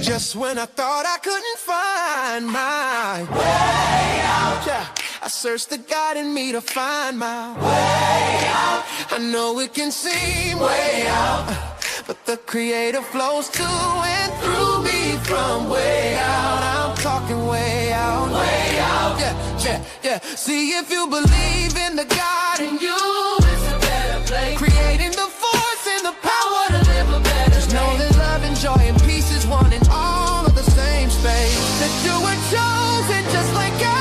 Just when I thought I couldn't find my way out, yeah, I searched the God in me to find my way out. I know it can seem way out, but the Creator flows to and through me from way out. I'm talking way out, yeah, yeah, yeah. See, if you believe in the God in you, it's a better place. Creating the force and the power to live a better day. Just know that love and joy and peace is one in all of the same space. That you were chosen just like God.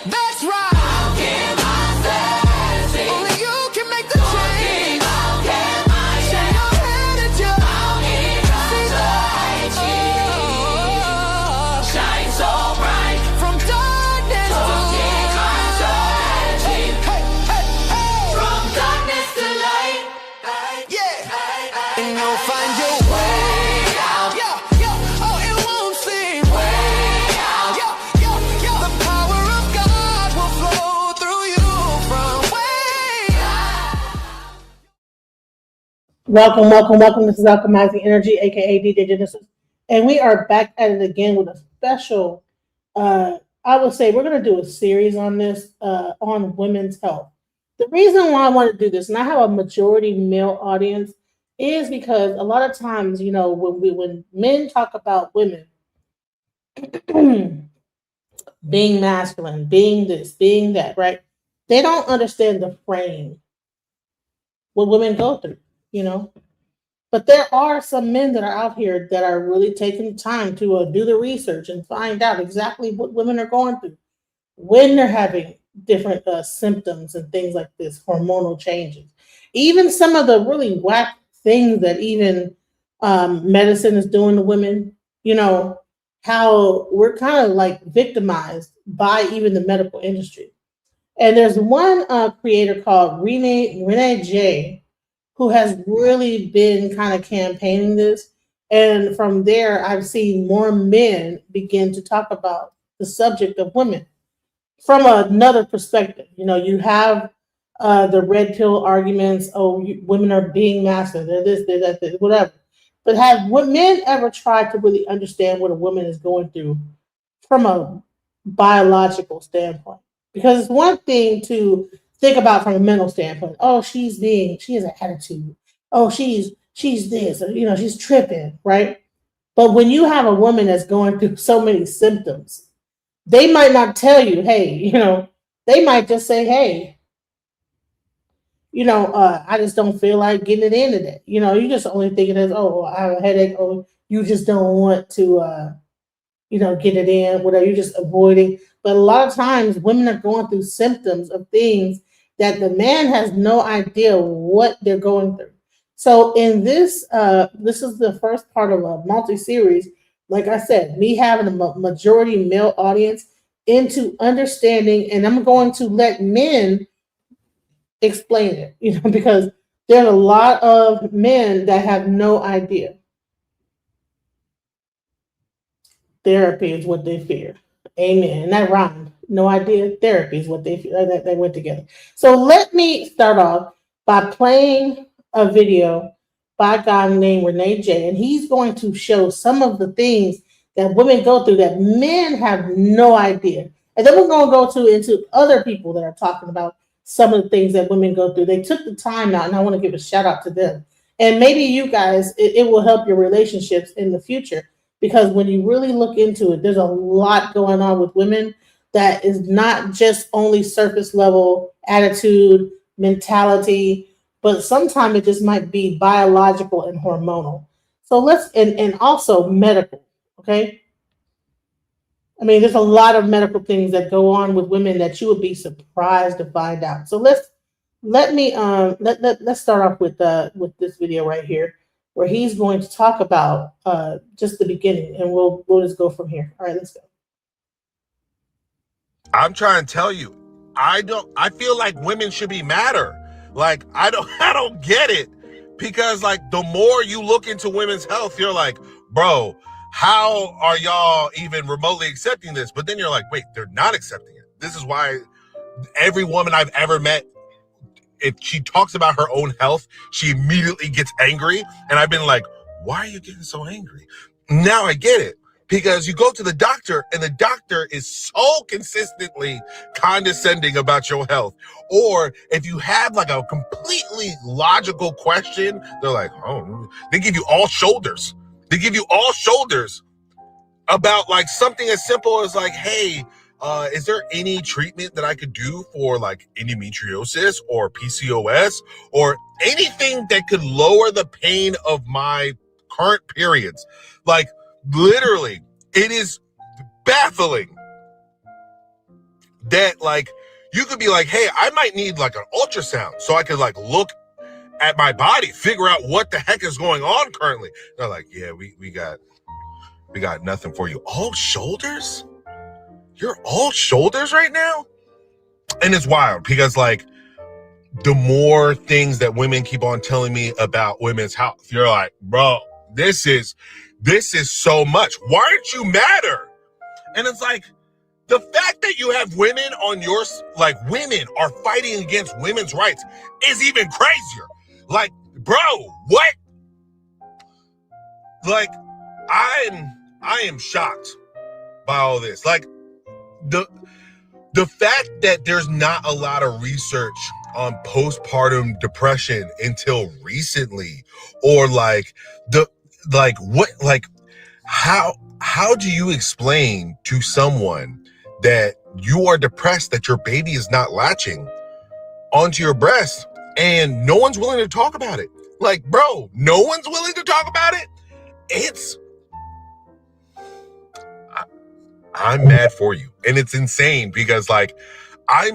That's right. Only you can make the change. Shine your head at you. Shine so bright from darkness to light. Hey, hey, hey. From darkness to light. Yeah. And you'll find your way out. Yeah, yeah. Oh, it won't seem way out. Yeah, yeah, yeah. The power of God will flow through you from way out. Welcome. This is Alchemizing Energy, aka DJ Genesis, and we are back at it again with a special. I would say we're going to do a series on this on women's health. The reason why I want to do this, and I have a majority male audience, is because a lot of times, you know, when men talk about women being masculine, being this, being that, right? They don't understand the frame what women go through, you know. But there are some men that are out here that are really taking time to do the research and find out exactly what women are going through when they're having different symptoms and things like this, hormonal changes. Even some of the really whack things that even medicine is doing to women, you know, how we're kind of like victimized by even the medical industry. And there's one creator called Renee J, who has really been kind of campaigning this. And from there, I've seen more men begin to talk about the subject of women from another perspective. You know, you have the red pill arguments. Oh, women are being masculine. They're this, they're that, they're whatever. But have men ever tried to really understand what a woman is going through from a biological standpoint? Because it's one thing to think about from a mental standpoint. Oh, she has an attitude. Oh, she's this, or, you know, she's tripping, right? But when you have a woman that's going through so many symptoms, they might not tell you, hey, you know, they might just say, hey, you know, I just don't feel like getting it in today. You know, you just only thinking as, oh, I have a headache. Oh, you just don't want to, you know, get it in, whatever. You're just avoiding. But a lot of times women are going through symptoms of things that the man has no idea what they're going through. So in this, this is the first part of a multi-series. Like I said, me having a majority male audience into understanding, and I'm going to let men explain it, you know, because there are a lot of men that have no idea. Therapy is what they fear. Amen. And that rhymed. No idea. Therapy is what they fear. They went together. So let me start off by playing a video by a guy named Renee J. And he's going to show some of the things that women go through that men have no idea. And then we're going to go into other people that are talking about some of the things that women go through. They took the time out, and I want to give a shout out to them. And maybe you guys, it will help your relationships in the future. Because when you really look into it, there's a lot going on with women that is not just only surface level attitude, mentality, but sometimes it just might be biological and hormonal. So and also medical, okay? I mean, there's a lot of medical things that go on with women that you would be surprised to find out. So let's start off with this video right here, where he's going to talk about just the beginning, and we'll just go from here. All right, let's go. I'm trying to tell you, I feel like women should be madder. Like, I don't get it, because like the more you look into women's health, you're like, bro, how are y'all even remotely accepting this? But then you're like, wait, they're not accepting it. This is why every woman I've ever met if she talks about her own health, she immediately gets angry. And I've been like, why are you getting so angry? Now I get it. Because you go to the doctor and the doctor is so consistently condescending about your health. Or if you have like a completely logical question, they're like, oh, they give you all shoulders. They give you all shoulders about like something as simple as like, hey, is there any treatment that I could do for like endometriosis or PCOS or anything that could lower the pain of my current periods? Like, literally, it is baffling that like you could be like, hey, I might need like an ultrasound so I could like look at my body, figure out what the heck is going on currently. They're like, yeah, we got nothing for you. All shoulders? You're all shoulders right now? And it's wild because like the more things that women keep on telling me about women's health, you're like, bro, this is so much. Why aren't you madder? And it's like, the fact that you have women on your, like women are fighting against women's rights is even crazier. Like, bro, what? Like, I am shocked by all this. Like, the fact that there's not a lot of research on postpartum depression until recently, or like how do you explain to someone that you are depressed that your baby is not latching onto your breast and no one's willing to talk about it? Like, bro, no one's willing to talk about it. I'm mad for you. And it's insane because like, I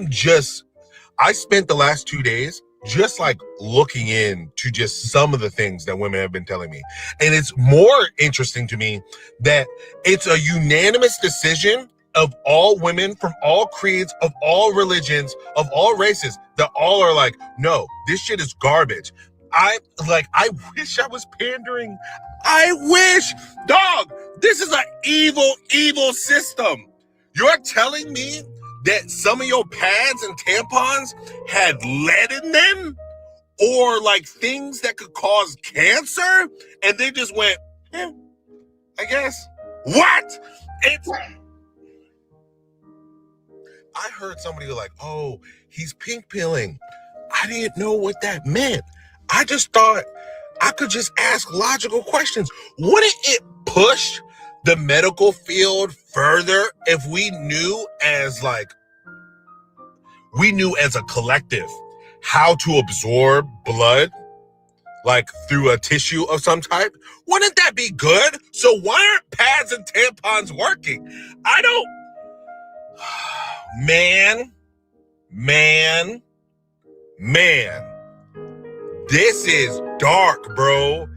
spent the last 2 days just like looking into just some of the things that women have been telling me. And it's more interesting to me that it's a unanimous decision of all women from all creeds, of all religions, of all races, that all are like, no, this shit is garbage. I wish I was pandering. I wish, dog, this is an evil system. You're telling me that some of your pads and tampons had lead in them or like things that could cause cancer? And they just went, I guess. What? I heard somebody like, oh, he's pink pilling. I didn't know what that meant. I just thought I could just ask logical questions. Wouldn't it push the medical field further if we knew as a collective how to absorb blood, like through a tissue of some type? Wouldn't that be good? So why aren't pads and tampons working? I don't, man. This is dark, bro.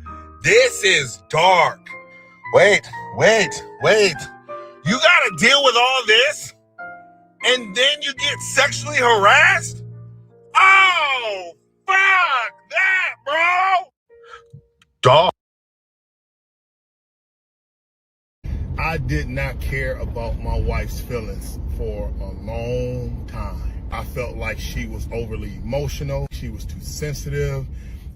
This is dark. Wait. You gotta deal with all this and then you get sexually harassed? Oh, fuck that, bro. Dog. I did not care about my wife's feelings for a long time. I felt like she was overly emotional. She was too sensitive.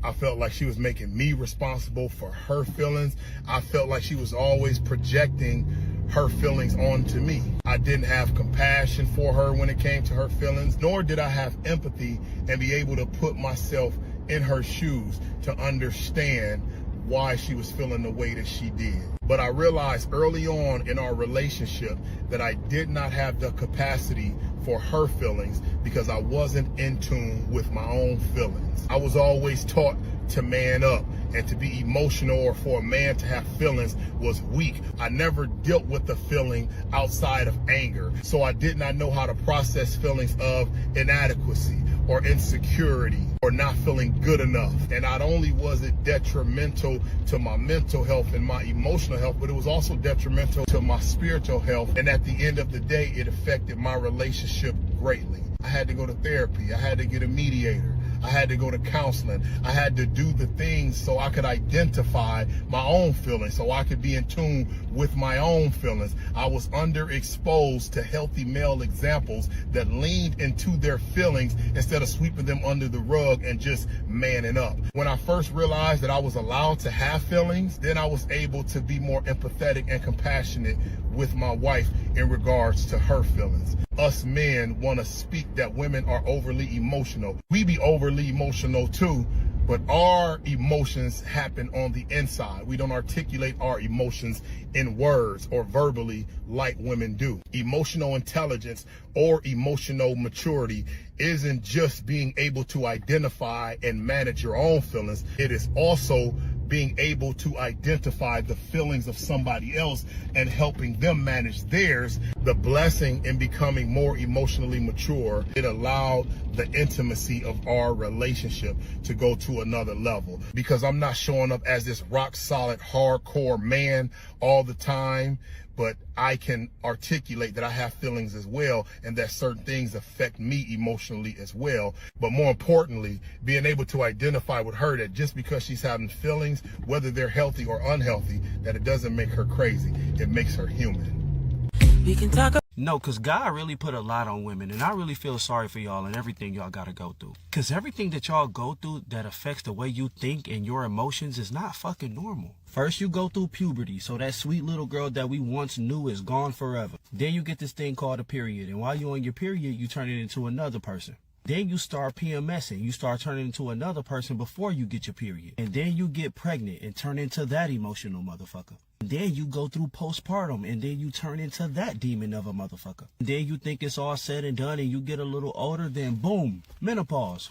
I felt like she was making me responsible for her feelings. I felt like she was always projecting her feelings onto me. I didn't have compassion for her when it came to her feelings, nor did I have empathy and be able to put myself in her shoes to understand why she was feeling the way that she did. But I realized early on in our relationship that I did not have the capacity for her feelings because I wasn't in tune with my own feelings. I was always taught to man up and to be emotional, or for a man to have feelings was weak. I never dealt with the feeling outside of anger. So I did not know how to process feelings of inadequacy or insecurity or not feeling good enough. And not only was it detrimental to my mental health and my emotional health, but it was also detrimental to my spiritual health. And at the end of the day, it affected my relationship greatly. I had to go to therapy. I had to get a mediator. I had to go to counseling. I had to do the things so I could identify my own feelings, so I could be in tune with my own feelings. I was underexposed to healthy male examples that leaned into their feelings instead of sweeping them under the rug and just manning up. When I first realized that I was allowed to have feelings, then I was able to be more empathetic and compassionate with my wife in regards to her feelings. Us men want to speak that women are overly emotional. We be overly emotional too, but our emotions happen on the inside. We don't articulate our emotions in words or verbally like women do. Emotional intelligence or emotional maturity isn't just being able to identify and manage your own feelings. It is also being able to identify the feelings of somebody else and helping them manage theirs. The blessing in becoming more emotionally mature, it allowed the intimacy of our relationship to go to another level, because I'm not showing up as this rock solid, hardcore man all the time, but I can articulate that I have feelings as well, and that certain things affect me emotionally as well. But more importantly, being able to identify with her that just because she's having feelings, whether they're healthy or unhealthy, that it doesn't make her crazy. It makes her human. We can talk. No, because God really put a lot on women, and I really feel sorry for y'all and everything y'all got to go through. Because everything that y'all go through that affects the way you think and your emotions is not fucking normal. First, you go through puberty, so that sweet little girl that we once knew is gone forever. Then you get this thing called a period, and while you're on your period, you turn it into another person. Then you start PMSing. You start turning into another person before you get your period. And then you get pregnant and turn into that emotional motherfucker. Then you go through postpartum, and then you turn into that demon of a motherfucker. Then you think it's all said and done, and you get a little older, then boom, menopause.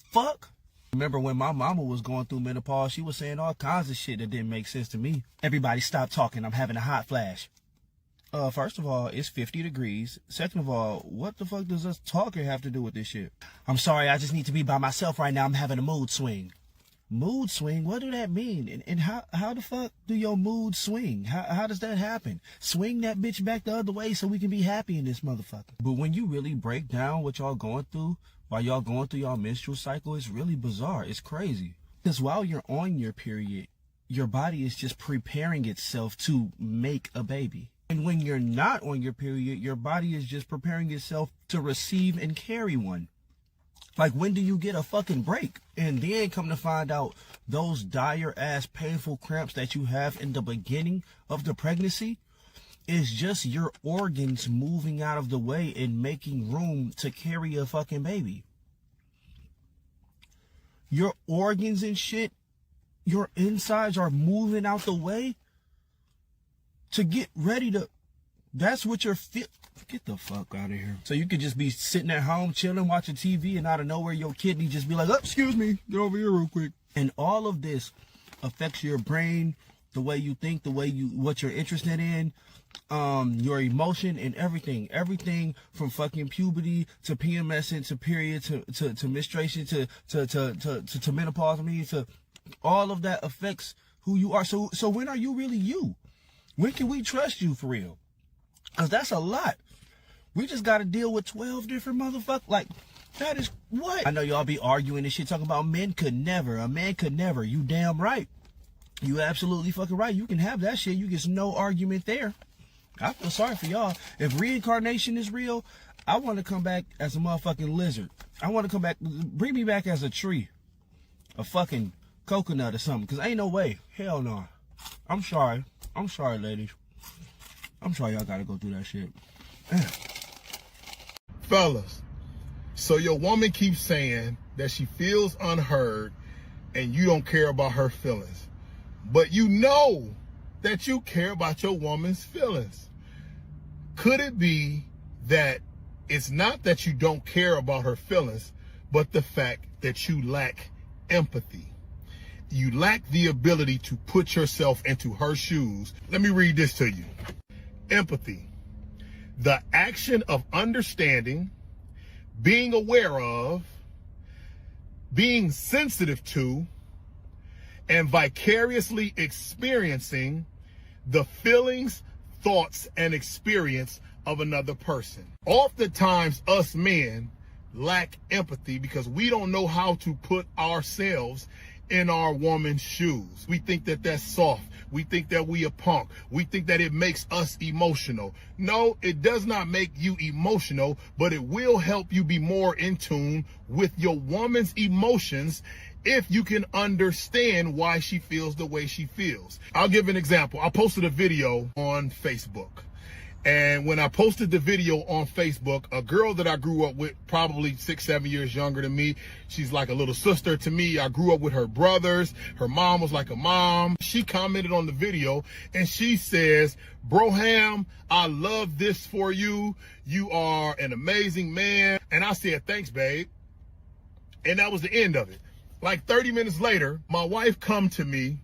Fuck. Remember when my mama was going through menopause, she was saying all kinds of shit that didn't make sense to me. Everybody stop talking, I'm having a hot flash. First of all, it's 50 degrees. Second of all, what the fuck does us talking have to do with this shit? I'm sorry, I just need to be by myself right now. I'm having a mood swing. Mood swing? What do that mean? And how the fuck do your mood swing? How does that happen? Swing that bitch back the other way so we can be happy in this motherfucker. But when you really break down what y'all going through, while y'all going through y'all menstrual cycle, it's really bizarre. It's crazy. Because while you're on your period, your body is just preparing itself to make a baby. And when you're not on your period, your body is just preparing itself to receive and carry one. Like, when do you get a fucking break? And then come to find out, those dire ass painful cramps that you have in the beginning of the pregnancy is just your organs moving out of the way and making room to carry a fucking baby. Your organs and shit, your insides are moving out the way to get ready to, that's what you're get the fuck out of here. So you could just be sitting at home chilling, watching TV, and out of nowhere your kidney just be like, oh, excuse me, get over here real quick. And all of this affects your brain, the way you think, the way what you're interested in, your emotion and everything from fucking puberty to PMS to period to menstruation to menopause. I mean, to all of that affects who you are. So when are you really you? When can we trust you for real? Because that's a lot. We just got to deal with 12 different motherfuckers. Like, that is what? I know y'all be arguing and shit, talking about men could never. A man could never. You damn right. You absolutely fucking right. You can have that shit. You get no argument there. I feel sorry for y'all. If reincarnation is real, I want to come back as a motherfucking lizard. I want to come back. Bring me back as a tree. A fucking coconut or something. Because ain't no way. Hell no. I'm sorry. I'm sorry, ladies. I'm sorry y'all gotta go through that shit. Fellas, so your woman keeps saying that she feels unheard and you don't care about her feelings. But you know that you care about your woman's feelings. Could it be that it's not that you don't care about her feelings, but the fact that you lack empathy? You lack the ability to put yourself into her shoes. Let me read this to you. Empathy, the action of understanding, being aware of, being sensitive to, and vicariously experiencing the feelings, thoughts, and experience of another person. Oftentimes, us men, lack empathy because we don't know how to put ourselves in our woman's shoes. We think that that's soft. We think that we a punk. We think that it makes us emotional. No, it does not make you emotional, but it will help you be more in tune with your woman's emotions if you can understand why she feels the way she feels. I'll give an example. I posted a video on Facebook. And when I posted the video on Facebook, a girl that I grew up with, probably 6-7 years younger than me, she's like a little sister to me. I grew up with her brothers. Her mom was like a mom. She commented on the video and she says, "Broham, I love this for you. You are an amazing man." And I said, "Thanks, babe." And that was the end of it. Like 30 minutes later, my wife come to me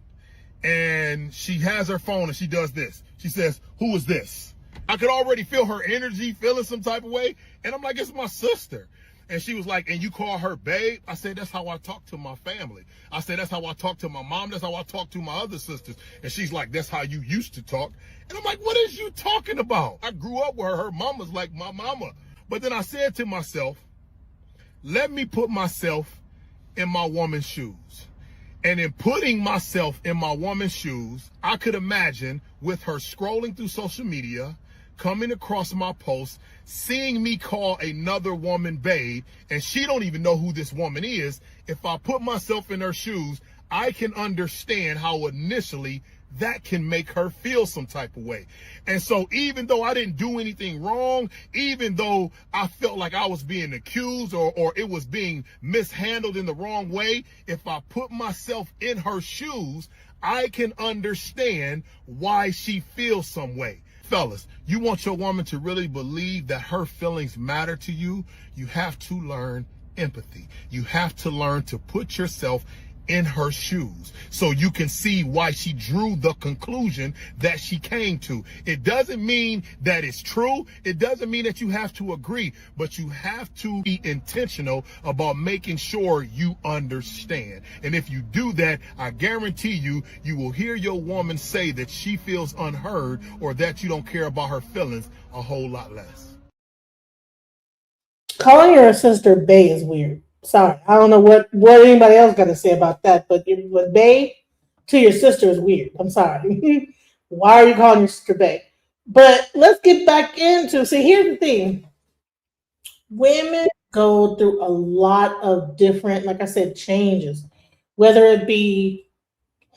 and she has her phone and she does this. She says, "Who is this?" I could already feel her energy, feeling some type of way. And I'm like, "It's my sister." And she was like, "And you call her babe?" I said, "That's how I talk to my family." I said, "That's how I talk to my mom. That's how I talk to my other sisters." And she's like, "That's how you used to talk." And I'm like, "What is you talking about?" I grew up with her. Her mama's like my mama. But then I said to myself, let me put myself in my woman's shoes. And in putting myself in my woman's shoes, I could imagine with her scrolling through social media, coming across my post, seeing me call another woman babe, and she don't even know who this woman is. If I put myself in her shoes, I can understand how initially that can make her feel some type of way. And so even though I didn't do anything wrong, even though I felt like I was being accused or it was being mishandled in the wrong way, if I put myself in her shoes, I can understand why she feels some way. Fellas, you want your woman to really believe that her feelings matter to you, you have to learn empathy. You have to learn to put yourself in her shoes so you can see why she drew the conclusion that she came to. It doesn't mean that it's true. It doesn't mean that you have to agree, but you have to be intentional about making sure you understand. And if you do that, I guarantee you, you will hear your woman say that she feels unheard or that you don't care about her feelings a whole lot less. Calling your sister Bay is weird. Sorry, I don't know what anybody else got to say about that, but Bay to your sister is weird. I'm sorry. Why are you calling your sister Bay? But let's get back into, see, here's the thing. Women go through a lot of different, like I said, changes, whether it be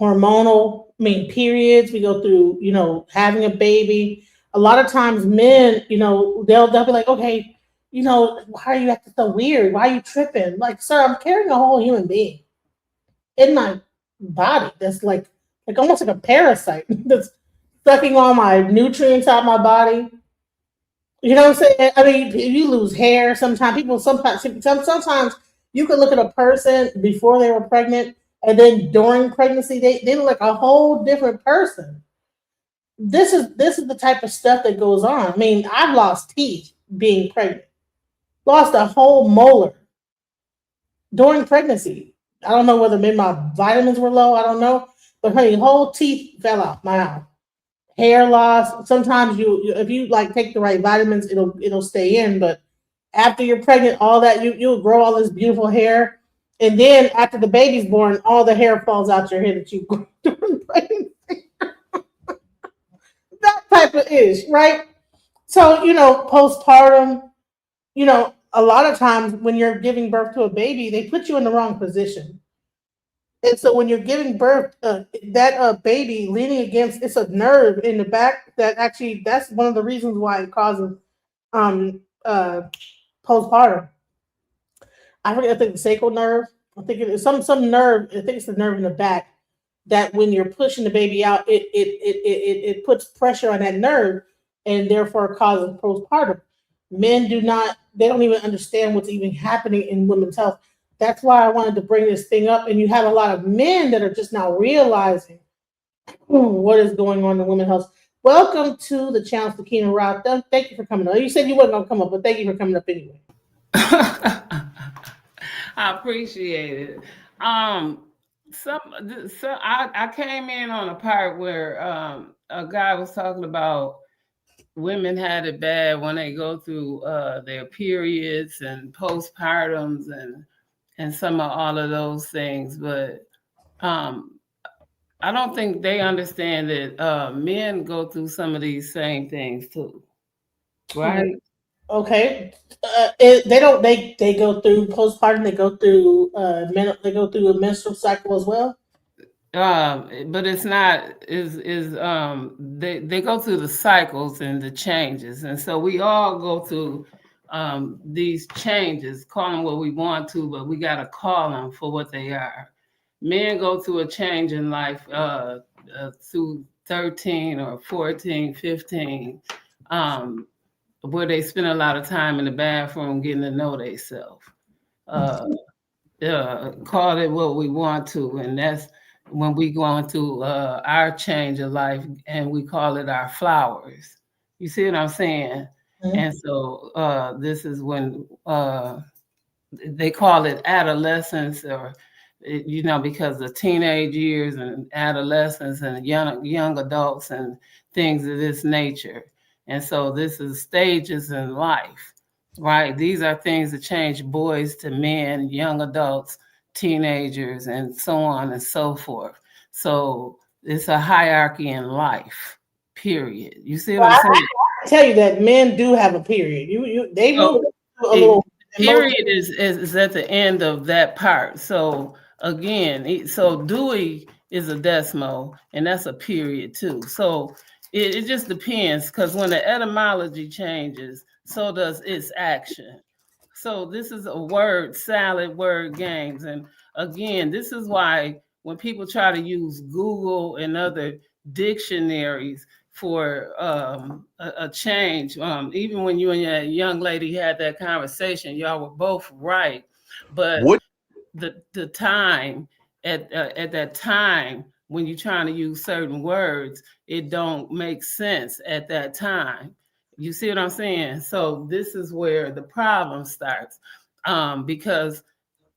hormonal, periods, we go through, having a baby. A lot of times men, they'll be like, "Okay, why are you acting so weird? Why are you tripping?" Like, sir, I'm carrying a whole human being in my body that's like almost like a parasite that's sucking all my nutrients out of my body. You know what I'm saying? I mean, you lose hair sometimes. Sometimes you can look at a person before they were pregnant and then during pregnancy, they look like a whole different person. This is the type of stuff that goes on. I mean, I've lost teeth being pregnant. Lost a whole molar during pregnancy. I don't know whether maybe my vitamins were low. I don't know. But honey, whole teeth fell out my mouth. Hair loss. Sometimes if you like take the right vitamins, it'll stay in. But after you're pregnant, all that you'll grow all this beautiful hair. And then after the baby's born, all the hair falls out your head that you grew during pregnancy. That type of ish, right? So, postpartum, a lot of times when you're giving birth to a baby, they put you in the wrong position. And so when you're giving birth, that baby leaning against, it's a nerve in the back that's one of the reasons why it causes postpartum. I think the sacral nerve. I think it is some nerve. I think it's the nerve in the back that when you're pushing the baby out, it puts pressure on that nerve and therefore causes postpartum. Men they don't even understand what's even happening in women's health. That's why I wanted to bring this thing up. And you have a lot of men that are just now realizing what is going on in women's health. Welcome to the channel, Sakina Roth. Thank you for coming up. You said you wasn't going to come up, but thank you for coming up anyway. I appreciate it. I came in on a part where a guy was talking about women had it bad when they go through their periods and postpartums and some of all of those things. But I don't think they understand that men go through some of these same things too, right? Okay. They don't. They go through postpartum. They go through they go through a menstrual cycle as well. But it's not they go through the cycles and the changes, and so we all go through these changes, call them what we want to, but we got to call them for what they are. Men go through a change in life through 13 or 14, 15, where they spend a lot of time in the bathroom getting to know themselves. Call it what we want to, and that's when we go into our change of life, and we call it our flowers. You see what I'm saying? Mhm. And so this is when they call it adolescence, or because the teenage years and adolescence and young adults and things of this nature. And so this is stages in life, right? These are things that change boys to men, young adults, teenagers, and so on and so forth. So it's a hierarchy in life, period. You see what I'm saying? I tell you that men do have a period. They So, move a little. period is at the end of that part. So again, so Dewey is a desmo, and that's a period too. So it just depends, because when the etymology changes, so does its action. So this is a word salad, word games. And again, this is why when people try to use Google and other dictionaries for a change, even when you and your young lady had that conversation, y'all were both right. But What? the time at that time when you're trying to use certain words, it don't make sense at that time. You see what I'm saying? So this is where the problem starts, because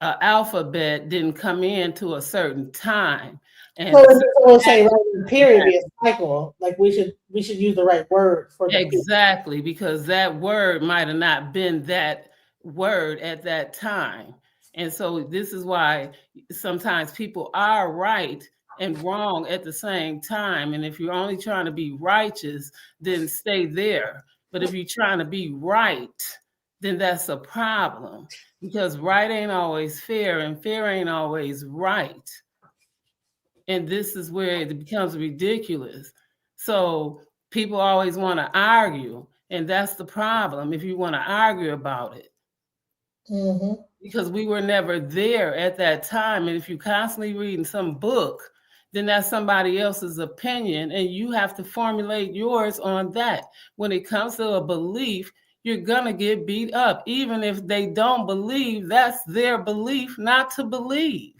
alphabet didn't come in to a certain time. And So we'll say right in period is cycle. Like we should use the right word for the period. exactly, because that word might have not been that word at that time. And so this is why sometimes people are right and wrong at the same time. And if you're only trying to be righteous, then stay there. But if you're trying to be right, then that's a problem, because right ain't always fair and fair ain't always right. And this is where it becomes ridiculous. So people always want to argue, and that's the problem if you want to argue about it. Mm-hmm. Because we were never there at that time. And if you're constantly reading some book, then that's somebody else's opinion, and you have to formulate yours on that. When it comes to a belief, you're going to get beat up. Even if they don't believe, that's their belief not to believe.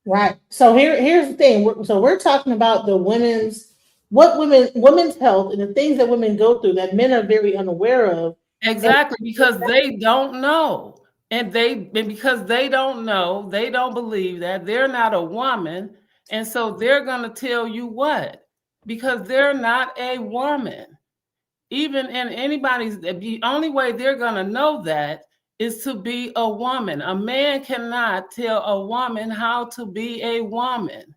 Right. So here's the thing. We're talking about the women's health and the things that women go through that men are very unaware of. Exactly, because they don't know. And because they don't know, they don't believe that they're not a woman. And so they're going to tell you what? Because they're not a woman. Even in the only way they're going to know that is to be a woman. A man cannot tell a woman how to be a woman.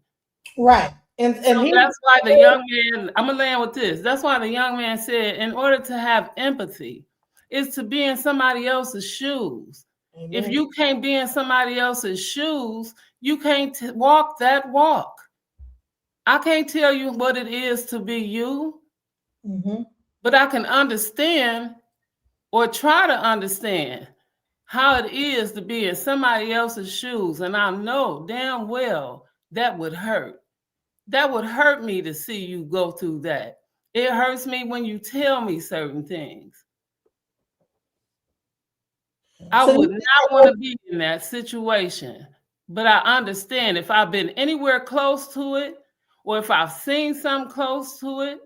Right. And so that's why the young man, I'm going to land with this. That's why the young man said, in order to have empathy, is to be in somebody else's shoes. Amen. If you can't be in somebody else's shoes, you can't walk that walk. I can't tell you what it is to be you, but I can understand, or try to understand, how it is to be in somebody else's shoes. And I know damn well that would hurt. That would hurt me to see you go through that. It hurts me when you tell me certain things. I would not want to be in that situation, but I understand if I've been anywhere close to it, or if I've seen something close to it,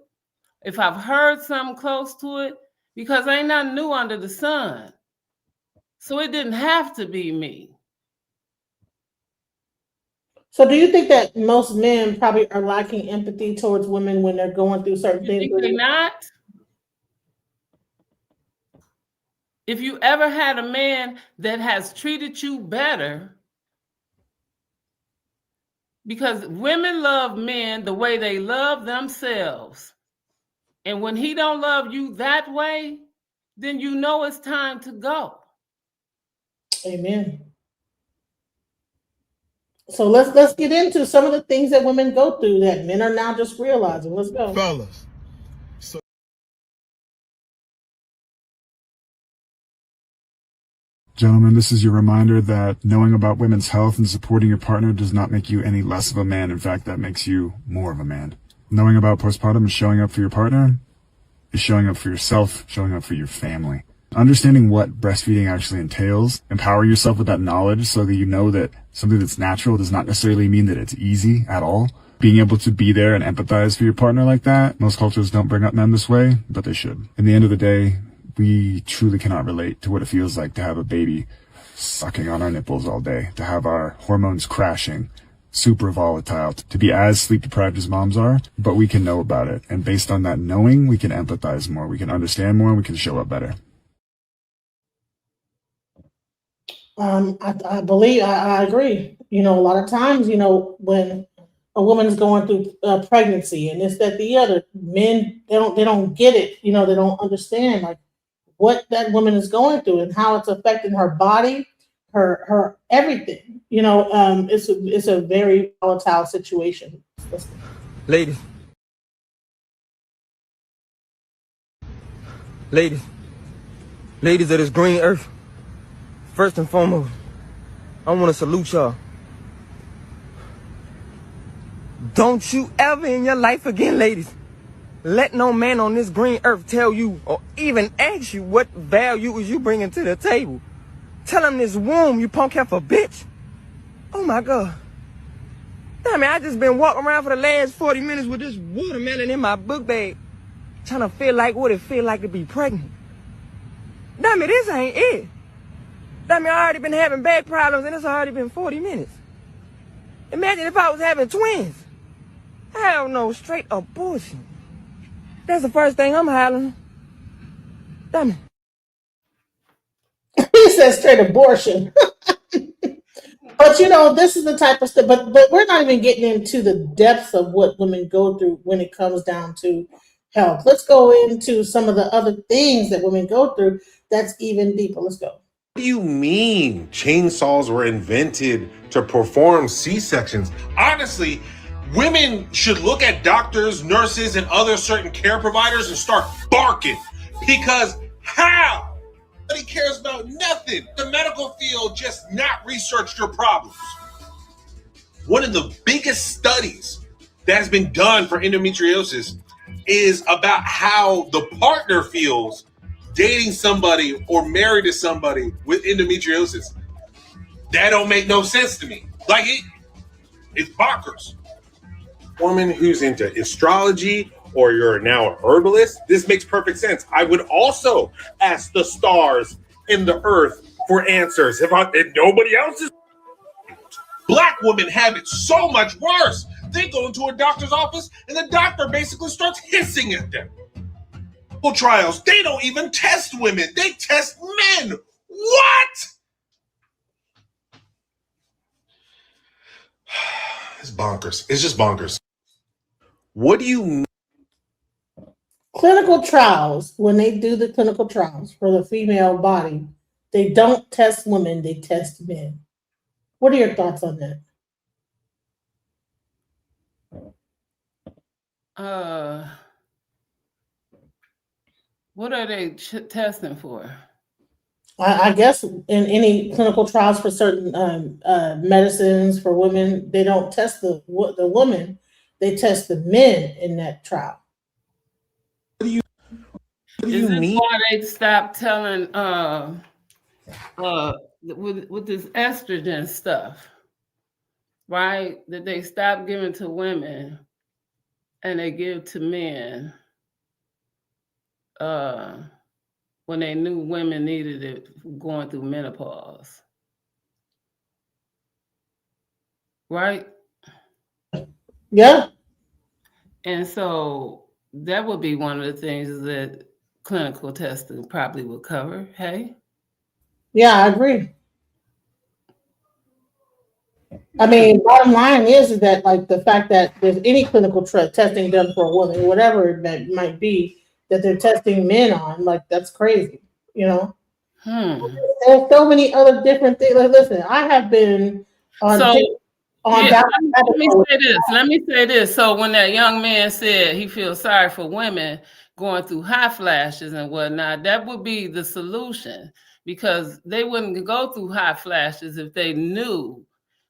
if I've heard something close to it, because ain't nothing new under the sun. So it didn't have to be me. So do you think that most men probably are lacking empathy towards women when they're going through certain You things? think they're not? If you ever had a man that has treated you better, because women love men the way they love themselves. And when he don't love you that way, then you know it's time to go. Amen. So let's get into some of the things that women go through that men are now just realizing. Let's go. Fellas, Gentlemen, this is your reminder that knowing about women's health and supporting your partner does not make you any less of a man. In fact, that makes you more of a man. Knowing about postpartum and showing up for your partner is showing up for yourself, showing up for your family. Understanding what breastfeeding actually entails, empower yourself with that knowledge so that you know that something that's natural does not necessarily mean that it's easy at all. Being able to be there and empathize for your partner like that, most cultures don't bring up men this way, but they should. In the end of the day, we truly cannot relate to what it feels like to have a baby sucking on our nipples all day, to have our hormones crashing, super volatile, to be as sleep deprived as moms are, but we can know about it. And based on that knowing, we can empathize more, we can understand more, and we can show up better. I believe I agree. You know, a lot of times, you know, when a woman is going through pregnancy and this, that, the other, men they don't get it. You know, they don't understand like what that woman is going through and how it's affecting her body, her everything. You know, it's a very volatile situation. Ladies, ladies of this green earth, first and foremost, I want to salute y'all. Don't you ever in your life again, ladies, let no man on this green earth tell you or even ask you what value is you bringing to the table. Tell him this womb, you punk heifer bitch. Oh my God. I mean, I just been walking around for the last 40 minutes with this watermelon in my book bag, trying to feel like what it feel like to be pregnant. Damn it, this ain't it. Damn it, I already been having back problems and it's already been 40 minutes. Imagine if I was having twins. Hell no, straight abortion. That's the first thing I'm hollering. Damn it. He says straight abortion. But you know, this is the type of stuff. But we're not even getting into the depths of what women go through when it comes down to health. Let's go into some of the other things that women go through. That's even deeper. Let's go. What do you mean chainsaws were invented to perform C-sections? Honestly, women should look at doctors, nurses, and other certain care providers and start barking. Because how? Nobody cares about nothing. The medical field just not researched your problems. One of the biggest studies that has been done for endometriosis is about how the partner feels dating somebody or married to somebody with endometriosis. That don't make no sense to me. Like it's bonkers. Woman who's into astrology or you're now a herbalist, this makes perfect sense. I would also ask the stars and the earth for answers. If nobody else is. Black women have it so much worse. They go into a doctor's office and the doctor basically starts hissing at them. Trials, they don't even test women, they test men. What? It's bonkers. It's just bonkers. What do you Clinical trials, when they do the clinical trials for the female body, they don't test women, they test men. What are your thoughts on that? What are they testing for? I guess in any clinical trials for certain medicines for women, they don't test the woman, they test the men in that trial. What do you Is this mean? why they stopped telling with this estrogen stuff, right? That they stopped giving to women and they give to men when they knew women needed it going through menopause. Right? Yeah. And so that would be one of the things that clinical testing probably would cover. Hey? Yeah, I agree. I mean, bottom line is that like the fact that there's any clinical testing done for a woman, whatever that might be, that they're testing men on, like that's crazy. You know, there's so many other different things. Like, listen, I have been on. So on yeah, let me say this. So when that young man said he feels sorry for women going through hot flashes and whatnot, that would be the solution, because they wouldn't go through hot flashes if they knew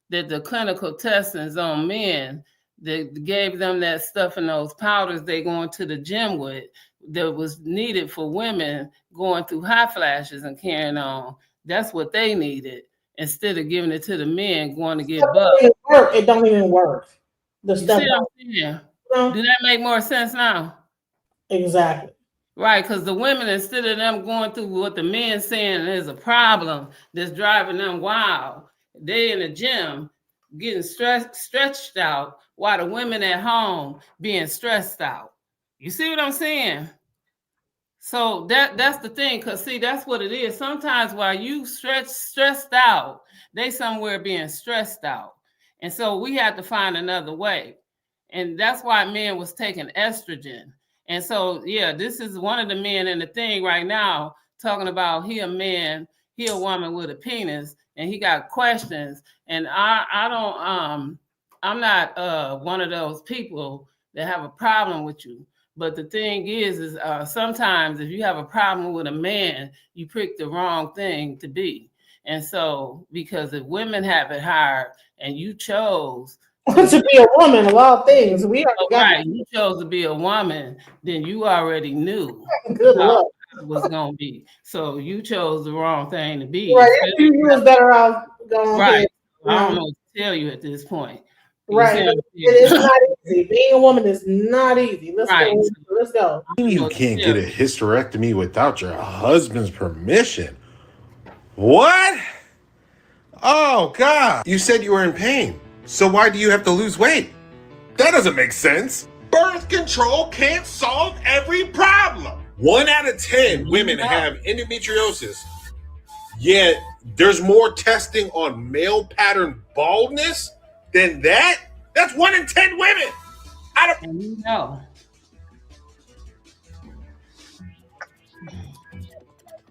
that the clinical testings on men that gave them that stuff in those powders they going to the gym with that was needed for women going through hot flashes and carrying on. That's what they needed, instead of giving it to the men going to get bucked. It don't even work. The stuff. See what I'm saying? Do that make more sense now? Exactly. Right, because the women, instead of them going through what the men saying is a problem that's driving them wild, they in the gym getting stretched out, while the women at home being stressed out. You see what I'm saying? So that's the thing, because see, that's what it is. Sometimes while you stressed out, they somewhere being stressed out. And so we had to find another way. And that's why men was taking estrogen. And so, yeah, this is one of the men in the thing right now talking about he a man, he a woman with a penis, and he got questions. And I'm not one of those people that have a problem with you. But the thing is sometimes if you have a problem with a man, you pick the wrong thing to be. And so, because if women have it hard and you chose to be a woman of all things, you chose to be a woman, then you already knew good luck it was going to be. So you chose the wrong thing to be. Right, you was better off going right. I don't know what to tell you at this point. Right. It's not easy. Being a woman is not easy. Let's go. You can't get a hysterectomy without your husband's permission. What? Oh, God. You said you were in pain. So why do you have to lose weight? That doesn't make sense. Birth control can't solve every problem. 1 out of 10 women have endometriosis. Yet there's more testing on male pattern baldness than that. That's 1 in 10 women. I don't know.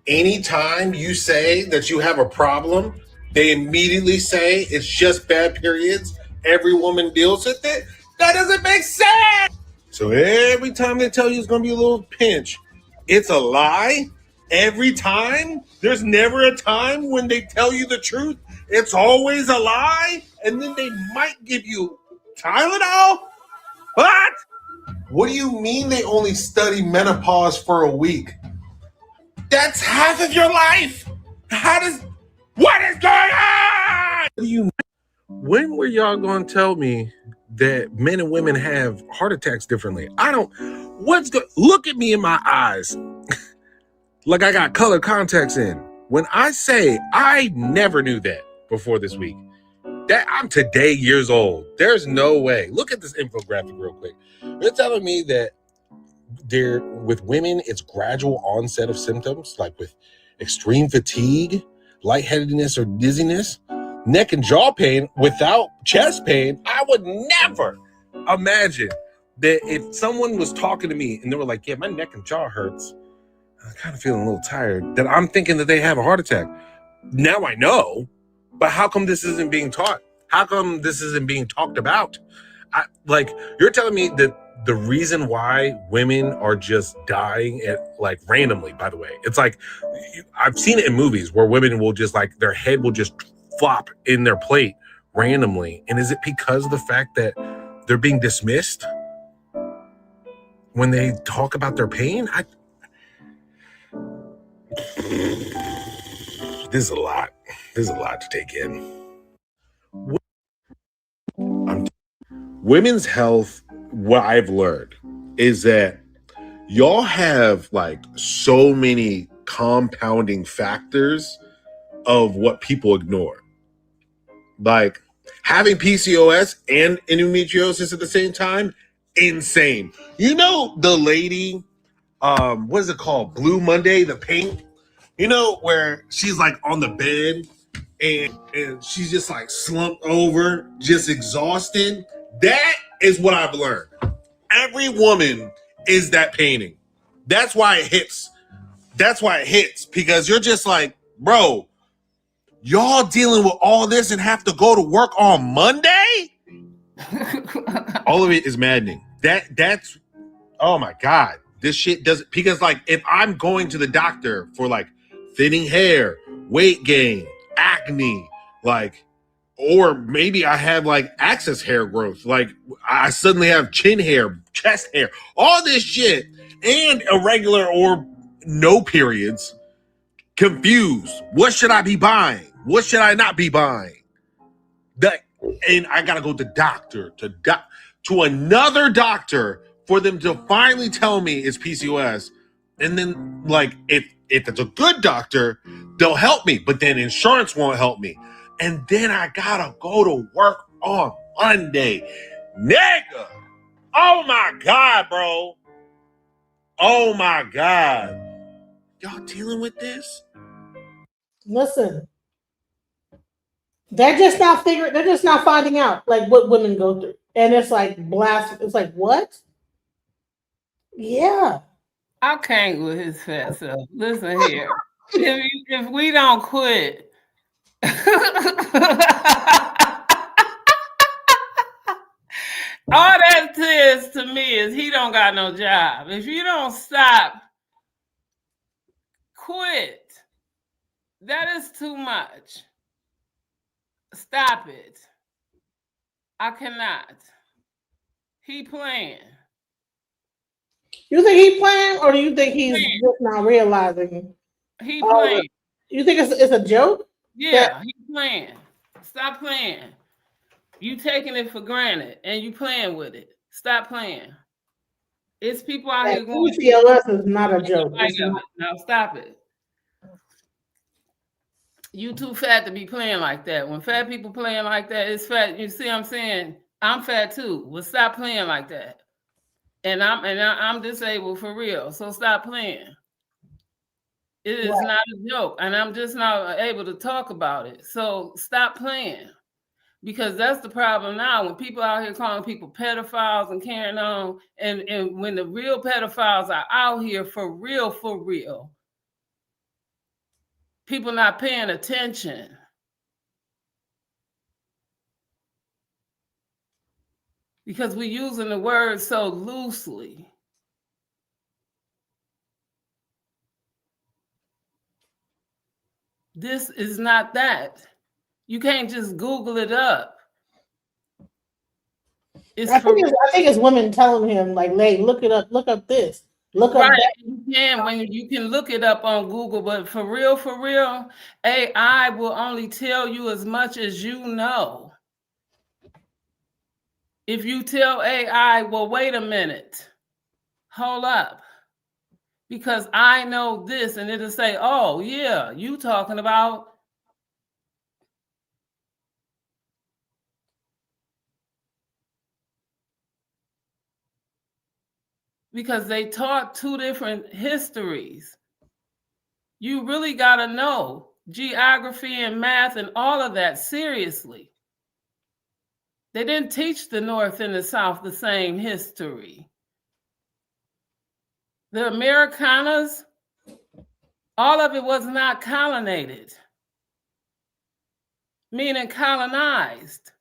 Anytime you say that you have a problem, they immediately say it's just bad periods. Every woman deals with it. That doesn't make sense. So every time they tell you it's going to be a little pinch, it's a lie. Every time. There's never a time when they tell you the truth. It's always a lie. And then they might give you Tylenol. What? What do you mean they only study menopause for a week? That's half of your life. What is going on? When were y'all going to tell me that men and women have heart attacks differently? Look at me in my eyes. Like I got colored contacts in. When I say I never knew that before this week, that I'm today years old. There's no way. Look at this infographic real quick. They're telling me that with women, it's gradual onset of symptoms, like with extreme fatigue, lightheadedness or dizziness, neck and jaw pain without chest pain. I would never imagine that if someone was talking to me and they were like, yeah, my neck and jaw hurts, I'm kind of feeling a little tired, that I'm thinking that they have a heart attack. Now I know, but how come this isn't being taught? How come this isn't being talked about? You're telling me that the reason why women are just dying randomly, by the way, it's like, I've seen it in movies where women will just their head will just flop in their plate randomly. And is it because of the fact that they're being dismissed when they talk about their pain? This is a lot. This is a lot to take in. Women's health, what I've learned is that y'all have so many compounding factors of what people ignore. Having PCOS and endometriosis at the same time, insane. You know the lady, what is it called? Blue Monday, the paint. You know where she's like on the bed and she's just like slumped over, just exhausted. That is what I've learned. Every woman is that painting. That's why it hits. That's why it hits, because you're just like, bro, y'all dealing with all this and have to go to work on Monday? All of it is maddening. That's oh my God. This shit doesn't, because like if I'm going to the doctor for like thinning hair, weight gain, acne, like, or maybe I have like excess hair growth, like I suddenly have chin hair, chest hair, all this shit, and irregular or no periods, confused. What should I be buying? What should I not be buying? And I gotta go to doctor to another doctor for them to finally tell me it's PCOS. And then like if it's a good doctor, they'll help me, but then insurance won't help me. And then I gotta go to work on Monday. Nigga. Oh my God, bro. Oh my God. Y'all dealing with this? Listen, they're just not finding out like what women go through. And it's like blast. It's like, what? Yeah. I can't with his fat self. Listen here. if we don't quit, all that says to me is he don't got no job. If you don't stop, quit. That is too much. Stop it. I cannot. He playing. You think he playing, or do you think he's just not realizing? He playing. You think it's a joke? Yeah, he playing. Stop playing. You taking it for granted and you playing with it. Stop playing. It's people out here going. PCOS is not a joke. Now stop it. You too fat to be playing like that. When fat people playing like that, it's fat. You see what I'm saying? I'm fat too. Well, stop playing like that. And I'm disabled for real. So stop playing. It is not a joke. And I'm just not able to talk about it. So stop playing. Because that's the problem now. When people out here calling people pedophiles and carrying on, and when the real pedophiles are out here for real, people not paying attention. Because we're using the word so loosely. This is not that. You can't just Google it up. I think it's women telling him, like, "Hey, look it up. Look up this. Look up that." You can when you can look it up on Google, but for real, AI will only tell you as much as you know. If you tell AI, well, wait a minute, hold up, because I know this, and it'll say, oh, yeah, you talking about. Because they taught two different histories. You really got to know geography and math and all of that seriously. They didn't teach the North and the South the same history. The Americanas, all of it was not colonized, meaning colonized.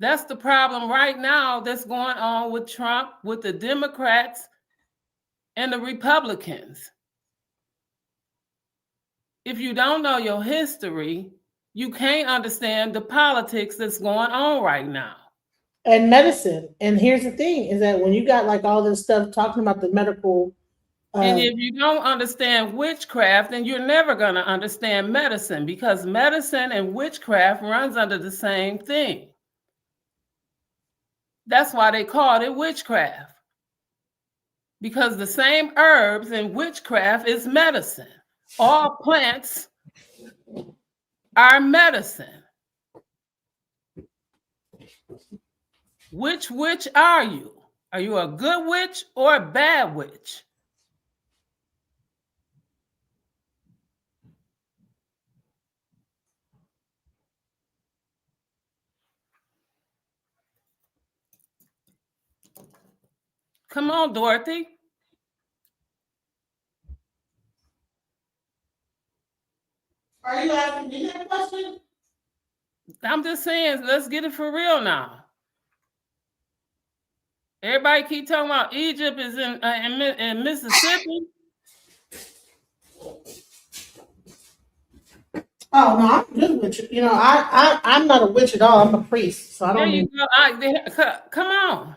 That's the problem right now that's going on with Trump, with the Democrats and the Republicans. If you don't know your history, you can't understand the politics that's going on right now. And medicine. And here's the thing, is that when you got like all this stuff talking about the medical. And if you don't understand witchcraft, then you're never going to understand medicine, because medicine and witchcraft runs under the same thing. That's why they called it witchcraft. Because the same herbs in witchcraft is medicine. All plants are medicine. Which witch are you? Are you a good witch or a bad witch? Come on, Dorothy. Are you asking me that question? I'm just saying, let's get it for real now. Everybody keep talking about Egypt is in Mississippi. Oh no, I'm a good witch. You know, I'm not a witch at all. I'm a priest, so I There don't you need. go. Come on.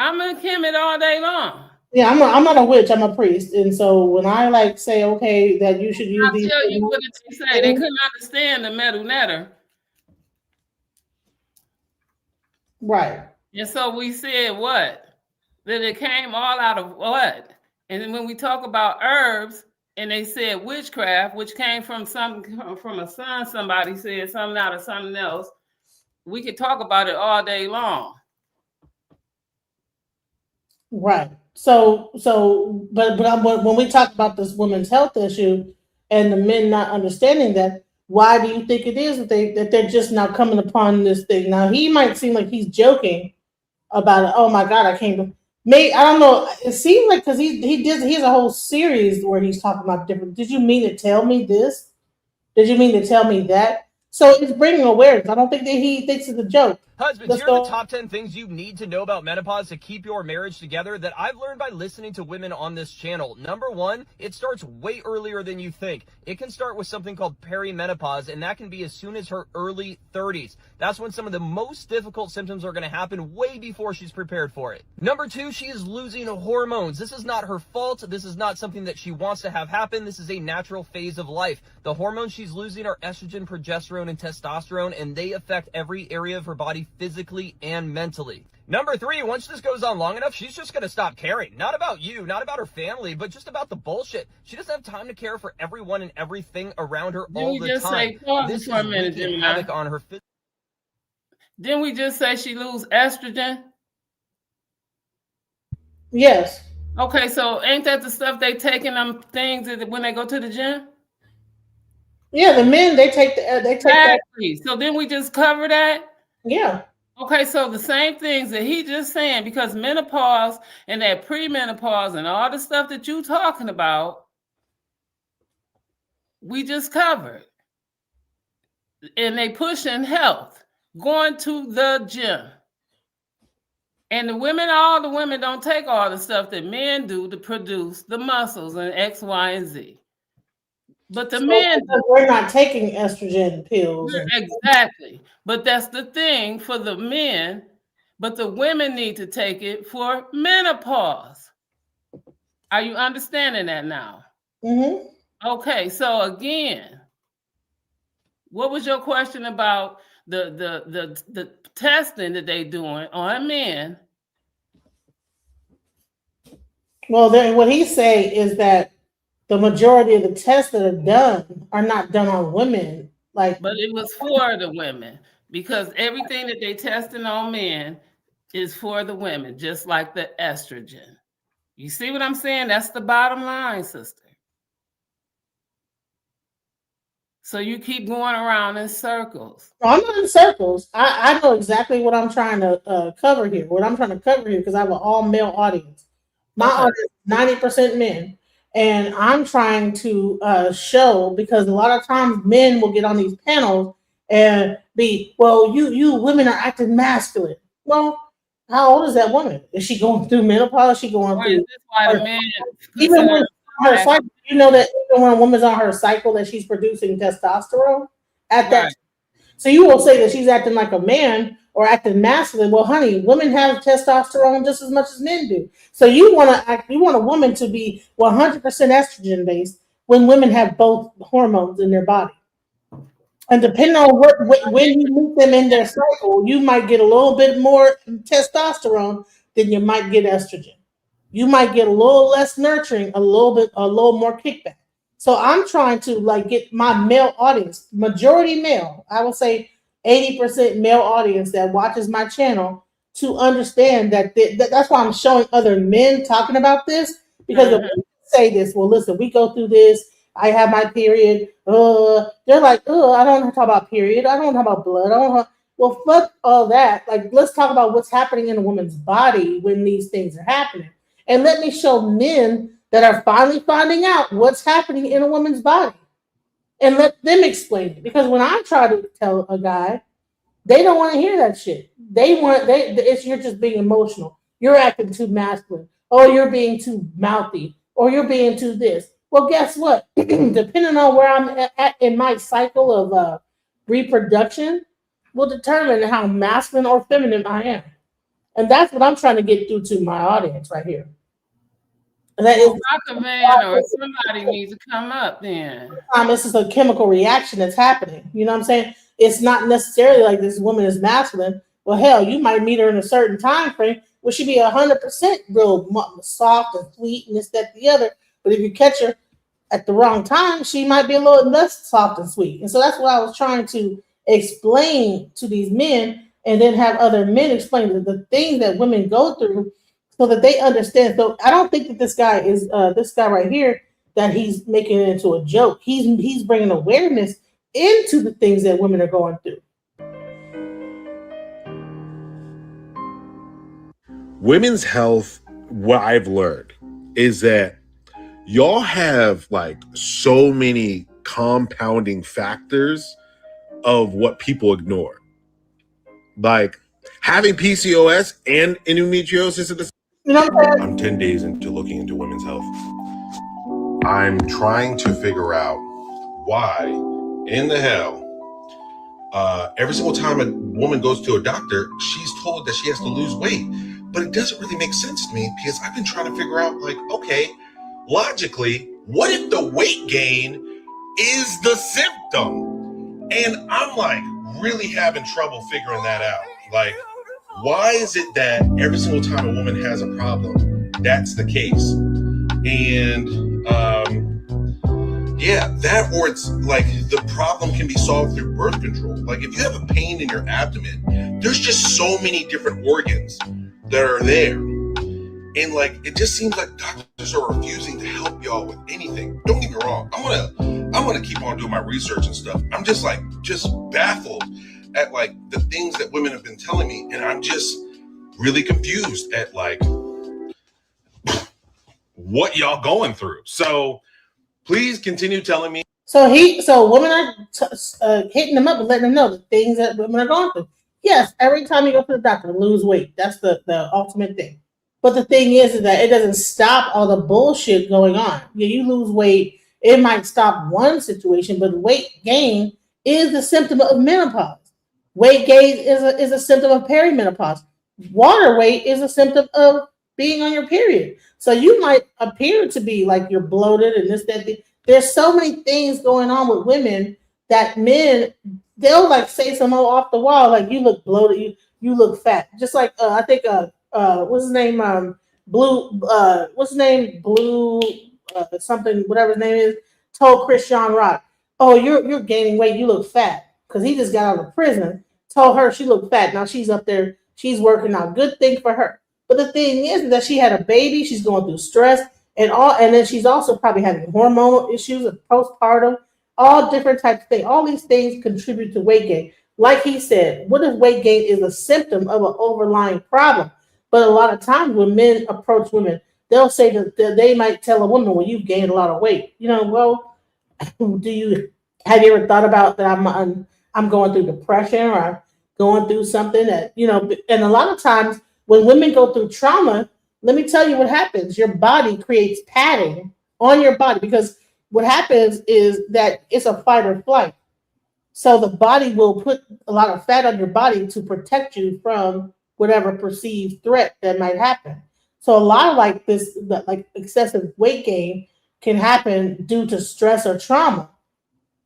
I'm in Kemet all day long. Yeah, I'm not a witch. I'm a priest, and so when I like say, okay, that you should use I'll these. tell you what did they say. They couldn't understand the metal netter. Right. And so we said what? That it came all out of what? And then when we talk about herbs, and they said witchcraft, which came from a son, somebody said something out of something else. We could talk about it all day long. Right. So, but when we talk about this women's health issue and the men not understanding that, why do you think it is that they're just now coming upon this thing? Now he might seem like he's joking about it. Oh my God, I came to. May I don't know. It seems like because he has a whole series where he's talking about different. Did you mean to tell me this? Did you mean to tell me that? So it's bringing awareness. I don't think that he thinks it's a joke. Husbands, here are the top 10 things you need to know about menopause to keep your marriage together that I've learned by listening to women on this channel. Number one, it starts way earlier than you think. It can start with something called perimenopause, and that can be as soon as her early 30s. That's when some of the most difficult symptoms are going to happen way before she's prepared for it. Number two, she is losing hormones. This is not her fault. This is not something that she wants to have happen. This is a natural phase of life. The hormones she's losing are estrogen, progesterone, and testosterone, and they affect every area of her body physically and mentally. Number three, once this goes on long enough, she's just going to stop caring. Not about you, not about her family, but just about the bullshit. She doesn't have time to care for everyone and everything around her all the time. This is wreaking havoc on her. Didn't we just say she lose estrogen? Yes. Okay, so ain't that the stuff they taking them things when they go to the gym? Yeah, the men they take exactly. That. So then we just cover that. Yeah. Okay, so the same things that he just saying, because menopause and that premenopause and all the stuff that you talking about, we just covered. And they pushing health, going to the gym. And all the women don't take all the stuff that men do to produce the muscles and X, Y, and Z. But the men, we're not taking estrogen pills. Exactly. But that's the thing for the men. But the women need to take it for menopause. Are you understanding that now? Mm-hmm. Okay. So again, what was your question about the testing that they doing on men? Well, what he say is that the majority of the tests that are done are not done on women. But it was for the women, because everything that they testing on men is for the women, just like the estrogen. You see what I'm saying? That's the bottom line, sister. So you keep going around in circles. No, I'm not in circles. I know exactly what I'm trying to cover here. What I'm trying to cover here, because I have an all-male audience. My audience is 90% men. And I'm trying to show, because a lot of times men will get on these panels and be, well, you women are acting masculine. Well, how old is that woman? Is she going through menopause? Is she going through? Even when her cycle, you know that even when a woman's on her cycle, that she's producing testosterone at that. So you will say that she's acting like a man or acting masculine. Well, honey, women have testosterone just as much as men do. So you want a woman to be 100% estrogen based when women have both hormones in their body. And depending on when you meet them in their cycle, you might get a little bit more testosterone than you might get estrogen. You might get a little less nurturing, a little more kickback. So I'm trying to get my male audience, majority male. I will say 80% male audience that watches my channel to understand that that's why I'm showing other men talking about this, because if we say this, well, listen, we go through this. I have my period. They're like, I don't want to talk about period. I don't want to talk about blood. I don't want to. Well, fuck all that. Like, let's talk about what's happening in a woman's body when these things are happening. And let me show men that are finally finding out what's happening in a woman's body. And let them explain it. Because when I try to tell a guy, they don't want to hear that shit. You're just being emotional. You're acting too masculine. Or you're being too mouthy. Or you're being too this. Well, guess what? Depending on where I'm at in my cycle of reproduction, will determine how masculine or feminine I am. And that's what I'm trying to get through to my audience right here. And that is a man or somebody needs to come up then. This is a chemical reaction that's happening. You know what I'm saying? It's not necessarily like this woman is masculine. Well, hell, you might meet her in a certain time frame where she be 100% real soft and sweet and this, that, the other. But if you catch her at the wrong time, she might be a little less soft and sweet. And so that's what I was trying to explain to these men, and then have other men explain the things that women go through so that they understand. So I don't think that this guy right here, that he's making it into a joke. He's bringing awareness into the things that women are going through. Women's health, what I've learned is that y'all have like so many compounding factors of what people ignore. Like having PCOS and endometriosis at the I'm 10 days into looking into women's health. I'm trying to figure out why in the hell every single time a woman goes to a doctor, she's told that she has to lose weight. But it doesn't really make sense to me, because I've been trying to figure out, like, okay, logically, what if the weight gain is the symptom? And I'm like really having trouble figuring that out. Like, why is it that every single time a woman has a problem, that's the case? And that, or it's like the problem can be solved through birth control. Like if you have a pain in your abdomen, there's just so many different organs that are there. And like, it just seems like doctors are refusing to help y'all with anything. Don't get me wrong. I'm gonna keep on doing my research and stuff. I'm just baffled at like the things that women have been telling me. And I'm just really confused at like what y'all going through. So please continue telling me. So women are hitting them up and letting them know the things that women are going through. Yes, every time you go to the doctor, lose weight. That's the ultimate thing. But the thing is that it doesn't stop all the bullshit going on. Yeah, you lose weight, it might stop one situation, but weight gain is a symptom of menopause. Weight gain is a symptom of perimenopause. Water weight is a symptom of being on your period. So you might appear to be like you're bloated and this, that. There's so many things going on with women that men, they'll like say something off the wall, like you look bloated, you look fat. Just like I think what's his name? Blue something, whatever his name is, told Christian Rock, oh, you're gaining weight, you look fat. Because he just got out of prison, told her she looked fat. Now she's up there, she's working out. Good thing for her. But the thing is that she had a baby, she's going through stress and then she's also probably having hormonal issues and postpartum, all different types of things. All these things contribute to weight gain. Like he said, what if weight gain is a symptom of an overlying problem? But a lot of times when men approach women, they'll say that they might tell a woman, well, you've gained a lot of weight. You know, well, have you ever thought about that I'm going through depression or I'm going through something that, you know, and a lot of times when women go through trauma, let me tell you what happens. Your body creates padding on your body because what happens is that it's a fight or flight. So the body will put a lot of fat on your body to protect you from whatever perceived threat that might happen. So a lot of like this, like excessive weight gain can happen due to stress or trauma.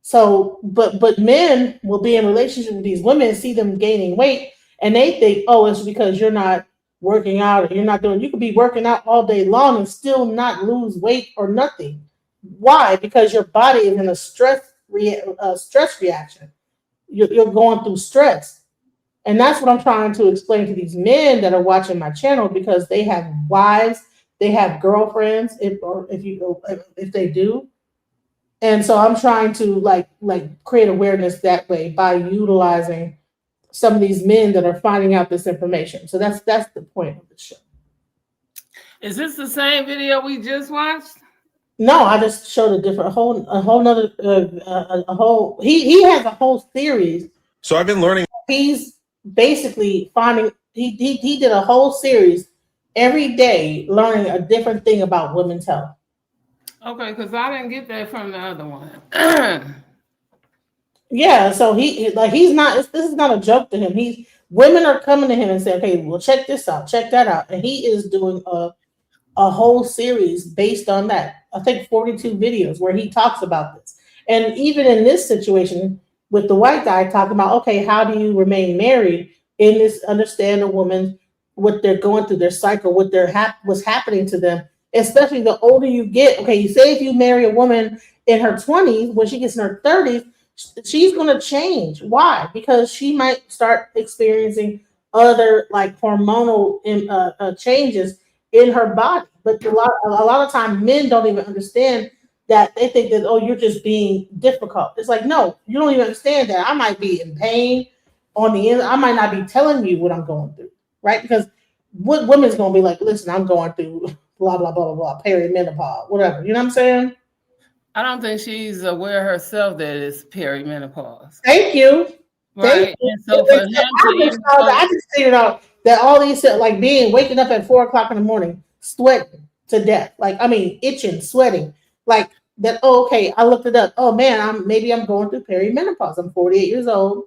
So, but men will be in relationship with these women, see them gaining weight, and they think, oh, it's because you're not working out or you're not doing. You could be working out all day long and still not lose weight or nothing. Why? Because your body is in a stress reaction. you're going through stress. And that's what I'm trying to explain to these men that are watching my channel, because they have wives, they have girlfriends, if they do. And so I'm trying to like create awareness that way by utilizing some of these men that are finding out this information. So that's the point of the show. Is this the same video we just watched? No, I just showed a whole nother he has a whole series. So I've been learning. He's basically finding he did a whole series every day learning a different thing about women's health. Okay, because I didn't get that from the other one. Yeah, so he's not. This is not a joke to him. Women are coming to him and saying, "Okay, well, check this out, check that out," and he is doing a whole series based on that. I think 42 videos where he talks about this. And even in this situation with the white guy talking about, okay, how do you remain married in this? Understand a woman, what they're going through, their cycle, what's happening to them. Especially the older you get. Okay, you say if you marry a woman in her 20s, when she gets in her 30s, she's going to change. Why? Because she might start experiencing other like hormonal changes in her body. But a lot of times men don't even understand that. They think that, oh, you're just being difficult. It's like, no, you don't even understand that. I might be in pain on the end. I might not be telling you what I'm going through, right? Because what women's going to be like, listen, I'm going through blah, blah, blah, blah, blah, perimenopause, whatever. You know what I'm saying? I don't think she's aware herself that it's perimenopause. Thank you. Right. And so for him I just figured out that all these, like waking up at 4:00 in the morning, sweating to death. Like, I mean, itching, sweating. Like that. Oh, okay. I looked it up. Oh man, I'm going through perimenopause. I'm 48 years old.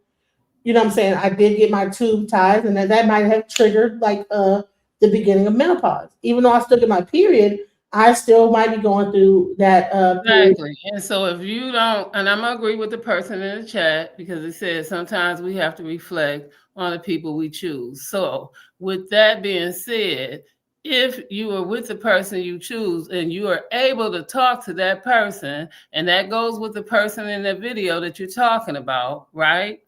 You know what I'm saying? I did get my tube tied, and that might have triggered like the beginning of menopause. Even though I still get my period, I still might be going through that. Exactly. And so if you don't, and I'm going to agree with the person in the chat, because it says sometimes we have to reflect on the people we choose. So with that being said, if you are with the person you choose and you are able to talk to that person, and that goes with the person in the video that you're talking about, right?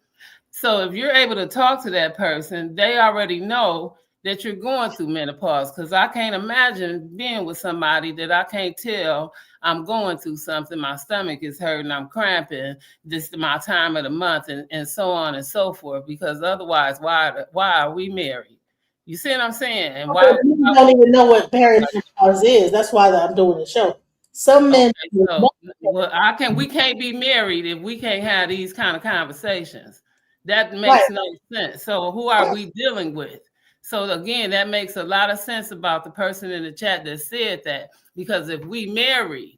So if you're able to talk to that person, they already know that you're going through menopause, because I can't imagine being with somebody that I can't tell I'm going through something. My stomach is hurting, I'm cramping, this is my time of the month, and so on and so forth, because otherwise, why are we married? You see what I'm saying? And why you don't even know what perimenopause is. That's why I'm doing the show. Some men. Okay, so, we can't be married if we can't have these kind of conversations. That makes no sense. So who are we dealing with? So again, that makes a lot of sense about the person in the chat that said that, because if we married,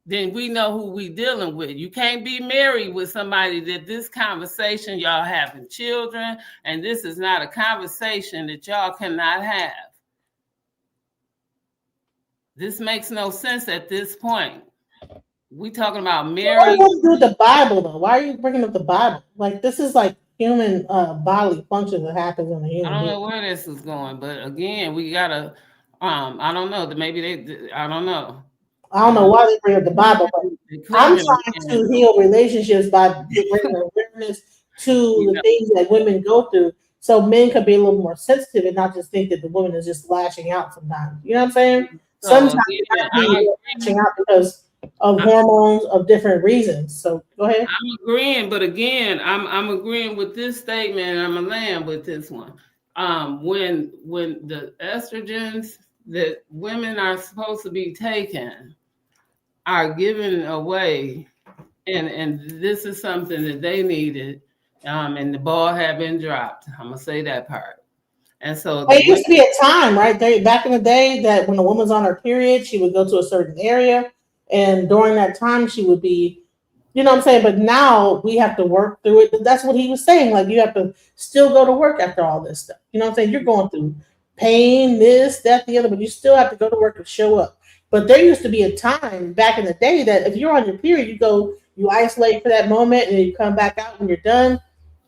then we know who we dealing with. You can't be married with somebody that this conversation, y'all having children, and this is not a conversation that y'all cannot have. This makes no sense at this point. We talking about marriage. What do you do with the Bible though? Why are you bringing up the Bible? Like, this is like human bodily function that happens in the human. I don't know where this is going, but again, we gotta. I don't know. Maybe I don't know. I don't know why they bring up the Bible, but I'm trying to heal relationships by bringing awareness to the things that women go through, so men can be a little more sensitive and not just think that the woman is just lashing out sometimes. You know what I'm saying? Sometimes lashing out because of hormones of different reasons. So go ahead. I'm agreeing, but again, I'm agreeing with this statement, and I'm gonna land with this one. When the estrogens that women are supposed to be taking are given away, and this is something that they needed, and the ball had been dropped. I'm gonna say that part. And so there used to be a time, right? Back in the day, that when a woman's on her period, she would go to a certain area, and during that time she would be, you know what I'm saying? But now we have to work through it. That's what he was saying. Like, you have to still go to work after all this stuff. You know what I'm saying? You're going through pain, this, that, the other, but you still have to go to work and show up. But there used to be a time back in the day that if you're on your period, you isolate for that moment and you come back out when you're done.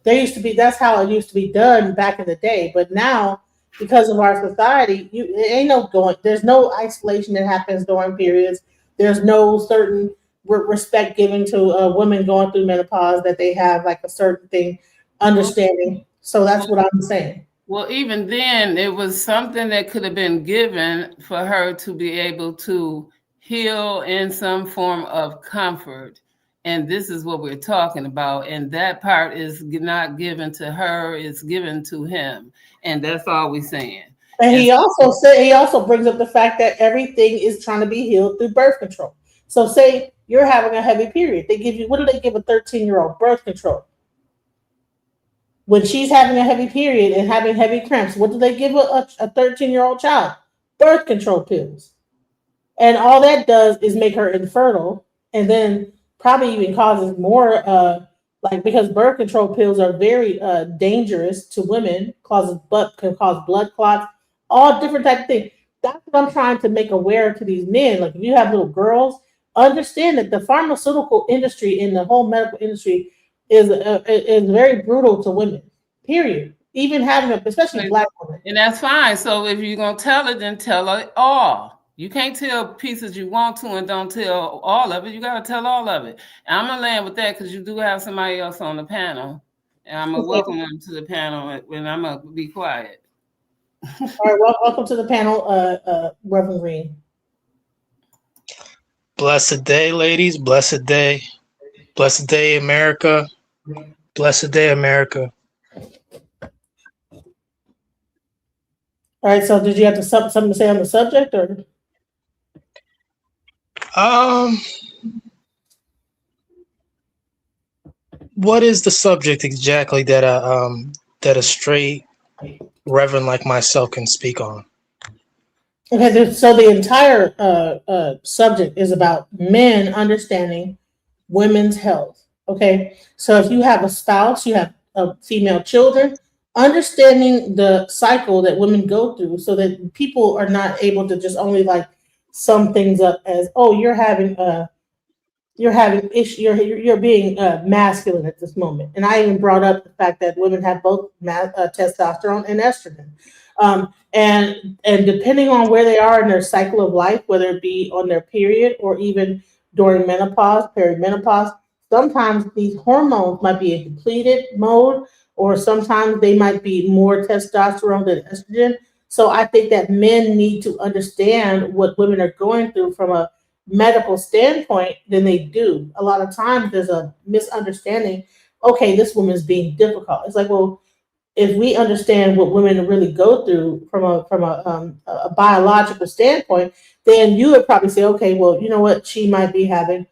That's how it used to be done back in the day. But now, because of our society, there's no isolation that happens during periods. There's no certain respect given to women going through menopause, that they have like a certain thing, understanding. So that's what I'm saying. Well, even then, it was something that could have been given for her to be able to heal in some form of comfort. And this is what we're talking about. And that part is not given to her, it's given to him. And that's all we're saying. And he also brings up the fact that everything is trying to be healed through birth control. So say you're having a heavy period. They give you, what do they give a 13-year-old? Birth control. When she's having a heavy period and having heavy cramps, what do they give a 13-year-old child? Birth control pills. And all that does is make her infertile, and then probably even causes more, because birth control pills are very dangerous to women, can cause blood clots, all different types of things. That's what I'm trying to make aware to these men. Like, if you have little girls, understand that the pharmaceutical industry and the whole medical industry is very brutal to women, period. Even having especially Black women. And that's fine. So if you're going to tell it, then tell it all. You can't tell pieces you want to and don't tell all of it. You got to tell all of it. And I'm going to land with that because you do have somebody else on the panel. And I'm going to welcome them to the panel, and I'm going to be quiet. All right, welcome to the panel, Reverend Green. Blessed day, ladies. Blessed day. Blessed day, America. Blessed day, America. All right, so did you have something to say on the subject, or? What is the subject exactly that a straight reverend like myself can speak on? Okay, so the entire subject is about men understanding women's health. Okay, so if you have a spouse, you have female children, understanding the cycle that women go through, so that people are not able to just only like sum things up as, oh, you're having issue, you're being masculine at this moment. And I even brought up the fact that women have both testosterone and estrogen. And depending on where they are in their cycle of life, whether it be on their period or even during menopause, perimenopause, sometimes these hormones might be in depleted mode, or sometimes they might be more testosterone than estrogen. So I think that men need to understand what women are going through from a medical standpoint than they do. A lot of times there's a misunderstanding. Okay, this woman's being difficult. It's like, well, if we understand what women really go through from a biological standpoint, then you would probably say, okay, well, you know what, she might be going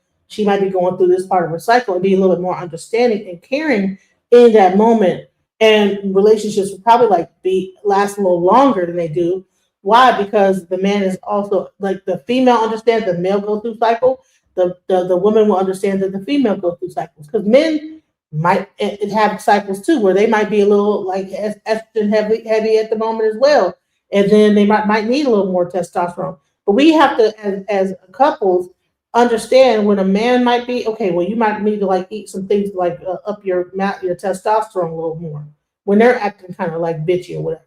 through this part of her cycle, and be a little bit more understanding and caring in that moment. And relationships would probably last a little longer than they do. Why? Because the man is also, like, the female understands the male go through cycle. The woman will understand that the female go through cycles, because men might have cycles too, where they might be a little like estrogen heavy at the moment as well, and then they might need a little more testosterone. But we have to, as couples, understand when a man might be, okay, well, you might need to like eat some things like up your testosterone a little more when they're acting kind of like bitchy or whatever.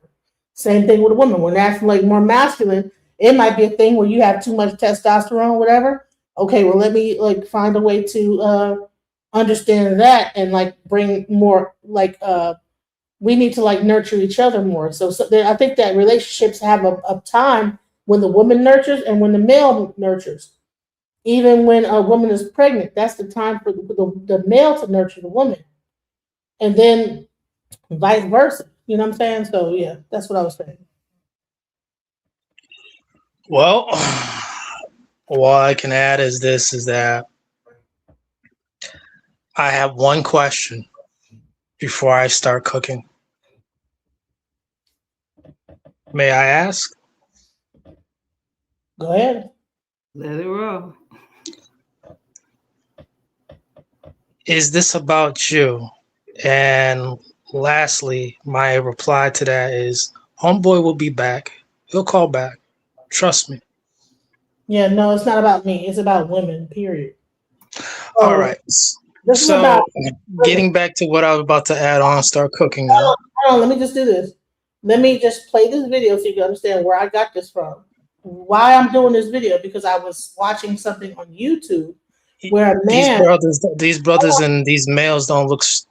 Same thing with a woman. When they're acting like more masculine, it might be a thing where you have too much testosterone or whatever. Okay, well, let me like find a way to understand that and like bring more we need to like nurture each other more. So I think that relationships have a time when the woman nurtures and when the male nurtures. Even when a woman is pregnant, that's the time for the male to nurture the woman. And then vice versa. You know what I'm saying? So yeah, that's what I was saying. Well, what I can add is that I have one question before I start cooking. May I ask? Go ahead. Let it roll. Is this about you? And lastly, my reply to that is, homeboy will be back. He'll call back. Trust me. Yeah, no, it's not about me. It's about women, period. All right. So getting back to what I was about to add on, start cooking now. Hold on, let me just do this. Let me just play this video so you can understand where I got this from. Why I'm doing this video, because I was watching something on YouTube Where a man, these brothers and these males don't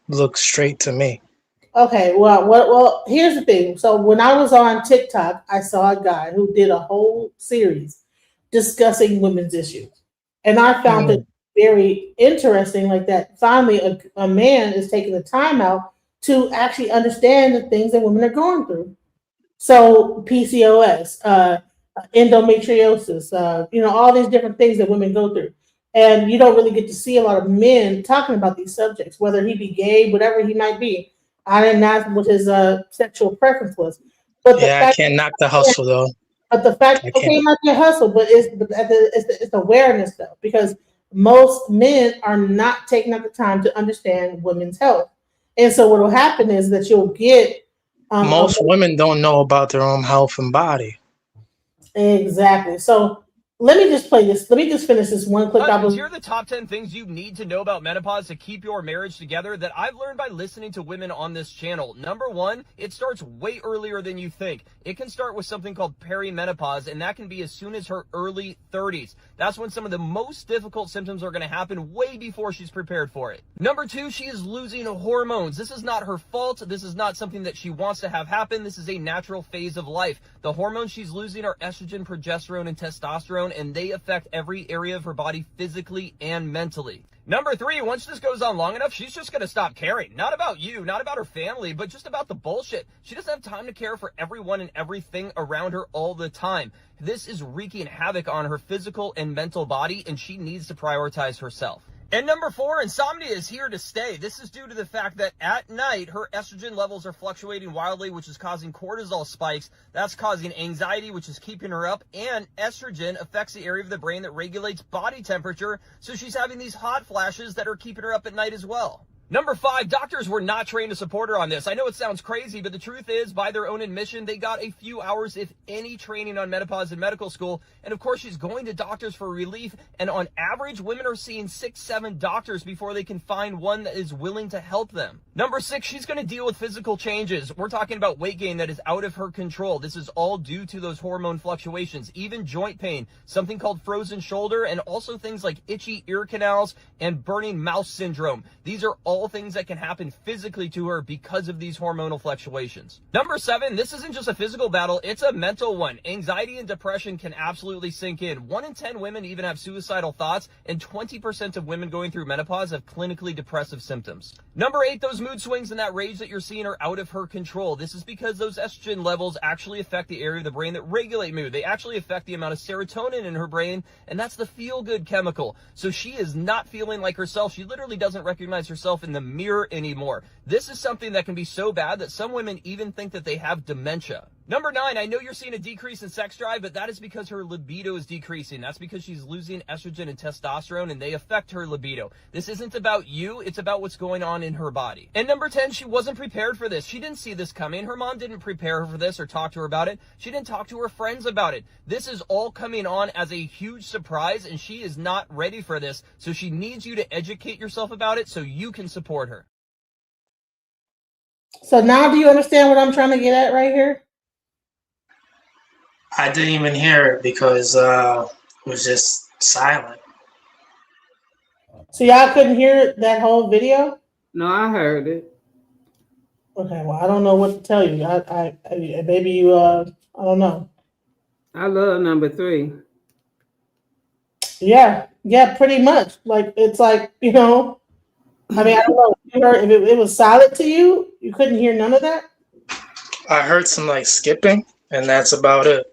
look straight to me. okay, well, here's the thing. So when I was on TikTok, I saw a guy who did a whole series discussing women's issues, and I found it very interesting. Like that, finally, a man is taking the time out to actually understand the things that women are going through. So PCOS, endometriosis, all these different things that women go through. And you don't really get to see a lot of men talking about these subjects, whether he be gay, whatever he might be. I didn't ask what his sexual preference was. But I can't knock the hustle, though. But the fact, okay, not your hustle, but it's awareness, though, because most men are not taking up the time to understand women's health. And so what will happen is that you'll get... most women don't know about their own health and body. Exactly. So let me just play this. Let me just finish this one clip. Here are the top 10 things you need to know about menopause to keep your marriage together that I've learned by listening to women on this channel. Number 1, it starts way earlier than you think. It can start with something called perimenopause, and that can be as soon as her early 30s. That's when some of the most difficult symptoms are going to happen way before she's prepared for it. Number 2, she is losing hormones. This is not her fault. This is not something that she wants to have happen. This is a natural phase of life. The hormones she's losing are estrogen, progesterone, and testosterone, and they affect every area of her body physically and mentally. Number 3, once this goes on long enough, she's just going to stop caring. Not about you, not about her family, but just about the bullshit. She doesn't have time to care for everyone and everything around her all the time. This is wreaking havoc on her physical and mental body, and she needs to prioritize herself. And number 4, insomnia is here to stay. This is due to the fact that at night, her estrogen levels are fluctuating wildly, which is causing cortisol spikes. That's causing anxiety, which is keeping her up. And estrogen affects the area of the brain that regulates body temperature. So she's having these hot flashes that are keeping her up at night as well. Number 5, doctors were not trained to support her on this. I know it sounds crazy, but the truth is, by their own admission, they got a few hours, if any, training on menopause in medical school. And of course, she's going to doctors for relief. And on average, women are seeing 6-7 doctors before they can find one that is willing to help them. Number 6, she's going to deal with physical changes. We're talking about weight gain that is out of her control. This is all due to those hormone fluctuations, even joint pain, something called frozen shoulder, and also things like itchy ear canals and burning mouth syndrome. These are all things that can happen physically to her because of these hormonal fluctuations. Number 7, this isn't just a physical battle, it's a mental one. Anxiety and depression can absolutely sink in. 1 in 10 women even have suicidal thoughts, and 20% of women going through menopause have clinically depressive symptoms. Number 8, those mood swings and that rage that you're seeing are out of her control. This is because those estrogen levels actually affect the area of the brain that regulate mood. They actually affect the amount of serotonin in her brain, and that's the feel-good chemical. So she is not feeling like herself. She literally doesn't recognize herself in the mirror anymore. This is something that can be so bad that some women even think that they have dementia. Number 9, I know you're seeing a decrease in sex drive, but that is because her libido is decreasing. That's because she's losing estrogen and testosterone, and they affect her libido. This isn't about you, it's about what's going on in her body. And number 10, she wasn't prepared for this. She didn't see this coming. Her mom didn't prepare her for this or talk to her about it. She didn't talk to her friends about it. This is all coming on as a huge surprise, and she is not ready for this. So she needs you to educate yourself about it so you can support her. So now do you understand what I'm trying to get at right here? I didn't even hear it because it was just silent. So y'all couldn't hear that whole video? No, I heard it. Okay, well, I don't know what to tell you. I maybe you I don't know. I love number 3. Yeah, pretty much. Like it's like, I mean, I don't know. You heard, if it was silent to you, you couldn't hear none of that? I heard some like skipping, and that's about it.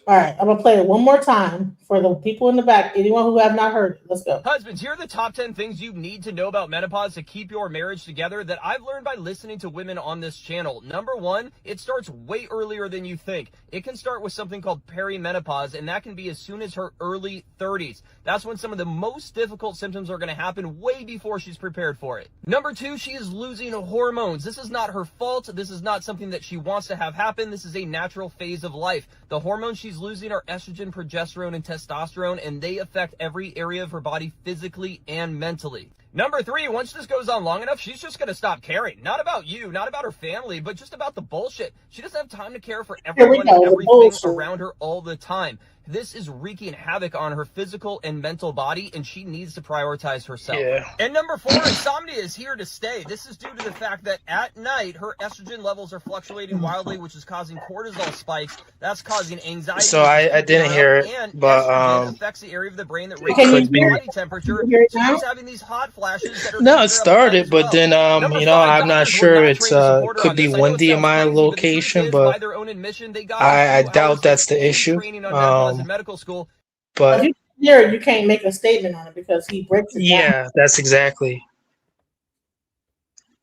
All right, I'm gonna play it one more time for the people in the back. Anyone who have not heard it, let's go. Husbands, here are the top 10 things you need to know about menopause to keep your marriage together that I've learned by listening to women on this channel. Number 1, it starts way earlier than you think. It can start with something called perimenopause, and that can be as soon as her early 30s. That's when some of the most difficult symptoms are going to happen way before she's prepared for it. Number 2, she is losing hormones. This is not her fault. This is not something that she wants to have happen. This is a natural phase of life. The hormones she's losing are estrogen, progesterone, and testosterone, and they affect every area of her body physically and mentally. Number 3, once this goes on long enough, she's just going to stop caring. Not about you, not about her family, but just about the bullshit. She doesn't have time to care for everyone and everything around her all the time. This is wreaking havoc on her physical and mental body, and she needs to prioritize herself. Yeah. And number 4, insomnia is here to stay. This is due to the fact that at night, her estrogen levels are fluctuating wildly, which is causing cortisol spikes. That's causing anxiety. So I didn't hear it, and but estrogen affects the area of the brain that Can regulates you hear body temperature. Hear it So now? she's having these hot flashes that are no, keeping it her up at night started, as but well. then Number you know, 5, I'm not doctors were sure. not It's trained to support her could on be this. I know it windy in sounds my crazy, but the truth location, is, but by their own admission, they got I a few doubt hours that's of the paid issue. training on menopause in medical school. But you hear it, you can't make a statement on it because he breaks it down. yeah, that's exactly.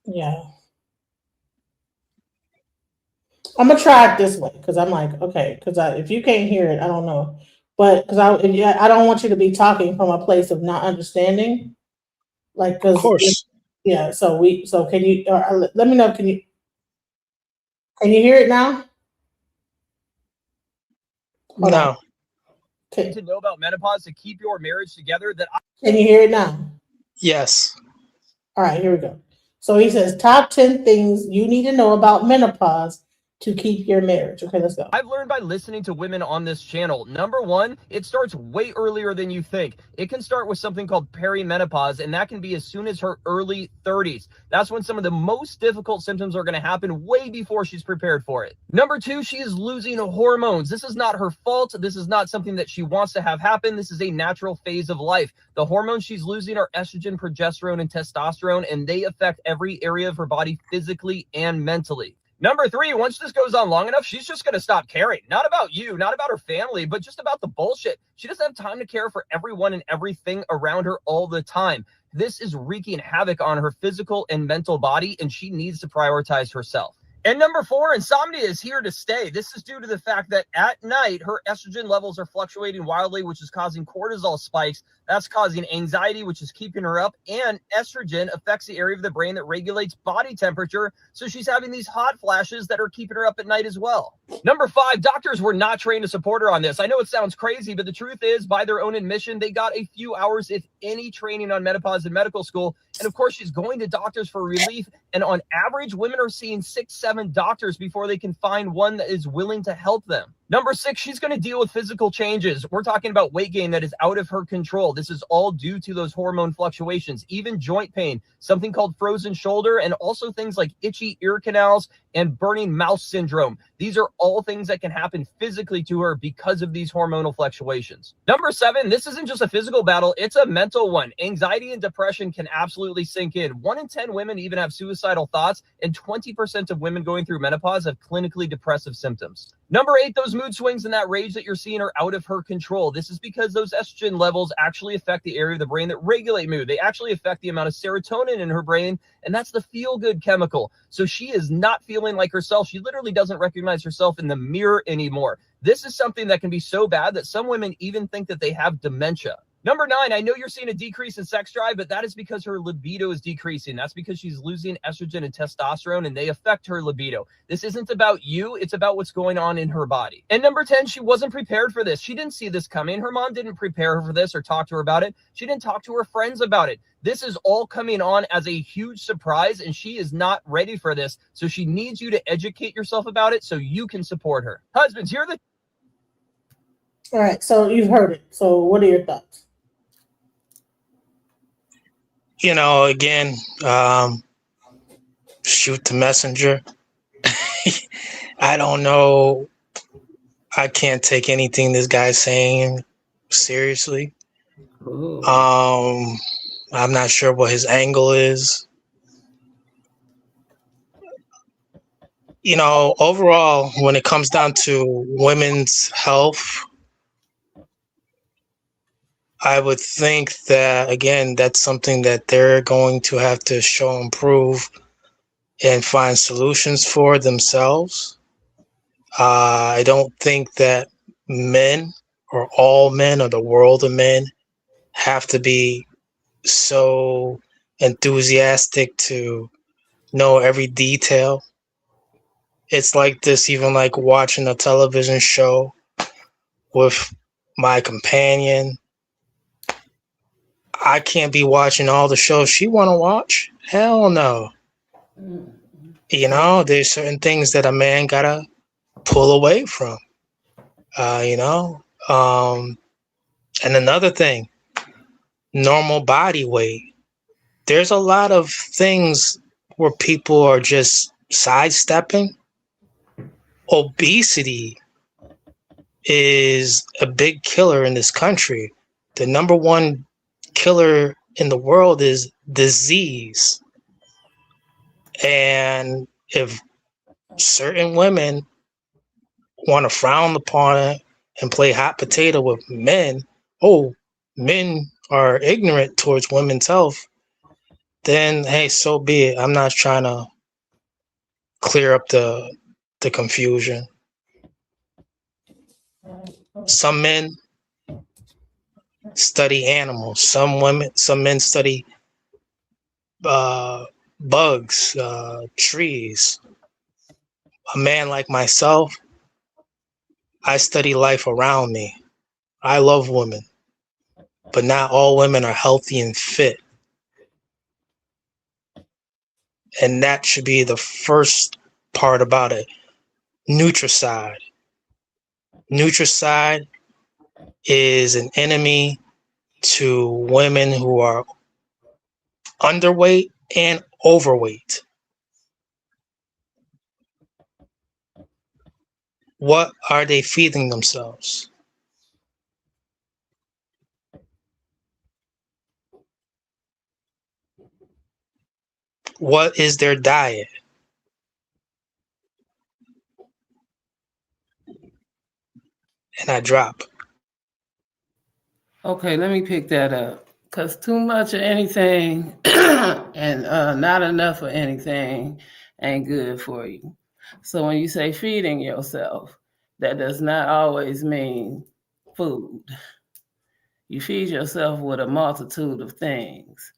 Yeah. I'm gonna try it this way because I'm like, okay, because if you can't hear it, I don't know, but because I don't want you to be talking from a place of not understanding, like Of because course. yeah. So can you let me know? Can you hear it now? Hold on. No. Okay. To know about menopause to keep your marriage together that Can you hear it now? Yes. All right, here we go. So he says top 10 things you need to know about menopause to keep your marriage. Okay, let's go. I've learned by listening to women on this channel. Number 1, it starts way earlier than you think. It can start with something called perimenopause, and that can be as soon as her early 30s. That's when some of the most difficult symptoms are going to happen way before she's prepared for it. Number 2, she is losing hormones. This is not her fault. This is not something that she wants to have happen. This is a natural phase of life. The hormones she's losing are estrogen, progesterone, and testosterone, and they affect every area of her body physically and mentally. Number 3, once this goes on long enough, she's just going to stop caring. Not about you, not about her family, but just about the bullshit. She doesn't have time to care for everyone and everything around her all the time. This is wreaking havoc on her physical and mental body, and she needs to prioritize herself. And number 4, insomnia is here to stay. This is due to the fact that at night, her estrogen levels are fluctuating wildly, which is causing cortisol spikes. That's causing anxiety, which is keeping her up. And estrogen affects the area of the brain that regulates body temperature. So she's having these hot flashes that are keeping her up at night as well. Number 5, doctors were not trained to support her on this. I know it sounds crazy, but the truth is, by their own admission, they got a few hours, if any, training on menopause in medical school. And of course, she's going to doctors for relief. And on average, women are seeing 6-7 doctors before they can find one that is willing to help them. Number 6, she's going to deal with physical changes. We're talking about weight gain that is out of her control. This is all due to those hormone fluctuations, even joint pain, something called frozen shoulder, and also things like itchy ear canals and burning mouth syndrome. These are all things that can happen physically to her because of these hormonal fluctuations. Number 7, this isn't just a physical battle, it's a mental one. Anxiety and depression can absolutely sink in. 1 in 10 women even have suicidal thoughts, and 20% of women going through menopause have clinically depressive symptoms. Number 8, those mood swings and that rage that you're seeing are out of her control. This is because those estrogen levels actually affect the area of the brain that regulate mood. They actually affect the amount of serotonin in her brain, and that's the feel-good chemical. So she is not feeling like herself. She literally doesn't recognize herself in the mirror anymore. This is something that can be so bad that some women even think that they have dementia. Number 9, I know you're seeing a decrease in sex drive, but that is because her libido is decreasing. That's because she's losing estrogen and testosterone, and they affect her libido. This isn't about you. It's about what's going on in her body. And number 10, she wasn't prepared for this. She didn't see this coming. Her mom didn't prepare her for this or talk to her about it. She didn't talk to her friends about it. This is all coming on as a huge surprise, and she is not ready for this. So she needs you to educate yourself about it so you can support her. Husbands, here are the... All right, so you've heard it. So what are your thoughts? You know, again, shoot the messenger. I don't know. I can't take anything this guy's saying seriously. I'm not sure what his angle is. You know, overall, when it comes down to women's health, I would think that, again, that's something that they're going to have to show and prove and find solutions for themselves. I don't think that men or all men or the world of men have to be so enthusiastic to know every detail. It's like this, even like watching a television show with my companion. I can't be watching all the shows she want to watch. Hell no. You know, there's certain things that a man gotta pull away from. You know, And another thing, normal body weight. There's a lot of things where people are just sidestepping. Obesity is a big killer in this country. The number one killer in the world is disease. And if certain women want to frown upon it and play hot potato with men, men are ignorant towards women's health, then hey, so be it. I'm not trying to clear up the confusion. Some men study animals. Some men study bugs, trees. A man like myself, I study life around me. I love women, but not all women are healthy and fit. And that should be the first part about it. Nutricide. Nutricide is an enemy to women who are underweight and overweight. What are they feeding themselves? What is their diet? And I drop. Okay, let me pick that up. Because too much of anything and not enough of anything ain't good for you. So when you say feeding yourself, that does not always mean food. You feed yourself with a multitude of things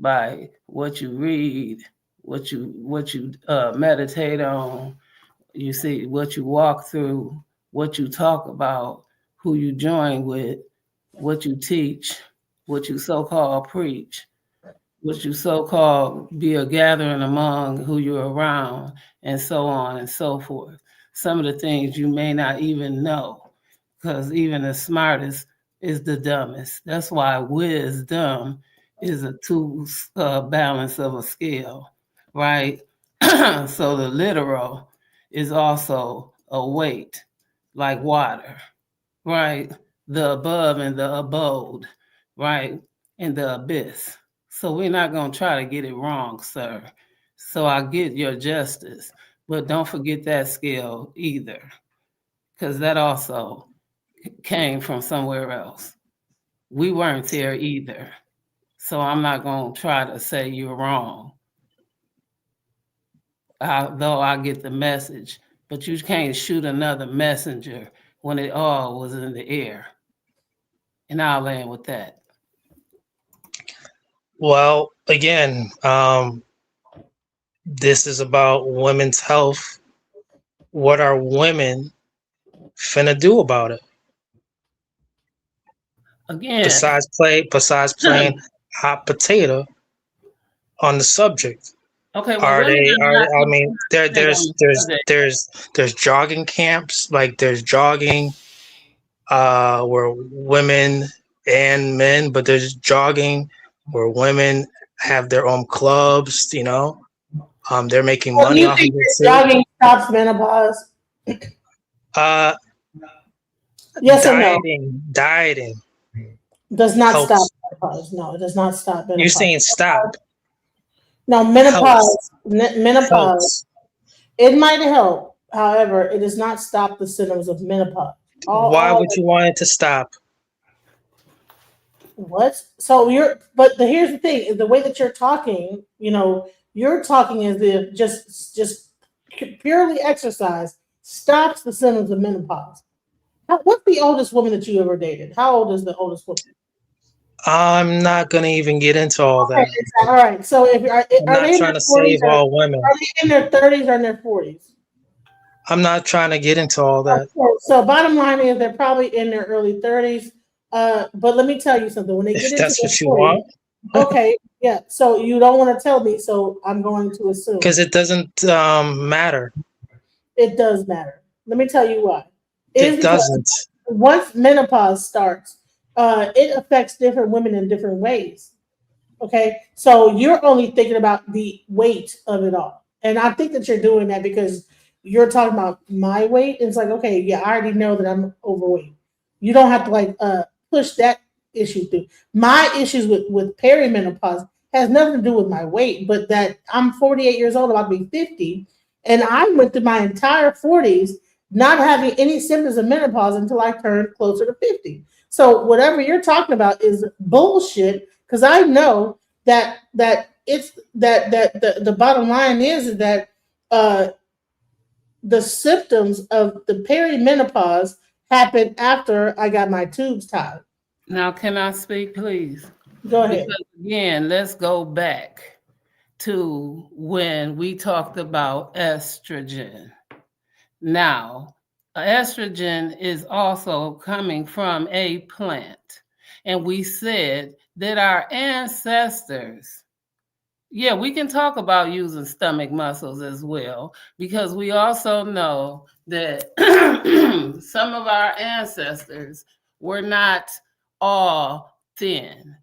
by what you read, what you meditate on, you see what you walk through, what you talk about, who you join with, what you teach, what you so-called preach, what you so-called be a gathering among who you're around, and so on and so forth. Some of the things you may not even know, because even the smartest is the dumbest. That's why wisdom is a two balance of a scale, right? So the literal is also a weight, like water, right? The above and the abode, right? And the abyss. So we're not going to try to get it wrong, sir. So I get your justice, but don't forget that scale either, because that also came from somewhere else. We weren't there either. So I'm not going to try to say you're wrong. Though I get the message, but you can't shoot another messenger when it all was in the air. And I'll land with that. Well, again, this is about women's health. What are women finna do about it? Again, besides playing hot potato on the subject. Okay, well, there's jogging camps, like there's jogging where women and men, but there's jogging where women have their own clubs, you know. They're making money off of it. Jogging stops menopause. Yes or no? Dieting does not helps. Stop menopause. No, it does not stop menopause. You're saying stop. No, menopause. Menopause. It might help. However, it does not stop the symptoms of menopause. Why would you want it to stop? What? So here's the thing: the way that you're talking, you're talking as if just purely exercise stops the symptoms of menopause. What's the oldest woman that you ever dated? How old is the oldest woman? I'm not gonna even get into all that. All right. So if I'm not trying to save all women. Are they in their 30s or in their 40s? I'm not trying to get into all that. So bottom line is they're probably in their early 30s. But let me tell you something. When they get into that's what you want. Okay, yeah. So you don't want to tell me, so I'm going to assume. Because it doesn't matter. It does matter. Let me tell you why. It doesn't. once menopause starts, it affects different women in different ways. Okay, so you're only thinking about the weight of it all, and I think that you're doing that because you're talking about my weight. It's like, okay, yeah, I already know that I'm overweight. You don't have to like push that issue through. My issues with perimenopause has nothing to do with my weight, but that I'm 48 years old, about to be 50, and I went through my entire 40s not having any symptoms of menopause until I turned closer to 50. So whatever you're talking about is bullshit because I know that it's that the bottom line is that uh, the symptoms of the perimenopause happened after I got my tubes tied. Now, can I speak, please? Go ahead. Because again, let's go back to when we talked about estrogen. Now, estrogen is also coming from a plant. And we said that our ancestors, yeah, we can talk about using stomach muscles as well, because we also know that some of our ancestors were not all thin.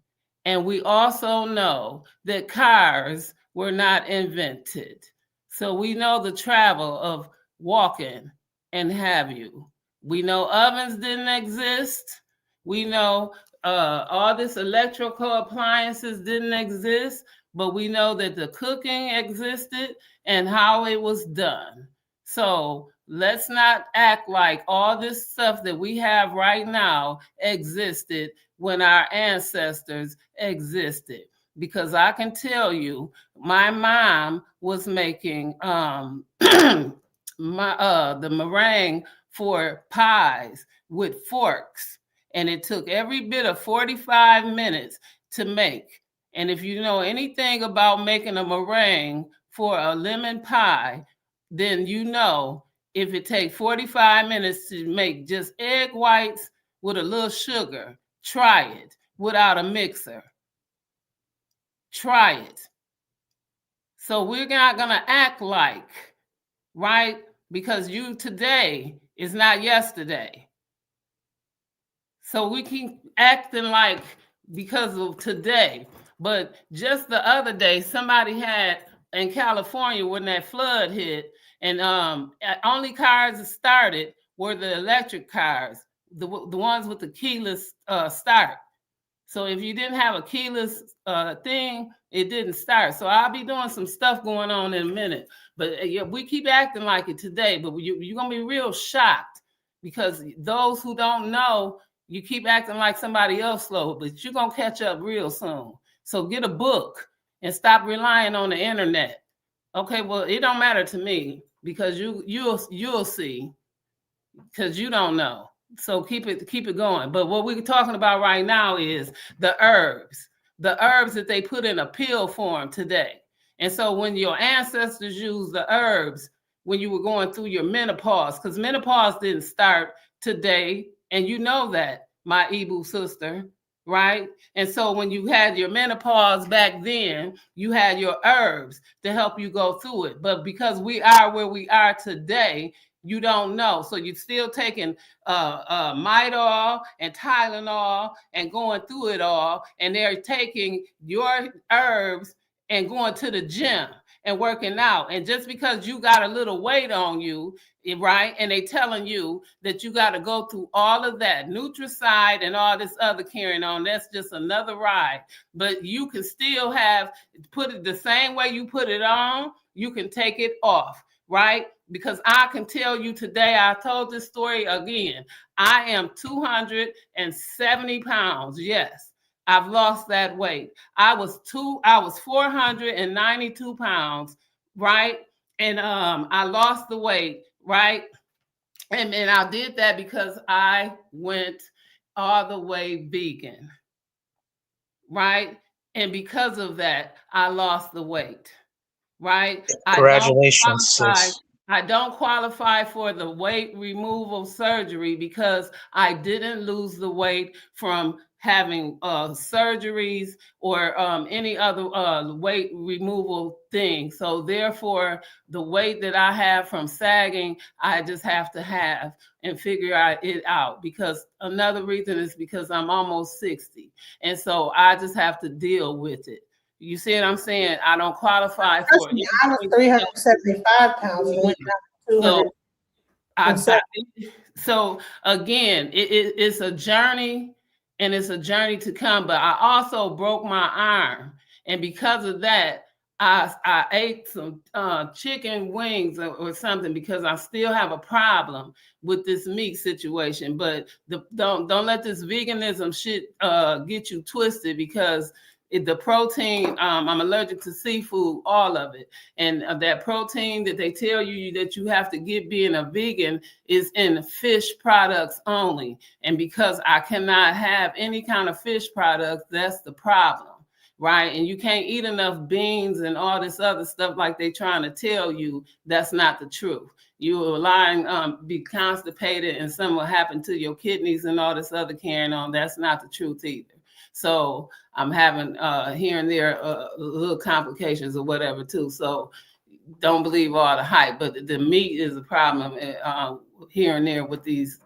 And we also know that cars were not invented. So we know the travel of walking and have you. We know ovens didn't exist. We know all this electrical appliances didn't exist, but we know that the cooking existed and how it was done. So let's not act like all this stuff that we have right now existed when our ancestors existed. Because I can tell you, my mom was making the meringue for pies with forks, and it took every bit of 45 minutes to make. And if you know anything about making a meringue for a lemon pie, then you know if it takes 45 minutes to make just egg whites with a little sugar, try it without a mixer. Try it. So we're not going to act like, right? Because you today is not yesterday. So we keep acting like because of today. But just the other day, somebody had in California when that flood hit, and only cars that started were the electric cars, the ones with the keyless start. So if you didn't have a keyless thing, it didn't start. So I'll be doing some stuff going on in a minute. But yeah, we keep acting like it today, but you're going to be real shocked because those who don't know, you keep acting like somebody else slow, but you're going to catch up real soon. So get a book and stop relying on the internet. Okay, well, it don't matter to me because you'll see because you don't know. So keep it going. But what we're talking about right now is the herbs that they put in a pill form today. And so when your ancestors used the herbs when you were going through your menopause, because menopause didn't start today, and you know that, my Ibu sister, right? And so when you had your menopause back then, you had your herbs to help you go through it. But because we are where we are today, you don't know. So you're still taking Midol and Tylenol and going through it all. And they're taking your herbs and going to the gym and working out. And just because you got a little weight on you, right? And they telling you that you got to go through all of that Nutricide and all this other carrying on. That's just another ride. But you can still put it the same way you put it on. You can take it off, right? Because I can tell you today, I told this story again. I am 270 pounds. Yes, I've lost that weight. I was 492 pounds, right? And I lost the weight, right? And I did that because I went all the way vegan, right? And because of that, I lost the weight, right? Congratulations, sis. I don't qualify for the weight removal surgery because I didn't lose the weight from having surgeries or any other weight removal thing. So therefore, the weight that I have from sagging, I just have to have and figure it out. Because another reason is because I'm almost 60. And so I just have to deal with it. You see what I'm saying? I don't qualify for it. I was 375 pounds and went down to 200. So again, it's a journey, and it's a journey to come. But I also broke my arm, and because of that, I ate some chicken wings or something, because I still have a problem with this meat situation. But don't let this veganism shit get you twisted, because the protein, I'm allergic to seafood, all of it. And that protein that they tell you that you have to get being a vegan is in fish products only. And because I cannot have any kind of fish products, that's the problem, right? And you can't eat enough beans and all this other stuff like they trying to tell you. That's not the truth. You are lying, be constipated, and something will happen to your kidneys and all this other carrying on. That's not the truth either. So I'm having here and there little complications or whatever too. So don't believe all the hype, but the meat is a problem here and there with these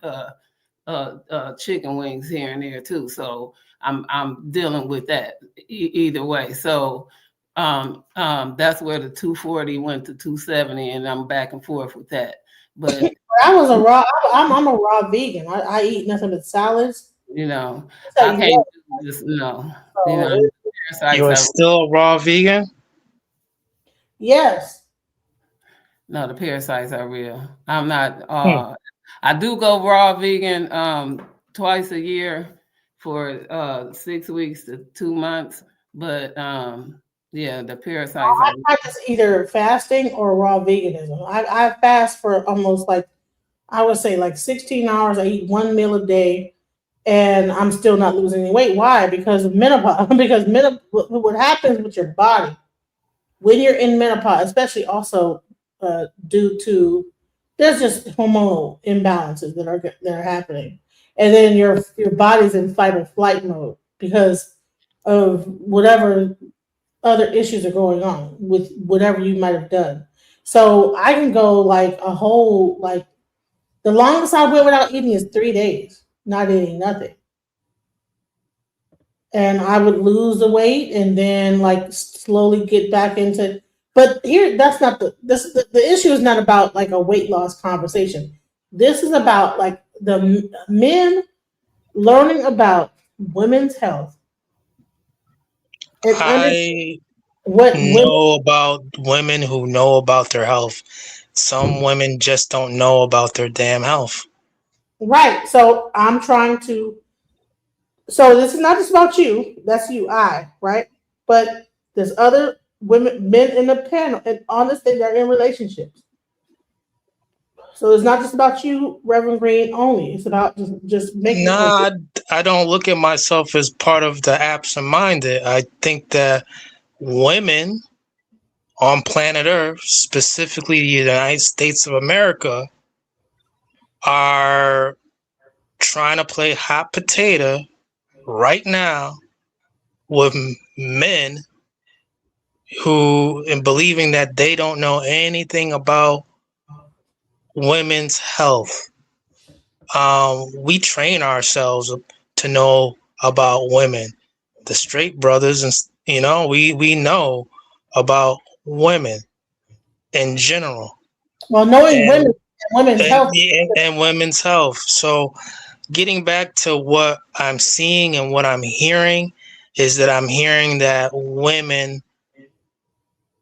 chicken wings here and there too. So I'm dealing with that either way. So that's where the 240 went to 270, and I'm back and forth with that. But I was a raw. I'm a raw vegan. I eat nothing but salads. You know, I can't just no. You know, you are still raw vegan? Yes. No, the parasites are real. I'm not. I do go raw vegan twice a year for 6 weeks to 2 months. But yeah, the parasites. I practice either fasting or raw veganism. I fast for almost like, I would say like 16 hours. I eat one meal a day. And I'm still not losing any weight. Why? Because of menopause. Because what happens with your body when you're in menopause, especially also due to, there's just hormonal imbalances that are happening, and then your body's in fight or flight mode because of whatever other issues are going on with whatever you might have done. So I can go like a whole, like the longest I went without eating is 3 days. Not eating nothing. And I would lose the weight and then like slowly get back into, but here, that's not the issue is not about like a weight loss conversation. This is about like the men learning about women's health. I know about women who know about their health. Some women just don't know about their damn health. Right. So I'm trying to. So this is not just about you. That's you, right? But there's other women, men in the panel, and on this thing, they're in relationships. So it's not just about you, Reverend Green, only. It's about just making. Nah, I don't look at myself as part of the absent-minded. I think that women on planet Earth, specifically the United States of America, are trying to play hot potato right now with men who, and believing that they don't know anything about women's health. We train ourselves to know about women. The straight brothers, and we know about women in general. Well, knowing women's health and women's health. So getting back to what I'm seeing and what I'm hearing is that I'm hearing that women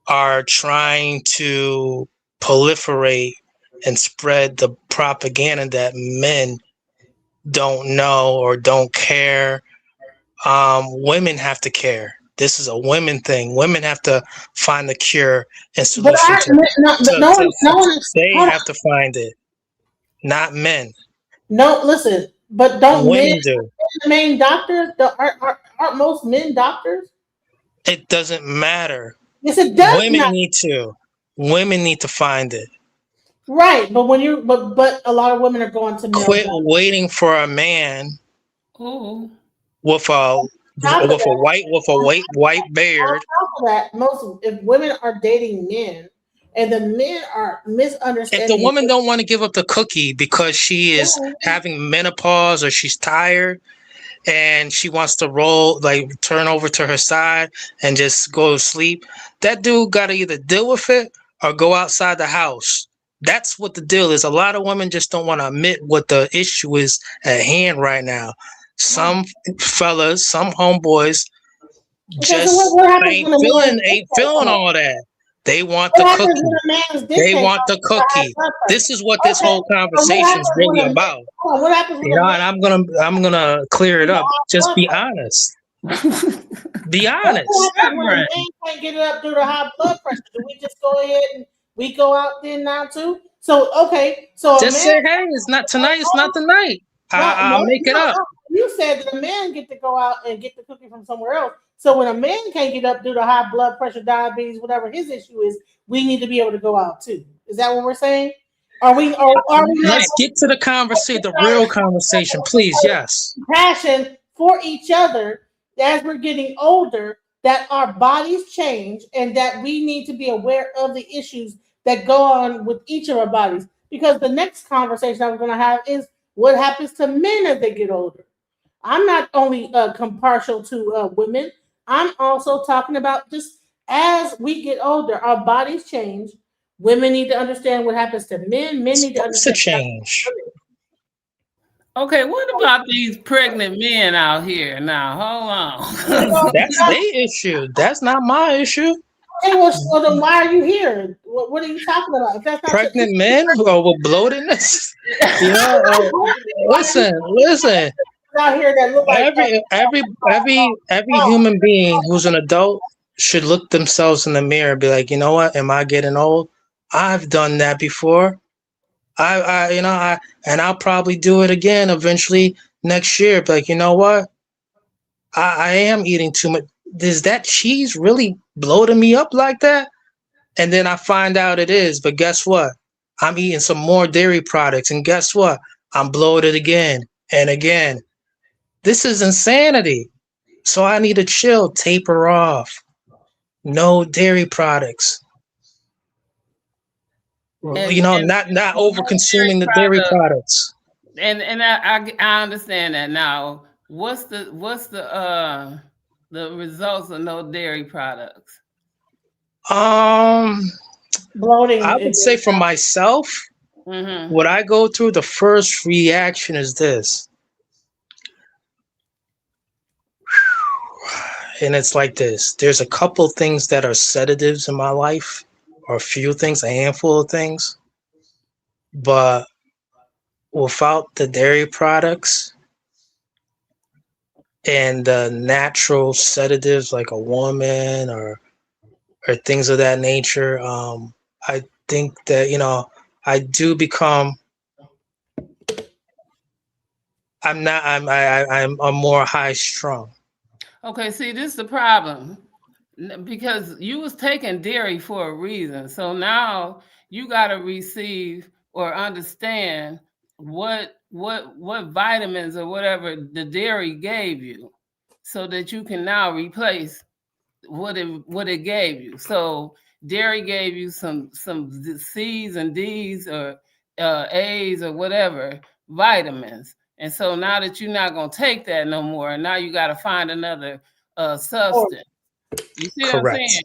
are trying to proliferate and spread the propaganda that men don't know or don't care. Women have to care. This is a women thing. Women have to find the cure and solution. They have to find it, not men. No, listen, but don't women do? The main doctors? Aren't most men doctors? It doesn't matter. Yes, it does. Women need to. Women need to find it. Right, but but a lot of women are going to quit waiting for a man. Ooh. with a white beard. On top of that, if women are dating men and the men are If misunderstanding, the woman don't want to give up the cookie because she is having menopause or she's tired and she wants to turn over to her side and just go to sleep, that dude got to either deal with it or go outside the house. That's what the deal is. A lot of women just don't want to admit what the issue is at hand right now. Some fellas, some homeboys just ain't feeling all that. They want the cookie. They want the cookie. This is what this whole conversation is really about. What happens? You know, and I'm gonna clear it up. Just be honest. Be honest. When a man can't get it up due to high blood pressure, do we just go ahead and we go out there now too? So just say, hey, it's not tonight. It's not the night. I'll make it up. You said that a man get to go out and get the cookie from somewhere else. So when a man can't get up due to high blood pressure, diabetes, whatever his issue is, we need to be able to go out too. Is that what we're saying? Are we? Let's get to the conversation, the real conversation, please. Yes. Passion for each other as we're getting older, that our bodies change and that we need to be aware of the issues that go on with each of our bodies. Because the next conversation I'm going to have is what happens to men as they get older. I'm not only partial to women. I'm also talking about just as we get older, our bodies change. Women need to understand what happens to men. Men need to understand change. Okay, what about these pregnant men out here now? Hold on. That's their issue. That's not my issue. Hey, well, so then why are you here? What are you talking about? If that's not pregnant men with bloatedness. You know, listen. Out here that look like every human being who's an adult should look themselves in the mirror and be like, you know what? Am I getting old? I've done that before. And I'll probably do it again eventually next year. But like, you know what? I am eating too much. Is that cheese really bloating me up like that? And then I find out it is. But guess what? I'm eating some more dairy products. And guess what? I'm bloated again and again. This is insanity. So I need to chill, taper off. No dairy products. Not over consuming the dairy products. And I understand that now. What's the results of no dairy products? Bloating. I would say for myself, what I go through, the first reaction is this. And it's like this. There's a couple things that are sedatives in my life, or a few things, a handful of things. But without the dairy products and the natural sedatives like a woman or things of that nature, I think that, I do become, I'm more high strung. Okay, see, this is the problem, because you was taking dairy for a reason. So now you got to receive or understand what vitamins or whatever the dairy gave you, so that you can now replace what it gave you. So dairy gave you some C's and D's or A's or whatever vitamins. And so now that you're not going to take that no more, and now you got to find another substance. You see what I'm saying?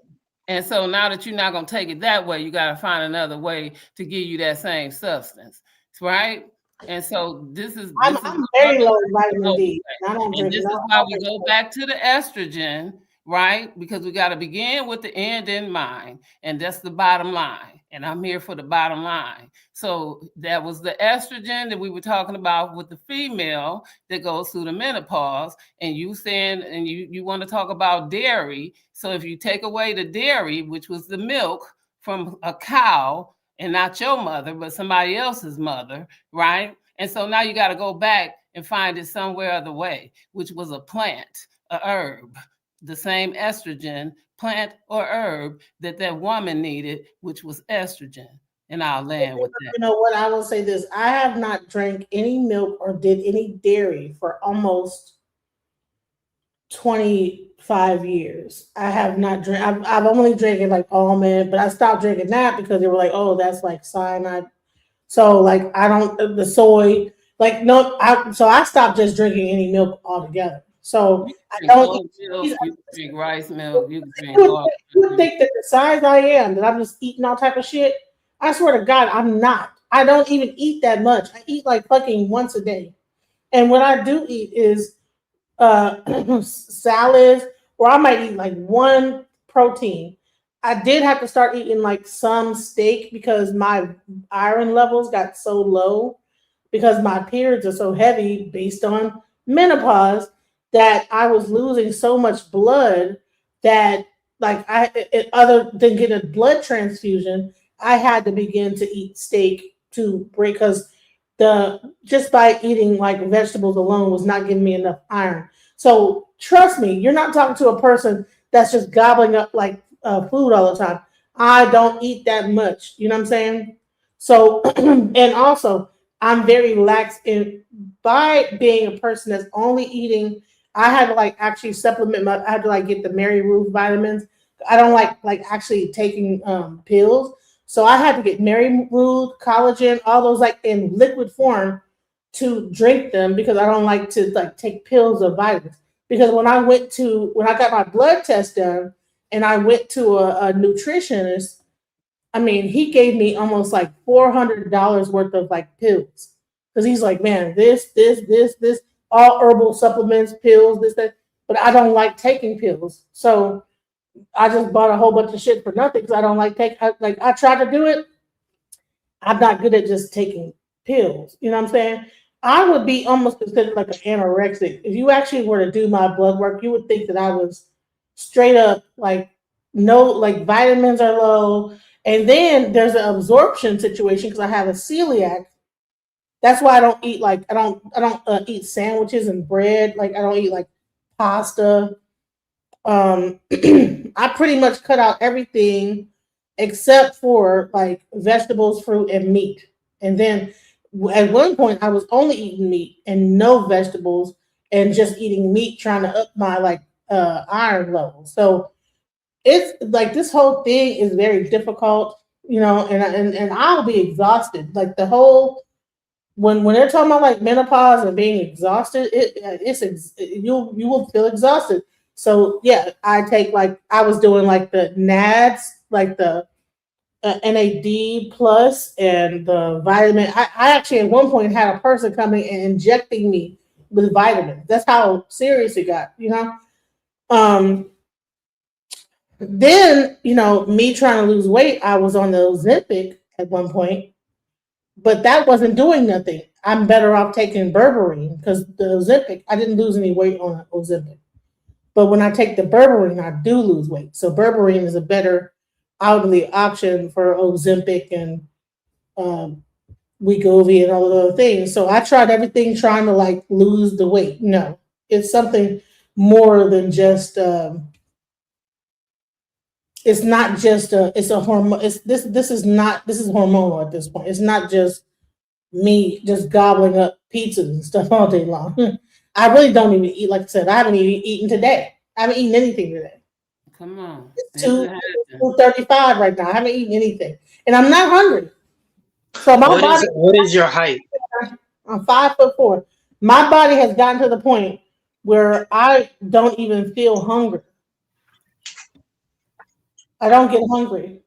And so now that you're not going to take it that way, you got to find another way to give you that same substance, right? And so I'm very low in vitamin D. And this is why we go back to the estrogen, right? Because we got to begin with the end in mind. And that's the bottom line. And I'm here for the bottom line. So that was the estrogen that we were talking about with the female that goes through the menopause. And you saying, and you want to talk about dairy. So if you take away the dairy, which was the milk from a cow, and not your mother, but somebody else's mother, right? And so now you got to go back and find it somewhere other way, which was a plant, a herb, the same estrogen, plant or herb that woman needed, which was estrogen. And I'll land with that. You know what? I will say this. I have not drank any milk or did any dairy for almost 25 years. I have not drank. I've only drinking like almond, but I stopped drinking that because they were like, oh, that's like cyanide. So like I don't the soy like no. So I stopped just drinking any milk altogether. So You I can drink don't oat milk, eat. you can drink rice milk, you can drink You all would think that the size I am, that I'm just eating all type of shit. I swear to God, I'm not. I don't even eat that much. I eat like fucking once a day. And what I do eat is salads, or I might eat like one protein. I did have to start eating like some steak because my iron levels got so low because my periods are so heavy based on menopause that I was losing so much blood that other than getting a blood transfusion, I had to begin to eat steak to break because the just by eating like vegetables alone was not giving me enough iron. So trust me, you're not talking to a person that's just gobbling up like food all the time. I don't eat that much. You know what I'm saying? So and also I'm very lax in by being a person that's only eating. I had to like actually supplement my. I had to like get the Mary Ruth vitamins. I don't like actually taking pills, so I had to get Mary Ruth, collagen, all those like in liquid form to drink them because I don't like to like take pills or vitamins. Because when I got my blood test done and I went to a nutritionist, I mean, he gave me almost like $400 worth of like pills because he's like, man, this, all herbal supplements, pills, this, that. But I don't like taking pills, so I just bought a whole bunch of shit for nothing because I don't like take. I tried to do it. I'm not good at just taking pills. You know what I'm saying? I would be almost considered like an anorexic. If you actually were to do my blood work, you would think that I was straight up like no, like vitamins are low. And then there's an absorption situation because I have a celiac. That's why I don't eat like I don't eat sandwiches and bread. Like I don't eat like pasta. I pretty much cut out everything except for like vegetables, fruit, and meat. And then at one point, I was only eating meat and no vegetables, and just eating meat, trying to up my like iron level. So it's like this whole thing is very difficult, you know, and I'll be exhausted. Like the whole when they're talking about like menopause and being exhausted, you will feel exhausted. So yeah, I take like I was doing like the NADs, like the NAD plus and the vitamin. I actually at one point had a person coming and injecting me with vitamins. That's how serious it got, you know. Um, then you know me trying to lose weight, I was on the Ozempic at one point, but that wasn't doing nothing. I'm better off taking berberine because the Ozempic, I didn't lose any weight on Ozempic. But when I take the berberine, I do lose weight. So berberine is a better hourly option for Ozempic and um, Wegovy and all the other things. So I tried everything trying to like lose the weight. No, it's something more than just. It's not just a. It's a hormone. It's this. This is not. This is hormonal at this point. It's not just me just gobbling up pizzas and stuff all day long. I really don't even eat. Like I said, I haven't even eaten today. I haven't eaten anything today. Come on. It's 2:35 right now. I haven't eaten anything, and I'm not hungry. So my body. What is your height? I'm 5'4". My body has gotten to the point where I don't even feel hungry. I don't get hungry.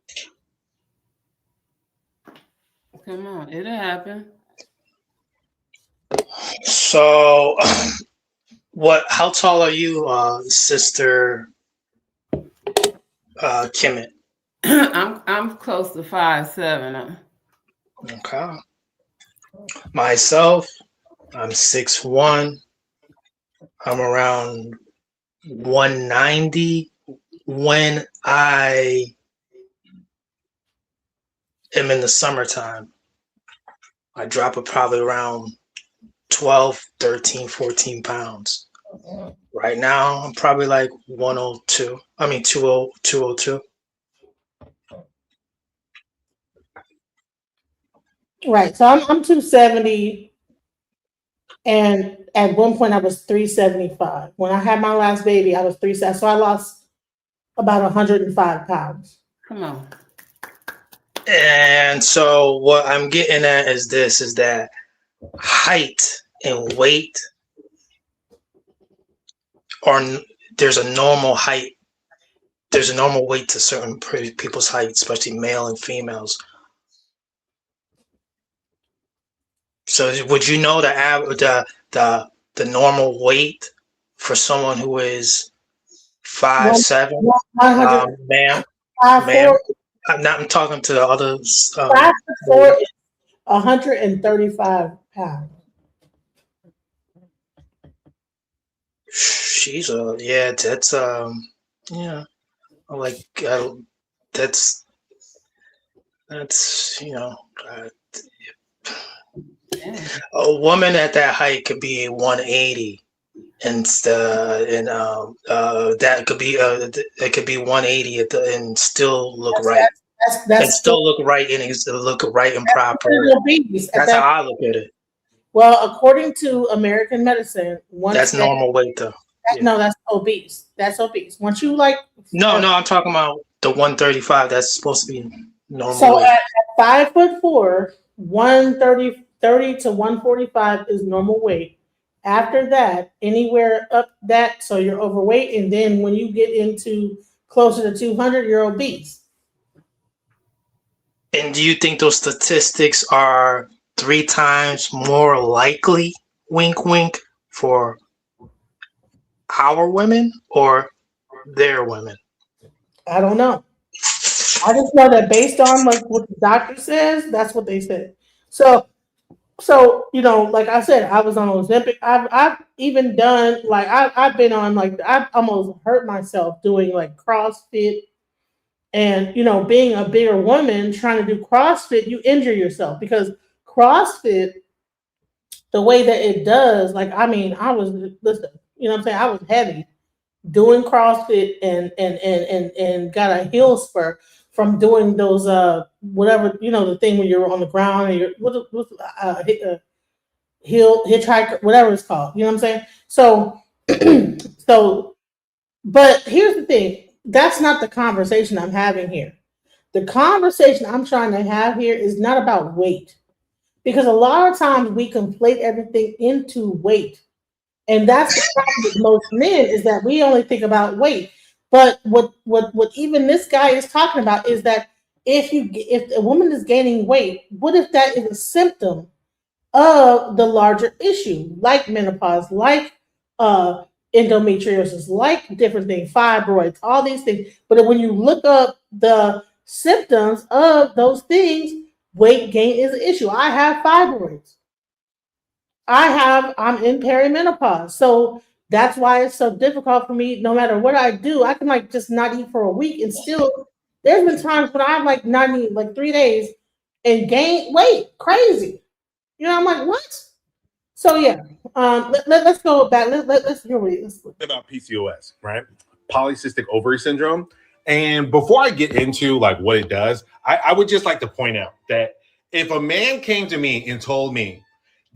Come on, it'll happen. So, what? How tall are you, sister Kimmit? I'm close to 5'7". Okay. Myself, I'm 6'1". I'm around 190 when I am in the summertime. I drop it probably around 12, 13, 14 pounds. Right now, I'm probably like 102. I mean, 202. Right. So I'm 270. And at one point I was 375. When I had my last baby, I was 370. So I lost about 105 pounds. Come on. And so what I'm getting at is this, is that height and weight are, there's a normal height. There's a normal weight to certain people's height, especially male and females. So would you know the normal weight for someone who is 5'7"? 100, Ma'am, 5'4", I'm talking to the others. 5'4" is 135 pounds. She's yeah, that's yeah, like that's you know, a woman at that height could be 180, and that could be it could be 180 and still look right. That's and still look right and look right and proper. That's how I look at it. Well, according to American medicine, that's normal weight though. No, that's obese. That's obese. Once you like. No, I'm talking about the 135. That's supposed to be normal. So weight. At 5'4", 130 to 145 is normal weight. After that, anywhere up that, so you're overweight, and then when you get into closer to 200, you're obese. And do you think those statistics are 3 times more likely, wink, wink, for our women or their women? I don't know. I just know that based on like what the doctor says, that's what they said. So you know, like I said, I was on Ozempic. I've even done like I've been on like I've almost hurt myself doing like CrossFit, and you know, being a bigger woman trying to do CrossFit, you injure yourself because CrossFit, the way that it does, like I mean, I was listen, you know what I'm saying, I was heavy doing CrossFit and got a heel spur from doing those whatever, you know, the thing when you're on the ground and you're hitchhiker, whatever it's called, you know what I'm saying? So but here's the thing, that's not the conversation I'm having here. The conversation I'm trying to have here is not about weight, because a lot of times we conflate everything into weight. And that's the problem with most men, is that we only think about weight. But what even this guy is talking about is that if a woman is gaining weight, what if that is a symptom of the larger issue, like menopause, like endometriosis, like different things, fibroids, all these things. But when you look up the symptoms of those things, weight gain is an issue. I have fibroids. I'm in perimenopause. So that's why it's so difficult for me. No matter what I do, I can like just not eat for a week, and still there's been times when I'm like not eating like 3 days and gain weight. Crazy. You know, I'm like, what? So yeah, let's go back. Let's hear what it's about PCOS, right? Polycystic ovary syndrome. And before I get into like what it does, I would just like to point out that if a man came to me and told me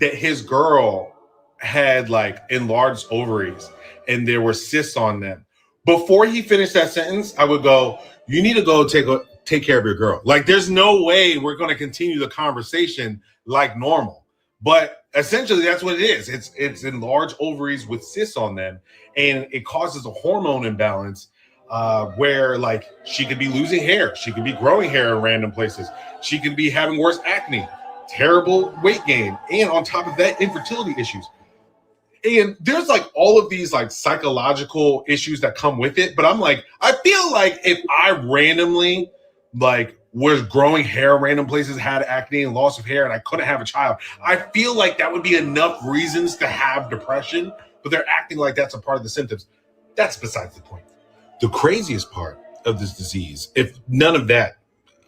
that his girl had like enlarged ovaries and there were cysts on them, before he finished that sentence, I would go, you need to go take care of your girl. Like, there's no way we're going to continue the conversation like normal. But essentially, that's what it is. It's enlarged ovaries with cysts on them, and it causes a hormone imbalance where, like, she could be losing hair, she could be growing hair in random places, she could be having worse acne, terrible weight gain, and on top of that, infertility issues. And there's like all of these like psychological issues that come with it. But I'm like, I feel like if I randomly like was growing hair random places, had acne and loss of hair, and I couldn't have a child, I feel like that would be enough reasons to have depression. But they're acting like that's a part of the symptoms. That's besides the point. The craziest part of this disease, if none of that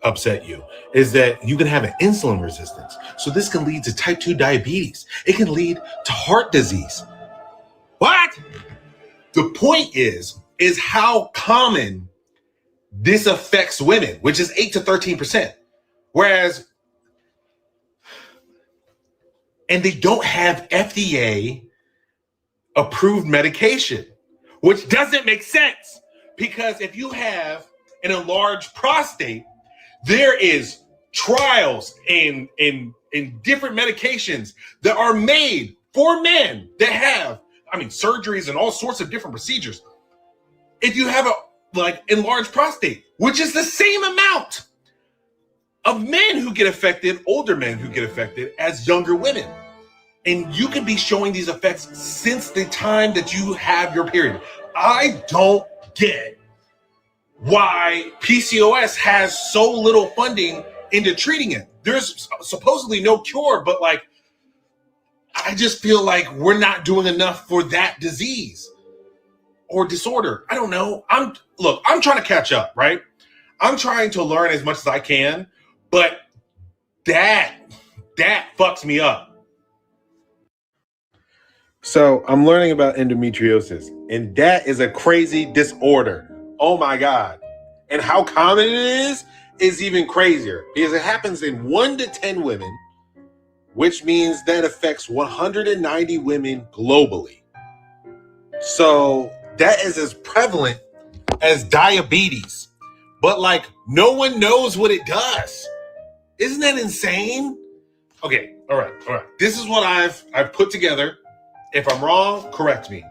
upset you, is that you can have an insulin resistance. So this can lead to type 2 diabetes. It can lead to heart disease. What? The point is how common this affects women, which is 8 to 13%. Whereas and they don't have FDA approved medication, which doesn't make sense, because if you have an enlarged prostate, there is trials and different medications that are made for men that have, surgeries and all sorts of different procedures. If you have a enlarged prostate, which is the same amount of men who get affected, older men who get affected, as younger women. And you can be showing these effects since the time that you have your period. I don't get why PCOS has so little funding into treating it. There's supposedly no cure, but I just feel like we're not doing enough for that disease or disorder. I don't know. I'm trying to catch up, right? I'm trying to learn as much as I can, but that fucks me up. So I'm learning about endometriosis, and that is a crazy disorder. Oh my God. And how common it is even crazier, because it happens in 1 to 10 women, which means that affects 190 women globally. So that is as prevalent as diabetes, but no one knows what it does. Isn't that insane? Okay, all right. This is what I've put together. If I'm wrong, correct me.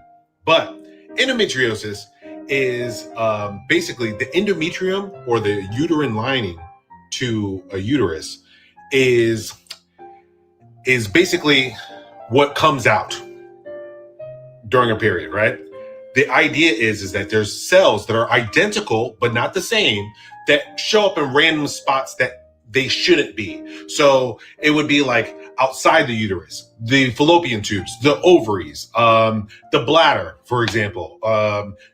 But endometriosis is basically the endometrium, or the uterine lining to a uterus, is basically what comes out during a period, right? The idea is that there's cells that are identical but not the same that show up in random spots that they shouldn't be. So it would be outside the uterus, the fallopian tubes, the ovaries, the bladder, for example,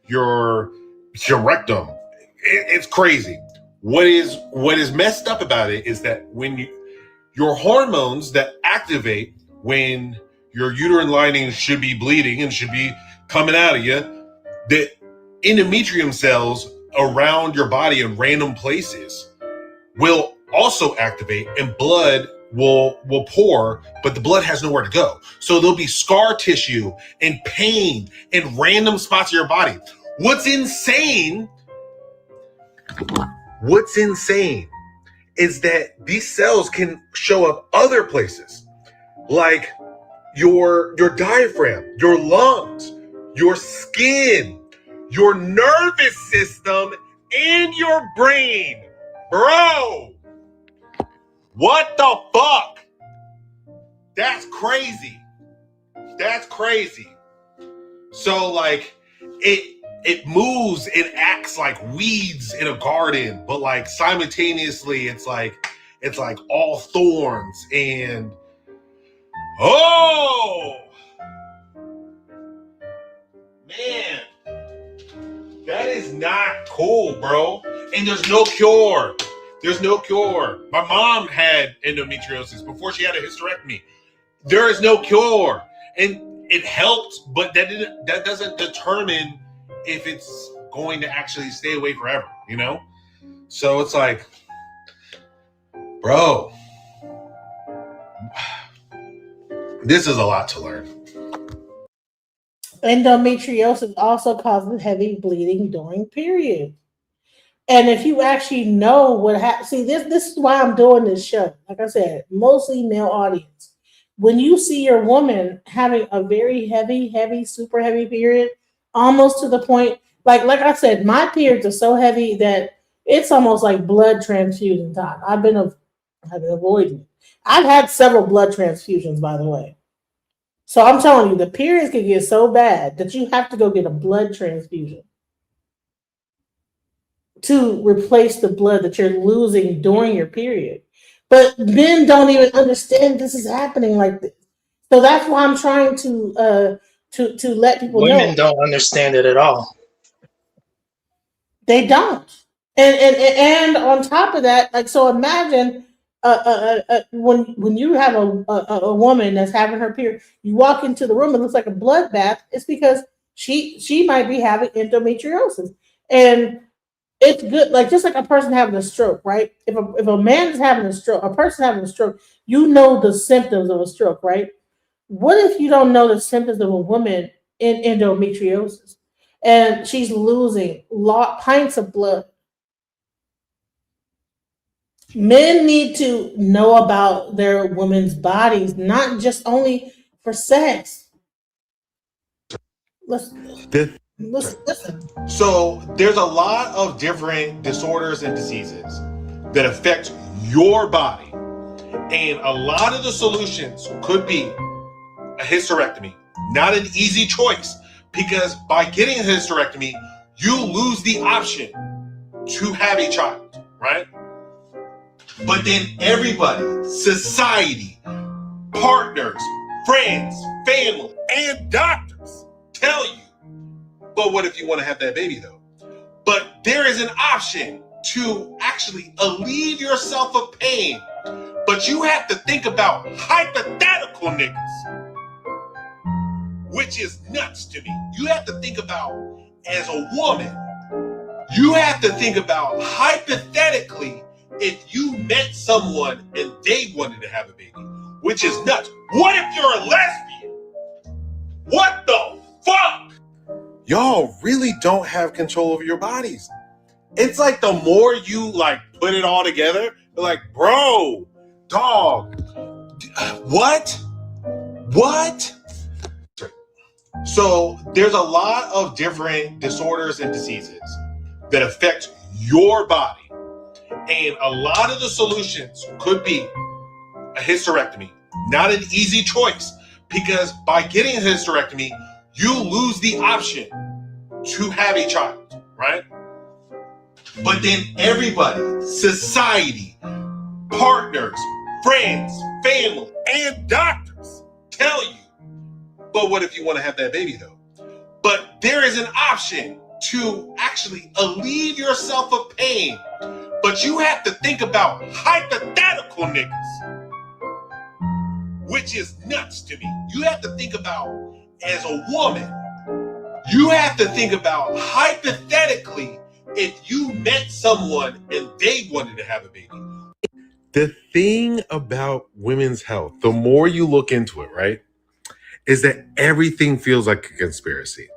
your rectum. It's crazy. What is messed up about it is that when your hormones that activate when your uterine lining should be bleeding and should be coming out of you, the endometrium cells around your body in random places will also activate, and blood will pour, but the blood has nowhere to go. So there'll be scar tissue and pain in random spots of your body. What's insane is that these cells can show up other places, like your diaphragm, your lungs, your skin, your nervous system, and your brain. Bro, what the fuck? That's crazy. So it moves and acts like weeds in a garden, but simultaneously it's all thorns and man, that is not cool, bro. And there's no cure. My mom had endometriosis before she had a hysterectomy. There is no cure. And it helped, but that doesn't determine if it's going to actually stay away forever, you know? So it's bro, this is a lot to learn. Endometriosis also causes heavy bleeding during periods. And if you actually know what happens, see, this is why I'm doing this show. Like I said, mostly male audience. When you see your woman having a very heavy, super heavy period, almost to the point, like I said, my periods are so heavy that it's almost like blood transfusion time. I've been avoiding it. I've had several blood transfusions, by the way. So I'm telling you, the periods can get so bad that you have to go get a blood transfusion to replace the blood that you're losing during your period. But men don't even understand this is happening like this. So that's why I'm trying to let people know. Women don't understand it at all. They don't. And on top of that, so imagine when you have a woman that's having her period, you walk into the room, it looks like a bloodbath. It's because she might be having endometriosis. And It's good, like just like a person having a stroke, right? If a man is having a stroke, a person having a stroke, you know the symptoms of a stroke, right? What if you don't know the symptoms of a woman in endometriosis and she's losing pints of blood? Men need to know about their women's bodies, not just only for sex. Listen. So there's a lot of different disorders and diseases that affect your body. And a lot of the solutions could be a hysterectomy. Not an easy choice, because by getting a hysterectomy, you lose the option to have a child, right? But then everybody, society, partners, friends, family, and doctors tell you, but what if you want to have that baby though? But there is an option to actually alleviate yourself of pain. But you have to think about hypothetical niggas, which is nuts to me. You have to think about, as a woman, you have to think about hypothetically if you met someone and they wanted to have a baby, which is nuts. What if you're a lesbian? What the fuck? Y'all really don't have control over your bodies. It's like the more you like put it all together, you're like, bro, dog, what? So there's a lot of different disorders and diseases that affect your body. And a lot of the solutions could be a hysterectomy. Not an easy choice, because by getting a hysterectomy, you lose the option to have a child, right? But then everybody, society, partners, friends, family, and doctors tell you, but what if you want to have that baby though? But there is an option to actually alleviate yourself of pain. But you have to think about hypothetical niggas, which is nuts to me. You have to think about, as a woman, you have to think about hypothetically if you met someone and they wanted to have a baby. The thing about women's health, the more you look into it, right, is that everything feels like a conspiracy.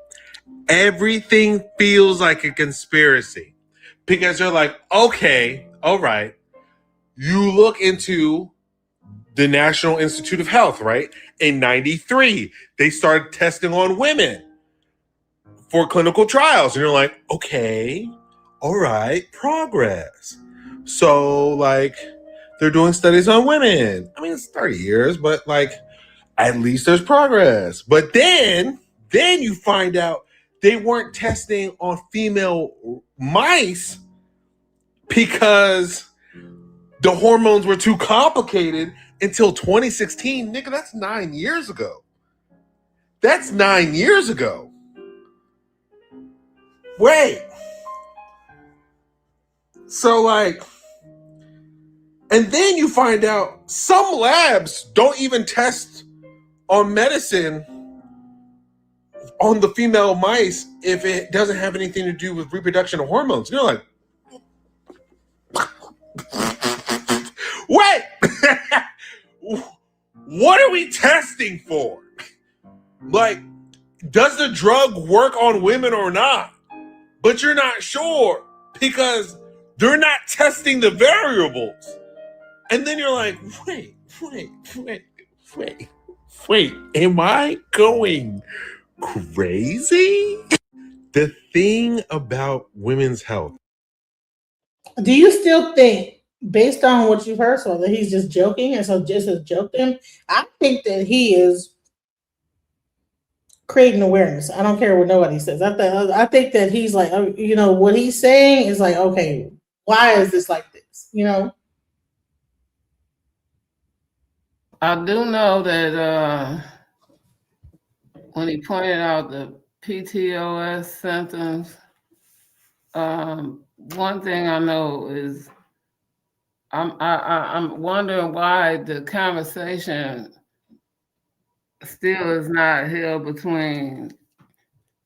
Everything feels like a conspiracy. Because they're like, okay, all right. You look into the National Institute of Health, right? In 93, they started testing on women for clinical trials. And you're like, okay, all right, progress. So, like, they're doing studies on women. I mean, it's 30 years, but, like, at least there's progress. But then you find out they weren't testing on female mice because the hormones were too complicated until 2016. Nigga, that's 9 years ago. That's 9 years ago. Wait. So, like, and then you find out some labs don't even test on medicine on the female mice if it doesn't have anything to do with reproduction of hormones. You're like, wait, what are we testing for? Like, does the drug work on women or not? But you're not sure because they're not testing the variables. And then you're like, wait, am I going crazy? The thing about women's health. Do you still think, based on what you've heard, so that he's just joking and so just a joke to him? I think that he is creating awareness. I don't care what nobody says. I think that he's like, you know, what he's saying is like, okay, why is this like this? You know? I do know that when he pointed out the PTOS symptoms, one thing I know is I'm wondering why the conversation still is not held between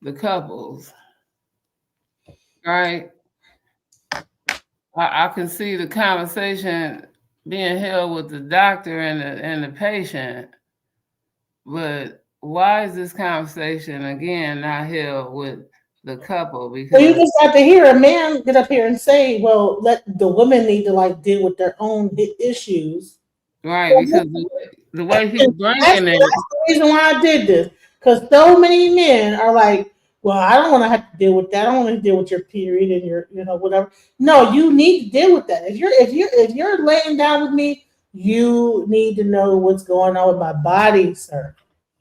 the couples, right? I can see the conversation being held with the doctor and the patient, but why is this conversation again not held with the couple? Well, you Because just have to hear a man get up here and say, "Well, let the women need to like deal with their own issues." right, because the way he's That's bringing it, the reason why I did this. Because so many men are like, "Well, I don't want to have to deal with that. I don't want to deal with your period and your, whatever." No, you need to deal with that. If you're laying down with me, you need to know what's going on with my body, sir.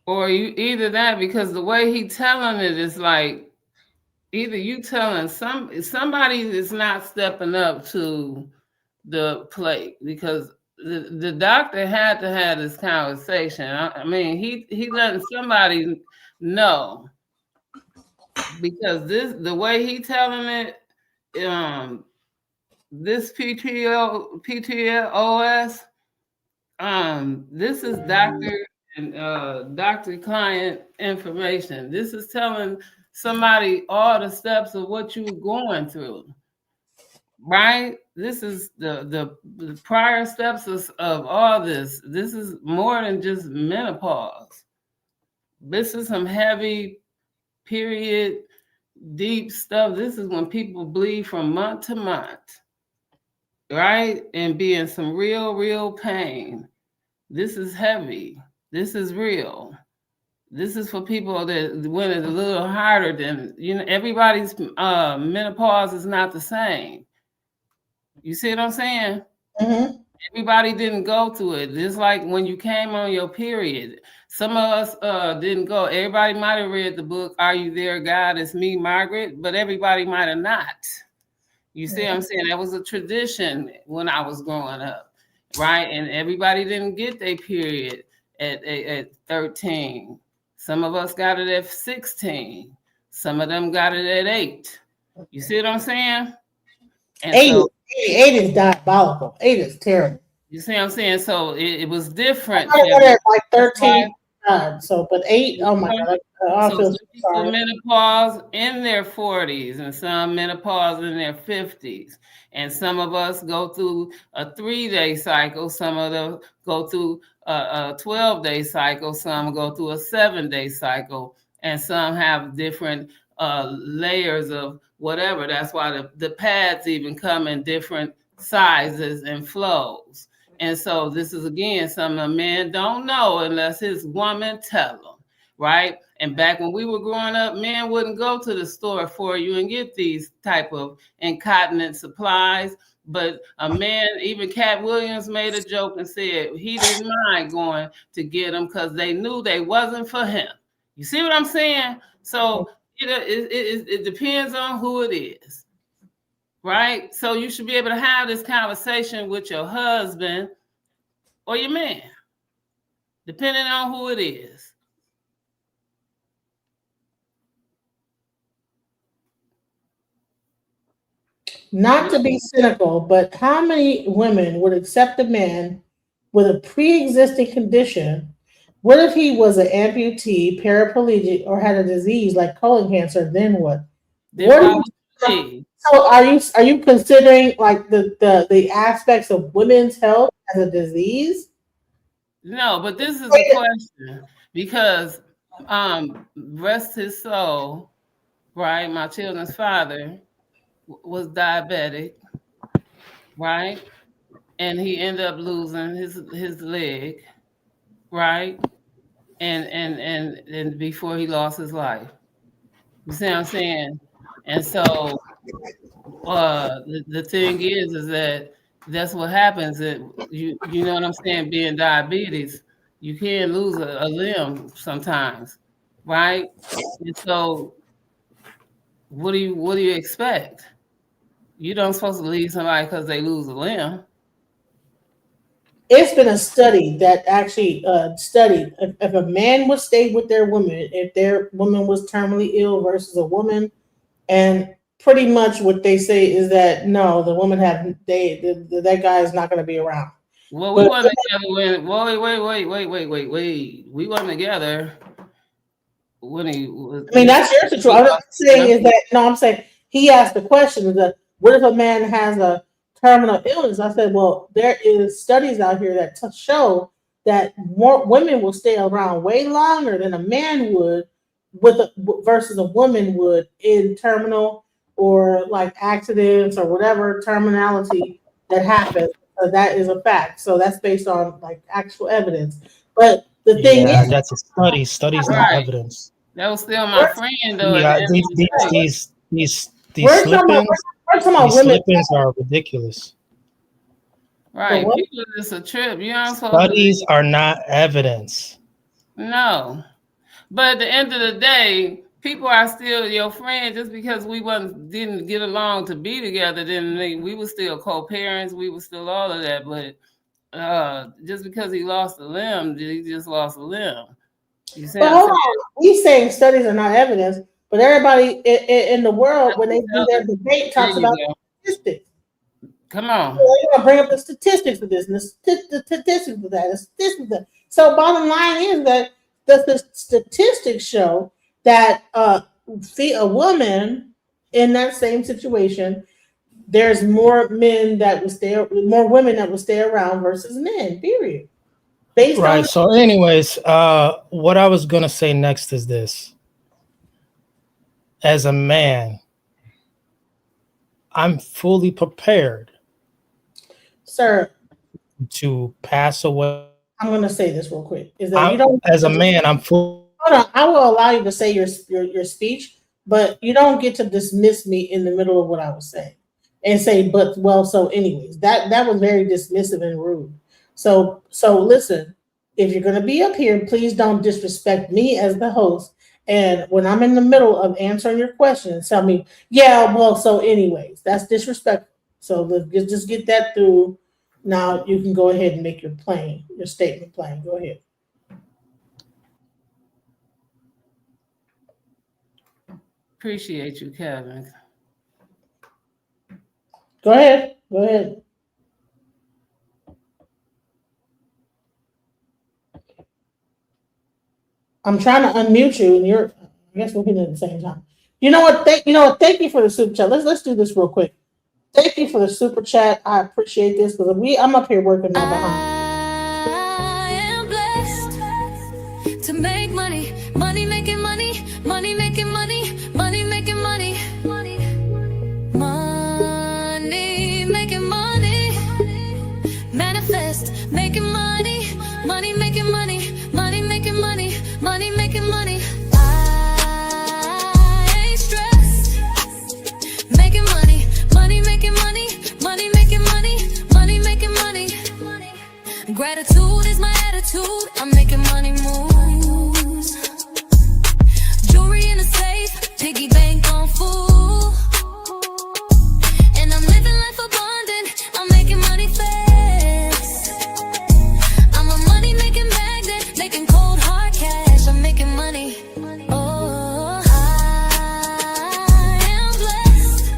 or you either that, because the way he telling it is like either you telling somebody is not stepping up to the plate, because the doctor had to have this conversation. I mean, he letting somebody know, because the way he telling it, this PTOS, this is doctor and doctor client information. This is telling somebody all the steps of what you're going through, right? This is the prior steps of all this. This is more than just menopause. This is some heavy period, deep stuff. This is when people bleed from month to month, right? And be in some real pain. This is heavy. This is real. This is for people that when it's a little harder than, everybody's menopause is not the same. You see what I'm saying? Mm-hmm. Everybody didn't go through it. Just like when you came on your period. Some of us didn't go. Everybody might have read the book, Are You There, God? It's Me, Margaret, but everybody might have not. You see what I'm saying? That was a tradition when I was growing up, right? And everybody didn't get their period at 13. Some of us got it at 16. Some of them got it at 8. You see what I'm saying? And 8 is diabolical. 8 is terrible. You see what I'm saying? So it was different. I got it like 13 times. So, but 8, oh my God. I feel some people menopause in their 40s and some menopause in their 50s. And some of us go through a 3-day cycle. Some of them go through a 12-day cycle. Some go through a 7-day cycle. And some have different layers of whatever. That's why the pads even come in different sizes and flows. And so this is, again, something a man don't know unless his woman tell him, right? And back when we were growing up, men wouldn't go to the store for you and get these type of incontinence supplies. But a man, even Cat Williams made a joke and said he didn't mind going to get them because they knew they wasn't for him. You see what I'm saying? So it depends on who it is, right? So you should be able to have this conversation with your husband or your man, depending on who it is. Not to be cynical, but how many women would accept a man with a pre-existing condition? What if he was an amputee, paraplegic, or had a disease like colon cancer? Then what? So are you considering like the aspects of women's health as a disease? No, but this is a question because rest his soul, right? My children's father was diabetic, right? And he ended up losing his leg, right? And before he lost his life. You see what I'm saying? And so the thing is that that's what happens. That you know what I'm saying? Being diabetes, you can lose a limb sometimes, right? And so what do you expect? You don't supposed to leave somebody because they lose a limb. It's been a study that actually studied if a man would stay with their woman, if their woman was terminally ill versus a woman, and pretty much what they say is that no, the woman that guy is not going to be around. Well, we weren't together when. Wait. We weren't together when he was. I mean, that's your situation. What I'm saying is that I'm saying he asked the question: is that what if a man has a terminal illness. I said, well, there is studies out here that show that more women will stay around way longer than a man would versus a woman would in terminal or like accidents or whatever terminality that happens. So that is a fact. So that's based on like actual evidence. But the thing Yeah, is, that's a study. Study's not Right. evidence. That was still my friend though. At the Yeah, end of the day. these we're talking about, slip-ins, we're talking about these women. slip-ins are ridiculous. Right. what? People, it's a trip. You aren't supposed to Studies be. are not evidence. No. But at the end of the day, people are still your friend just because we didn't get along to be together. Didn't mean we were still co-parents. We were still all of that. But just because he lost a limb, he just lost a limb. You see But what I'm hold saying? on, he's saying studies are not evidence, but everybody in the world, when they do their debate, There talks you about go. statistics. Come on. So they're gonna bring up the statistics for this and the statistics for that, the statistics for that. So bottom line is that the statistics show that a woman in that same situation, there's more men that would stay, more women that would stay around versus men. Period. Based Right. on So, anyways, what I was gonna say next is this: as a man, I'm fully prepared, sir, to pass away. I'm going to say this real quick: is that you don't, as a man, I'm full. hold on, I will allow you to say your speech, but you don't get to dismiss me in the middle of what I was saying and say, but well, so anyways, that was very dismissive and rude. So listen, if you're going to be up here, please don't disrespect me as the host. And when I'm in the middle of answering your questions, tell me, yeah, well, so anyways, that's disrespectful. So let's just get that through. Now you can go ahead and make your statement plain. Go ahead. Appreciate you, Kevin. Go ahead. Go ahead. I'm trying to unmute you, and I guess we're hitting at the same time. You know what? Thank you for the super chat. Let's do this real quick. Thank you for the super chat. I appreciate this because I'm up here working on behind. I am blessed to make money, money making money, money making money, money making money, money making money, manifest making money, money making money, money making money, money making money. I ain't stressed, making money, money making money, money making money, money making money. Gratitude is my attitude. I'm making money moves. Jewelry in a safe, piggy bank on full. And I'm living life abundant. I'm making money fast. I'm a money making magnet, making cold hard cash. I'm making money. Oh, I am blessed.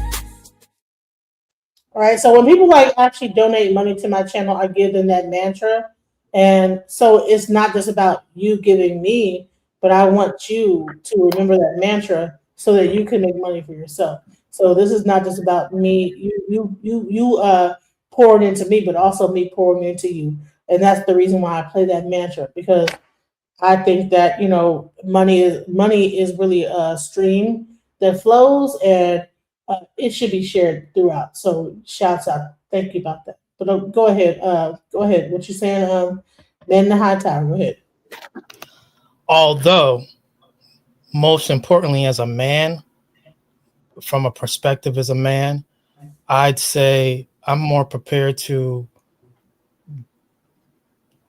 All right. So when people like actually donate money to my channel, I give them that mantra. And so it's not just about you giving me, but I want you to remember that mantra so that you can make money for yourself. So this is not just about me, you pouring into me, but also me pouring into you. And that's the reason why I play that mantra, because I think that, money is really a stream that flows, and it should be shared throughout. So shouts out. Thank you about that. But go ahead. Go ahead. What you saying? Man in the high tower. Go ahead. Although, most importantly, as a man, from a perspective as a man, I'd say I'm more prepared to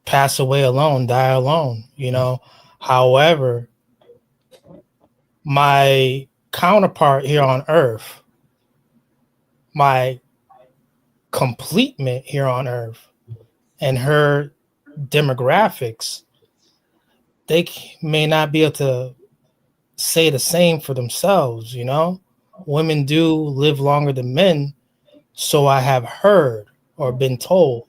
pass away alone, die alone, However, my counterpart here on Earth, my completement here on Earth, and her demographics, they may not be able to say the same for themselves. Women do live longer than men, so I have heard or been told.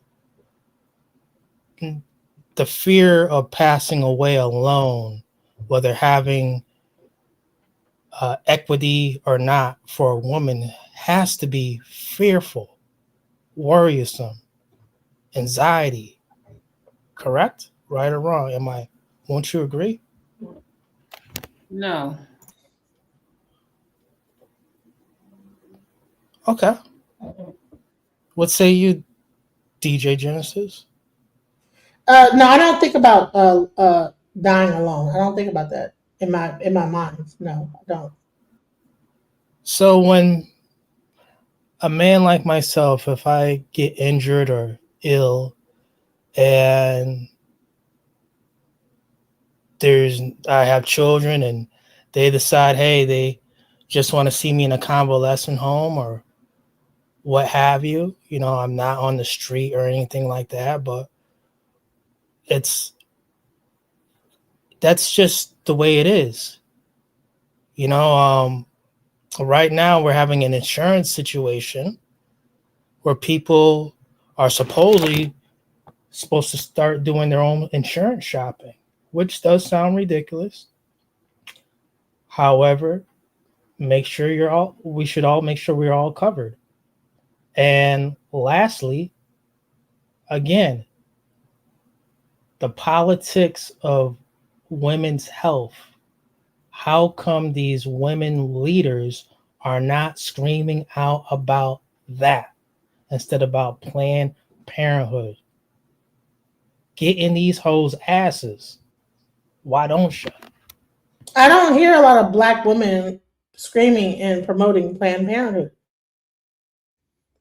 The fear of passing away alone, whether having equity or not for a woman, has to be fearful. worrisome, anxiety. Correct? Right or wrong? Won't you agree? No. Okay. What say you, DJ Genesis? No, I don't think about dying alone. I don't think about that in my mind. No, I don't. So when a man like myself, if I get injured or ill and I have children and they decide, hey, they just want to see me in a convalescent home or what have you, I'm not on the street or anything like that, but that's just the way it is. Right now we're having an insurance situation where people are supposed to start doing their own insurance shopping, which does sound ridiculous. However, we should all make sure we're all covered. And lastly, again, the politics of women's health. How come these women leaders are not screaming out about that instead about Planned Parenthood? Get in these hoes' asses. Why don't you? I don't hear a lot of Black women screaming and promoting Planned Parenthood.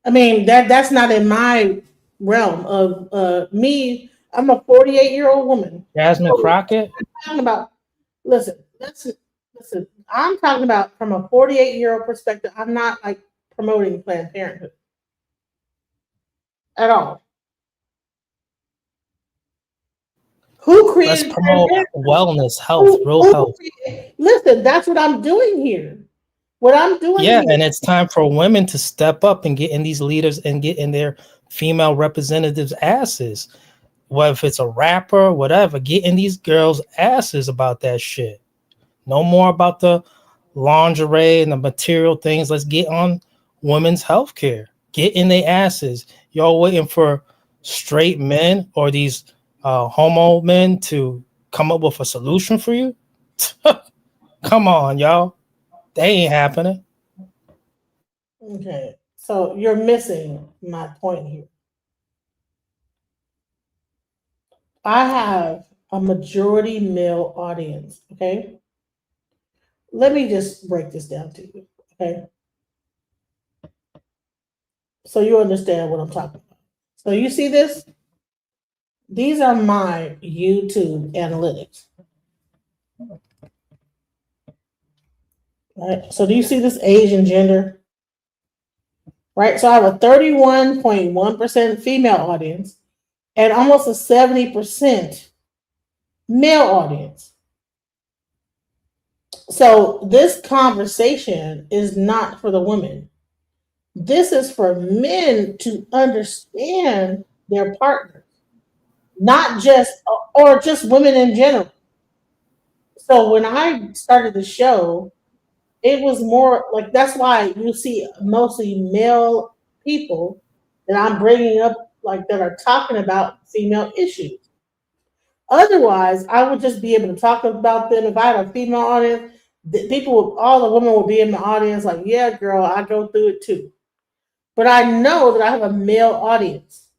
I mean, that's not in my realm of me. I'm a 48-year-old woman. Jasmine Crockett? I'm talking about, listen, I'm talking about from a 48-year-old perspective. I'm not like promoting Planned Parenthood at all. Who created? Let's promote wellness, health, real health. Listen, that's what I'm doing here. What I'm doing Yeah, here. and it's time for women to step up and get in these leaders and get in their female representatives' asses. Whether if it's a rapper, whatever, get in these girls' asses about that shit. No more about the lingerie and the material things. Let's get on women's health care. Get in their asses. Y'all waiting for straight men or these homo men to come up with a solution for you? Come on, y'all. They ain't happening. Okay, so you're missing my point here. I have a majority male audience, okay? Let me just break this down to you, okay? So you understand what I'm talking about. So you see this? These are my YouTube analytics. Right? So do you see this age and gender? Right? So I have a 31.1% female audience and almost a 70% male audience. So this conversation is not for the women. This is for men to understand their partners, not just, or just women in general. So when I started the show, it was more like, that's why you see mostly male people that I'm bringing up, like that are talking about female issues. Otherwise, I would just be able to talk about them. If I had a female audience, all the women would be in the audience like, yeah, girl, I go through it too. But I know that I have a male audience.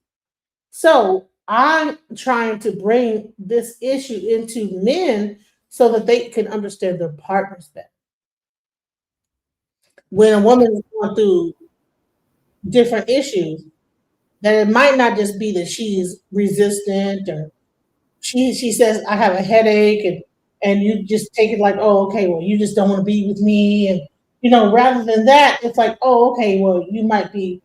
So I'm trying to bring this issue into men so that they can understand their partners better. When a woman is going through different issues, that it might not just be that she's resistant or she says, I have a headache, and you just take it like, oh, okay, well, you just don't want to be with me. And, rather than that, it's like, oh, okay, well, you might be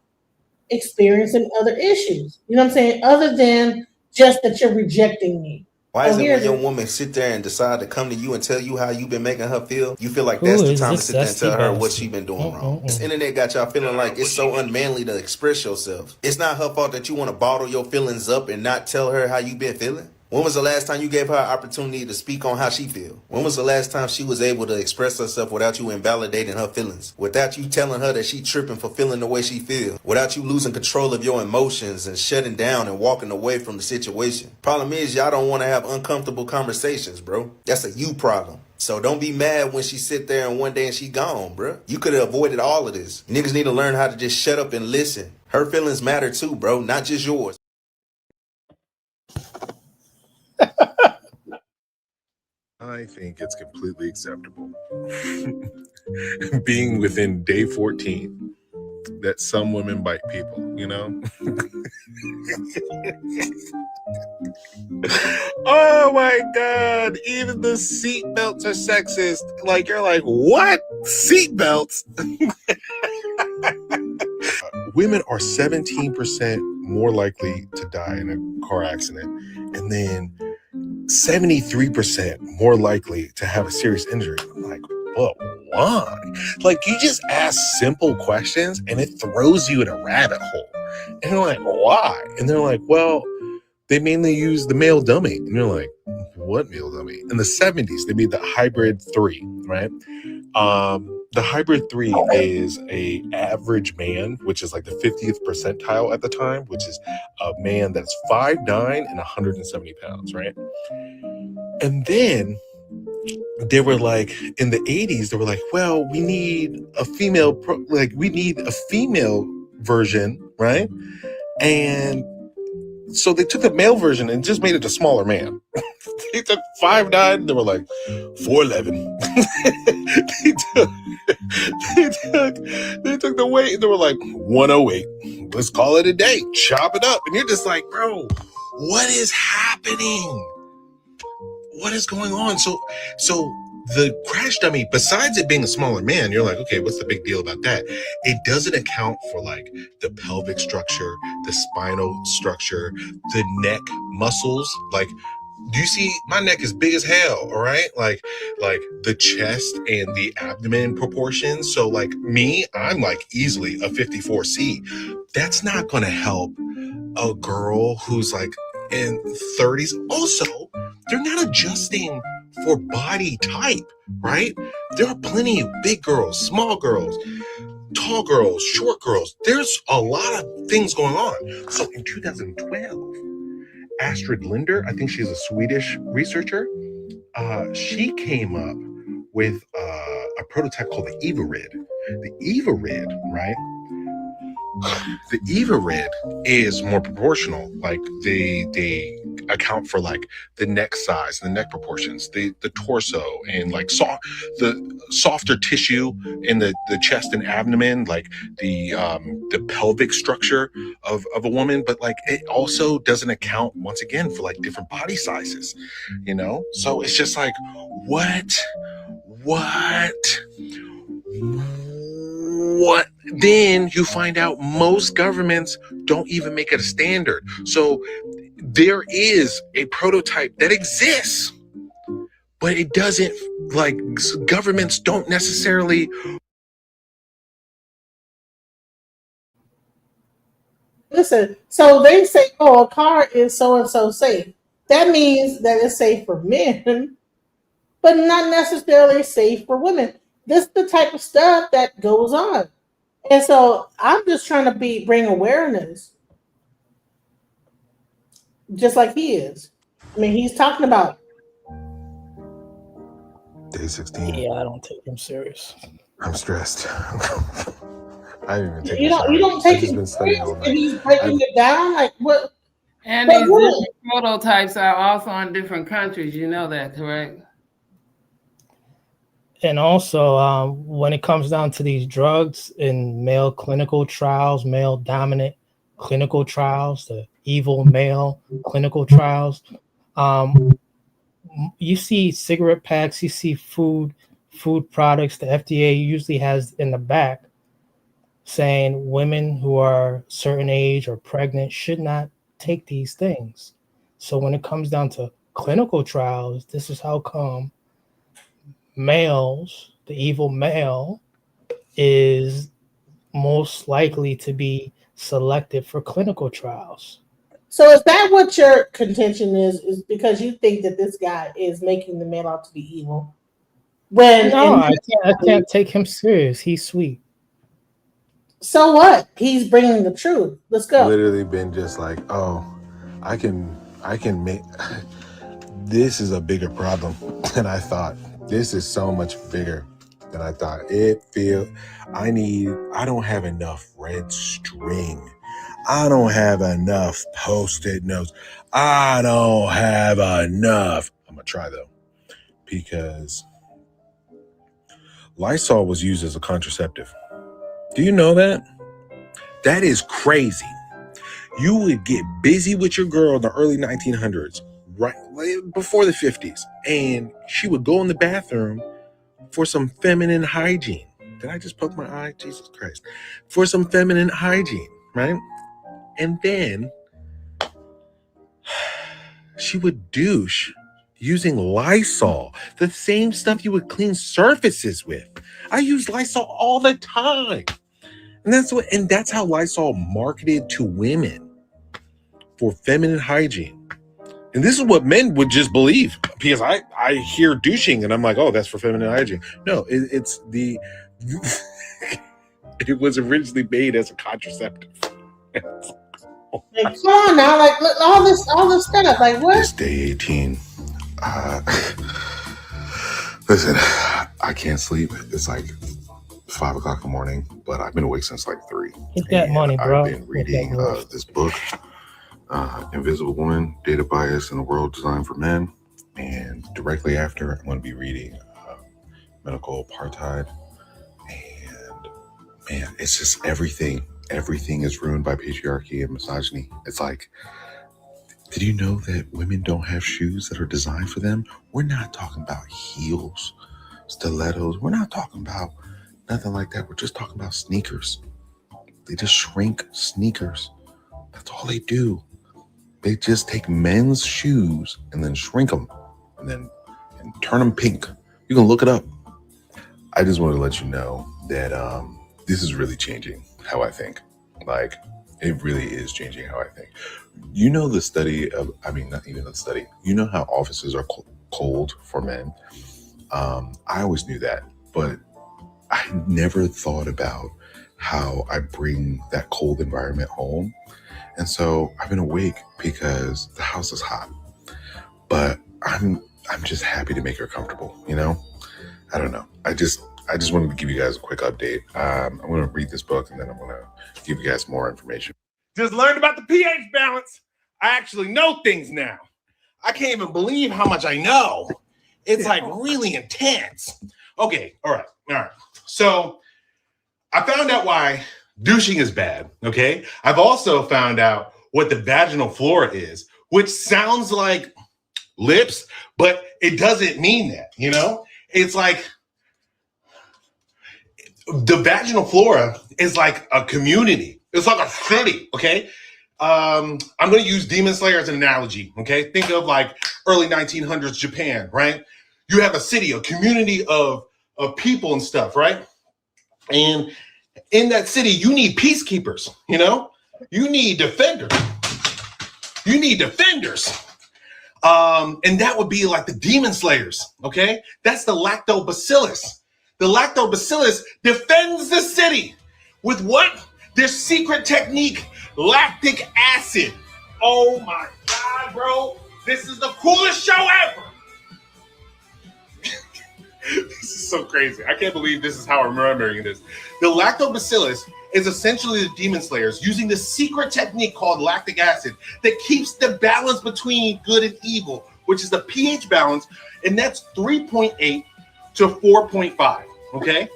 experiencing other issues. You know what I'm saying? Other than just that you're rejecting me. Why is it when your woman sit there and decide to come to you and tell you how you've been making her feel, you feel like that's the time to sit there and tell her what she been doing wrong? This internet got y'all feeling like it's so unmanly to express yourself. It's not her fault that you want to bottle your feelings up and not tell her how you been feeling. When was the last time you gave her an opportunity to speak on how she feel? When was the last time she was able to express herself without you invalidating her feelings? Without you telling her that she tripping for feeling the way she feel? Without you losing control of your emotions and shutting down and walking away from the situation? Problem is, y'all don't want to have uncomfortable conversations, bro. That's a you problem. So don't be mad when she sit there and one day and she gone, bro. You could have avoided all of this. Niggas need to learn how to just shut up and listen. Her feelings matter too, bro, not just yours. I think it's completely acceptable being within day 14 that some women bite people, you know? Oh my God. Even the seatbelts are sexist. Like, you're like, what? Seatbelts? Women are 17% more likely to die in a car accident, and then 73% more likely to have a serious injury. I'm like, but why? Like, you just ask simple questions and it throws you in a rabbit hole. And you're like, why? And they're like, well, they mainly use the male dummy. And you're like, what male dummy? In the 70s, they made the Hybrid 3, right? The Hybrid 3 is a average man, which is like the 50th percentile at the time, which is a man that's 5'9" and 170 pounds, right? And then they were like, in the 80s, they were like, well, we need a female, we need a female version, right? And so they took the male version and just made it a smaller man. They took 5'9", they were like 4'11". they took the weight and they were like 108. Let's call it a day. Chop it up. And you're just like, bro, what is happening? What is going on? So the crash dummy, besides it being a smaller man, you're like, okay, what's the big deal about that? It doesn't account for like the pelvic structure, the spinal structure, the neck muscles. Like, do you see my neck is big as hell, all right? Like the chest and the abdomen proportions. So like me, I'm like easily a 54C. That's not going to help a girl who's like in 30s. Also, they're not adjusting for body type, right? There are plenty of big girls, small girls, tall girls, short girls. There's a lot of things going on. So in 2012, Astrid Linder, I think she's a Swedish researcher, she came up with a prototype called the Evarid. The Evarid, right? The Evarid is more proportional. Like they account for like the neck size, the neck proportions, the torso, and like the softer tissue in the chest and abdomen, like the pelvic structure of a woman. But like it also doesn't account once again for like different body sizes, you know? So it's just like, what? Then you find out most governments don't even make it a standard. So there is a prototype that exists, but it doesn't, like, governments don't necessarily. Listen, so they say, oh, a car is so-and-so safe. That means that it's safe for men, but not necessarily safe for women. This is the type of stuff that goes on. And so I'm just trying to bring awareness, just like he is. I mean, he's talking about Day 16. Yeah, I don't take him serious. I'm stressed. I didn't even take you don't take him serious, and he's breaking it down like what? And these different prototypes are also in different countries. You know that, correct? And also, when it comes down to these drugs in male clinical trials, male dominant clinical trials, the evil male clinical trials, you see cigarette packs, you see food products. The FDA usually has in the back saying women who are certain age or pregnant should not take these things. So when it comes down to clinical trials, this is how come males, the evil male, is most likely to be selected for clinical trials. So is that what your contention is? Is because you think that this guy is making the man out to be evil? When No, I can't take him serious. He's sweet. So what? He's bringing the truth. Let's go. Literally been just like, oh, I can make this is a bigger problem than I thought. This is so much bigger than I thought. I don't have enough red string. I don't have enough Post-it notes. I don't have enough. I'm gonna try though, because Lysol was used as a contraceptive. Do you know that? That is crazy. You would get busy with your girl in the early 1900s, right before the 50s, and she would go in the bathroom for some feminine hygiene. Did I just poke my eye? Jesus Christ. For some feminine hygiene, right? And then she would douche using Lysol, the same stuff you would clean surfaces with. I use Lysol all the time. And that's how Lysol marketed to women for feminine hygiene. And this is what men would just believe, because I hear douching and I'm like, oh, that's for feminine hygiene. No, it's the it was originally made as a contraceptive. Like, come on now, like look, all this stuff. Like what? This day 18. Listen, I can't sleep. It's like 5 o'clock in the morning, but I've been awake since like 3. Get that money, bro. I've been reading this book, Invisible Woman, Data Bias in a World Designed for Men. And directly after, I'm going to be reading Medical Apartheid. And man, it's just everything is ruined by patriarchy and misogyny. It's like, did you know that women don't have shoes that are designed for them? We're not talking about heels, stilettos. We're not talking about nothing like that. We're just talking about sneakers. They just shrink sneakers. That's all they do. They just take men's shoes and then shrink them and turn them pink. You can look it up. I just want to let you know that this is really changing how I think. Like, it really is changing how I think. You know the study of, not even the study. You know how offices are cold for men? I always knew that, but I never thought about how I bring that cold environment home. And so I've been awake because the house is hot, but I'm just happy to make her comfortable, you know? I don't know. I just wanted to give you guys a quick update. I'm going to read this book and then I'm going to give you guys more information. Just learned about the pH balance. I actually know things now. I can't even believe how much I know. It's like really intense. Okay, all right. So I found out why douching is bad, okay? I've also found out what the vaginal flora is, which sounds like lips, but it doesn't mean that, you know? It's like the vaginal flora is like a community. It's like a city, okay? I'm going to use Demon Slayer as an analogy, okay? Think of like early 1900s Japan, right? You have a city, a community of people and stuff, right? And in that city, you need peacekeepers, you know? You need defenders. And that would be like the Demon Slayers, okay? That's the lactobacillus. The lactobacillus defends the city with what? Their secret technique, lactic acid. Oh my God, bro. This is the coolest show ever. This is so crazy. I can't believe this is how I'm remembering this. The lactobacillus is essentially the Demon Slayers using the secret technique called lactic acid that keeps the balance between good and evil, which is the pH balance, and that's 3.8 to 4.5, okay?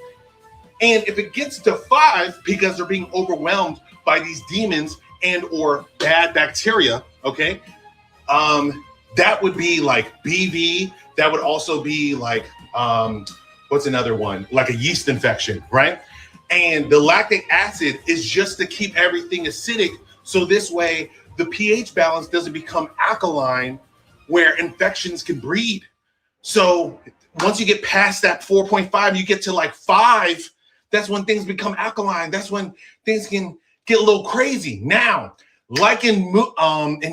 And if it gets to 5, because they're being overwhelmed by these demons and or bad bacteria, okay, that would be like BV. That would also be like, what's another one? Like a yeast infection, right? And the lactic acid is just to keep everything acidic. So this way, the pH balance doesn't become alkaline where infections can breed. So once you get past that 4.5, you get to like 5, that's when things become alkaline. That's when things can get a little crazy. Now, Like in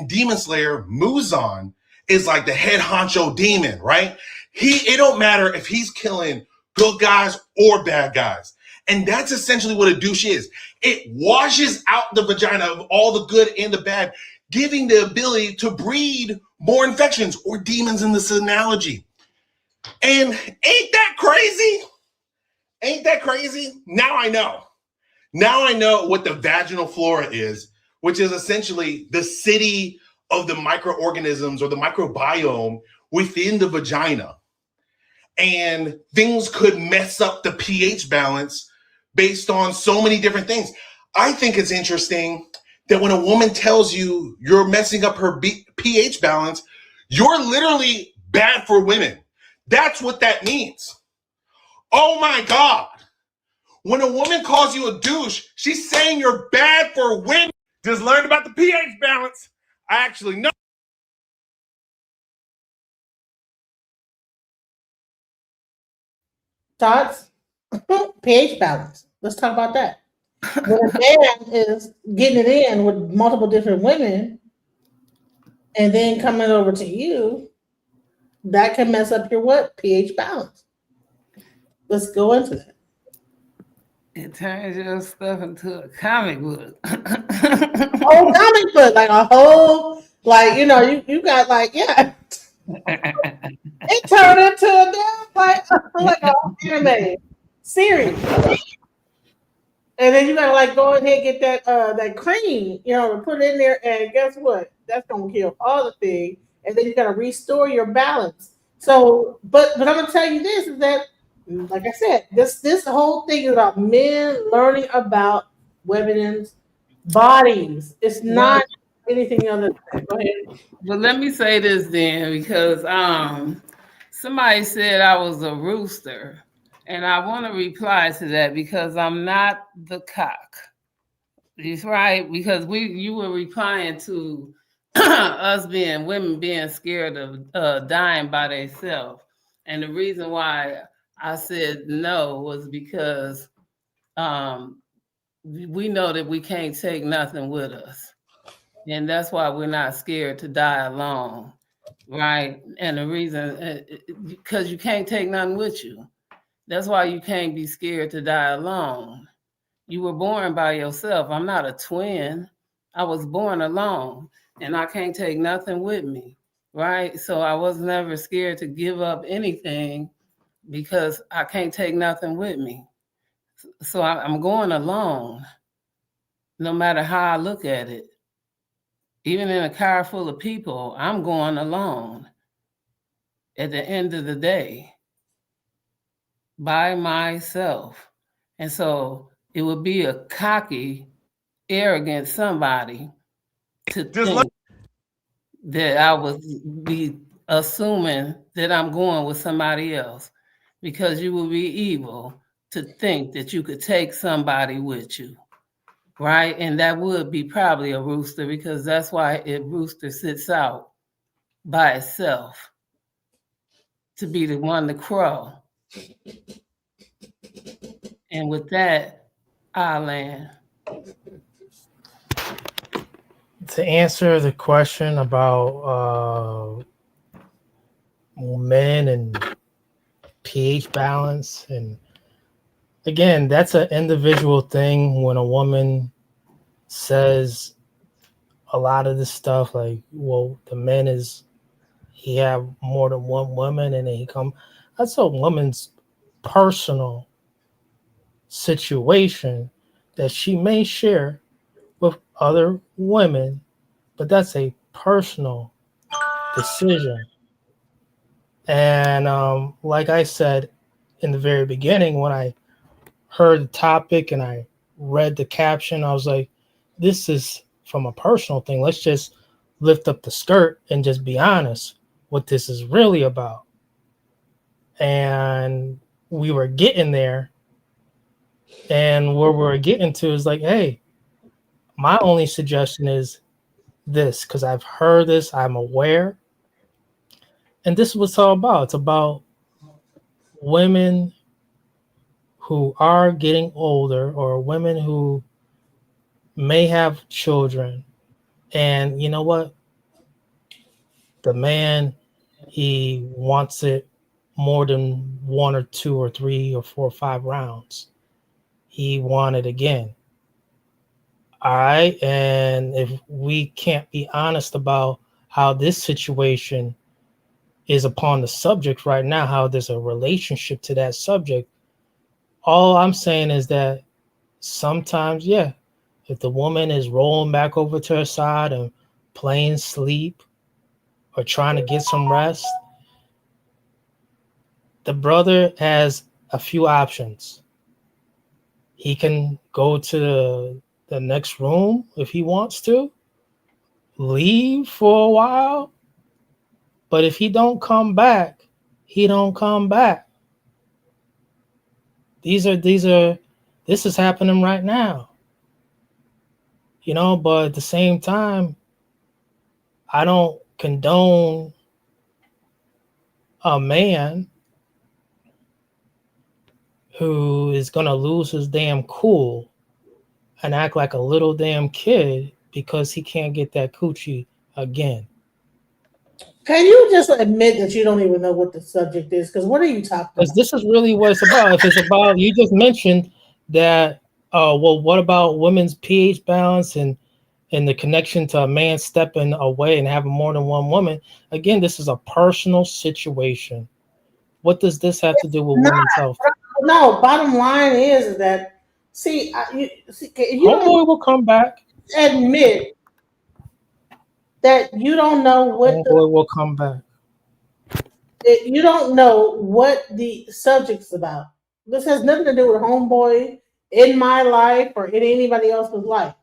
Demon Slayer, Muzan is like the head honcho demon, right? It don't matter if he's killing good guys or bad guys. And that's essentially what a douche is. It washes out the vagina of all the good and the bad, giving the ability to breed more infections or demons in this analogy. And ain't that crazy? Ain't that crazy? Now I know. Now I know what the vaginal flora is, which is essentially the city of the microorganisms or the microbiome within the vagina. And things could mess up the pH balance based on so many different things. I think it's interesting that when a woman tells you you're messing up her pH balance, you're literally bad for women. That's what that means. Oh my God. When a woman calls you a douche, she's saying you're bad for women. Just learned about the pH balance. I actually know. Thoughts? pH balance. Let's talk about that. When a man is getting it in with multiple different women and then coming over to you, that can mess up your what? pH balance. Let's go into that. It turns your stuff into a comic book. Whole comic book, like a whole, like, you know, you got like, yeah. It turned into a damn like a anime series. And then you gotta like go ahead and get that cream, you know, to put in there, and guess what? That's gonna kill all the things, and then you gotta restore your balance. So, but I'm gonna tell you this is that, like I said, this whole thing is about men learning about women's bodies. It's not anything other than. Go ahead. But let me say this then, because somebody said I was a rooster, and I want to reply to that because I'm not the cock. That's right, because you were replying to us women being scared of dying by themselves, and the reason why I said no was because we know that we can't take nothing with us. And that's why we're not scared to die alone, right? And the reason, because you can't take nothing with you. That's why you can't be scared to die alone. You were born by yourself. I'm not a twin. I was born alone, and I can't take nothing with me, right? So I was never scared to give up anything because I can't take nothing with me. So I'm going alone, no matter how I look at it. Even in a car full of people, I'm going alone at the end of the day by myself. And so it would be a cocky, arrogant somebody to think that I would be assuming that I'm going with somebody else, because you would be evil to think that you could take somebody with you. Right, and that would be probably a rooster, because that's why a rooster sits out by itself, to be the one to crow. And with that, I'll land. To answer the question about men and pH balance, and again, that's an individual thing. When a woman says a lot of this stuff, like, well, the man he have more than one woman, and then he come. That's a woman's personal situation that she may share with other women, but that's a personal decision. And like I said in the very beginning, when I heard the topic and I read the caption, I was like, this is from a personal thing. Let's just lift up the skirt and just be honest what this is really about. And we were getting there, and where we're getting to is like, hey, my only suggestion is this, because I've heard this, I'm aware, and this is what it's all about. It's about women who are getting older, or women who may have children, And you know what? The man, he wants it more than 1 or 2 or 3 or 4 or 5 rounds. He wanted again. All right. And if we can't be honest about how this situation is upon the subject right now, how there's a relationship to that subject, all I'm saying is that sometimes, yeah, if the woman is rolling back over to her side and playing sleep or trying to get some rest, the brother has a few options. He can go to the next room if he wants to, leave for a while, but if he don't come back, he don't come back. This is happening right now. You know, but at the same time, I don't condone a man who is gonna lose his damn cool and act like a little damn kid because he can't get that coochie again. Can you just admit that you don't even know what the subject is? Because what are you talking about? Because this is really what it's about. If it's about, you just mentioned that, well, what about women's pH balance and the connection to a man stepping away and having more than one woman? Again, this is a personal situation. What does this have to do with women's health? No, bottom line is that, Homeboy will come back. Admit that you don't know what Homeboy will come back. You don't know what the subject's about. This has nothing to do with Homeboy in my life or in anybody else's life.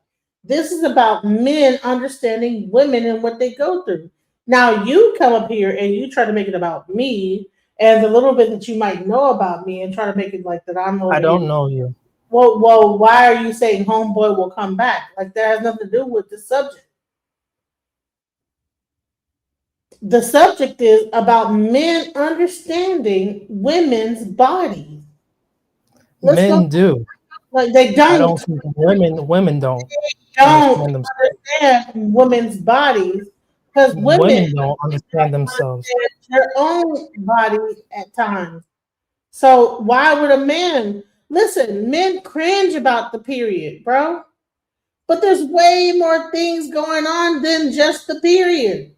This is about men understanding women and what they go through. Now you come up here and you try to make it about me and the little bit that you might know about me and try to make it like that I'm. I don't know you. Well, why are you saying Homeboy will come back? Like that has nothing to do with the subject. The subject is about men understanding women's bodies. Men do. Like they don't. I don't think women don't. They don't understand women's bodies because women don't understand themselves. Their own bodies at times. So why would a man listen? Men cringe about the period, bro. But there's way more things going on than just the period.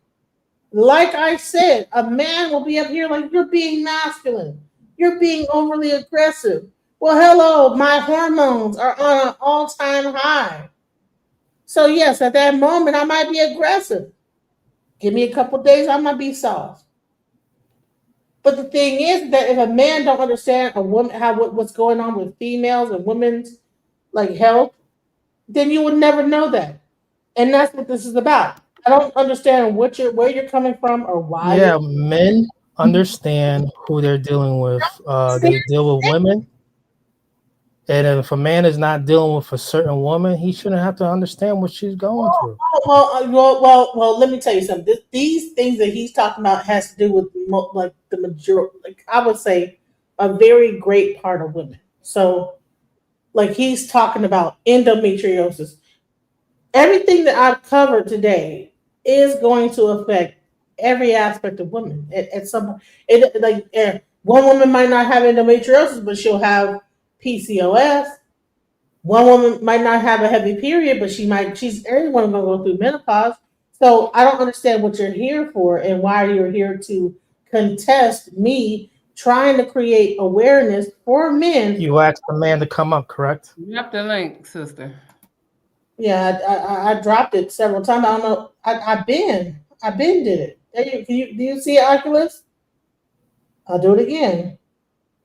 Like I said, a man will be up here like you're being masculine. You're being overly aggressive. Well, hello, my hormones are on an all-time high. So yes, at that moment, I might be aggressive. Give me a couple days, I might be soft. But the thing is that if a man don't understand a woman what's going on with females and women's like health, then you would never know that. And that's what this is about. I don't understand where you're coming from or why. Yeah, men understand who they're dealing with. They deal with women. And if a man is not dealing with a certain woman, he shouldn't have to understand what she's going through. Well, let me tell you something. These things that he's talking about has to do with like the majority, like I would say, a very great part of women. So, like he's talking about endometriosis. Everything that I've covered today is going to affect every aspect of women at some point. One woman might not have endometriosis, but she'll have PCOS. One woman might not have a heavy period, but everyone gonna go through menopause. So I don't understand what you're here for and why you're here to contest me trying to create awareness for men. You asked the man to come up, correct? Drop the link, sister. Yeah, I dropped it several times. I don't know. I've been did it. Do you see it, Oculus? I'll do it again.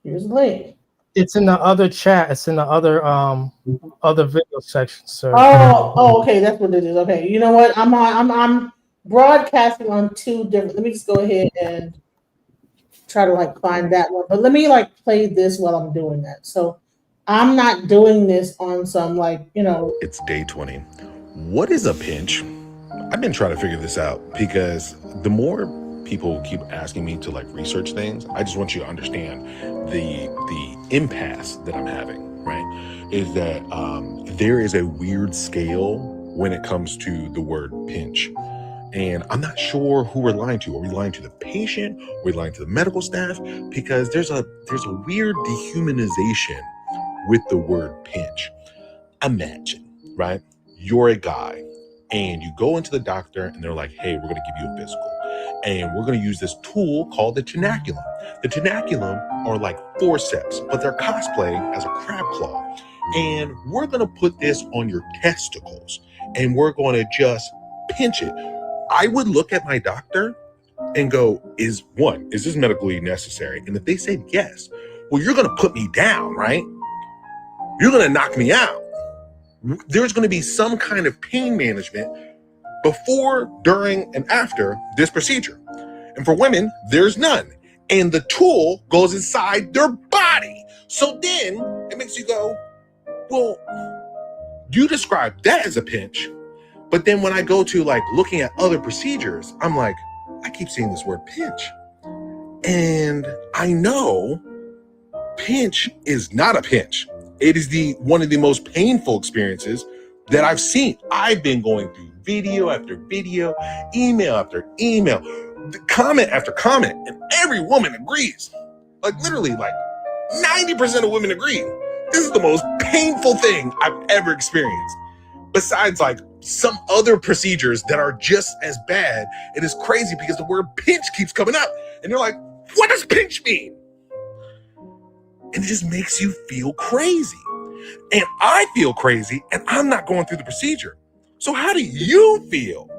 Here's the link. It's in the other chat. It's in the other video section, sir. Oh, okay, that's what it is. Okay, you know what? I'm broadcasting on two different. Let me just go ahead and try to find that one. But let me play this while I'm doing that. So I'm not doing this on some It's day 20. What is a pinch? I've been trying to figure this out because the more people keep asking me to research things, I just want you to understand the impasse that I'm having, right? Is that there is a weird scale when it comes to the word pinch. And I'm not sure who we're lying to. Are we lying to the patient? Are we lying to the medical staff? Because there's a weird dehumanization with the word pinch. Imagine, right? You're a guy and you go into the doctor and they're like, hey, we're going to give you a physical. And we're going to use this tool called the tenaculum. The tenaculum are like forceps, but they're cosplaying as a crab claw. And we're going to put this on your testicles and we're going to just pinch it. I would look at my doctor and go, is this medically necessary? And if they said yes, well, you're going to put me down, right? You're going to knock me out. There's going to be some kind of pain management before, during, and after this procedure. And for women, there's none. And the tool goes inside their body. So then it makes you go, well, you describe that as a pinch. But then when I go to like looking at other procedures, I'm like, I keep seeing this word pinch. And I know pinch is not a pinch. It is one of the most painful experiences that I've seen. I've been going through video after video, email after email, comment after comment, and every woman agrees. Like literally like 90% of women agree. This is the most painful thing I've ever experienced. Besides like some other procedures that are just as bad. It is crazy because the word pinch keeps coming up and you're like, what does pinch mean? And it just makes you feel crazy. And I feel crazy and I'm not going through the procedure. So how do you feel?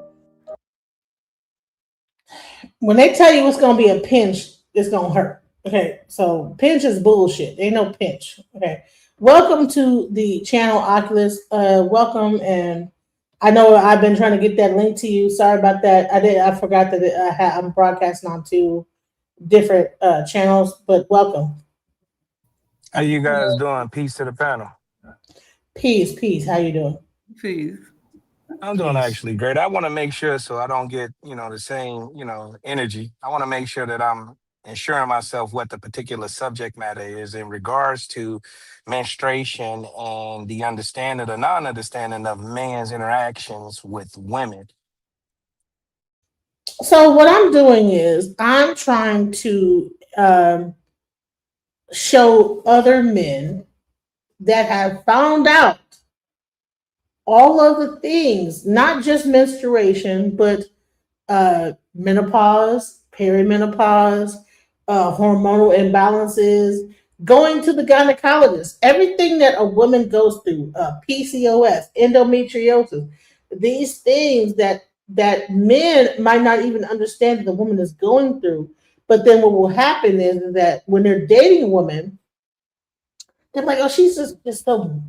When they tell you it's going to be a pinch, it's going to hurt. Okay, so pinch is bullshit. Ain't no pinch. Okay, welcome to the channel, Oculus. Welcome, and I know I've been trying to get that link to you. Sorry about that. I forgot that I'm broadcasting on 2 different channels, but welcome. How you guys doing? Peace to the panel. Peace. How you doing? Peace. I'm doing actually great. I want to make sure so I don't get, the same, energy. I want to make sure that I'm ensuring myself what the particular subject matter is in regards to menstruation and the understanding or non-understanding of men's interactions with women. So what I'm doing is I'm trying to show other men that have found out all of the things, not just menstruation, but menopause, perimenopause, hormonal imbalances, going to the gynecologist, everything that a woman goes through, PCOS, endometriosis, these things that men might not even understand that the woman is going through. But then what will happen is that when they're dating a woman, they're like, oh, she's just so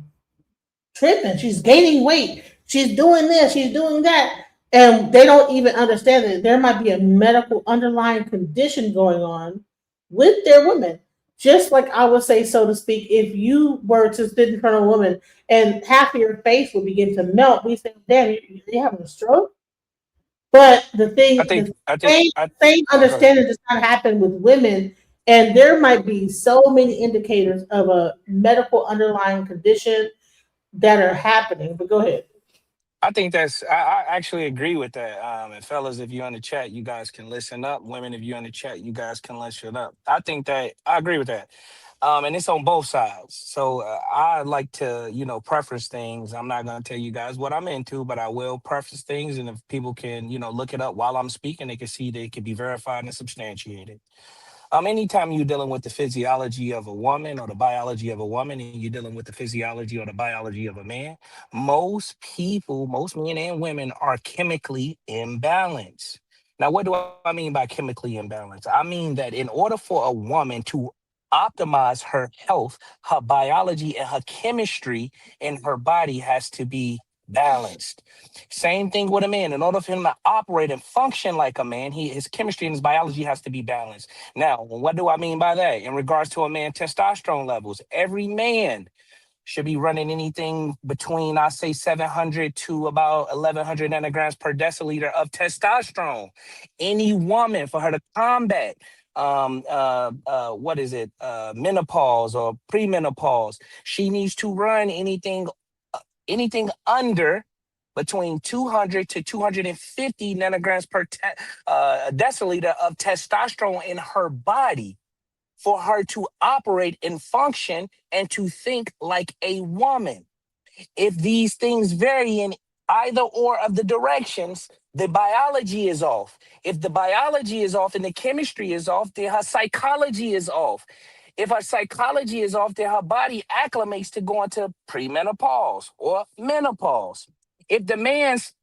tripping. She's gaining weight. She's doing this. She's doing that. And they don't even understand that there might be a medical underlying condition going on with their women. Just like I would say, so to speak, if you were to sit in front of a woman and half of your face would begin to melt, we say, damn, you're having a stroke? But the thing, same understanding does not happen with women. And there might be so many indicators of a medical underlying condition that are happening. But go ahead. I think I actually agree with that. And fellas, if you're in the chat, you guys can listen up. Women, if you're in the chat, you guys can listen up. I think that I agree with that. And it's on both sides. So I like to, preference things. I'm not going to tell you guys what I'm into, but I will preface things. And if people can, look it up while I'm speaking, they can see they can be verified and substantiated. Anytime you're dealing with the physiology of a woman or the biology of a woman, and you're dealing with the physiology or the biology of a man, most men and women are chemically imbalanced. Now, what do I mean by chemically imbalanced? I mean that in order for a woman to optimize her health, her biology and her chemistry in her body has to be balanced. Same thing with a man. In order for him to operate and function like a man, his chemistry and his biology has to be balanced. Now, what do I mean by that? In regards to a man's testosterone levels, every man should be running anything between, I say, 700 to about 1,100 nanograms per deciliter of testosterone. Any woman, for her to combat menopause or premenopause, she needs to run anything under between 200 to 250 nanograms per deciliter of testosterone in her body for her to operate and function and to think like a woman. If these things vary in either or of the directions, the biology is off. If the biology is off and the chemistry is off, then her psychology is off. If her psychology is off, then her body acclimates to going to premenopause or menopause. If the man's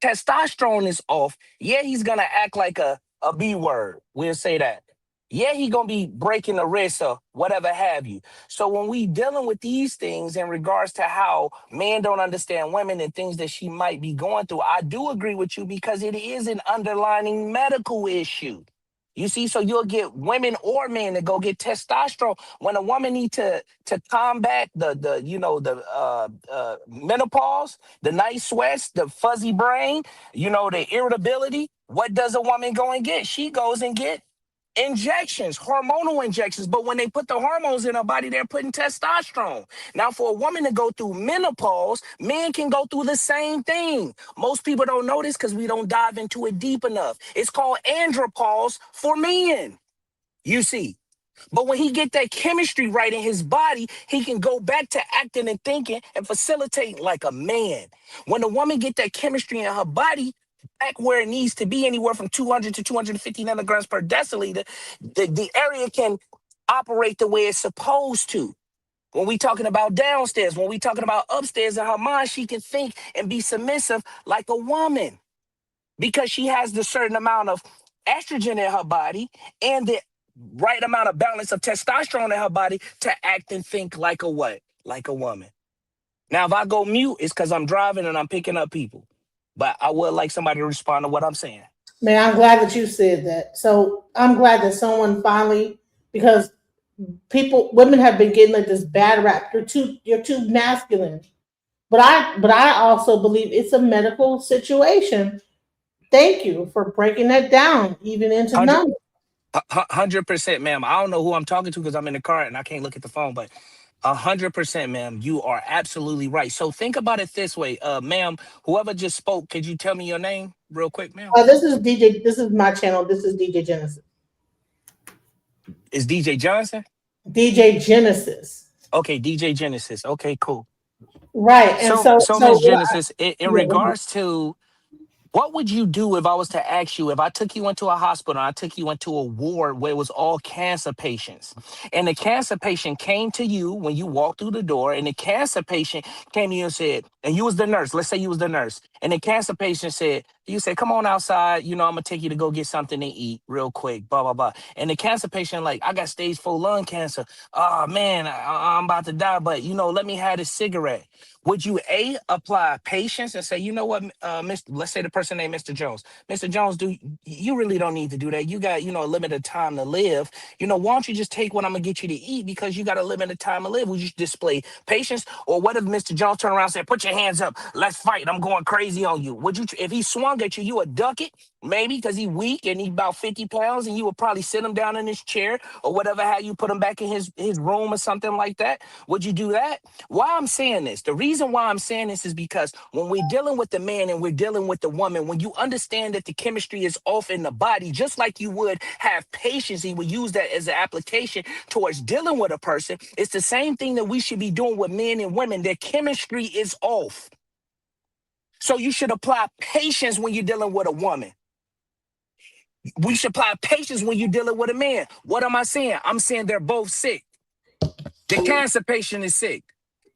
testosterone is off, yeah, he's gonna act like a B word. We'll say that. Yeah, he gonna be breaking the wrist or whatever have you. So when we dealing with these things in regards to how men don't understand women and things that she might be going through, I do agree with you because it is an underlying medical issue. You see, so you'll get women or men to go get testosterone when a woman need to combat the menopause, the night sweats, the fuzzy brain, the irritability. What does a woman go and get? She goes and get injections, hormonal injections. But when they put the hormones in her body, they're putting testosterone. Now, for a woman to go through menopause, men can go through the same thing. Most people don't know this because we don't dive into it deep enough. It's called andropause for men, you see. But when he get that chemistry right in his body, he can go back to acting and thinking and facilitate like a man. When a woman get that chemistry in her body, back where it needs to be, anywhere from 200 to 250 nanograms per deciliter, the area can operate the way it's supposed to. When we talking about downstairs, when we talking about upstairs in her mind, she can think and be submissive like a woman because she has the certain amount of estrogen in her body and the right amount of balance of testosterone in her body to act and think like a what? Like a woman. Now, if I go mute, it's because I'm driving and I'm picking up people. But I would like somebody to respond to what I'm saying. Man, I'm glad that you said that. So I'm glad that someone finally, because women have been getting like this bad rap. You're too masculine. But I also believe it's a medical situation. Thank you for breaking that down, even into numbers. 100%, ma'am. I don't know who I'm talking to because I'm in the car and I can't look at the phone, but 100%, ma'am. You are absolutely right. So think about it this way, ma'am. Whoever just spoke, could you tell me your name real quick, ma'am? This is DJ. This is my channel. This is DJ Genesis. Is DJ Johnson? DJ Genesis. Okay, DJ Genesis. Okay, cool. Right, and so Ms. Genesis, in regards to, what would you do if I was to ask you, if I took you into a hospital, I took you into a ward where it was all cancer patients, and the cancer patient came to you when you walked through the door, and the cancer patient came to you and said, and you was the nurse, let's say you was the nurse, and the cancer patient said, you said, come on outside, I'm gonna take you to go get something to eat real quick, blah, blah, blah. And the cancer patient like, I got stage 4 lung cancer. Oh man, I'm about to die, but let me have this cigarette. Would you apply patience and say, you know what, let's say the person named Mr. Jones. Mr. Jones, you really don't need to do that. You got, a limited time to live. Why don't you just take what I'm gonna get you to eat because you got a limited time to live? Would you display patience? Or what if Mr. Jones turned around and said, put your hands up, let's fight, I'm going crazy on you? Would you, if he swung at you, you would duck it? Maybe because he's weak and he's about 50 pounds and you would probably sit him down in his chair or whatever, how you put him back in his room or something like that. Would you do that? Why I'm saying this, the reason why I'm saying this is because when we're dealing with the man and we're dealing with the woman, when you understand that the chemistry is off in the body, just like you would have patience, you would use that as an application towards dealing with a person. It's the same thing that we should be doing with men and women. Their chemistry is off. So you should apply patience when you're dealing with a woman. We should apply patience when you're dealing with a man. What am I saying? I'm saying they're both sick. The cancer patient is sick.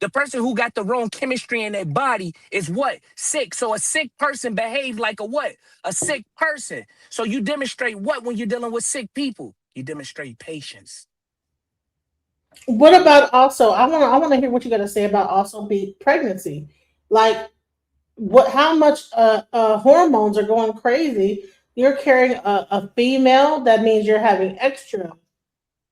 The person who got the wrong chemistry in their body is what? Sick. So a sick person behaves like a what? A sick person. So you demonstrate what when you're dealing with sick people? You demonstrate patience. What about also, I want to hear what you got to say about also pregnancy. Like how much hormones are going crazy. You're carrying a female, that means you're having extra.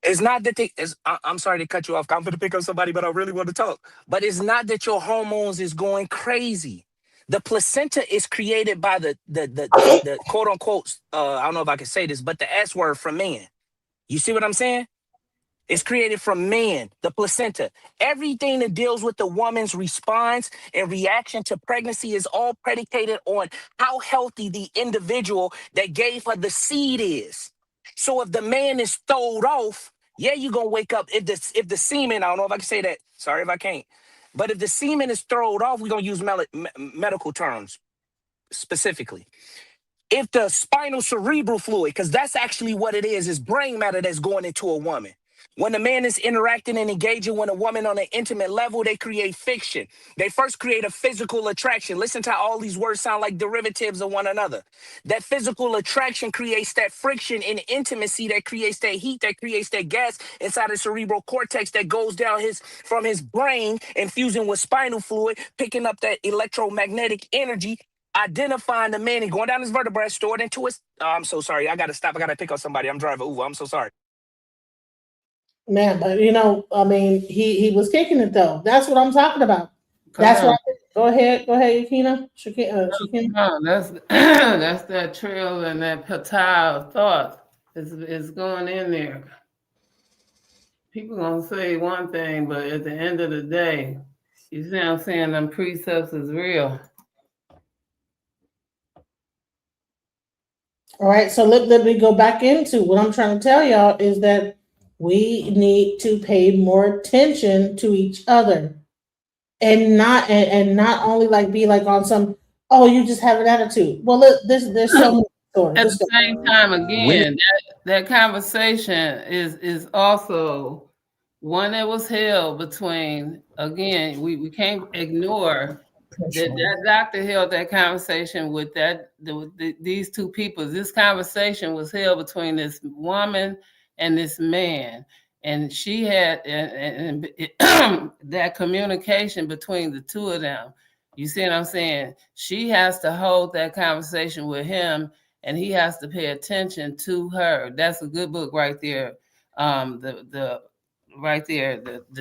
It's not that I'm sorry to cut you off. I'm going to pick up somebody, but I really want to talk. But it's not that your hormones is going crazy. The placenta is created by the quote unquote, I don't know if I can say this, but the S word from man. You see what I'm saying? It's created from man, the placenta. Everything that deals with the woman's response and reaction to pregnancy is all predicated on how healthy the individual that gave her the seed is. So if the man is throwed off, yeah, you're gonna wake up. If the semen, I don't know if I can say that. Sorry if I can't. But if the semen is throwed off, we're gonna use medical terms specifically. If the spinal cerebral fluid, because that's actually what it is brain matter that's going into a woman. When a man is interacting and engaging with a woman on an intimate level, they create fiction. They first create a physical attraction. Listen to how all these words sound like derivatives of one another. That physical attraction creates that friction and intimacy that creates that heat, that creates that gas inside the cerebral cortex that goes down from his brain and fusing with spinal fluid, picking up that electromagnetic energy, identifying the man and going down his vertebrae, stored into his. Oh, I'm so sorry. I got to stop. I got to pick up somebody. I'm driving. Ooh, I'm so sorry. Man, but I mean, he was kicking it though. That's what I'm talking about. That's what. Go ahead, Yakina. No, that's that trail and that patah of thought is going in there. People gonna say one thing, but at the end of the day, you see what I'm saying? Them precepts is real. All right, so let me go back into what I'm trying to tell y'all is that we need to pay more attention to each other, and not only like be like on some, oh, you just have an attitude. Well, there's so many stories. At the same time, again, that conversation is also one that was held between. Again, we can't ignore that doctor held that conversation with these two people. This conversation was held between this woman and this man, and she had and that communication between the two of them. You see what I'm saying? She has to hold that conversation with him, and he has to pay attention to her. That's a good book right there. The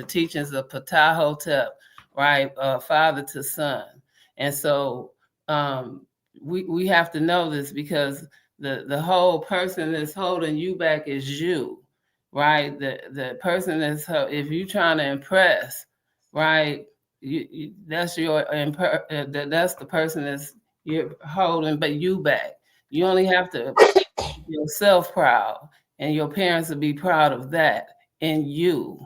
teachings of Patah Hotep, right? Father to son. And so we have to know this, because the whole person that's holding you back is you, right? The person that's, if you're trying to impress, right? That's that's the person that's you're holding, but you back. You only have to make yourself proud, and your parents will be proud of that in you,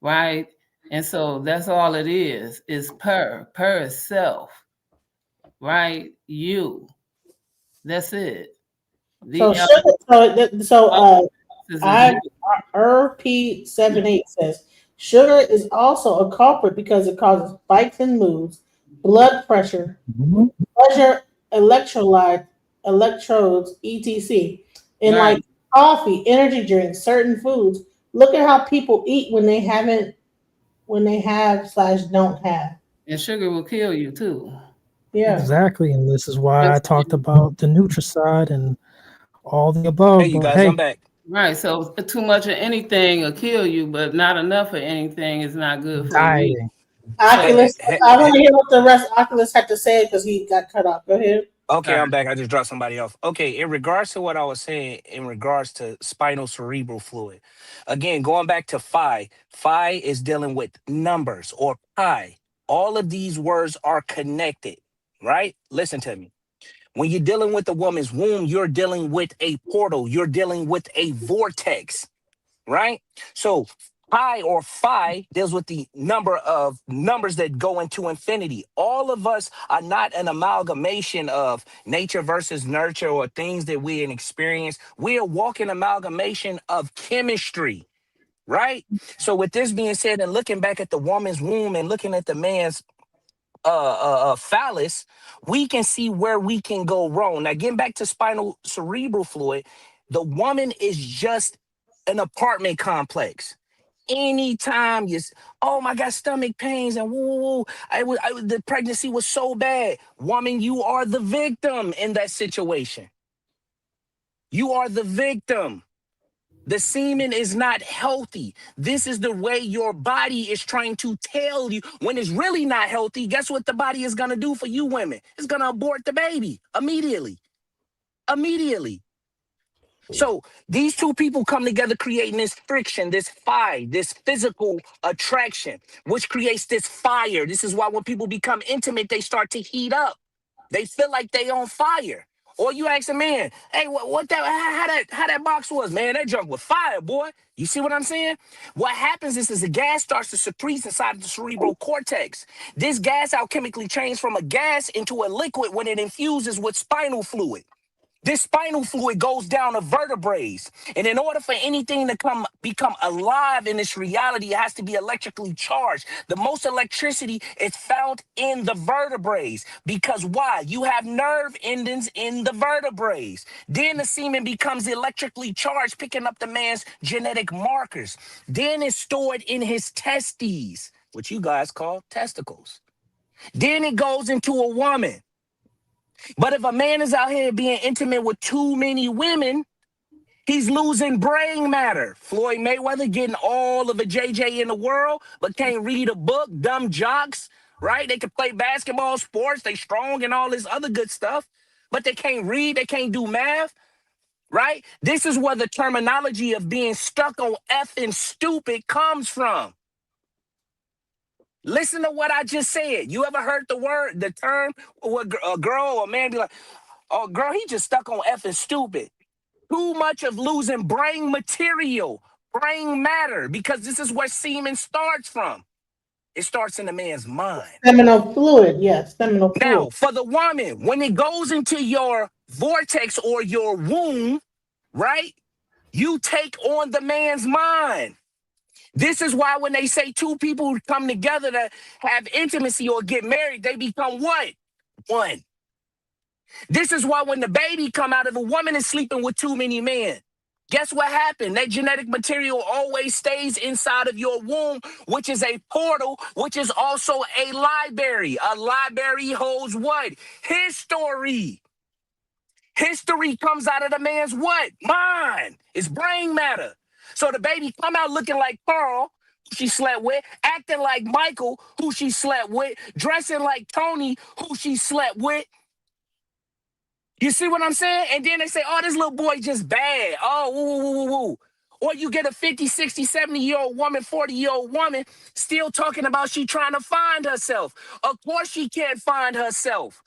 right? And so that's all it is per is self, right? You. That's it. RP78 says sugar is also a culprit because it causes spikes in moods, blood pressure, pleasure electrodes, etc. And like coffee, energy drinks, certain foods. Look at how people eat when they have/don't have. And sugar will kill you too. Yeah, exactly. And this is why I talked about the Nutricide and all the above. Hey, you guys, I'm back. Right. So too much of anything will kill you, but not enough of anything is not good for you. Oculus. I want to hear what the rest of Oculus had to say because he got cut off. Go ahead. Okay, I'm back. I just dropped somebody off. Okay, in regards to what I was saying, in regards to spinal cerebral fluid, again, going back to phi is dealing with numbers, or pi. All of these words are connected, right? Listen to me. When you're dealing with a woman's womb, you're dealing with a portal. You're dealing with a vortex, right? So pi or phi deals with the number of numbers that go into infinity. All of us are not an amalgamation of nature versus nurture or things that we experience. We are walking amalgamation of chemistry, right? So with this being said, and looking back at the woman's womb and looking at the man's phallus, we can see where we can go wrong. Now, getting back to spinal cerebral fluid, the woman is just an apartment complex. Anytime oh my God, stomach pains and woo, the pregnancy was so bad. Woman, you are the victim in that situation. You are the victim. The semen is not healthy. This is the way your body is trying to tell you when it's really not healthy. Guess what the body is going to do for you women? It's going to abort the baby immediately. Immediately. So these two people come together, creating this friction, this fire, this physical attraction, which creates this fire. This is why when people become intimate, they start to heat up. They feel like they on fire. Or you ask a man, hey, how that box was, man? That junk was fire, boy. You see what I'm saying? What happens is the gas starts to secrete inside of the cerebral cortex. This gas alchemically changes from a gas into a liquid when it infuses with spinal fluid. This spinal fluid goes down to vertebrae. And in order for anything to become alive in this reality, it has to be electrically charged. The most electricity is found in the vertebrae. Because why? You have nerve endings in the vertebrae. Then the semen becomes electrically charged, picking up the man's genetic markers. Then it's stored in his testes, which you guys call testicles. Then it goes into a woman. But if a man is out here being intimate with too many women, he's losing brain matter. Floyd Mayweather getting all of the JJ in the world, but can't read a book, dumb jocks, right? They can play basketball, sports, they strong and all this other good stuff, but they can't read, they can't do math, right? This is where the terminology of being stuck on effing stupid comes from. Listen to what I just said. You ever heard the term, where a girl or a man be like, oh, girl, he just stuck on effing stupid. Too much of losing brain material, brain matter, because this is where semen starts from. It starts in the man's mind. Seminal fluid, yes, seminal fluid. Now, for the woman, when it goes into your vortex or your womb, right, you take on the man's mind. This is why when they say two people come together to have intimacy or get married, they become what? One. This is why when the baby come out, if a woman is sleeping with too many men, guess what happened? That genetic material always stays inside of your womb, which is a portal, which is also a library. A library holds what? History. History comes out of the man's what? Mind. It's brain matter. So the baby come out looking like Carl, who she slept with, acting like Michael, who she slept with, dressing like Tony, who she slept with. You see what I'm saying? And then they say, oh, this little boy just bad. Oh, woo, woo, woo, woo. Or you get a 50, 60, 70-year-old woman, 40-year-old woman still talking about she trying to find herself. Of course she can't find herself.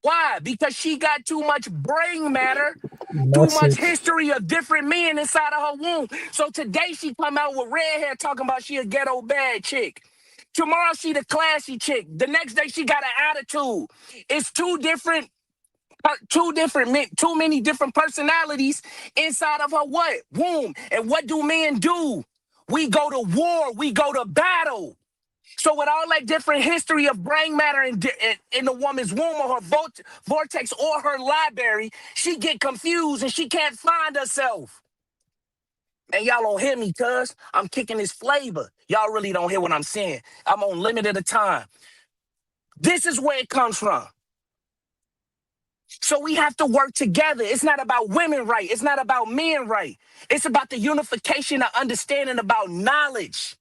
Why? Because she got too much brain matter, too much history of different men inside of her womb. So today she come out with red hair talking about she a ghetto bad chick. Tomorrow she the classy chick. The next day she got an attitude. It's too many different personalities inside of her what? Womb. And what do men do? We go to war. We go to battle. So with all that different history of brain matter in the woman's womb or her vortex or her library, she get confused and she can't find herself. Man, y'all don't hear me, cuz I'm kicking this flavor. Y'all really don't hear what I'm saying. I'm on limited time. This is where it comes from. So we have to work together. It's not about women right. It's not about men right. It's about the unification of understanding about knowledge.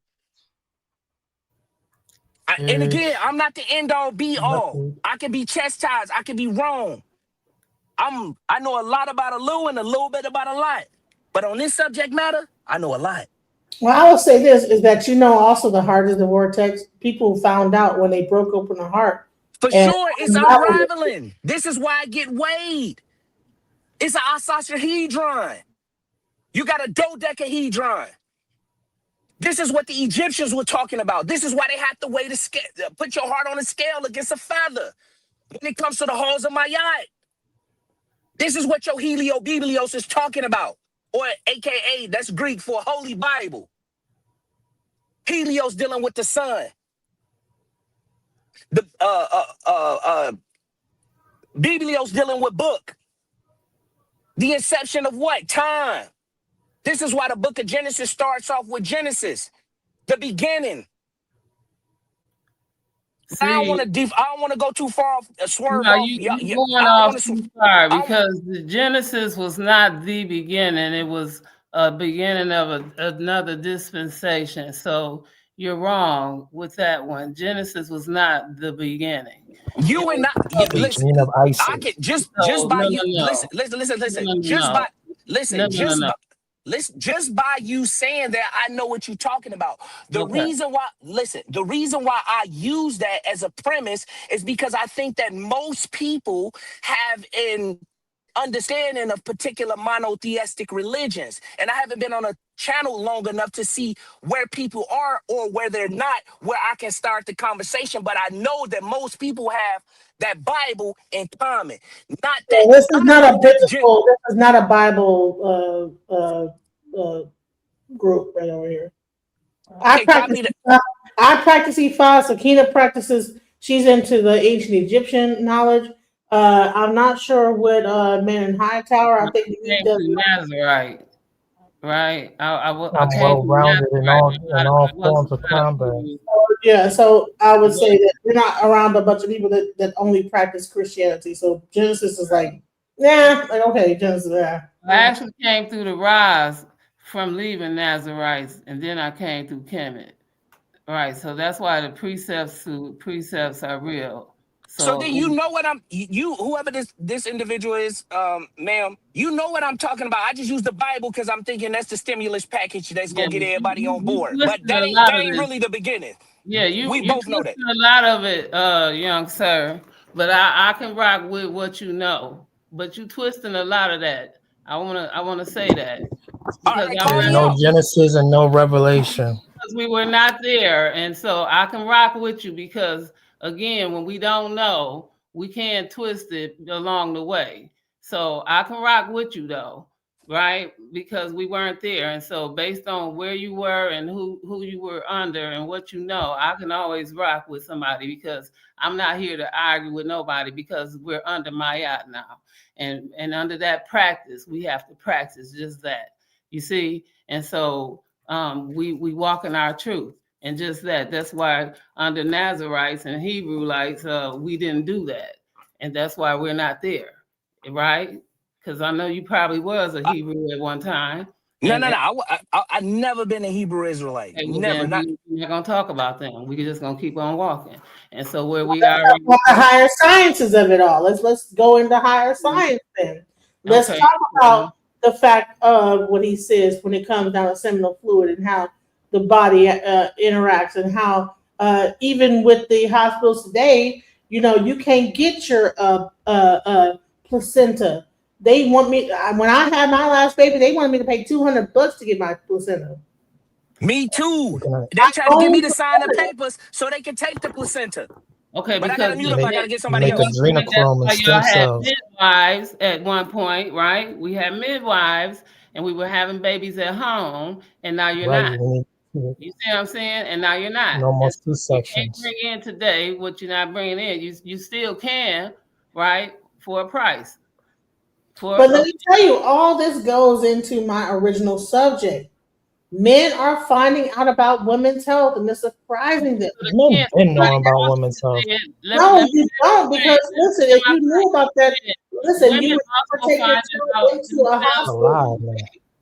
And again, I'm not the end all be all. I can be chastised. I can be wrong. I know a lot about a little and a little bit about a lot. But on this subject matter, I know a lot. Well, I will say this is that also the heart is the vortex. People found out when they broke open the heart. For sure, it's unraveling. This is why I get weighed. It's an icosahedron. You got a dodecahedron. This is what the Egyptians were talking about. This is why they have to weigh the scale, put your heart on a scale against a feather when it comes to the halls of Mayat. This is what your Heliobiblios is talking about, or AKA, that's Greek for Holy Bible. Helios dealing with the sun. The Biblios dealing with book. The inception of what? Time. This is why the book of Genesis starts off with Genesis, the beginning. I don't want to go too far off. Swerve off. You're going off too far because the Genesis was not the beginning. It was a beginning of another dispensation. So you're wrong with that one. Genesis was not the beginning. You and not listen. I can just by you listen. Just by Listen, No, no, no, no. listen, just by you saying that, I know what you're talking about. The Okay. reason why I use that as a premise is because I think that most people have an understanding of particular monotheistic religions. And I haven't been on a channel long enough to see where people are or where they're not, where I can start the conversation. But I know that most people have that Bible in common. Not that This is I not a know that biblical. This is not a Bible group right over here. Okay, copy that. I practice Ifa. Sakina practices. She's into the ancient Egyptian knowledge. I'm not sure what Man in Hightower. I think he Came does. to Nazarite, right? I I'm came well to rounded in Nazarite, all but I forms wasn't of trying combat. to. Yeah, so I would say that we're not around a bunch of people that only practice Christianity. So Genesis is like, like okay, Genesis, yeah. I actually came through the rise from leaving Nazarites, and then I came through Kemet. Right, so that's why the precepts are real. So then you know what whoever this individual is, ma'am, you know what I'm talking about. I just use the Bible because I'm thinking that's the stimulus package that's gonna get everybody on board. But that ain't really the beginning. Yeah, we both know that. A lot of it, young sir. But I can rock with what you know. But you twisting a lot of that. I wanna say that. Because There's no Genesis and no Revelation. Because we were not there. And so I can rock with you because again, when we don't know, we can't twist it along the way. So I can rock with you though, right? Because we weren't there. And so based on where you were and who you were under and what you know, I can always rock with somebody because I'm not here to argue with nobody because we're under Mayat now. And under that practice, we have to practice just that. You see? And so we walk in our truth. And just that's why under Nazarites and Hebrewites, we didn't do that. And that's why we're not there, right? Because I know you probably was a Hebrew at one time. No. I never been a Hebrew Israelite. Never. We're not going to talk about them. We're just going to keep on walking. And so where we Let's are... talk about the higher sciences of it all. Let's go into higher science then. Let's talk about the fact of what he says when it comes down to seminal fluid and how the body interacts and how even with the hospitals today, you can't get your placenta. They want me, when I had my last baby, they wanted me to pay $200 to get my placenta. Me too. They tried to get me to sign the papers so they can take the placenta. Okay, but I gotta mute up. I gotta get somebody else. Adrenochrome and stem cells. Midwives at one point, right? We had midwives, and we were having babies at home, and now you're not. You see what I'm saying? And now you're not. No more C-sections. You can't bring in today what you're not bringing in. You still can, right? For a price. But let me tell you, all this goes into my original subject. Men are finding out about women's health, and it's surprising them. Men been knowing about women's health. No, you don't, because listen, if you knew about that, listen, you would take your children into a hospital.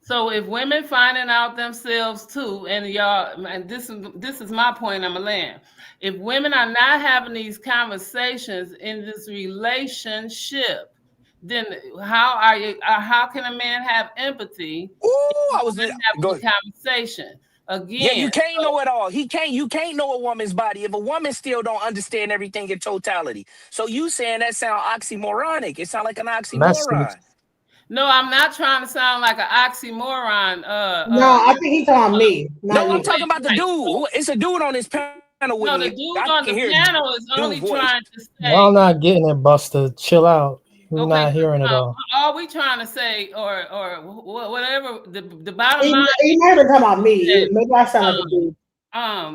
So if women finding out themselves too, and y'all, and this is my point, I'm a land. If women are not having these conversations in this relationship, then how can a man have empathy? I was having a conversation again. Yeah, you can't know it all. You can't know a woman's body if a woman still don't understand everything in totality. So you saying that sound oxymoronic? It sound like an oxymoron. No, I'm not trying to sound like an oxymoron. No, I think he's talking me. No, I'm talking about the dude. It's a dude on this panel with no, me. the dude on the panel is only trying to say. Y'all not getting it, Buster. Chill out. We're not hearing it all. All we trying to say, or whatever, the bottom line. He might have talking about me. Maybe I sound like a dude.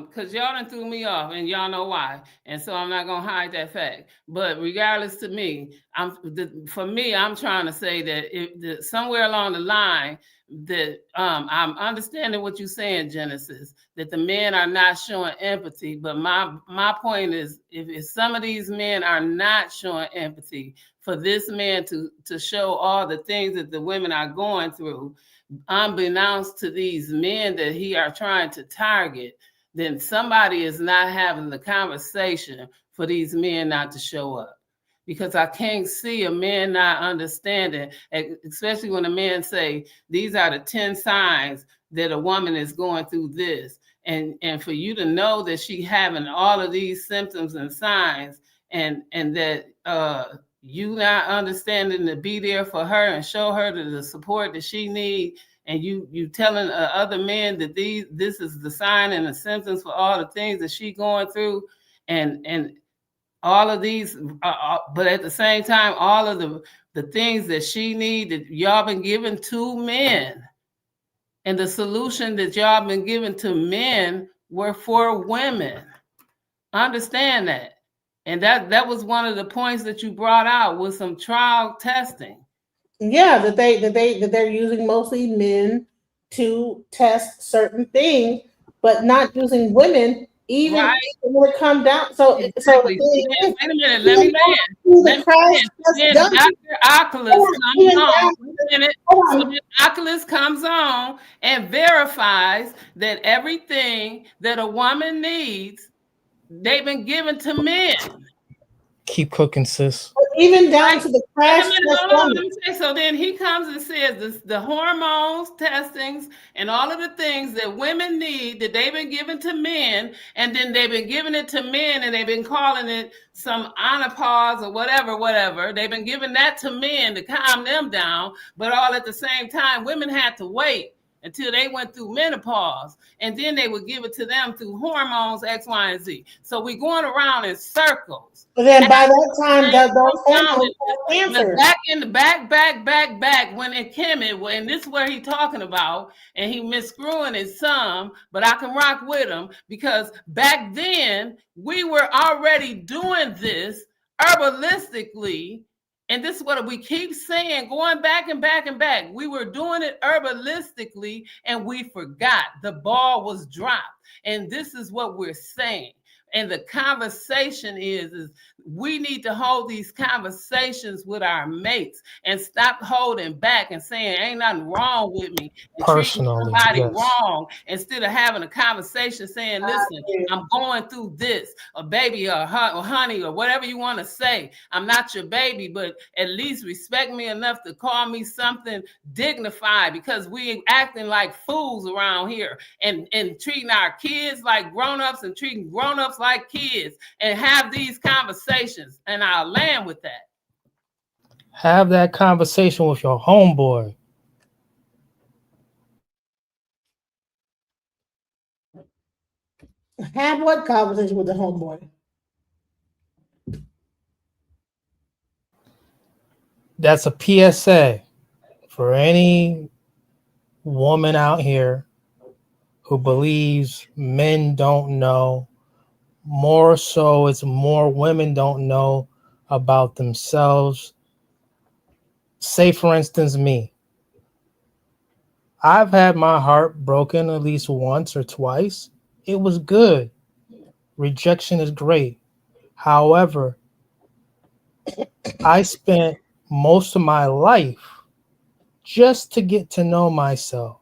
Because y'all done threw me off, and y'all know why, and so I'm not gonna hide that fact. But regardless to me, I'm trying to say that somewhere along the line that I'm understanding what you're saying, Genesis, that the men are not showing empathy. But my point is, if some of these men are not showing empathy, for this man to show all the things that the women are going through, unbeknownst to these men that he are trying to target, then somebody is not having the conversation for these men not to show up. because I can't see a man not understanding, especially when a man say, these are the 10 signs that a woman is going through this. And for you to know that she having all of these symptoms and signs, and that you not understanding to be there for her and show her the support that she need, and you telling other men that this is the sign and the symptoms for all the things that she going through, and all of these, but at the same time, all of the things that she need that y'all been giving to men, and the solution that y'all been giving to men were for women. Understand that. And that was one of the points that you brought out with some trial testing. Yeah, that they're using mostly men to test certain things, but not using women even right. when it come down. So exactly. Wait a minute, let me land. Dr. Oculus comes on. Wait a minute. So Oculus comes on and verifies that everything that a woman needs, they've been given to men. Keep cooking, sis. Even down to the crash. So then he comes and says the hormones testings and all of the things that women need that they've been given to men, and then they've been giving it to men, and they've been calling it some anapause or whatever. They've been giving that to men to calm them down, but all at the same time, women had to wait until they went through menopause, and then they would give it to them through hormones X, Y, and Z. So we're going around in circles. But then by that time, those hormones cancer. Back in the back when it came in, and this is where he's talking about, and he miscrewing it some, but I can rock with him, because back then we were already doing this herbalistically. And this is what we keep saying, going back and back and back. We were doing it herbalistically, and we forgot. The ball was dropped. And this is what we're saying. And the conversation is we need to hold these conversations with our mates and stop holding back and saying ain't nothing wrong with me, and personally, somebody yes. wrong, instead of having a conversation saying, listen, I'm going through this, or baby, or honey, or whatever you want to say. I'm not your baby, but at least respect me enough to call me something dignified, because we acting like fools around here and treating our kids like grown-ups and treating grown-ups like kids, and have these conversations. And I'll land with that. Have that conversation with your homeboy. Have what conversation with the homeboy? That's a PSA for any woman out here who believes men don't know. More so, it's more women don't know about themselves. Say, for instance, me. I've had my heart broken at least once or twice. It was good. Rejection is great. However, I spent most of my life just to get to know myself.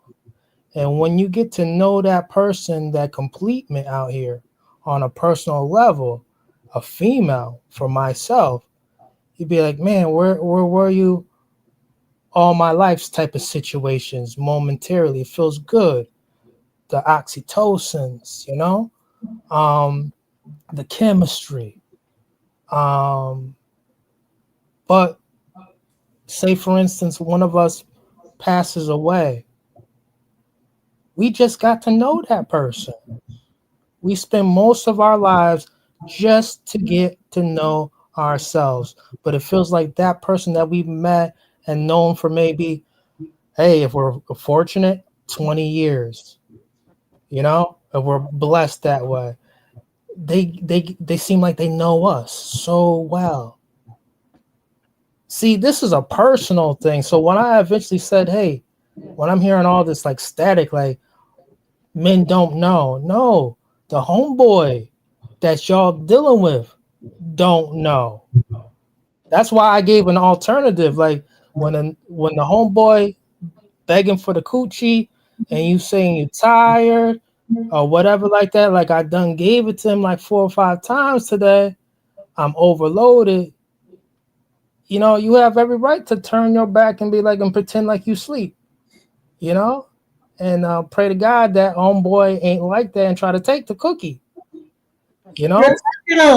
And when you get to know that person, that completement out here, on a personal level, a female for myself, you'd be like, man, where were you all my life's type of situations momentarily? It feels good. The oxytocins, you know, the chemistry. But say, for instance, one of us passes away. We just got to know that person. We spend most of our lives just to get to know ourselves. But it feels like that person that we've met and known for maybe, hey, if we're fortunate, 20 years. You know, if we're blessed that way. They seem like they know us so well. See, this is a personal thing. So when I eventually said, hey, when I'm hearing all this like static, like men don't know. No. The homeboy that y'all dealing with don't know. That's why I gave an alternative. Like when the homeboy begging for the coochie and you saying you tired or whatever like that, like I done gave it to him like 4 or 5 times today. I'm overloaded. you know, you have every right to turn your back and be like and pretend like you sleep, you know, and pray to God that homeboy ain't like that and try to take the cookie, you know.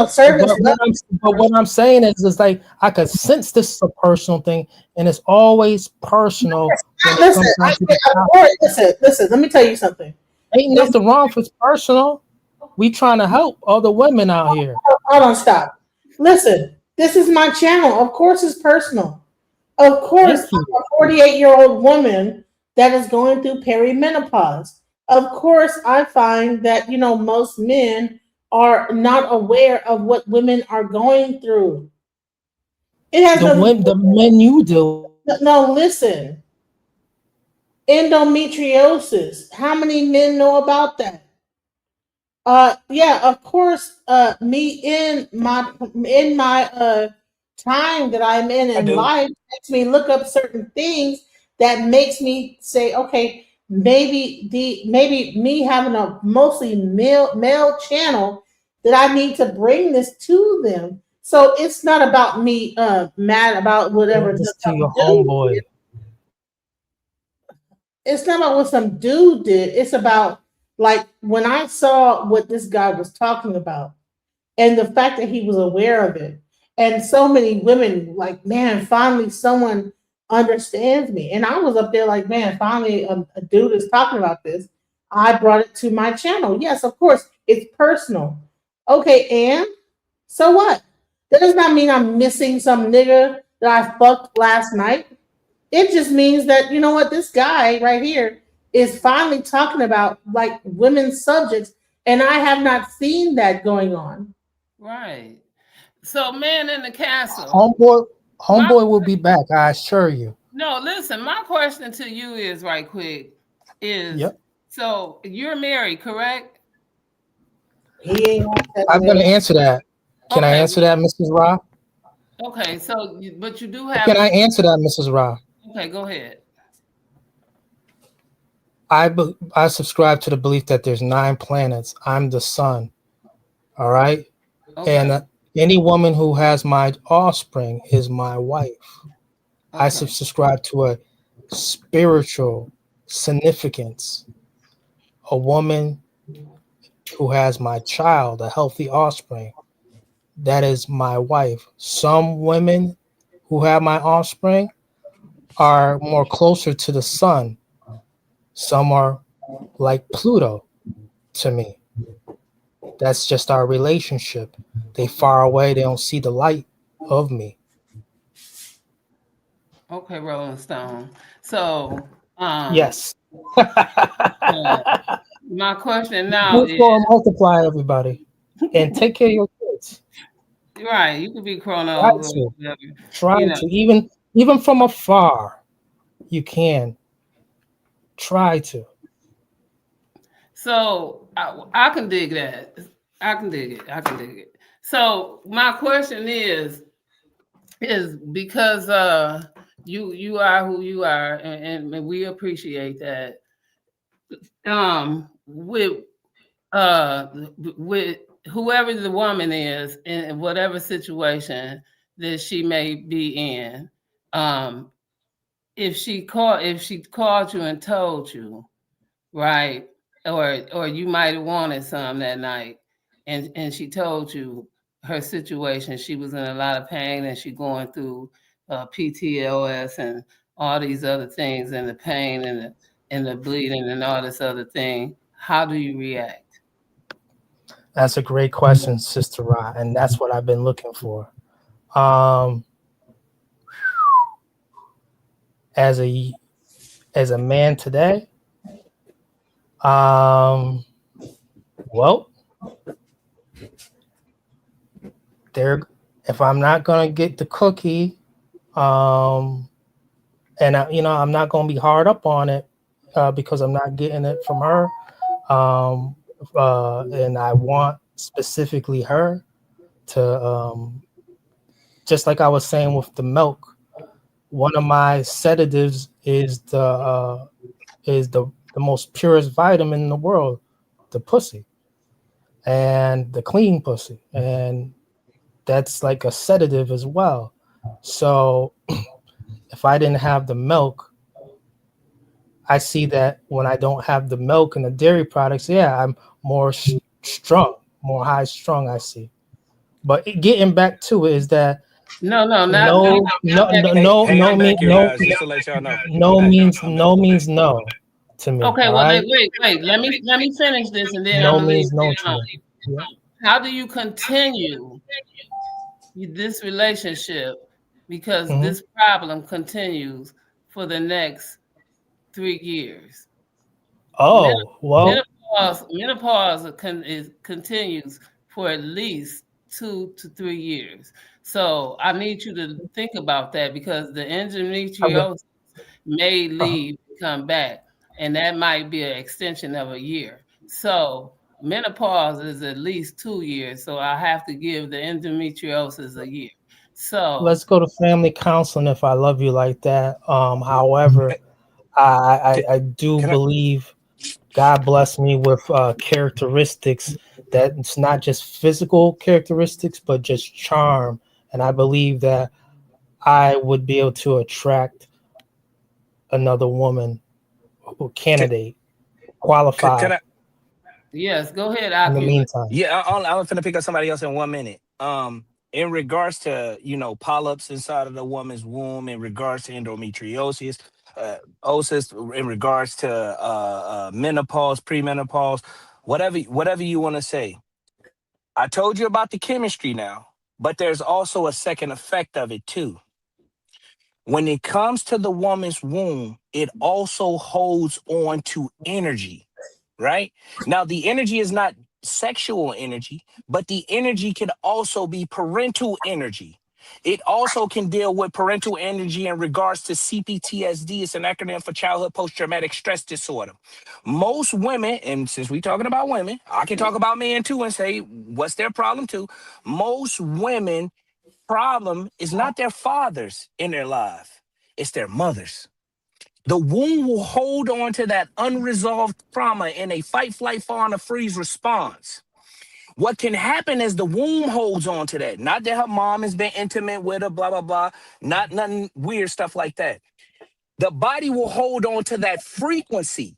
Service. But what I'm saying is like I could sense this is a personal thing, and it's always personal. Listen, listen. Let me tell you something. Ain't nothing wrong if it's personal. We trying to help other women out here. Hold on, stop. Listen, this is my channel. Of course, it's personal. Of course, I'm a 48-year-old woman that is going through perimenopause. Of course, I find that, you know, most men are not aware of what women are going through. It has the men you do. No, listen. Endometriosis. How many men know about that? Yeah, of course. Me in my time that I'm in life makes me look up certain things that makes me say, okay, maybe me having a mostly male channel that I need to bring this to them. So it's not about me mad about whatever this to your homeboy. It's not about what some dude did. It's about like when I saw what this guy was talking about and the fact that he was aware of it. And so many women like, man, finally someone understands me. And I was up there like, man, finally a dude is talking about this. I brought it to my channel. Yes, of course, it's personal. Okay, and so what? That does not mean I'm missing some nigga that I fucked last night. It just means that, you know what, this guy right here is finally talking about like women's subjects, and I have not seen that going on. Right. So, man in the castle. Homeboy will be back, I assure you. No, listen, my question to you is right quick is, so you're married, correct? I'm going to answer that. Can I answer that, Mrs. Ra? Okay, so, but you do have. Can I answer that, Mrs. Ra? Okay, go ahead. I subscribe to the belief that there's 9 planets. I'm the sun. All right. Okay. And any woman who has my offspring is my wife. Okay. I subscribe to a spiritual significance. A woman who has my child, a healthy offspring, that is my wife. Some women who have my offspring are more closer to the sun. Some are like Pluto to me. That's just our relationship. They far away. They don't see the light of me. Okay, Rolling Stone. So, yes. My question now is multiply everybody and take care of your kids. Right, you could be chrono. Try to. Even from afar, you can try to. So I can dig that. I can dig it. So my question is because you are who you are, and we appreciate that. With whoever the woman is in whatever situation that she may be in, if she called you and told you, right, or you might have wanted some that night, and she told you her situation, she was in a lot of pain and she going through PTOS and all these other things, and the pain and the bleeding and all this other thing, how do you react? That's a great question, Sister Ra, and that's what I've been looking for. As a man today, well, if I'm not gonna get the cookie, and I'm not gonna be hard up on it because I'm not getting it from her, and I want specifically her to, just like I was saying with the milk, one of my sedatives is the most purest vitamin in the world, the pussy, and the clean pussy, and that's like a sedative as well. So if I didn't have the milk, I see that when I don't have the milk and the dairy products, yeah, I'm more strong, more high strung, I see. But getting back to it is that No, not no means no, just to let y'all know. no means no means no to me. Okay, All well, right, wait. Let me finish this, and then I'm no gonna leave means no it to alone. me. Yeah. How do you continue this relationship? Because Mhm. this problem continues for the next 3 years. Oh well, Menopause continues for at least 2 to 3 years. So I need you to think about that, because the endometriosis may leave and come back, and that might be an extension of a year. So menopause is at least 2 years. So I have to give the endometriosis a year. So let's go to family counseling if I love you like that. However, I do Can I? believe God blessed me with characteristics that it's not just physical characteristics, but just charm. And I believe that I would be able to attract another woman who candidate Can qualified I? yes, go ahead, in the Aku. meantime. Yeah, I'm finna pick up somebody else in 1 minute. In regards to polyps inside of the woman's womb, in regards to endometriosis, in regards to menopause, premenopause, whatever you want to say. I told you about the chemistry now, but there's also a second effect of it too. When it comes to the woman's womb, it also holds on to energy, right? Now, the energy is not sexual energy, but the energy can also be parental energy. It also can deal with parental energy in regards to CPTSD. It's an acronym for childhood post-traumatic stress disorder. Most women, and since we're talking about women, I can talk about men too and say, what's their problem too? Most women problem is not their fathers in their life, it's their mothers. The womb will hold on to that unresolved trauma in a fight, flight, fawn, or freeze response. What can happen is the womb holds on to that. Not that her mom has been intimate with her, blah, blah, blah. Not nothing weird stuff like that. The body will hold on to that frequency.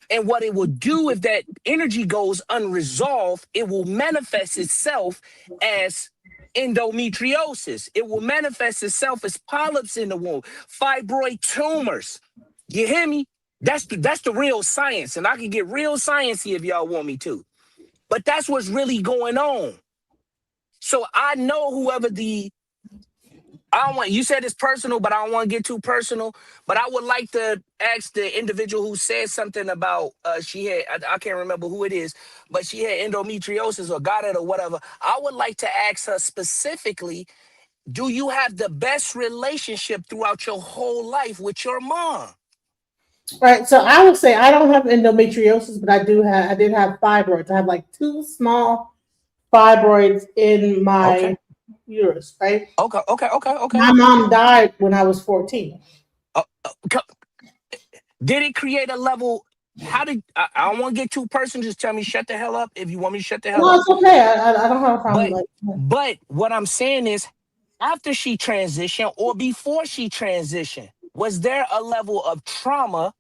And what it will do if that energy goes unresolved, it will manifest itself as endometriosis. It will manifest itself as polyps in the womb, fibroid tumors. You hear me? That's the real science. And I can get real sciencey if y'all want me to. But that's what's really going on. So I know whoever I don't want, you said it's personal, but I don't want to get too personal. But I would like to ask the individual who said something about she had, I can't remember who it is, but she had endometriosis or got it or whatever. I would like to ask her specifically, do you have the best relationship throughout your whole life with your mom? Right. So I would say I don't have endometriosis, but I did have fibroids. I have like 2 small fibroids in my Okay. uterus, right? Okay. My mom died when I was 14. Did it create a level? How did I don't want to get too personal? Just tell me, shut the hell up if you want me to shut the hell No, up. it's okay. I don't have a problem with that. But what I'm saying is, after she transitioned or before she transitioned, was there a level of trauma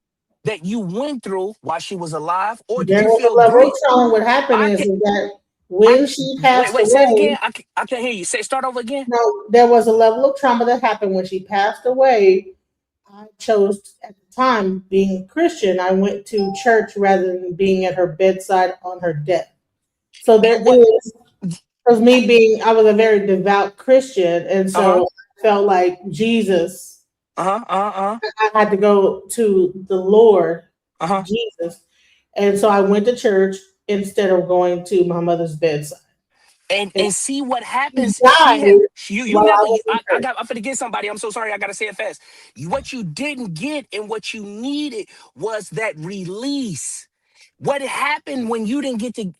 that you went through while she was alive, or did There you was a feel level of grief? trauma. What happened I is can, that when she passed wait, say it away, again. I can't hear you. Start over again. no, there was a level of trauma that happened when she passed away. I chose at the time, being a Christian, I went to church rather than being at her bedside on her death. So there is, because I was a very devout Christian, and so I felt like Jesus. I had to go to the Lord, Jesus, and so I went to church instead of going to my mother's bedside. And see what happens. Died You while I never. was in church. I'm finna get somebody. I'm so sorry. I gotta say it fast. What you didn't get and what you needed was that release. What happened when you didn't get to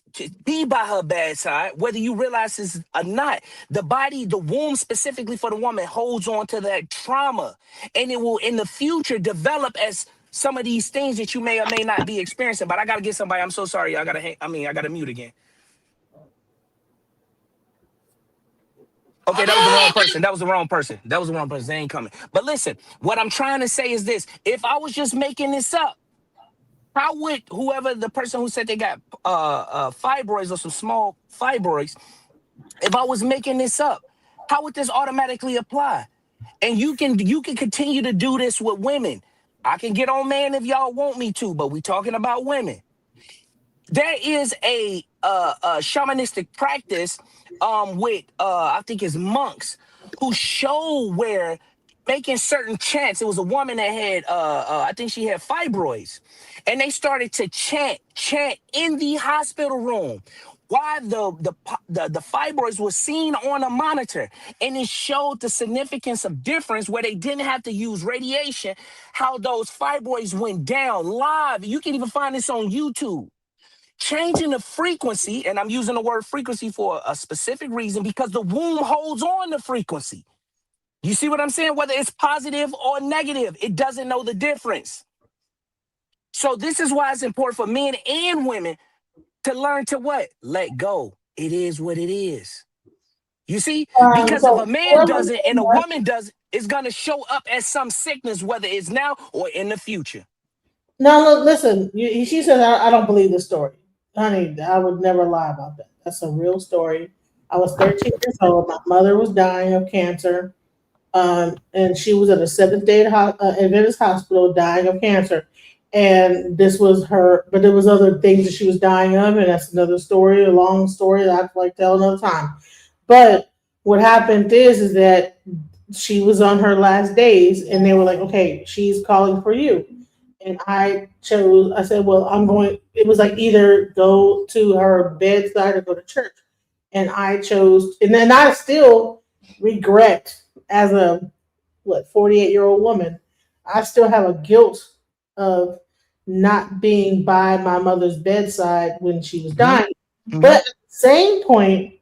be by her bedside, whether you realize this or not, the body, the womb specifically for the woman holds on to that trauma, and it will in the future develop as some of these things that you may or may not be experiencing. But I gotta get somebody. I'm so sorry. I gotta mute again. Okay, that was the wrong person. That was the wrong person. That was the wrong person. They ain't coming. But listen, what I'm trying to say is this. If I was just making this up, how would whoever the person who said they got fibroids or some small fibroids, if I was making this up, how would this automatically apply? And you can continue to do this with women. I can get on man if y'all want me to, but we talking about women. There is a shamanistic practice with I think it's monks who show where making certain chants. It was a woman that had I think she had fibroids, and they started to chant in the hospital room while the fibroids was seen on a monitor, and it showed the significance of difference where they didn't have to use radiation, how those fibroids went down live. You can even find this on YouTube. Changing the frequency, and I'm using the word frequency for a specific reason because the womb holds on to frequency. You see what I'm saying? Whether it's positive or negative, it doesn't know the difference. So this is why it's important for men and women to learn to what? Let go. It is what it is. You see? Because if a man does it and a woman does it, it's going to show up as some sickness, whether it's now or in the future. No, look, listen. She says, I don't believe the story. Honey, I would never lie about that. That's a real story. I was 13 years old. My mother was dying of cancer. And she was at a Seventh-day Adventist hospital dying of cancer. And this was her, but there was other things that she was dying of, and that's another story, a long story that I'd like to tell another time. But what happened is that she was on her last days, and they were like, okay, she's calling for you. And I said, well, I'm going, it was like either go to her bedside or go to church. And I chose, and then I still regret, as a 48-year-old woman, I still have a guilt of not being by my mother's bedside when she was dying. Mm-hmm. But at the same point,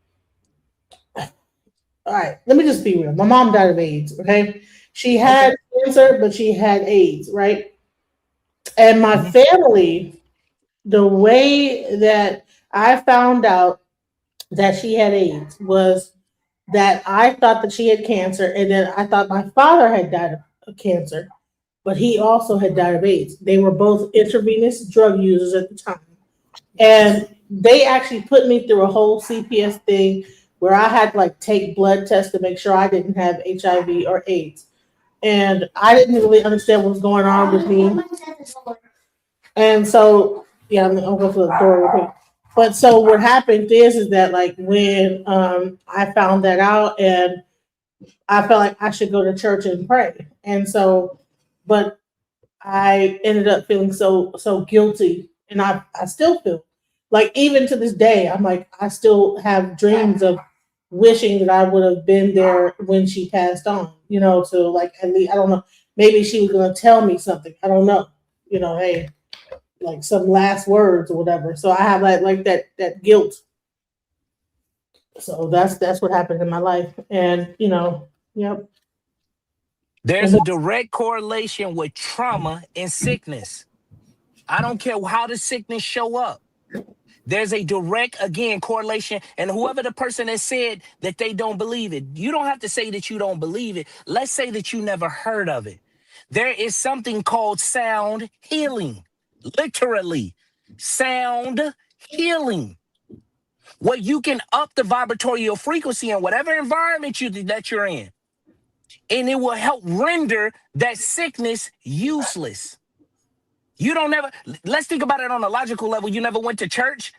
all right, let me just be real. My mom died of AIDS, okay? She had cancer, but she had AIDS, right? And my family, the way that I found out that she had AIDS was that I thought that she had cancer, and then I thought my father had died of cancer, but he also had died of AIDS. They were both intravenous drug users at the time. And they actually put me through a whole CPS thing where I had to take blood tests to make sure I didn't have HIV or AIDS. And I didn't really understand what was going on with me. And so, yeah, I'll go to the door real quick. But so what happened is that when I found that out, and I felt like I should go to church and pray. And so, but I ended up feeling so guilty, and I still feel even to this day, I'm I still have dreams of wishing that I would have been there when she passed on, to at least, I don't know, maybe she was going to tell me something. I don't know, hey, some last words or whatever. So I have that guilt. So that's what happened in my life. And, yep. There's a direct correlation with trauma and sickness. I don't care how the sickness show up. There's a direct, again, correlation. And whoever the person that said that they don't believe it, you don't have to say that you don't believe it. Let's say that you never heard of it. There is something called sound healing. Literally, sound healing. Where you can up the vibratorial frequency in whatever environment that you're in. And it will help render that sickness useless. You don't never, let's think about it on a logical level. You never went to church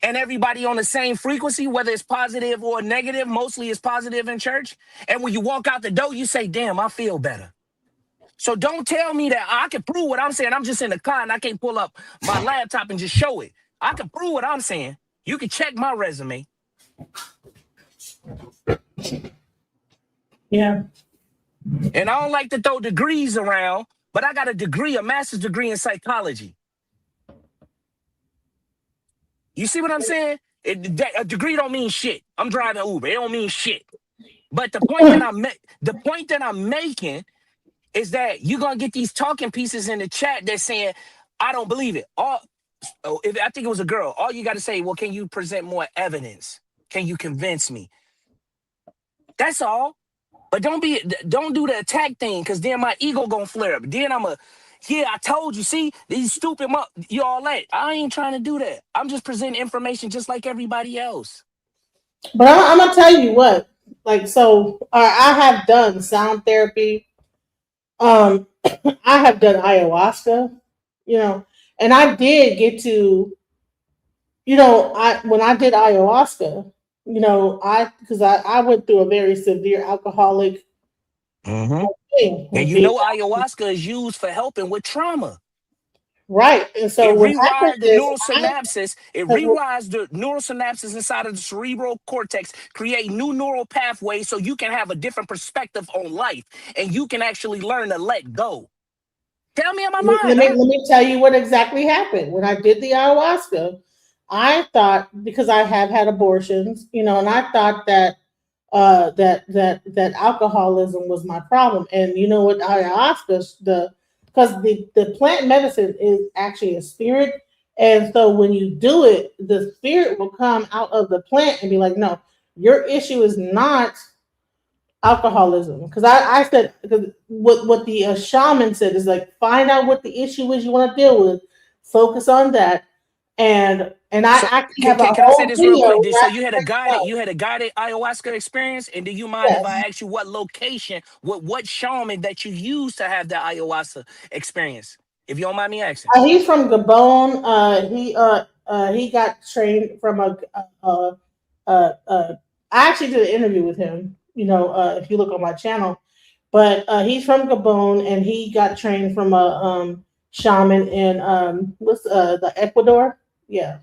and everybody on the same frequency, whether it's positive or negative, mostly it's positive in church. And when you walk out the door, you say, damn, I feel better. So don't tell me that I can prove what I'm saying. I'm just in the car and I can't pull up my laptop and just show it. I can prove what I'm saying. You can check my resume. Yeah. And I don't like to throw degrees around, but I got a master's degree in psychology. You see what I'm saying? A degree don't mean shit. I'm driving Uber. It don't mean shit. But the point that I'm making is that you're going to get these talking pieces in the chat that's saying, I don't believe it. I think it was a girl. All you got to say, well, can you present more evidence? Can you convince me? That's all. But don't do the attack thing, because then my ego gonna flare up. Then I told you, see, these stupid you all that. I ain't trying to do that. I'm just presenting information just like everybody else. But I'm gonna tell you what, like, so I have done sound therapy. I have done ayahuasca, and I did get to, when I did ayahuasca, because I went through a very severe alcoholic Mm-hmm. thing. And ayahuasca is used for helping with trauma. Right. And so it what rewires happened the is neural synapses. It rewires the neural synapses inside of the cerebral cortex, create new neural pathways so you can have a different perspective on life and you can actually learn to let go. Tell me, am I lying? Let me tell you what exactly happened. When I did the ayahuasca, I thought, because I have had abortions, and I thought that that alcoholism was my problem. And you know what, ayahuasca, because the plant medicine is actually a spirit. And so when you do it, the spirit will come out of the plant and be like, no, your issue is not alcoholism. Because I said, because what the shaman said is like, find out what the issue is you want to deal with, focus on that. And I actually have a whole Can I say this real quick? video So you had a guided ayahuasca experience, and do you mind if I ask you what location, what shaman that you used to have the ayahuasca experience? If you don't mind me asking. He's from Gabon. He got trained from I actually did an interview with him. If you look on my channel, but he's from Gabon and he got trained from a shaman in the Ecuador. Yeah.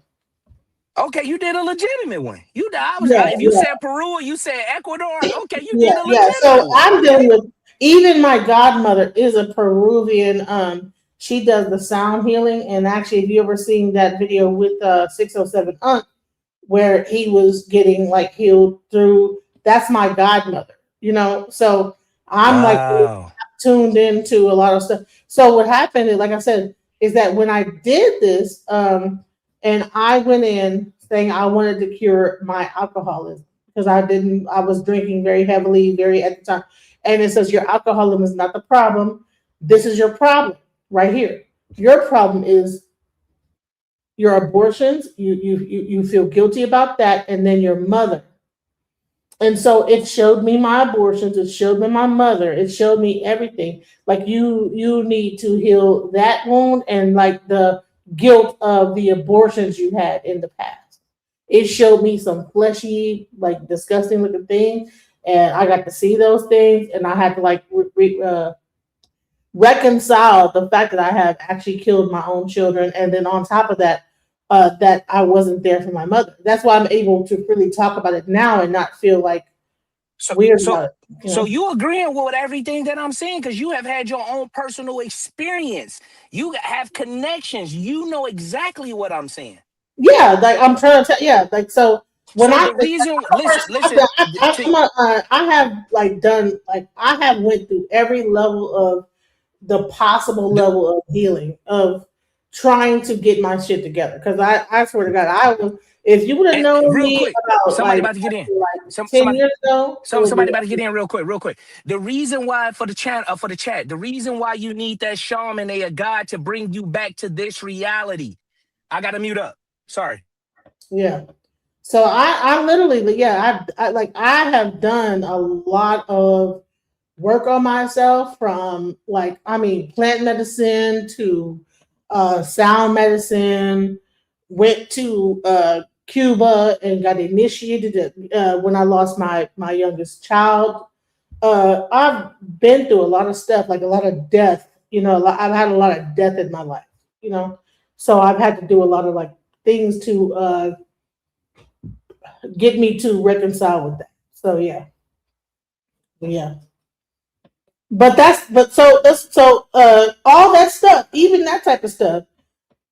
Okay, you did a legitimate one. If you said Peru or you said Ecuador, okay, you did a legitimate one. So I'm dealing with, even my godmother is a Peruvian. She does the sound healing, and actually, if you ever seen that video with 607 Unc, where he was getting like healed through, that's my godmother. So I'm like tuned into a lot of stuff. So what happened, like I said, is that when I did this, and I went in saying I wanted to cure my alcoholism because I was drinking very heavily, very at the time. And it says your alcoholism is not the problem. This is your problem right here. Your problem is your abortions. You feel guilty about that, and then your mother. And so it showed me my abortions. It showed me my mother. It showed me everything. Like you need to heal that wound and like the guilt of the abortions you had in the past. It showed me some fleshy, like disgusting looking things, and I got to see those things, and I had to like reconcile the fact that I have actually killed my own children, and then on top of that, that I wasn't there for my mother. That's why I'm able to really talk about it now and not feel like weird about it. So you agreeing with everything that I'm saying because you have had your own personal experience. You have connections. You know exactly what I'm saying. Yeah, like I'm trying to tell. Yeah, like so. When I have like done like I have went through every level of the possible level of healing of trying to get my shit together. Because I swear to God, if you would have known me quick, about somebody like, about to get in. Like 10 years ago, somebody about to get in real quick. The reason why for the chat, the reason why you need that shaman, a God to bring you back to this reality. I gotta mute up. Sorry. Yeah. So I literally, I have done a lot of work on myself from plant medicine to sound medicine, went to Cuba and got initiated when I lost my youngest child. I've been through a lot of stuff, like a lot of death, I've had a lot of death in my life, so I've had to do a lot of like things to get me to reconcile with that. So yeah. But all that stuff, even that type of stuff,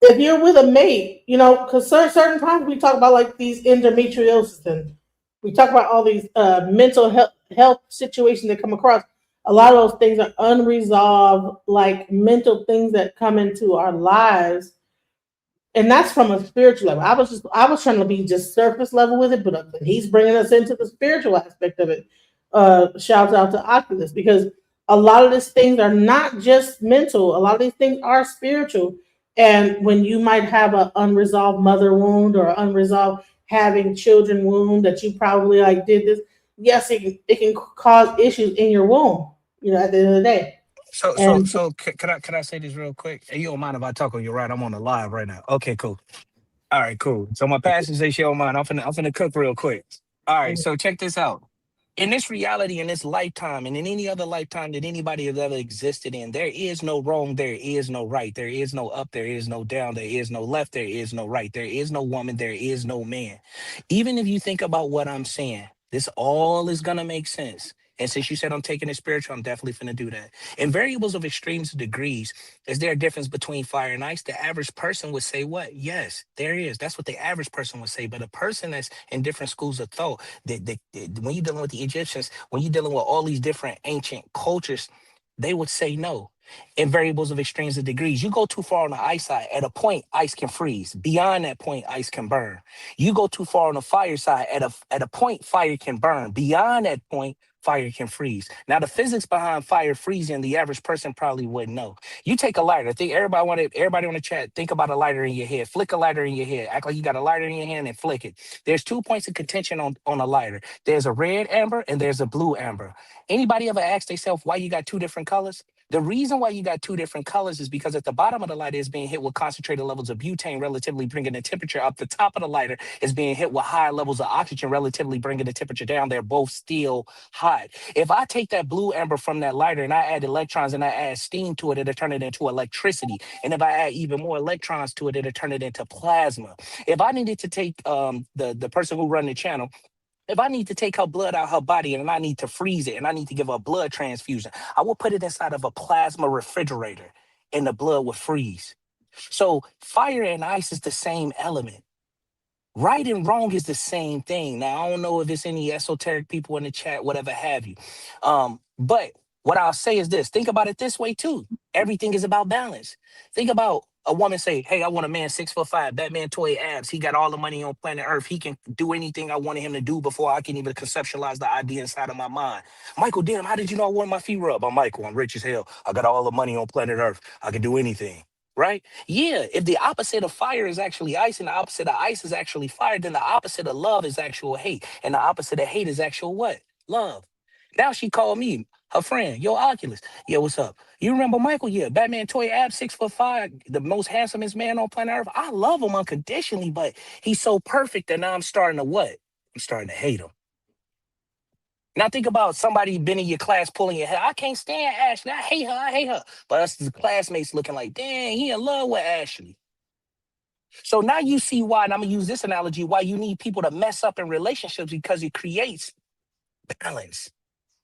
if you're with a mate, because certain times we talk about like these endometriosis and we talk about all these mental health situations that come across. A lot of those things are unresolved, like mental things that come into our lives. And that's from a spiritual level. I was trying to be just surface level with it, but he's bringing us into the spiritual aspect of it. shout out to Oculus, because a lot of these things are not just mental. A lot of these things are spiritual. And when you might have an unresolved mother wound or unresolved having children wound that you probably like did this, yes, it can cause issues in your womb, at the end of the day. And Can I say this real quick? And you don't mind if I talk on you, right? I'm on the live right now. Okay, cool. All right, cool. So my pastor say she don't mind. I'm finna cook real quick. All right, so check this out. In this reality, in this lifetime, and in any other lifetime that anybody has ever existed in, there is no wrong, there is no right, there is no up, there is no down, there is no left, there is no right, there is no woman, there is no man. Even if you think about what I'm saying, this all is gonna make sense. And since you said I'm taking it spiritual, I'm definitely finna do that. In variables of extremes of degrees, is there a difference between fire and ice? The average person would say what? Yes, there is. That's what the average person would say. But a person that's in different schools of thought, when you're dealing with the Egyptians, when you're dealing with all these different ancient cultures, they would say no. In variables of extremes of degrees, you go too far on the ice side, at a point, ice can freeze. Beyond that point, ice can burn. You go too far on the fire side, at a point, fire can burn. Beyond that point, fire can freeze. Now, the physics behind fire freezing, the average person probably wouldn't know. You take a lighter. Think everybody on the chat, think about a lighter in your head. Flick a lighter in your head. Act like you got a lighter in your hand and flick it. There's 2 points of contention on a lighter. There's a red amber and there's a blue amber. Anybody ever ask themselves why you got 2 different colors? The reason why you got 2 different colors is because at the bottom of the lighter is being hit with concentrated levels of butane, relatively bringing the temperature up. The top of the lighter is being hit with higher levels of oxygen, relatively bringing the temperature down. They're both still hot. If I take that blue amber from that lighter and I add electrons and I add steam to it, it'll turn it into electricity. And if I add even more electrons to it, it'll turn it into plasma. If I needed to take the person who run the channel, if I need to take her blood out her body and I need to freeze it and I need to give her a blood transfusion, I will put it inside of a plasma refrigerator and the blood will freeze. So fire and ice is the same element. Right and wrong is the same thing. Now, I don't know if it's any esoteric people in the chat, whatever have you. But what I'll say is this. Think about it this way, too. Everything is about balance. Think about a woman say, hey, I want a man 6'5", Batman toy abs. He got all the money on planet Earth. He can do anything I wanted him to do before I can even conceptualize the idea inside of my mind. Michael, damn, how did you know I wanted my feet rubbed? I'm Michael. I'm rich as hell. I got all the money on planet Earth. I can do anything. Right? Yeah, if the opposite of fire is actually ice and the opposite of ice is actually fire, then the opposite of love is actual hate. And the opposite of hate is actual what? Love. Now she called me, her friend, yo, Oculus. Yeah, what's up? You remember Michael? Yeah, Batman toy ab, 6'5", the most handsomest man on planet Earth. I love him unconditionally, but he's so perfect that now I'm starting to what? I'm starting to hate him. Now think about somebody been in your class pulling your hair. I can't stand Ashley. I hate her. But us as classmates looking like, dang, he in love with Ashley. So now you see why, and I'm going to use this analogy, why you need people to mess up in relationships, because it creates balance.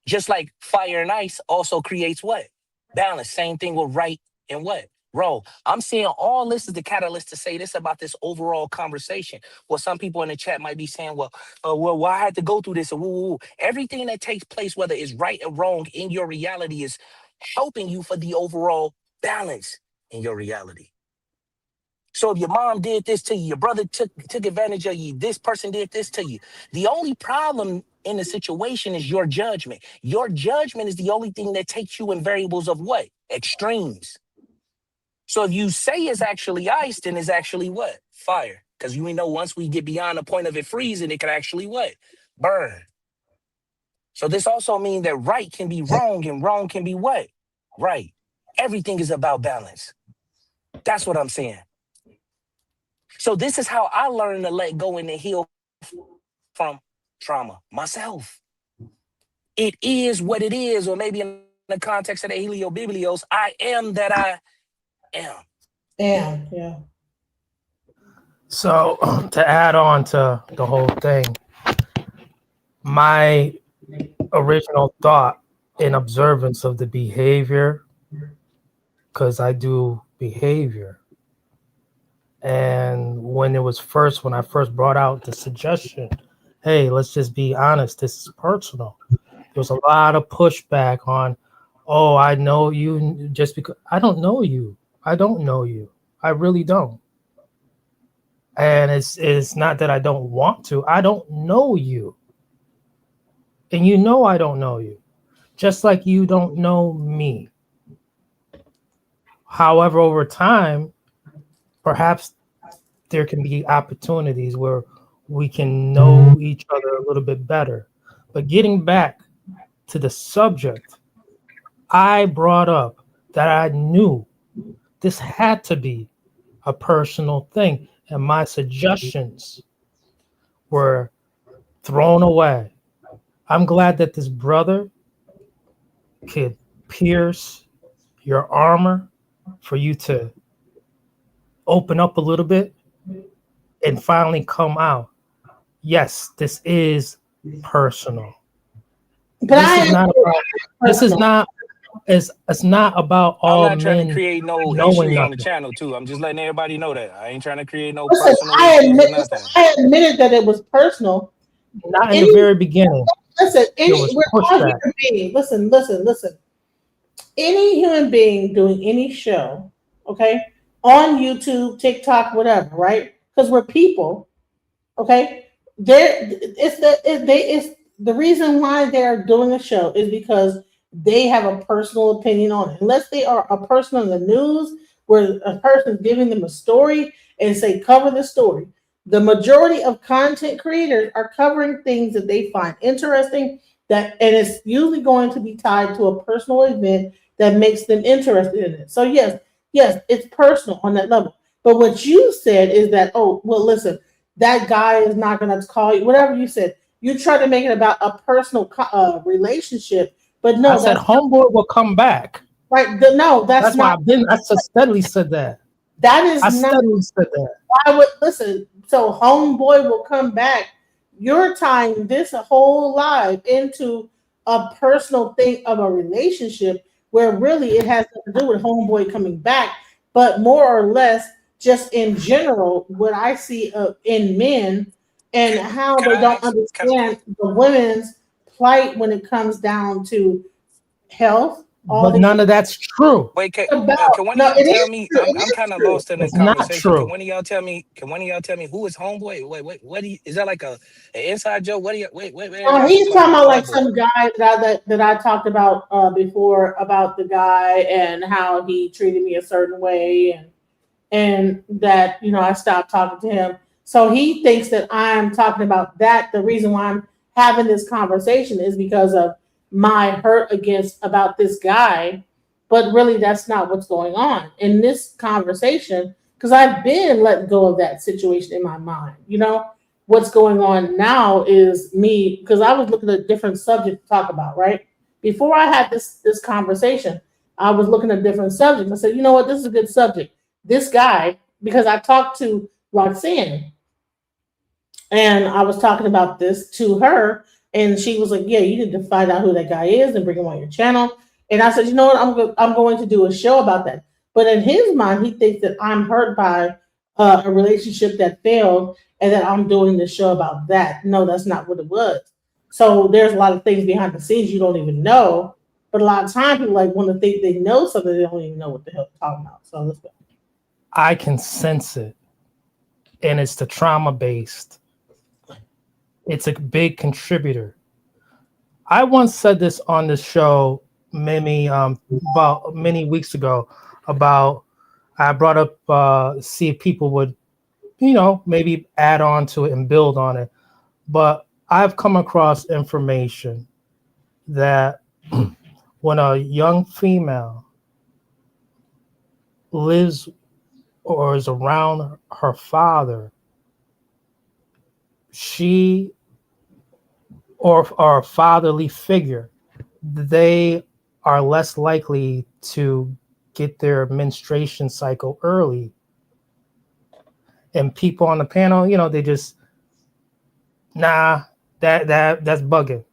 Just like fire and ice also creates what? Balance. Same thing with right and what? Wrong. I'm saying all this is the catalyst to say this about this overall conversation. Well, some people in the chat might be saying, well, I had to go through this. Everything that takes place, whether it's right or wrong in your reality, is helping you for the overall balance in your reality. So if your mom did this to you, your brother took advantage of you, this person did this to you, the only problem in the situation is your judgment. Your judgment is the only thing that takes you in variables of what? Extremes. So if you say it's actually ice, then it's actually what? Fire. Because you know once we get beyond the point of it freezing, it can actually what? Burn. So this also means that right can be wrong and wrong can be what? Right. Everything is about balance. That's what I'm saying. So this is how I learned to let go and to heal from trauma myself. It is what it is, or maybe in the context of the Heliobiblios, I am that I am. Yeah. So to add on to the whole thing, my original thought in observance of the behavior, because I do behavior, and when I first brought out the suggestion, hey, let's just be honest, this is personal. There was a lot of pushback on, oh, I know you just because I don't know you. I don't know you. I really don't. And it's not that I don't want to. I don't know you. And you know I don't know you, just like you don't know me. However, over time, perhaps there can be opportunities where we can know each other a little bit better. But getting back to the subject, I brought up that I knew this had to be a personal thing, and my suggestions were thrown away. I'm glad that this brother could pierce your armor for you to open up a little bit and finally come out. Yes, this is personal. But This is not it's not about I'm all not trying to men create no knowing issues on the nothing. channel too. I'm just letting everybody know that. I ain't trying to create no listen, personal issues or nothing. I admitted that it was personal. Not in the very beginning. Listen, There was we're all pushback. human beings. Listen. Any human being doing any show, okay, on YouTube, TikTok, whatever, right? Because we're people, okay. It's the reason why they're doing a show is because they have a personal opinion on it. Unless they are a person on the news where a person's giving them a story and say cover the story. The majority of content creators are covering things that they find interesting and it's usually going to be tied to a personal event that makes them interested in it. So yes, it's personal on that level. But what you said is that, oh, well, listen, that guy is not going to call you, whatever you said. You try to make it about a personal relationship, but no, I said homeboy will come back. Right? No, that's why not. I steadily said that. That is I not. steadily said that. I would listen. So homeboy will come back. You're tying this whole live into a personal thing of a relationship where really it has nothing to do with homeboy coming back, but more or less just in general, what I see in men and how they don't understand the women's plight when it comes down to health. But none of that's true. Wait, can one of y'all tell me? I'm kind of lost in the It's not conversation. true. Can one of y'all tell me? Who is homeboy? Wait, what? Is that like an inside joke? What do you? Wait. He's talking about like some guy that I talked about before about the guy and how he treated me a certain way and that I stopped talking to him. So he thinks that I'm talking about that. The reason why I'm having this conversation is because of my hurt about this guy, but really that's not what's going on in this conversation because I've been letting go of that situation in my mind. What's going on now is me because I was looking at a different subject to talk about, right? Before I had this conversation, I was looking at different subjects. I said, you know what, this is a good subject. This guy, because I talked to Roxanne and I was talking about this to her. And she was like, yeah, you need to find out who that guy is and bring him on your channel. And I said, you know what? I'm going to do a show about that. But in his mind, he thinks that I'm hurt by a relationship that failed and that I'm doing this show about that. No, that's not what it was. So there's a lot of things behind the scenes you don't even know. But a lot of times people want to think they know something. They don't even know what the hell they're talking about. So let's go. I can sense it. And it's the trauma-based. It's a big contributor. I once said this on the show about many weeks ago about I brought up see if people would maybe add on to it and build on it. But I've come across information that when a young female lives or is around her father, she or a fatherly figure, they are less likely to get their menstruation cycle early. And people on the panel, they just, that's bugging.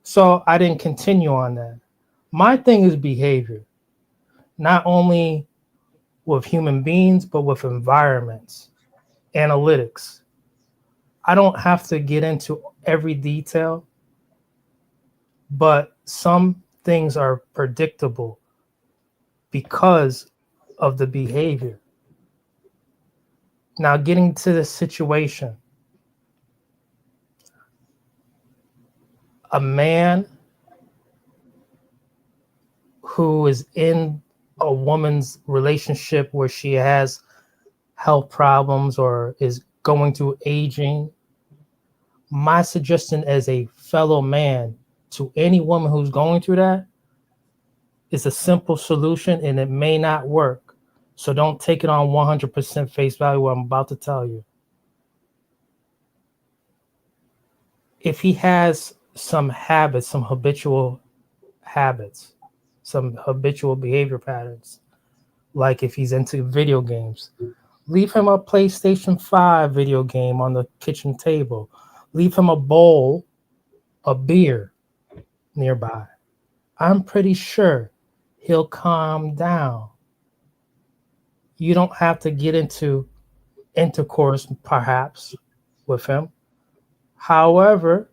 So I didn't continue on that. My thing is behavior, not only with human beings, but with environments, analytics. I don't have to get into every detail, but some things are predictable because of the behavior. Now, getting to the situation, a man who is in a woman's relationship where she has health problems or is going through aging, my suggestion as a fellow man to any woman who's going through that is a simple solution, and it may not work. So don't take it on 100% face value what I'm about to tell you. If he has some habits, some habitual habits, some habitual behavior patterns, like if he's into video games, leave him a PlayStation 5 video game on the kitchen table. Leave him a bowl of beer nearby. I'm pretty sure he'll calm down. You don't have to get into intercourse, perhaps, with him. However,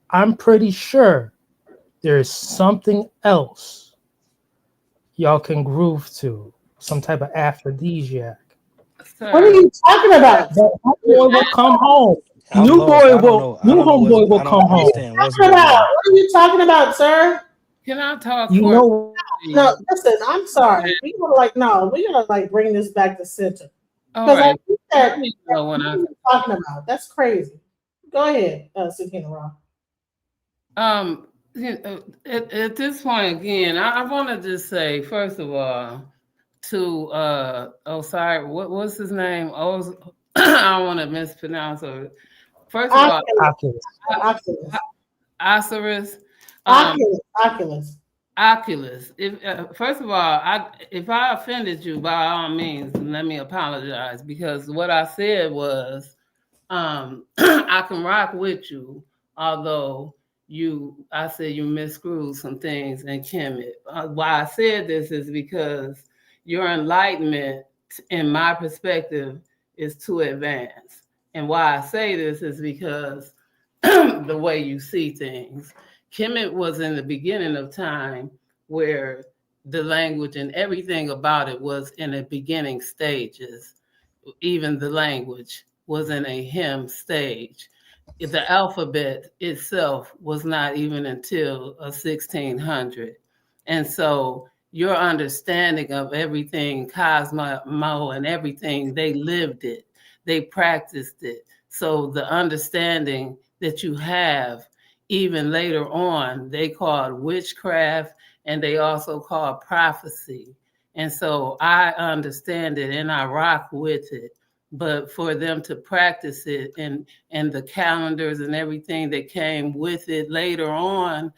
I'm pretty sure there's something else y'all can groove to, some type of aphrodisiac. What are you talking about? That boy will come home. New homeboy will come home. What are you talking about, sir? Can I talk? You know, no, listen, I'm sorry. We gotta bring this back to center. All Because right. I think that, Let me know when what are you talking about? That's crazy. Go ahead, Sakina Ra. At this point again, I want to just say, first of all, to Osiris, what's his name? I don't want to mispronounce it. First of all, Osiris. Oculus. First of all, if I offended you, by all means, let me apologize, because what I said was, I can rock with you, although I said you misscrewed some things in Kemet. Why I said this is because your enlightenment, in my perspective, is too advanced. And why I say this is because the way you see things. Kemet was in the beginning of time where the language and everything about it was in the beginning stages. Even the language was in a hymn stage. The alphabet itself was not even until 1600. And so your understanding of everything, Cosmo and everything, they lived it, they practiced it. So the understanding that you have, even later on, they called witchcraft, and they also called prophecy. And so I understand it and I rock with it. But for them to practice it and the calendars and everything that came with it later on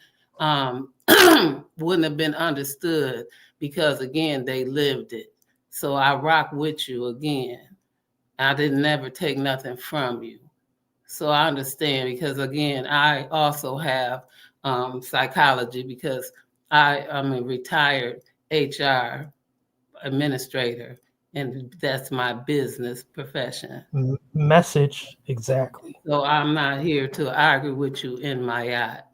wouldn't have been understood, because again, they lived it. So I rock with you again. I didn't never take nothing from you. So I understand, because again, I also have psychology, because I'm a retired HR administrator, and that's my business profession. Message, exactly. So I'm not here to argue with you in my yacht.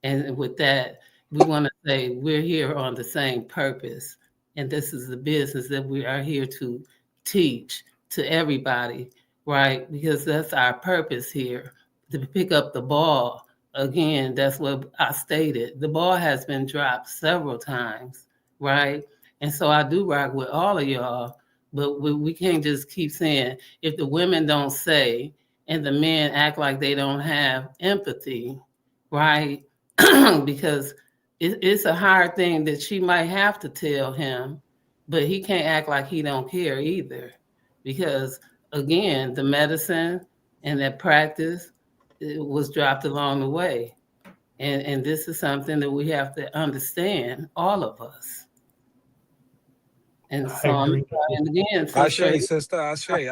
And with that, we want to say we're here on the same purpose. And this is the business that we are here to teach to everybody, right? Because that's our purpose here, to pick up the ball. Again, that's what I stated. The ball has been dropped several times, right? And so I do rock with all of y'all, but we can't just keep saying, if the women don't say and the men act like they don't have empathy, right? Because it's a hard thing that she might have to tell him, but he can't act like he don't care either. Because again, the medicine and that practice, it was dropped along the way. And this is something that we have to understand, all of us. And so I'm trying again. Ashe, sister, Ashe. I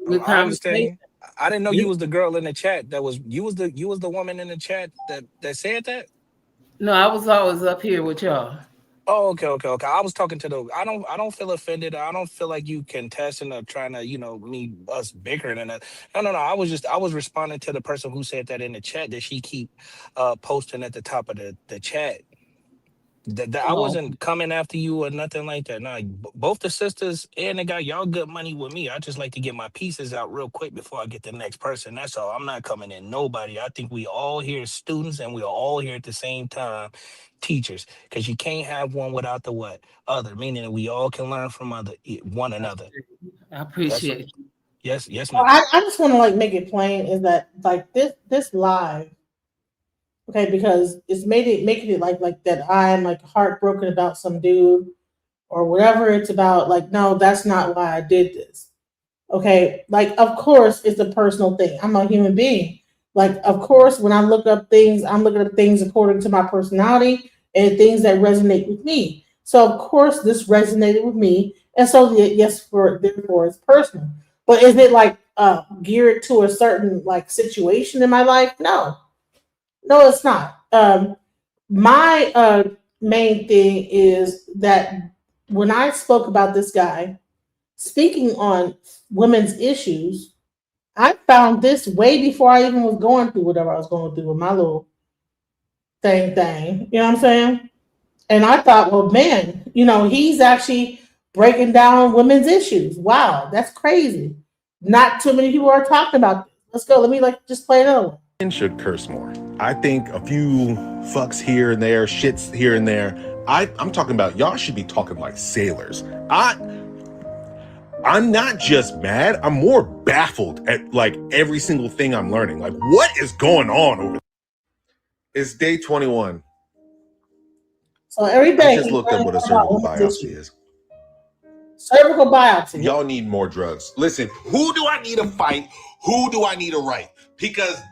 understand. I didn't know you was the girl in the chat that was you was the woman in the chat that said that? No, I was always up here with y'all. Oh, okay. I was talking to I don't feel offended. I don't feel like you contesting or trying to, us bickering and that. No. I was responding to the person who said that in the chat, that she keep posting at the top of the chat. I wasn't coming after you or nothing like that. Nah, both the sisters and the guy, y'all good money with me. I just like to get my pieces out real quick before I get the next person. That's all. I'm not coming in nobody. I think we all here students and we are all here at the same time teachers, because you can't have one without the what other, meaning that we all can learn from one another. I appreciate it. Yes, ma'am. I just want to like make it plain is that like this live, okay, because it's making it like that I'm like heartbroken about some dude or whatever it's about. Like, no, that's not why I did this. Okay, like of course it's a personal thing. I'm a human being. Like, of course, when I look up things, I'm looking up things according to my personality and things that resonate with me. So of course this resonated with me, and so yes, therefore it's personal. But is it like geared to a certain like situation in my life? No, it's not. My main thing is that when I spoke about this guy speaking on women's issues, I found this way before I even was going through whatever I was going through with my little thing. You know what I'm saying? And I thought, well, man, he's actually breaking down women's issues. Wow, that's crazy. Not too many people are talking about this. Let's go. Let me just play another one. Men should curse more. I think a few fucks here and there, shits here and there. I'm talking about y'all should be talking like sailors. I'm not just mad, I'm more baffled at like every single thing I'm learning. Like, what is going on over there? It's day 21. So every day I just looked up what a cervical biopsy is. Cervical biopsy. Y'all need more drugs. Listen, who do I need to fight? Who do I need to write? Because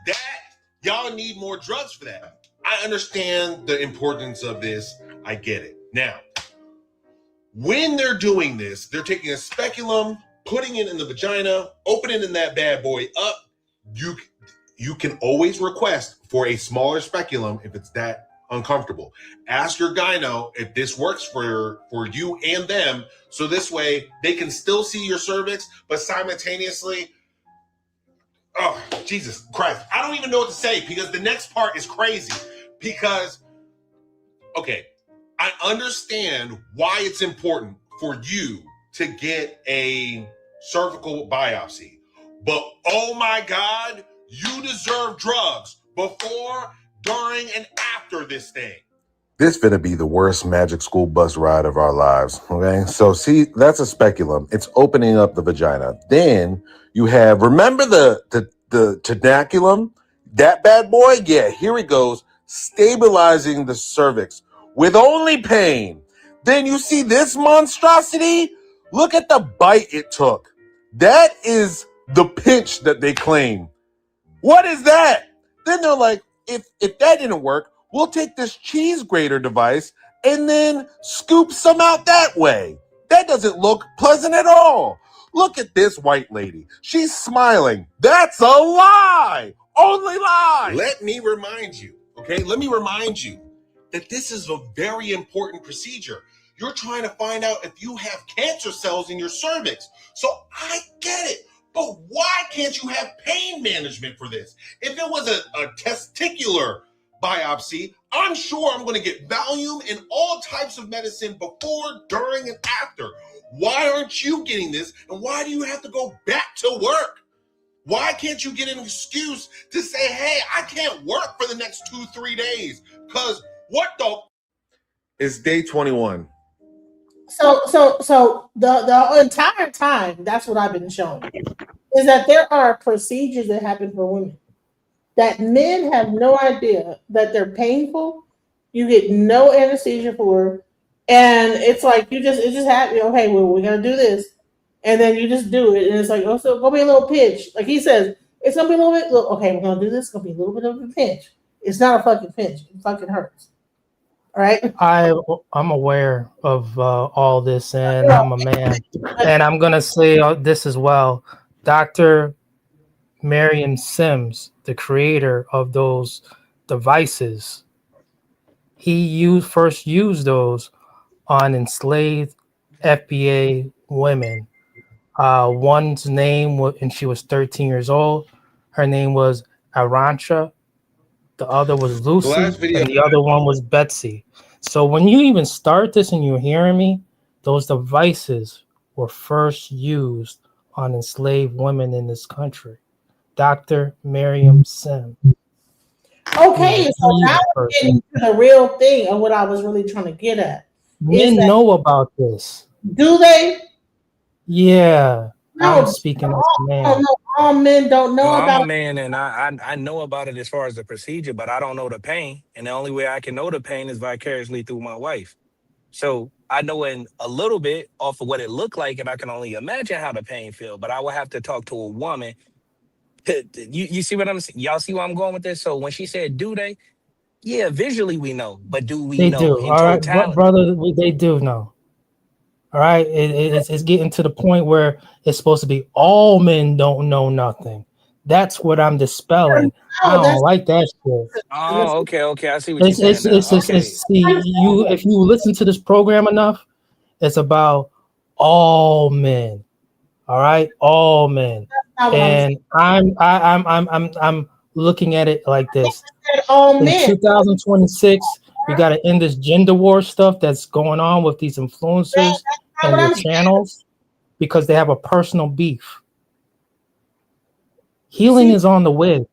y'all need more drugs for that. I understand the importance of this. I get it. Now, when they're doing this, they're taking a speculum, putting it in the vagina, opening that bad boy up. You can always request for a smaller speculum if it's that uncomfortable. Ask your gyno if this works for you and them, so this way they can still see your cervix, but simultaneously, oh, Jesus Christ. I don't even know what to say because the next part is crazy. Because, okay, I understand why it's important for you to get a cervical biopsy, but oh my God, you deserve drugs before, during, and after this thing. This finna be the worst magic school bus ride of our lives, okay? So see, that's a speculum. It's opening up the vagina. Then you have, remember the tenaculum? That bad boy? Yeah, here it goes, stabilizing the cervix with only pain. Then you see this monstrosity? Look at the bite it took. That is the pinch that they claim. What is that? Then they're like, if that didn't work, we'll take this cheese grater device and then scoop some out that way. That doesn't look pleasant at all. Look at this white lady. She's smiling. That's a lie. Only lie. Let me remind you, okay? Let me remind you that this is a very important procedure. You're trying to find out if you have cancer cells in your cervix. So I get it. But why can't you have pain management for this? If it was a testicular biopsy, I'm sure I'm going to get Valium and all types of medicine before, during, and after. Why aren't you getting this? And why do you have to go back to work? Why can't you get an excuse to say, hey, I can't work for the next 2-3 days? Because what the? It's day 21. So the entire time, that's what I've been shown, is that there are procedures that happen for women that men have no idea that they're painful. You get no anesthesia for, and it's like it just happens. Okay, well, we're gonna do this, and then you just do it, and it's like, oh, so it's gonna be a little pinch. Like he says, it's gonna be a little bit. Okay, we're gonna do this. It's gonna be a little bit of a pinch. It's not a fucking pinch. It fucking hurts. All right. I'm aware of all this, and I'm a man, and I'm gonna say this as well. Dr. Marion Sims, the creator of those devices, he first used those on enslaved FBA women. One's name was, and she was 13 years old. Her name was Arancha. The other was Lucy, and the other one was Betsy. So when you even start this and you're hearing me, those devices were first used on enslaved women in this country. Dr. Miriam Sim. Okay, so now we're getting to the real thing of what I was really trying to get at. Men know about this. Do they? Yeah, No, I'm speaking as a man. all men don't know Well, I'm about a man, and I know about it as far as the procedure, but I don't know the pain. And the only way I can know the pain is vicariously through my wife. So I know in a little bit off of what it looked like, and I can only imagine how the pain feel. But I would have to talk to a woman. You see what I'm saying? Y'all see where I'm going with this? So when she said, "Do they?" Yeah, visually we know, but do we They know do. in All right, totality? brother, they do know. All right, it's getting to the point where it's supposed to be all men don't know nothing. That's what I'm dispelling. I don't like that shit. Oh, okay. I see what you're saying now. Okay. See, you if you listen to this program enough, it's about all men. All right, all men. And I'm looking at it like this. all In men. 2026, we got to end this gender war stuff that's going on with these influencers and their channels because they have a personal beef. Healing is on the way.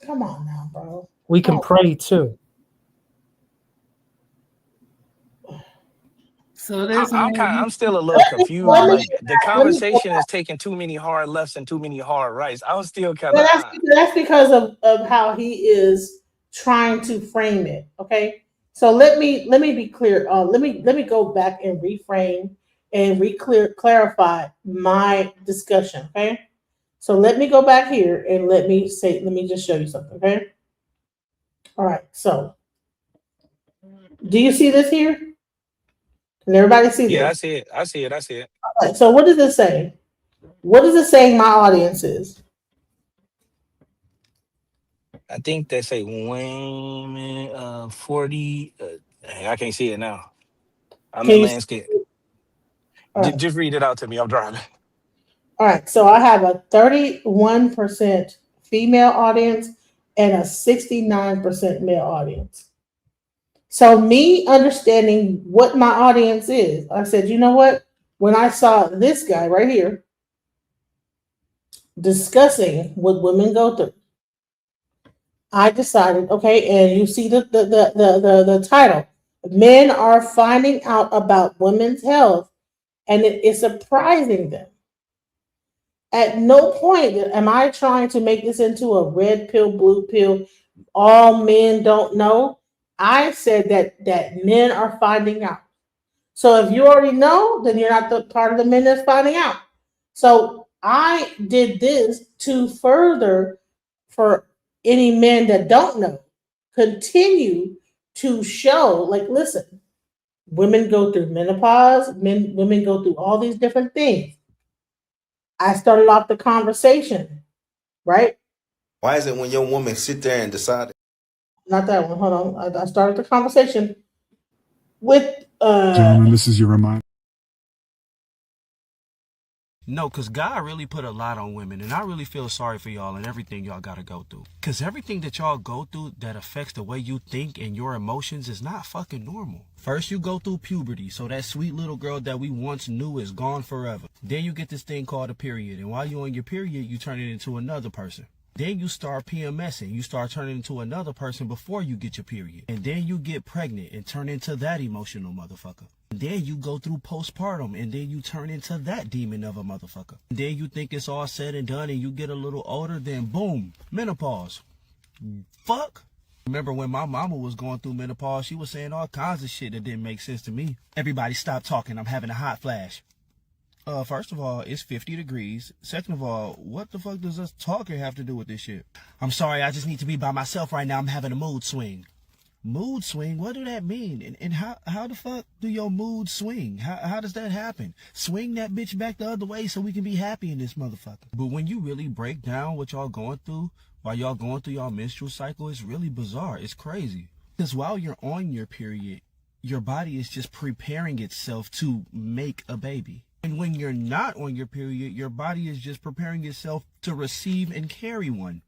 Come on now, bro. We can pray too. So there's I'm still a little confused. Like the conversation is taking too many hard lefts and too many hard rights. I was still kind Well, of that's because of how he is trying to frame it. Okay, so let me be clear. Let me go back and reframe and clarify my discussion. Okay, so let me go back here and let me just show you something. Okay, all right. So, do you see this here? Can everybody see yeah, this? I see it. All right, so what does it say? What is it saying my audience is? I think they say women 40. I can't see it now. I'm in landscape. Right. Just read it out to me. I'm driving. All right, so I have a 31% female audience and a 69% male audience. So me understanding what my audience is, I said, you know what? When I saw this guy right here discussing what women go through, I decided, okay, and you see the title, men are finding out about women's health, and it is surprising them. At no point am I trying to make this into a red pill, blue pill, all men don't know. I said that men are finding out. So if you already know, then you're not the part of the men that's finding out. So I did this to further for any men that don't know, continue to show, like, listen, women go through menopause, women go through all these different things. I started off the conversation, right? Why is it when your woman sit there and decide? Not that one. Hold on. I started the conversation with Gentlemen, this is your reminder. No, because God really put a lot on women, and I really feel sorry for y'all and everything y'all got to go through. Because everything that y'all go through that affects the way you think and your emotions is not fucking normal. First, you go through puberty, so that sweet little girl that we once knew is gone forever. Then you get this thing called a period, and while you're on your period, you turn it into another person. Then you start PMSing. You start turning into another person before you get your period. And then you get pregnant and turn into that emotional motherfucker. And then you go through postpartum and then you turn into that demon of a motherfucker. And then you think it's all said and done and you get a little older, then boom, menopause. Fuck. Remember when my mama was going through menopause, she was saying all kinds of shit that didn't make sense to me. Everybody stop talking. I'm having a hot flash. First of all, it's 50 degrees. Second of all, what the fuck does us talking have to do with this shit? I'm sorry, I just need to be by myself right now. I'm having a mood swing. Mood swing? What do that mean? And how the fuck do your mood swing? How does that happen? Swing that bitch back the other way so we can be happy in this motherfucker. But when you really break down what y'all going through, while y'all going through y'all menstrual cycle, it's really bizarre. It's crazy. Because while you're on your period, your body is just preparing itself to make a baby. And when you're not on your period, your body is just preparing itself to receive and carry one.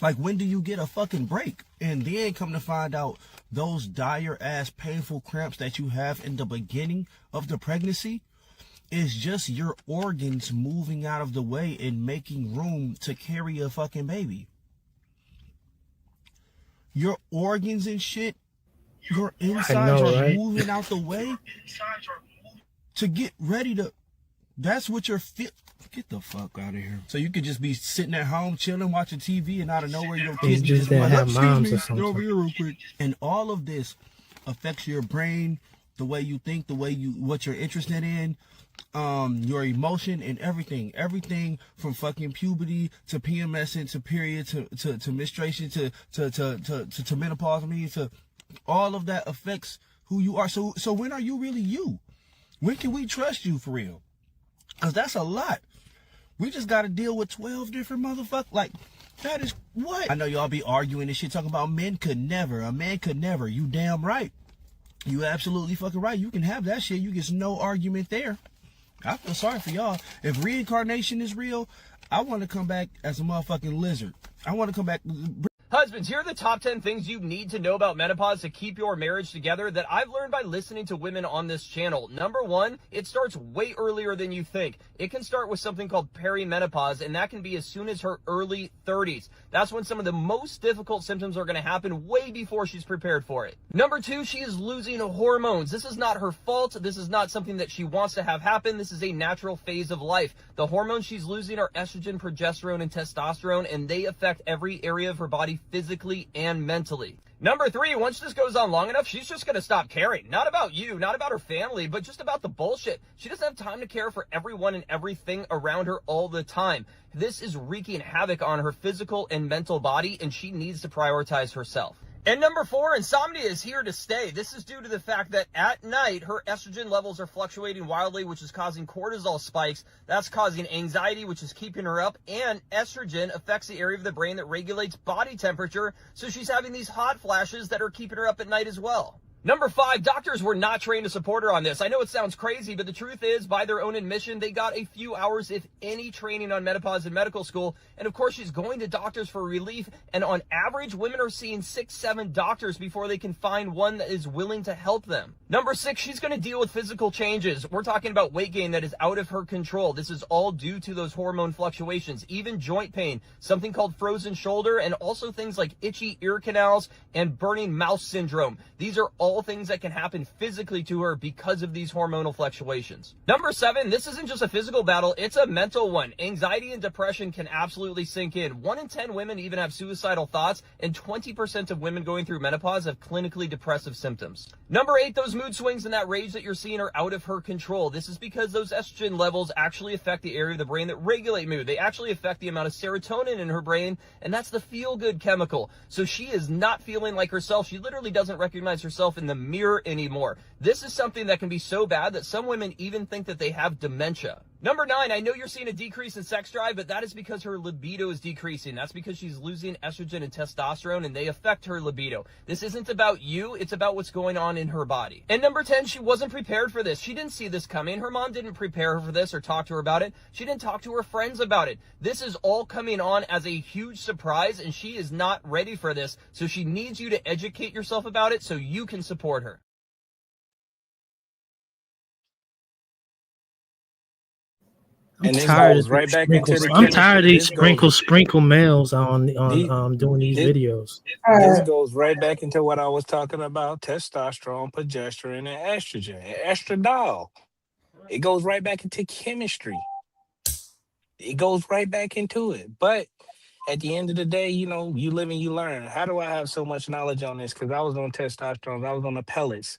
Like, when do you get a fucking break? And then come to find out, those dire ass painful cramps that you have in the beginning of the pregnancy is just your organs moving out of the way and making room to carry a fucking baby. Your organs and shit, your insides are moving out the way to get ready to. That's what you're Get the fuck out of here. So you could just be sitting at home chilling, watching TV, and out of nowhere your kids just didn't have moms or something. Over here real quick. And all of this affects your brain, the way you think, the way what you're interested in, your emotion and everything. Everything from fucking puberty to PMS to period to menstruation to menopause. To all of that affects who you are. So when are you really you? When can we trust you for real? Because that's a lot. We just got to deal with 12 different motherfuckers. Like, that is what? I know y'all be arguing and shit, talking about men could never. A man could never. You damn right. You absolutely fucking right. You can have that shit. You get no argument there. I feel sorry for y'all. If reincarnation is real, I want to come back as a motherfucking lizard. I want to come back. Husbands, here are the top 10 things you need to know about menopause to keep your marriage together that I've learned by listening to women on this channel. Number one, it starts way earlier than you think. It can start with something called perimenopause, and that can be as soon as her early 30s. That's when some of the most difficult symptoms are going to happen way before she's prepared for it. Number two, she is losing hormones. This is not her fault. This is not something that she wants to have happen. This is a natural phase of life. The hormones she's losing are estrogen, progesterone, and testosterone, and they affect every area of her body physically and mentally. Number three, once this goes on long enough, she's just going to stop caring. Not about you, not about her family, but just about the bullshit. She doesn't have time to care for everyone and everything around her all the time. This is wreaking havoc on her physical and mental body, and she needs to prioritize herself. And number four, insomnia is here to stay. This is due to the fact that at night, her estrogen levels are fluctuating wildly, which is causing cortisol spikes. That's causing anxiety, which is keeping her up. And estrogen affects the area of the brain that regulates body temperature. So she's having these hot flashes that are keeping her up at night as well. Number five, doctors were not trained to support her on this. I know it sounds crazy, but the truth is, by their own admission, they got a few hours, if any, training on menopause in medical school. And of course, she's going to doctors for relief. And on average, women are seeing 6-7 doctors before they can find one that is willing to help them. Number six, she's going to deal with physical changes. We're talking about weight gain that is out of her control. This is all due to those hormone fluctuations, even joint pain, something called frozen shoulder, and also things like itchy ear canals and burning mouth syndrome. These are all things that can happen physically to her because of these hormonal fluctuations. Number seven, this isn't just a physical battle, it's a mental one. Anxiety and depression can absolutely sink in. 1 in 10 women even have suicidal thoughts, and 20% of women going through menopause have clinically depressive symptoms. Number eight, those mood swings and that rage that you're seeing are out of her control. This is because those estrogen levels actually affect the area of the brain that regulate mood. They actually affect the amount of serotonin in her brain, and that's the feel-good chemical. So she is not feeling like herself. She literally doesn't recognize herself in the mirror anymore. This is something that can be so bad that some women even think that they have dementia. Number nine, I know you're seeing a decrease in sex drive, but that is because her libido is decreasing. That's because she's losing estrogen and testosterone, and they affect her libido. This isn't about you, it's about what's going on in her body. And number 10, she wasn't prepared for this. She didn't see this coming. Her mom didn't prepare her for this or talk to her about it. She didn't talk to her friends about it. This is all coming on as a huge surprise, and she is not ready for this. So she needs you to educate yourself about it so you can support her. I'm tired of these sprinkle males on doing these videos. This goes right back into what I was talking about: testosterone, progesterone, and estrogen, and estradiol. It goes right back into chemistry. It goes right back into it. But at the end of the day, you know, you live and you learn. How do I have so much knowledge on this? Because I was on testosterone. I was on the pellets.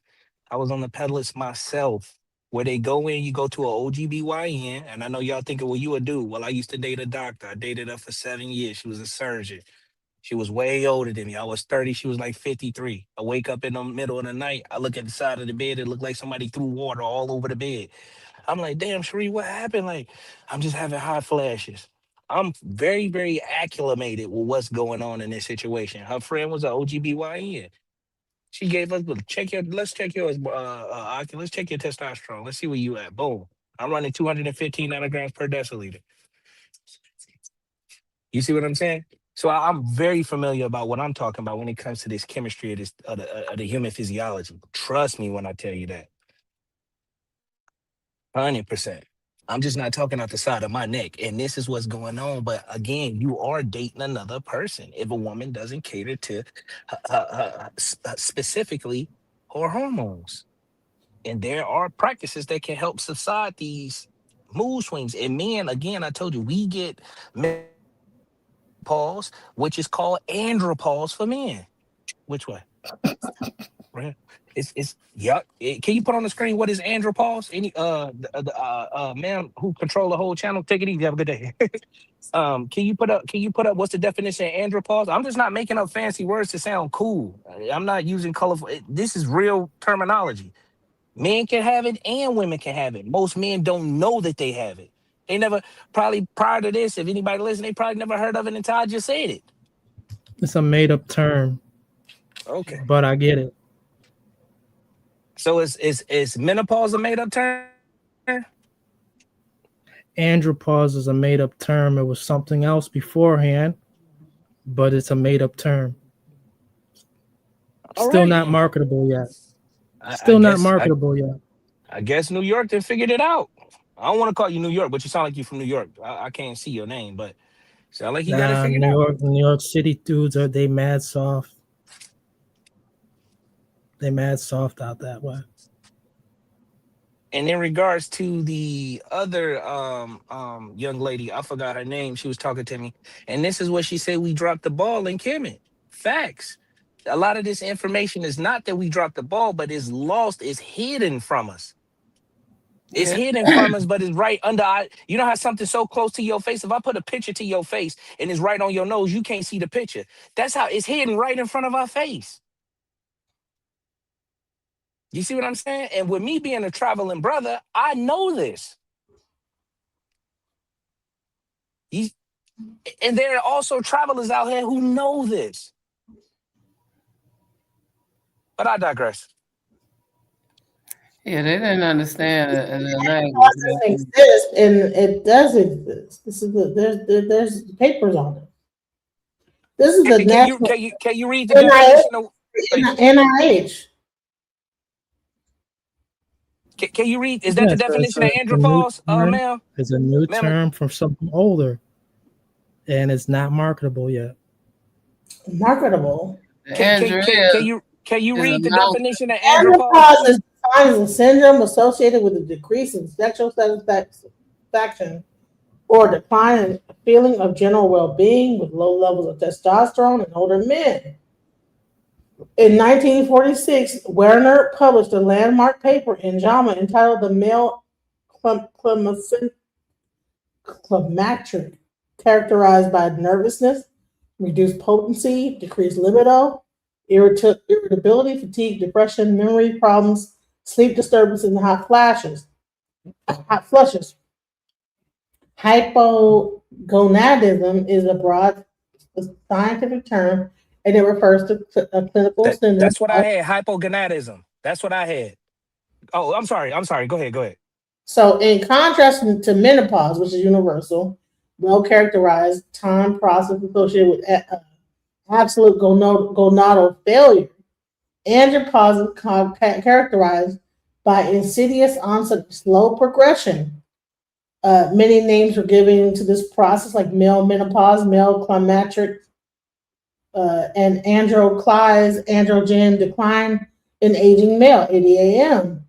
I was on the pellets myself. Where they go in, you go to an OGBYN, and I know y'all thinking, well, you a dude. Well, I used to date a doctor. I dated her for 7 years. She was a surgeon. She was way older than me. I was 30. She was like 53. I wake up in the middle of the night. I look at the side of the bed. It looked like somebody threw water all over the bed. I'm like, damn, Sheree, what happened? Like, I'm just having hot flashes. I'm very, very acclimated with what's going on in this situation. Her friend was an OGBYN. She gave us, let's check your testosterone. Let's see where you at. Boom. I'm running 215 nanograms per deciliter. You see what I'm saying? So I'm very familiar about what I'm talking about when it comes to this chemistry of the human physiology. Trust me when I tell you that. 100%. I'm just not talking out the side of my neck. And this is what's going on. But again, you are dating another person if a woman doesn't cater to specifically her hormones. And there are practices that can help subside these mood swings. And men, again, I told you, we get menopause, which is called andropause for men. Which way? Right. It's yup. Can you put on the screen what is andropause? Any the man who control the whole channel, take it easy. Have a good day. Can you put up what's the definition of andropause? I'm just not making up fancy words to sound cool. I'm not using colorful. This is real terminology. Men can have it and women can have it. Most men don't know that they have it. They never, probably prior to this, if anybody listening, they probably never heard of it until I just said it. It's a made up term. Okay. But I get it. So is menopause a made up term? Andropause is a made up term. It was something else beforehand, but it's a made up term. Still not marketable yet. Still not marketable yet. I guess New York then figured it out. I don't want to call you New York, but you sound like you're from New York. I can't see your name, but sound like you got it figured out. New York City dudes they mad soft. They mad soft out that way. And in regards to the other young lady, I forgot her name. She was talking to me, and this is what she said: we dropped the ball in Kemet. Facts. A lot of this information is not that we dropped the ball, but it's lost. It's hidden from us. It's hidden from us, but it's right under our, you know how something's so close to your face? If I put a picture to your face and it's right on your nose, you can't see the picture. That's how it's hidden right in front of our face. You see what I'm saying? And with me being a traveling brother, I know this. And there are also travelers out here who know this. But I digress. Yeah, they didn't understand the language. It exists, and it does exist. This is there's papers on it. This is the national. Can you read the definition of NIH? Can you read? Is that the definition of andropause, ma'am? It's a new term from something older, and it's not marketable yet. Marketable. Can you read the definition of andropause? Andropause is defined as a syndrome associated with a decrease in sexual satisfaction or decline in feeling of general well-being with low levels of testosterone in older men. In 1946, Werner published a landmark paper in JAMA entitled "The Male Climacteric, characterized by nervousness, reduced potency, decreased libido, irritability, fatigue, depression, memory problems, sleep disturbances, and hot flushes. Hypogonadism is a broad scientific term, and it refers to a clinical syndrome. That's what I had. Hypogonadism. That's what I had. Oh, I'm sorry. Go ahead. So, in contrast to menopause, which is universal, well characterized time process associated with absolute gonadal failure, andropause is characterized by insidious onset, slow progression. Many names were given to this process, like male menopause, male climacteric, and androgen decline in aging male, ADAM,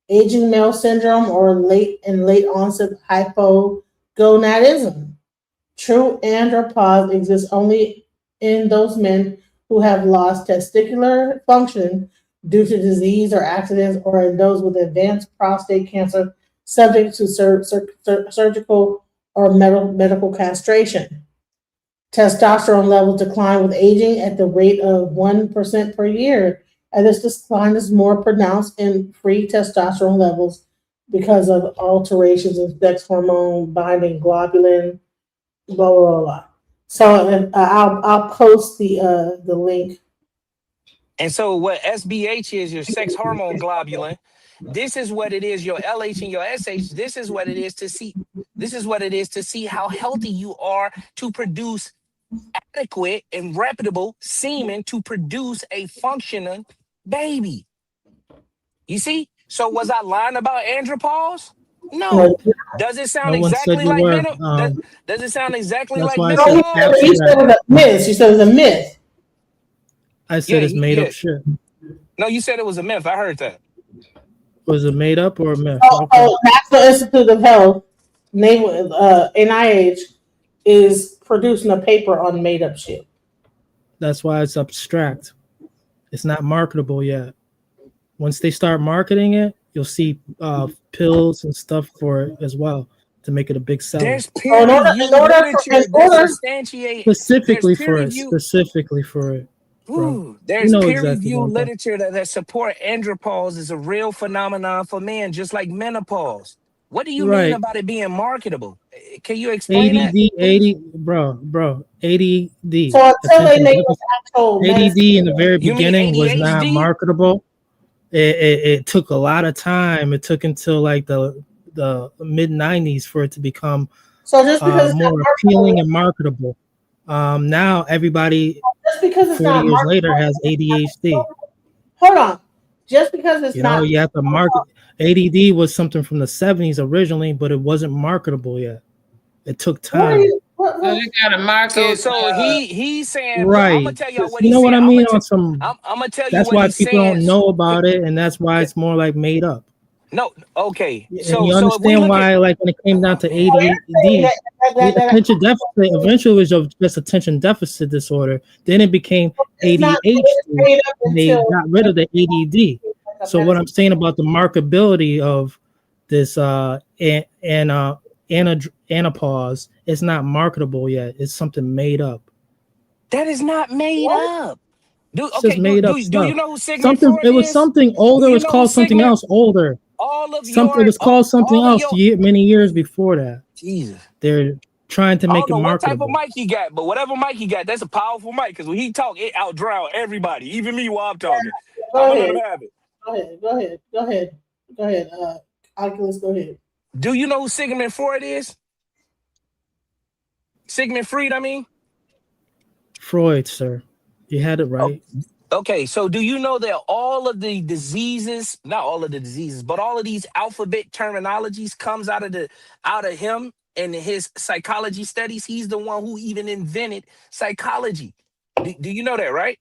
aging male syndrome, or late onset hypogonadism. True andropause exists only in those men who have lost testicular function due to disease or accidents, or in those with advanced prostate cancer subject to surgical or medical castration. Testosterone levels decline with aging at the rate of 1% per year, and this decline is more pronounced in free testosterone levels because of alterations in sex hormone binding globulin, blah, blah, blah. So I'll post the link. And so what SBH is, your sex hormone globulin. This is what it is, your LH and your SH. This is what it is to see. This is what it is to see how healthy you are to produce adequate and reputable semen to produce a functioning baby. You see? So was I lying about andropause? No. Does it sound No one said exactly you like were. does it sound exactly That's like why I said menopause? You said it was a myth. You said it was a myth. I said it's made up shit. No, you said it was a myth. I heard that. Was it made up or a myth? Oh, National Institute of Health, NIH, is producing a paper on made up shit. That's why it's abstract. It's not marketable yet. Once they start marketing it, you'll see pills and stuff for it as well to make it a big seller. There's peer-reviewed literature that substantiate Specifically for it. Bro. There's You know peer-reviewed exactly what I'm talking. literature that support andropause is a real phenomenon for men, just like menopause. What do you mean Right. about it being marketable? Can you explain that? Bro, ADD. So until they Attention make deficit. actual ADD in the very You mean beginning was not ADHD? marketable. It took a lot of time. It took until like the mid 90s for it to become So just because it's not more appealing and marketable. Now everybody just because it's 40 not years marketable, later has ADHD. hold on. Just because it's You know, not you have to market. ADD was something from the 70s originally, but it wasn't marketable yet. It took time. So you gotta market. So he's saying, I'm Right. gonna tell y'all what You he's know what saying. I mean? On some, I'm gonna tell you that's what why he's people saying. don't know about it, and that's why it's more like made up. No, okay. And So you if we understand look why, at like when it came down to ADD, attention deficit eventually was just attention deficit disorder. Then it became ADHD, and they got rid of the ADD. So what I'm saying about the marketability of this anapause, it's not marketable yet. It's something made up. that is not made up. It's just made up Do stuff. you know who Sigmund Something. Freud It was is? something older. Do It you was know called who something Sigmund- else older. All of Something. your, It was called something all of else your, many years before that. Jesus. They're trying to I make don't it know what type of marketable. mic he got, but whatever mic he got, that's a powerful mic. Because when he talk, it outdrown everybody, even me while I'm talking. Go I'm gonna ahead. let him have it. Go ahead. Oculus, go ahead. Do you know who Sigmund Freud is? Sigmund Freud, I mean. Freud, sir, you had it right. Okay, so do you know that all of the diseases, not all of the diseases, but all of these alphabet terminologies comes out of him and his psychology studies? He's the one who even invented psychology. Do you know that, right?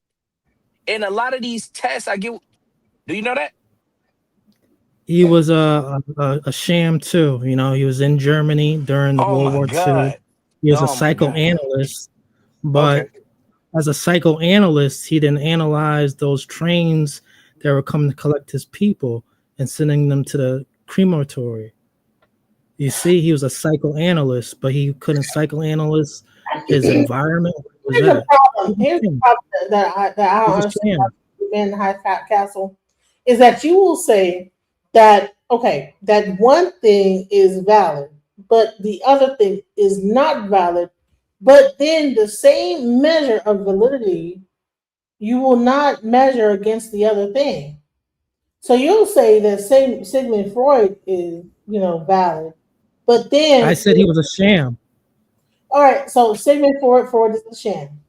And a lot of these tests do you know that? He was a sham too. You know, he was in Germany during the Oh World my War God. II. He was a Oh my God. psychoanalyst, but as a psychoanalyst, he didn't analyze those trains that were coming to collect his people and sending them to the crematory. You see, he was a psychoanalyst, but he couldn't psychoanalyze his environment. What was Here's the that? problem. Here's the problem that I don't He's a understand sham. about Men in High Castle is that you will say that okay, that one thing is valid, but the other thing is not valid. But then the same measure of validity you will not measure against the other thing. So you'll say that Sigmund Freud is, valid, but then I said he was a sham. all right. So Sigmund Freud is a sham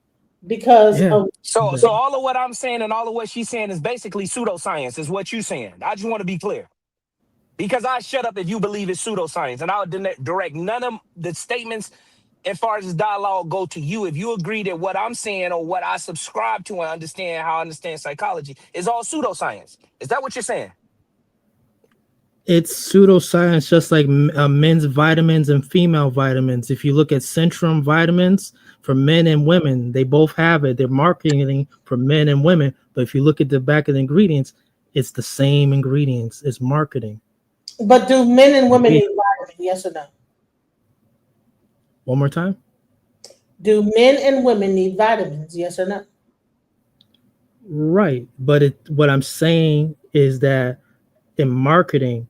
because Yeah. of So all of what I'm saying and all of what she's saying is basically pseudoscience, is what you're saying. I just want to be clear. Because I shut up if you believe it's pseudoscience, and I would direct none of the statements as far as this dialogue go to you. If you agree that what I'm saying or what I subscribe to and understand how I understand psychology is all pseudoscience. Is that what you're saying? It's pseudoscience, just like men's vitamins and female vitamins. If you look at Centrum vitamins for men and women, they both have it. They're marketing for men and women. But if you look at the back of the ingredients, it's the same ingredients. It's marketing. But do men and women need vitamins? Yes or no? One more time. Do men and women need vitamins? Yes or no? Right. But what I'm saying is that in marketing,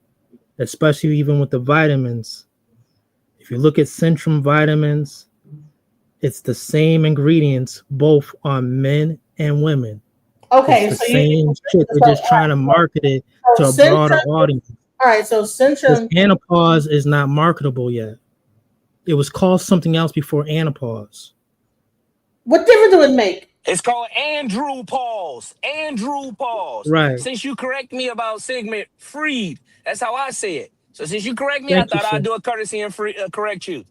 especially even with the vitamins, if you look at Centrum vitamins, it's the same ingredients both on men and women. Okay, it's the so same shit. They're just trying to market it to a broader audience. All right, so Centrum. Anapause is not marketable yet. It was called something else before Anapause. What difference do it make? It's called Andrew Pause. Andrew Pause. Right. Since you correct me about Sigmund Freed, that's how I say it. So since you correct me, I Thank you, thought I'd sir. do a courtesy and correct you.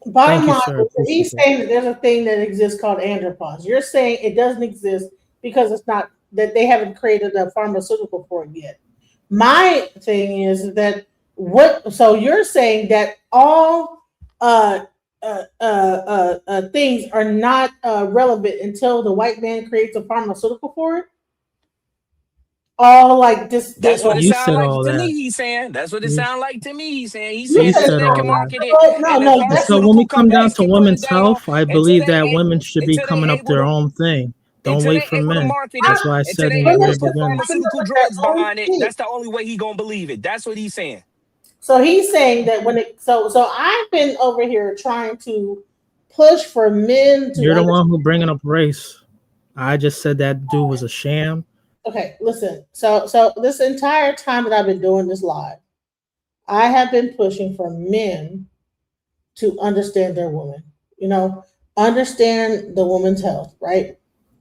Bottom Thank you, line, sir. he's Appreciate that. saying that there's a thing that exists called andropause. You're saying it doesn't exist because it's not that they haven't created a pharmaceutical for it yet. My thing is that so you're saying that all things are not relevant until the white man creates a pharmaceutical for it. All like this. That's what it You sounds said like all to that. me. He's saying that's what it You, sounds like to me. He's saying you until said they all can that. market it, and the No, So when pharmaceutical we come down companies to can put it women's down health, I until believe they that women should be until coming they up able their to own thing. Don't until wait they for able to men. market That's it, why I until said they in the able to very put beginning. pharmaceutical drugs behind it. That's the only way he gonna believe it. That's what he's saying. So he's saying that when it so I've been over here trying to push for men to You're the understand. one who bringing up race. I just said that dude was a sham. Okay, listen. So this entire time that I've been doing this live, I have been pushing for men to understand their woman. You know, understand the woman's health, right?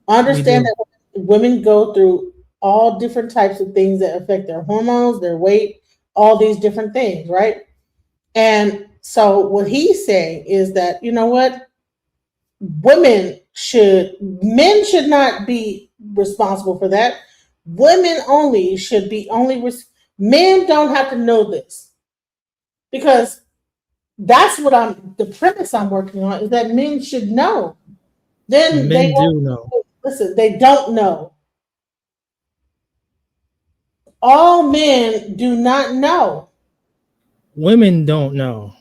Understand that women go through all different types of things that affect their hormones, their weight, all these different things, right? And so what he's saying is that, you know what? Men should not be responsible for that. Women only should be men don't have to know this, because that's what the premise I'm working on is that men should know. Then Men do know. listen, they don't know. All men do not know. Women don't know.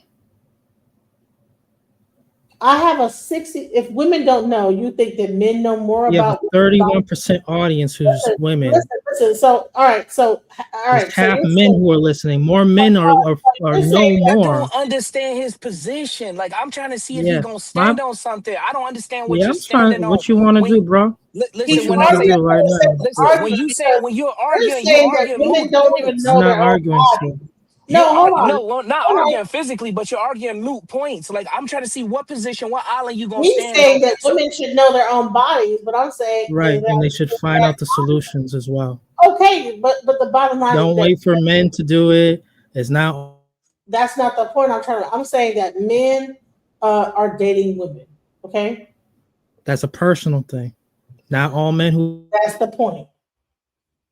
I have a 60. If women don't know, you think that men know more You have about a 31% audience who's women. Listen. So, all right. So, all right. There's half men who are listening. More men are know I more. don't understand his position. Like I'm trying to see if Yeah. he's gonna stand on something. I don't understand what Yeah, you're I'm trying. standing on. What you want to do, bro? Listen, What you want to do right now? listen, when you're arguing women moot don't even points. know I'm not their own arguing. body. So. No, hold on. No, well, not Hold on. arguing physically, but you're arguing moot points. Like I'm trying to see what position, what island you gonna He's stand saying on. that women should know their own bodies, but I'm saying Right, and they should find out the solutions as well. okay, but the bottom line Don't is that wait for men to do it. It's not. that's not the point I'm saying that men are dating women. Okay, That's a personal thing. Not all men who. that's the point.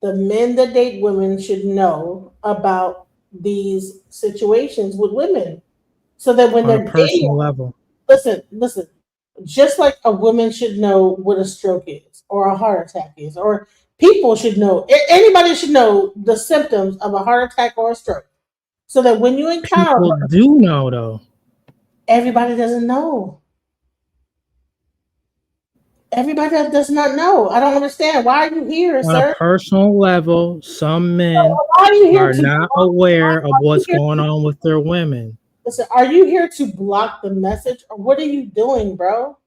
The men that date women should know about these situations with women, so that when On they're a personal dating, level. listen. Just like a woman should know what a stroke is, or a heart attack is, or people should know. Anybody should know the symptoms of a heart attack or a stroke, so that when you encounter, People do know though. everybody doesn't know. Everybody does not know. I don't understand. Why are you here, On sir? a personal level, some men Why are you here are not aware of what's going on with their women. Listen, are you here to block the message, or what are you doing, bro?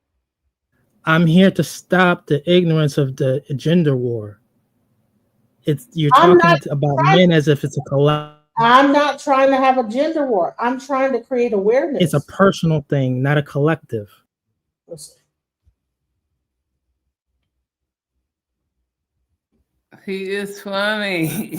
I'm here to stop the ignorance of the gender war. You're I'm talking not about trying- men as if it's a collab. I'm not trying to have a gender war. I'm trying to create awareness. It's a personal thing, not a collective. Listen. He is funny.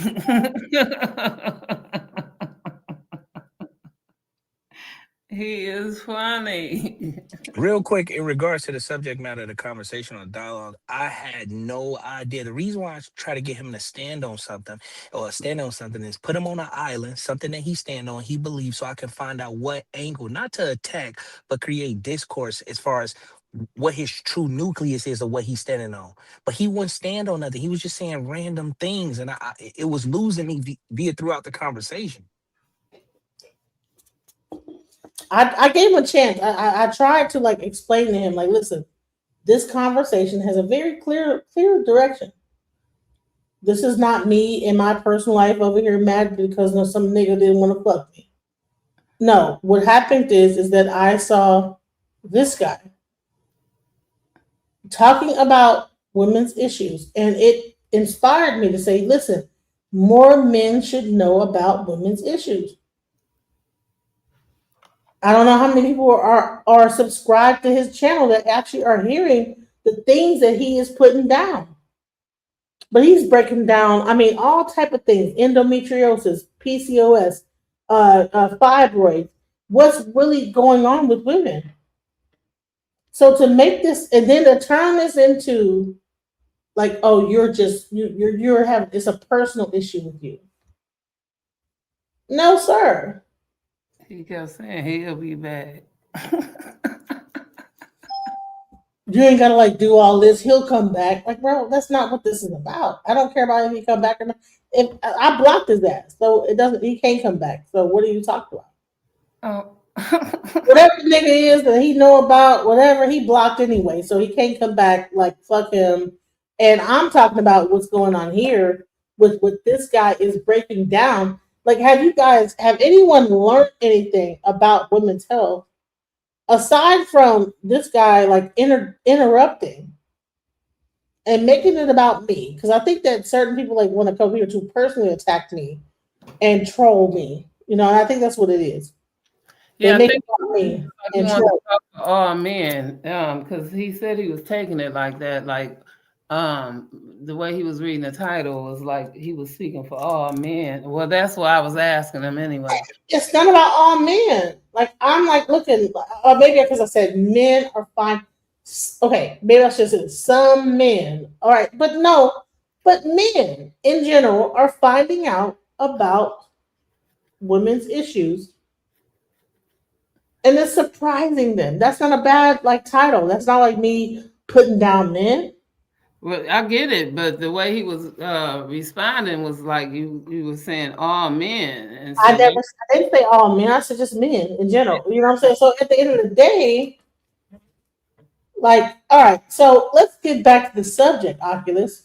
He is funny. Real quick, in regards to the subject matter of the conversation or dialogue, I had no idea. The reason why I try to get him to stand on something is put him on an island, something that he stand on, he believes, so I can find out what angle, not to attack, but create discourse as far as what his true nucleus is of what he's standing on. But he wouldn't stand on nothing. He was just saying random things, and it was losing me via throughout the conversation. I gave him a chance. I tried to explain to him, listen, this conversation has a very clear direction. This is not me in my personal life over here mad because some nigga didn't want to fuck me. No, what happened is that I saw this guy talking about women's issues, and it inspired me to say, listen, more men should know about women's issues. I don't know how many people are subscribed to his channel that actually are hearing the things that he is putting down. But he's breaking down, I mean, all type of things: endometriosis, PCOS, fibroids. What's really going on with women? So to make this, and then to turn this into like, oh, you're having, it's a personal issue with you. No, sir. He kept saying he'll be back. You ain't gotta like do all this. He'll come back. Like, bro, that's not what this is about. I don't care about if he come back or not. If I blocked his ass, so it doesn't. He can't come back. So what are you talking about? Oh. Whatever the nigga is that he know about, whatever, he blocked anyway, so he can't come back. Like, fuck him. And I'm talking about what's going on here with what this guy is breaking down. Like, have anyone learned anything about women's health aside from this guy like interrupting and making it about me? Because I think that certain people like want to come here to personally attack me and troll me. You know, and I think that's what it is. Yeah, They I make think it about me he and wanted to troll. talk to all men, because he said he was taking it like that. Like, the way he was reading the title was like he was speaking for all men. Well, that's why I was asking him anyway. It's not about all men. Like, I'm like looking, or maybe because I said men are fine. Okay, maybe I should say some men. All right, but no, but men in general are finding out about women's issues, and it's surprising them. That's not a bad like title. That's not like me putting down men. Well, I get it, but the way he was responding was like you were saying all men. And so I didn't say all men. I said just men in general. You know what I'm saying? So at the end of the day, like, all right. So let's get back to the subject, Oculus.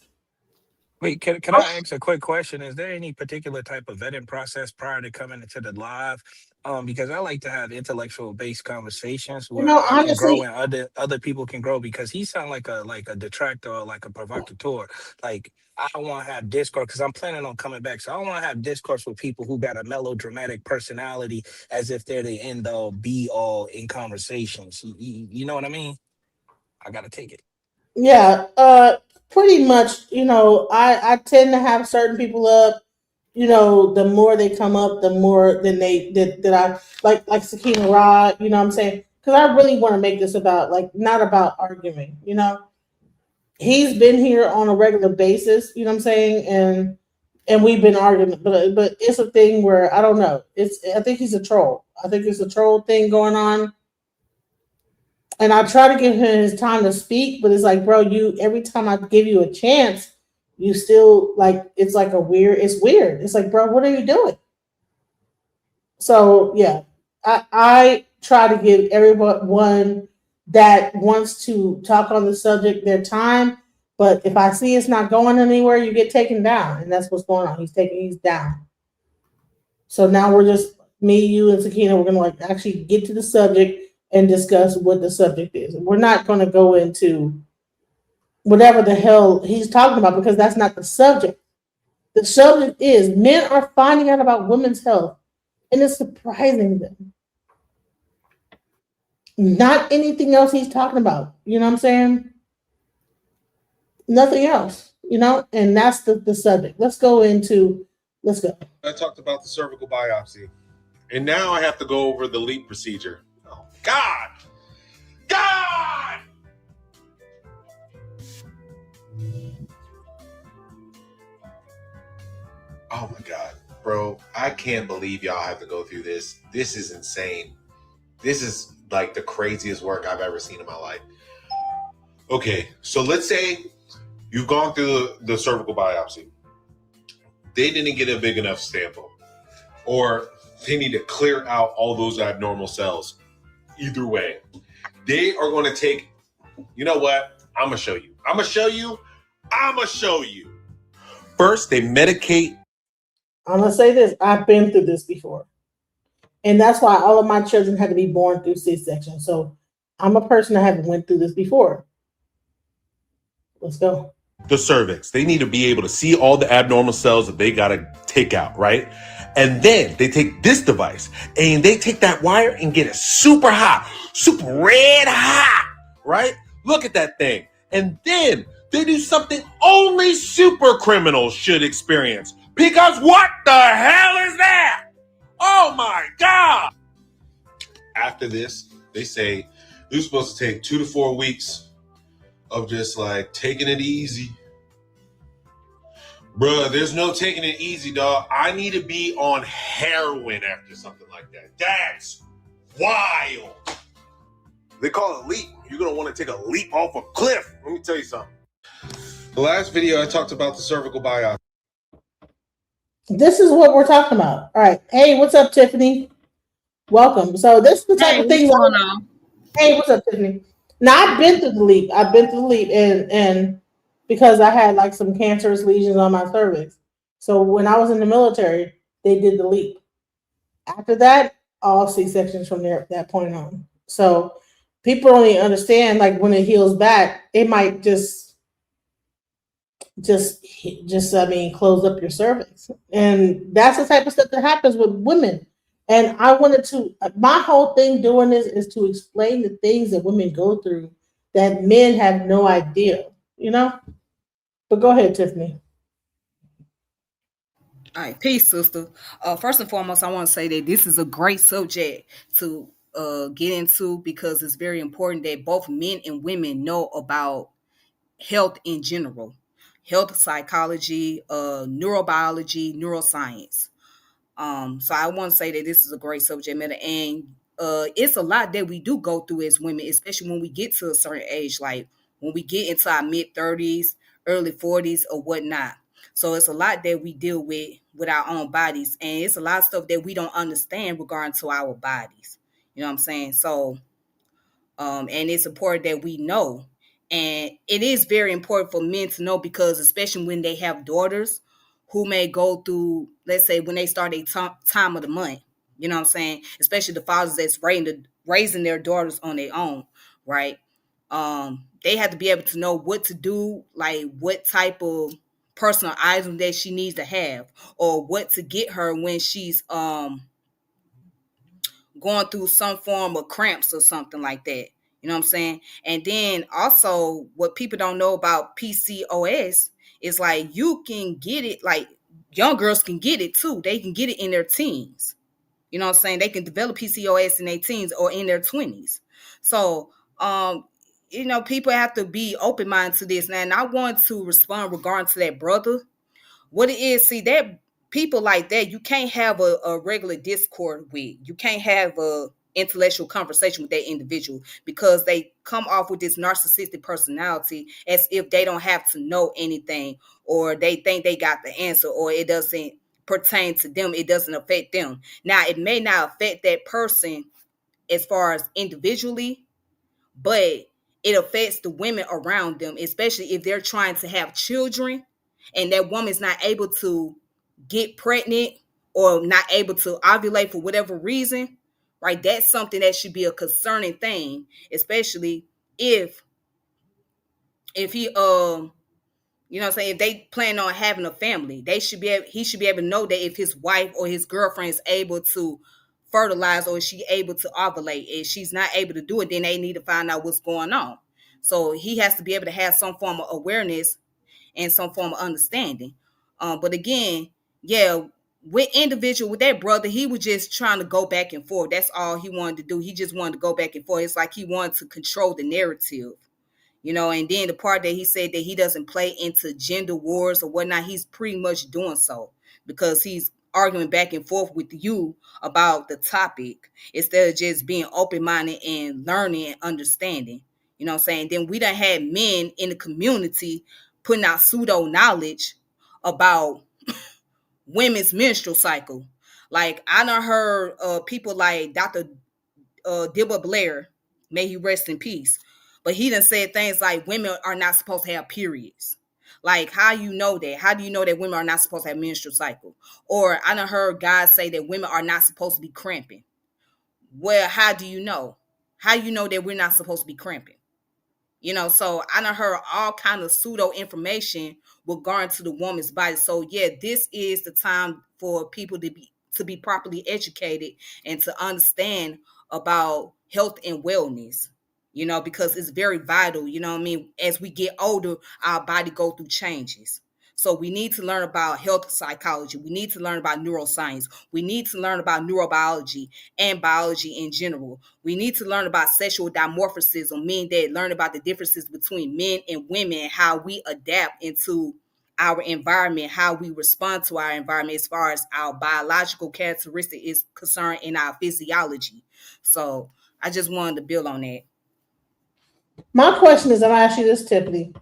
Wait, can I ask a quick question? Is there any particular type of vetting process prior to coming into the live? Because I like to have intellectual based conversations You where know, I can grow honestly, and other people can grow. Because he sounds like a detractor or like a provocateur. Like I don't want to have discourse because I'm planning on coming back. So I don't want to have discourse with people who got a melodramatic personality as if they're the end all be all in conversations. You know what I mean? I gotta take it. yeah, pretty much. You know, I tend to have certain people up. You know, the more they come up, the more than that I like Sakina Rod. You know what I'm saying? Because I really want to make this about like not about arguing. You know, he's been here on a regular basis. You know what I'm saying? And we've been arguing, but it's a thing where I don't know. I think he's a troll. I think it's a troll thing going on. And I try to give him his time to speak, but it's like, bro, every time I give you a chance, you still like it's like it's weird. It's like, bro, what are you doing? So yeah, I try to give everyone that wants to talk on the subject their time. But if I see it's not going anywhere, you get taken down, and that's what's going on. He's down. So now we're just me, you, and Sakina. We're gonna like actually get to the subject and discuss what the subject is. We're not going to go into whatever the hell he's talking about because that's not the subject. The subject is men are finding out about women's health and it's surprising them. Not anything else he's talking about. You know what I'm saying? Nothing else, you know? And that's the subject. Let's go. I talked about the cervical biopsy. And now I have to go over the LEAP procedure. Oh, God! God! Oh, my God. Bro, I can't believe y'all have to go through this. This is insane. This is like the craziest work I've ever seen in my life. Okay, so let's say you've gone through the cervical biopsy. They didn't get a big enough sample. Or they need to clear out all those abnormal cells. Either way, they are going to take, you know what? I'm going to show you. I'm going to show you. First, they medicate. I'm going to say this. I've been through this before. And that's why all of my children had to be born through C-section. So I'm a person that haven't went through this before. Let's go. the cervix. They need to be able to see all the abnormal cells that they got to take out, right? And then they take this device and they take that wire and get it super hot, super red hot, right? Look at that thing. And then they do something only super criminals should experience. Because what the hell is that? Oh my God. After this, they say you're supposed to take 2 to 4 weeks of just like taking it easy. Bruh, there's no taking it easy, dog. I need to be on heroin after something like that. That's wild. They call it a leap. You're going to want to take a leap off a cliff. Let me tell you something. The last video, I talked about the cervical biopsy. This is what we're talking about. All right. Hey, what's up, Tiffany? Welcome. So this is the type of thing. Hey, what's up, Tiffany? Now I've been through the leap. And because I had like some cancerous lesions on my cervix. So when I was in the military, they did the leap. After that, all C-sections from there that point on. So people only understand like when it heals back, it might just close up your cervix. And that's the type of stuff that happens with women. And my whole thing doing this is to explain the things that women go through that men have no idea, you know? But go ahead, Tiffany. All right, peace, sister. First and foremost, I want to say that this is a great subject to get into because it's very important that both men and women know about health in general, health psychology, neurobiology, neuroscience. So I want to say that this is a great subject matter, and it's a lot that we do go through as women, especially when we get to a certain age, like when we get into our mid-30s, early 40s, or whatnot. So it's a lot that we deal with our own bodies, and it's a lot of stuff that we don't understand regarding to our bodies. You know what I'm saying? So, and it's important that we know, and it is very important for men to know because especially when they have daughters who may go through, let's say, when they start a time of the month, you know what I'm saying? Especially the fathers that's raising their daughters on their own, right? They have to be able to know what to do, like what type of personal item that she needs to have, or what to get her when she's going through some form of cramps or something like that. You know what I'm saying? And then also what people don't know about PCOS is like you can get it, like young girls can get it too. They can get it in their teens. You know what I'm saying? They can develop PCOS in their teens or in their 20s. So, you know, people have to be open-minded to this. Now, and I want to respond regarding to that brother. What it is, see, that people like that, you can't have a regular discord with. You can't have a intellectual conversation with that individual because they come off with this narcissistic personality as if they don't have to know anything, or they think they got the answer, or it doesn't pertain to them, it doesn't affect them. Now, it may not affect that person as far as individually, but it affects the women around them, especially if they're trying to have children and that woman's not able to get pregnant or not able to ovulate for whatever reason, right? That's something that should be a concerning thing, especially if he you know what I'm saying, if they plan on having a family, he should be able to know that if his wife or his girlfriend is able to fertilize or is she able to ovulate. If she's not able to do it, then they need to find out what's going on. So he has to be able to have some form of awareness and some form of understanding. But again, yeah, with that brother, he was just trying to go back and forth. That's all he wanted to do. He just wanted to go back and forth. It's like he wanted to control the narrative. You know, and then the part that he said that he doesn't play into gender wars or whatnot, he's pretty much doing so because he's arguing back and forth with you about the topic instead of just being open-minded and learning and understanding. You know what I'm saying? Then we done had men in the community putting out pseudo knowledge about women's menstrual cycle. Like I done heard people like Dr. Dibba Blair, may he rest in peace. But he done said things like women are not supposed to have periods. Like, how you know that? How do you know that women are not supposed to have menstrual cycle? Or I done heard guys say that women are not supposed to be cramping. Well, how do you know? How do you know that we're not supposed to be cramping? You know, so I done heard all kind of pseudo information regarding to the woman's body. So yeah, this is the time for people to be properly educated and to understand about health and wellness. You know, because it's very vital. You know what I mean? As we get older, our body go through changes. So we need to learn about health psychology. We need to learn about neuroscience. We need to learn about neurobiology and biology in general. We need to learn about sexual dimorphism, meaning that learn about the differences between men and women and how we adapt into our environment, how we respond to our environment as far as our biological characteristic is concerned in our physiology. So I just wanted to build on that. My question is, I'm gonna ask you this, Tiffany.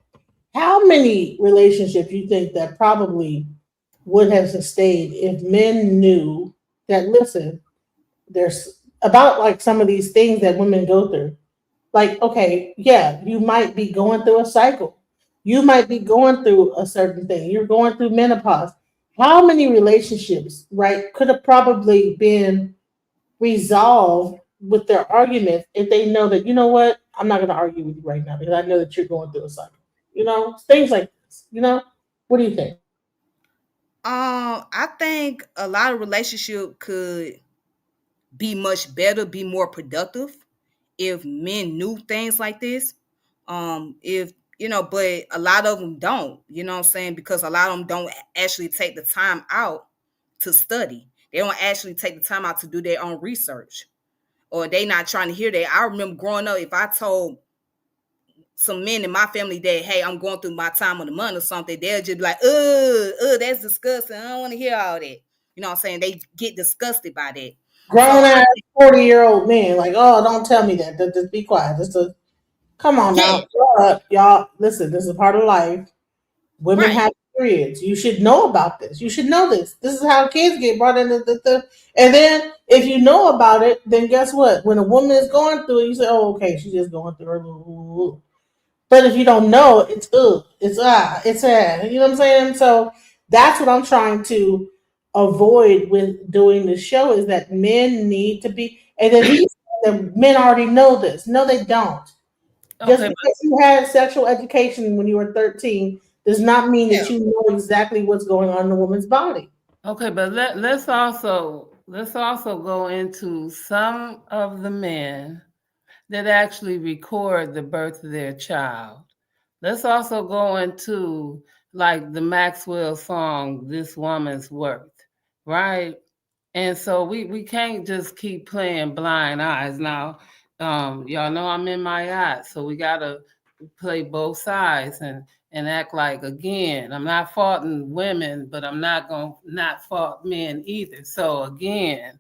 How many relationships you think that probably would have sustained if men knew that, listen, there's about like some of these things that women go through. Like, okay, yeah, you might be going through a cycle. You might be going through a certain thing. You're going through menopause. How many relationships, right, could have probably been resolved with their arguments if they know that, you know what, I'm not going to argue with you right now because I know that you're going through a cycle. You know, things like this. You know, what do you think? I think a lot of relationship could be much better, be more productive if men knew things like this. If you know, but a lot of them don't, you know what I'm saying? Because a lot of them don't actually take the time out to study. They don't actually take the time out to do their own research. Or they not trying to hear that. I remember growing up, if I told some men in my family that, hey, I'm going through my time of the month or something, they'll just be like, that's disgusting. I don't want to hear all that. You know what I'm saying? They get disgusted by that. Grown ass 40-year-old men, like, oh, don't tell me that. Just be quiet. Come on now. Y'all, listen, this is part of life. Women have periods. You should know about this. You should know this. This is how kids get brought into and then if you know about it, then guess what? When a woman is going through it, you say, oh, okay, she's just going through her. But if you don't know, it's it's sad. You know what I'm saying? So that's what I'm trying to avoid with doing the show is that men need to be, and then the men already know this. No, they don't. Just because you had sexual education when you were 13 does not mean that you know exactly what's going on in a woman's body. Okay, but let's also go into some of the men that actually record the birth of their child. Let's also go into like the Maxwell song, This Woman's Worth, right? And so we can't just keep playing blind eyes. Now, y'all know I'm in my yacht, so we gotta play both sides and act like, again, I'm not faulting women, but I'm not gonna not fault men either. So again,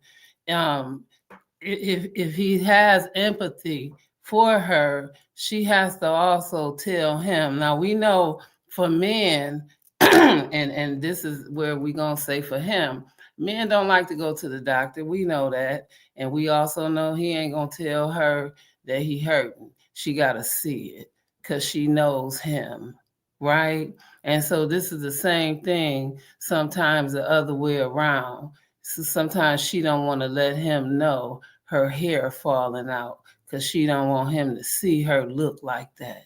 if he has empathy for her, she has to also tell him. Now we know for men, and this is where we're gonna say for him, men don't like to go to the doctor. We know that. And we also know he ain't gonna tell her that he hurting. She gotta see it because she knows him, right? And so this is the same thing, sometimes the other way around. So sometimes she don't want to let him know her hair falling out because she don't want him to see her look like that,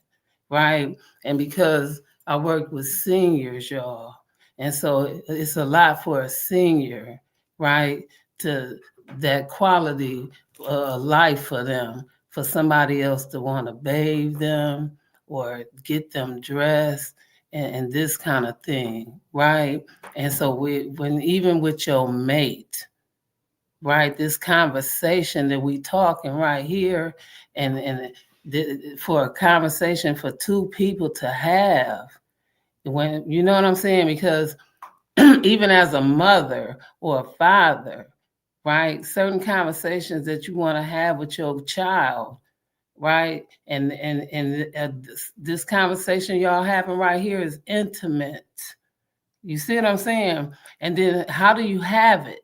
right? And because I work with seniors, y'all, and so it's a lot for a senior, right, to that quality life for them, for somebody else to want to bathe them or get them dressed and this kind of thing, right? And so when even with your mate, right, this conversation that we talking right here, and for a conversation for two people to have, when you know what I'm saying, because even as a mother or a father, right, certain conversations that you want to have with your child, right, and this conversation y'all having right here is intimate. You see what I'm saying? And then how do you have it?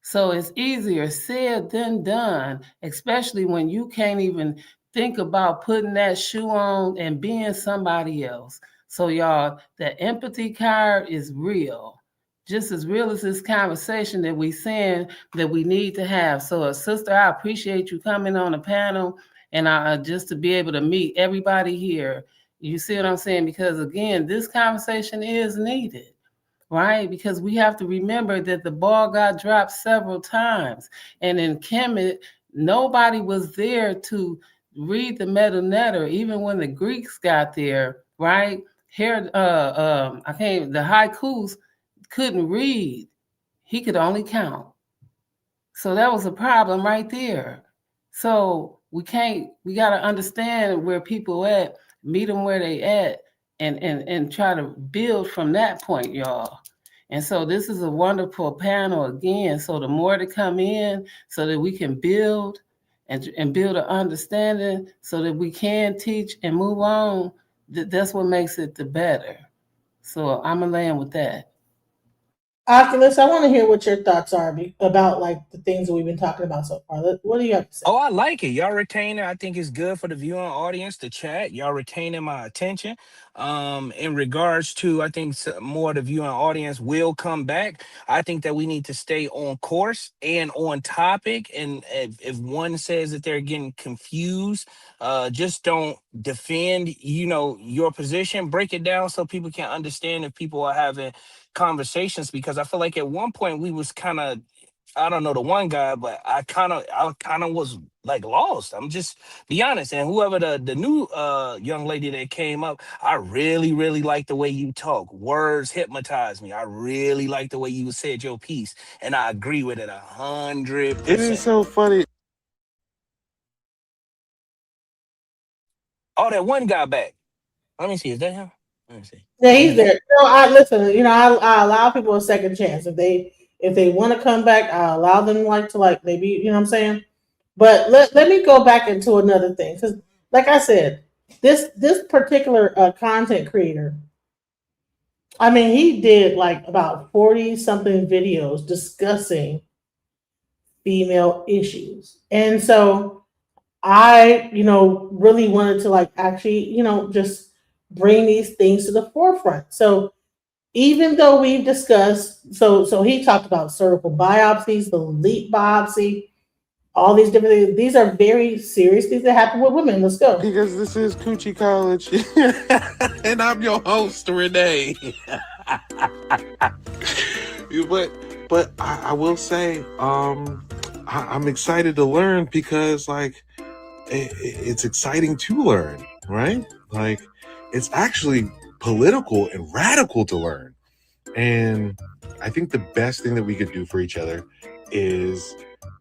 So it's easier said than done, especially when you can't even think about putting that shoe on and being somebody else. So y'all, the empathy card is real, just as real as this conversation that we saying that we need to have. So sister, I appreciate you coming on the panel and just to be able to meet everybody here. You see what I'm saying? Because again, this conversation is needed, right? Because we have to remember that the ball got dropped several times, and in Kemet, nobody was there to read the Medu Neter, even when the Greeks got there, right? Here, the haikus couldn't read; he could only count. So that was a problem right there. So we got to understand where people at, meet them where they at, and try to build from that point, y'all. And so this is a wonderful panel again. So the more to come in so that we can build and build an understanding so that we can teach and move on, that's what makes it the better. So I'm going to land with that. Oculus, I want to hear what your thoughts are about like the things that we've been talking about so far. What do you have to say? Oh, I like it. Y'all retaining. I think it's good for the viewing audience to chat. Y'all retaining my attention. In regards to, I think more of the viewing audience will come back. I think that we need to stay on course and on topic. And if one says that they're getting confused, just don't defend, your position. Break it down so people can understand if people are having conversations, because I feel like at one point we was kind of, I don't know the one guy, but I kind of was like lost. I'm just be honest. And whoever the new young lady that came up, I really, really like the way you talk. Words hypnotize me. I really like the way you said your piece, and I agree with it 100%. It is so funny. Oh, that one guy back. Let me see. Is that him? Let me see. Yeah, he's there. I listen. I allow people a second chance if they want to come back. I allow them maybe, you know what I'm saying. But let me go back into another thing, because like I said, this particular content creator, I mean, he did like about 40 something videos discussing female issues, and so I really wanted to actually just bring these things to the forefront. So even though we've discussed, so he talked about cervical biopsies, the leap biopsy, all these different things. These are very serious things that happen with women. Let's go. Because this is Coochie College. And I'm your host, Renee. But I will say, I'm excited to learn because it's exciting to learn, right? It's actually political and radical to learn. And I think the best thing that we could do for each other is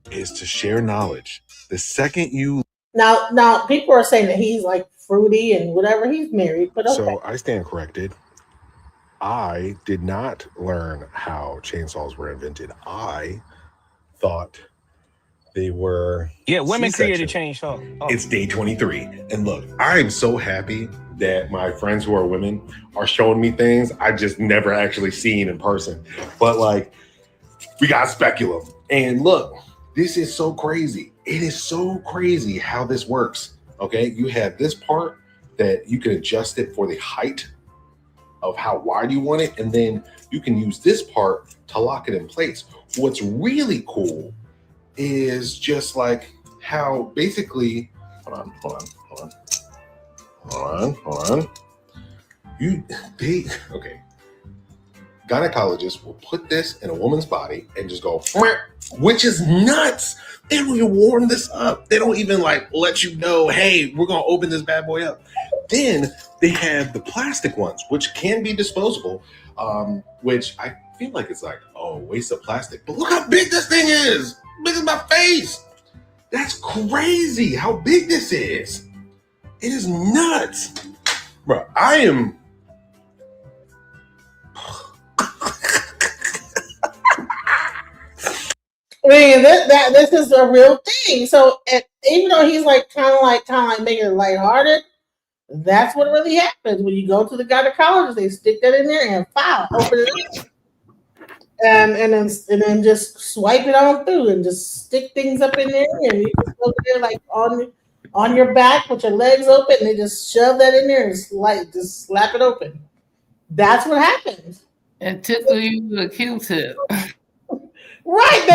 to share knowledge. The second you... Now people are saying that he's like fruity and whatever. He's married, but okay. So I stand corrected. I did not learn how chainsaws were invented. I thought they were... Yeah, women C-section. created chainsaw. Oh. It's day 23. And look, I'm so happy that my friends who are women are showing me things I just never actually seen in person. But we got speculum. And look, this is so crazy. It is so crazy how this works. Okay, you have this part that you can adjust it for the height of how wide you want it. And then you can use this part to lock it in place. What's really cool is just how basically, hold on. Okay. Gynecologists will put this in a woman's body and just go, which is nuts. They don't even warm this up. They don't even let you know, hey, we're going to open this bad boy up. Then they have the plastic ones, which can be disposable, which I feel like it's waste of plastic. But look how big this thing is. Big as my face. That's crazy how big this is. It is nuts. Bro, I am... I mean, this is a real thing. So even though he's kind of making it lighthearted, that's what really happens when you go to the gynecologist. They stick that in there and open it up, and then just swipe it on through and just stick things up in there, and you just go there on your back with your legs open, and they just shove that in there and just slap it open. That's what happens. And tickle you with a Q-tip. Right,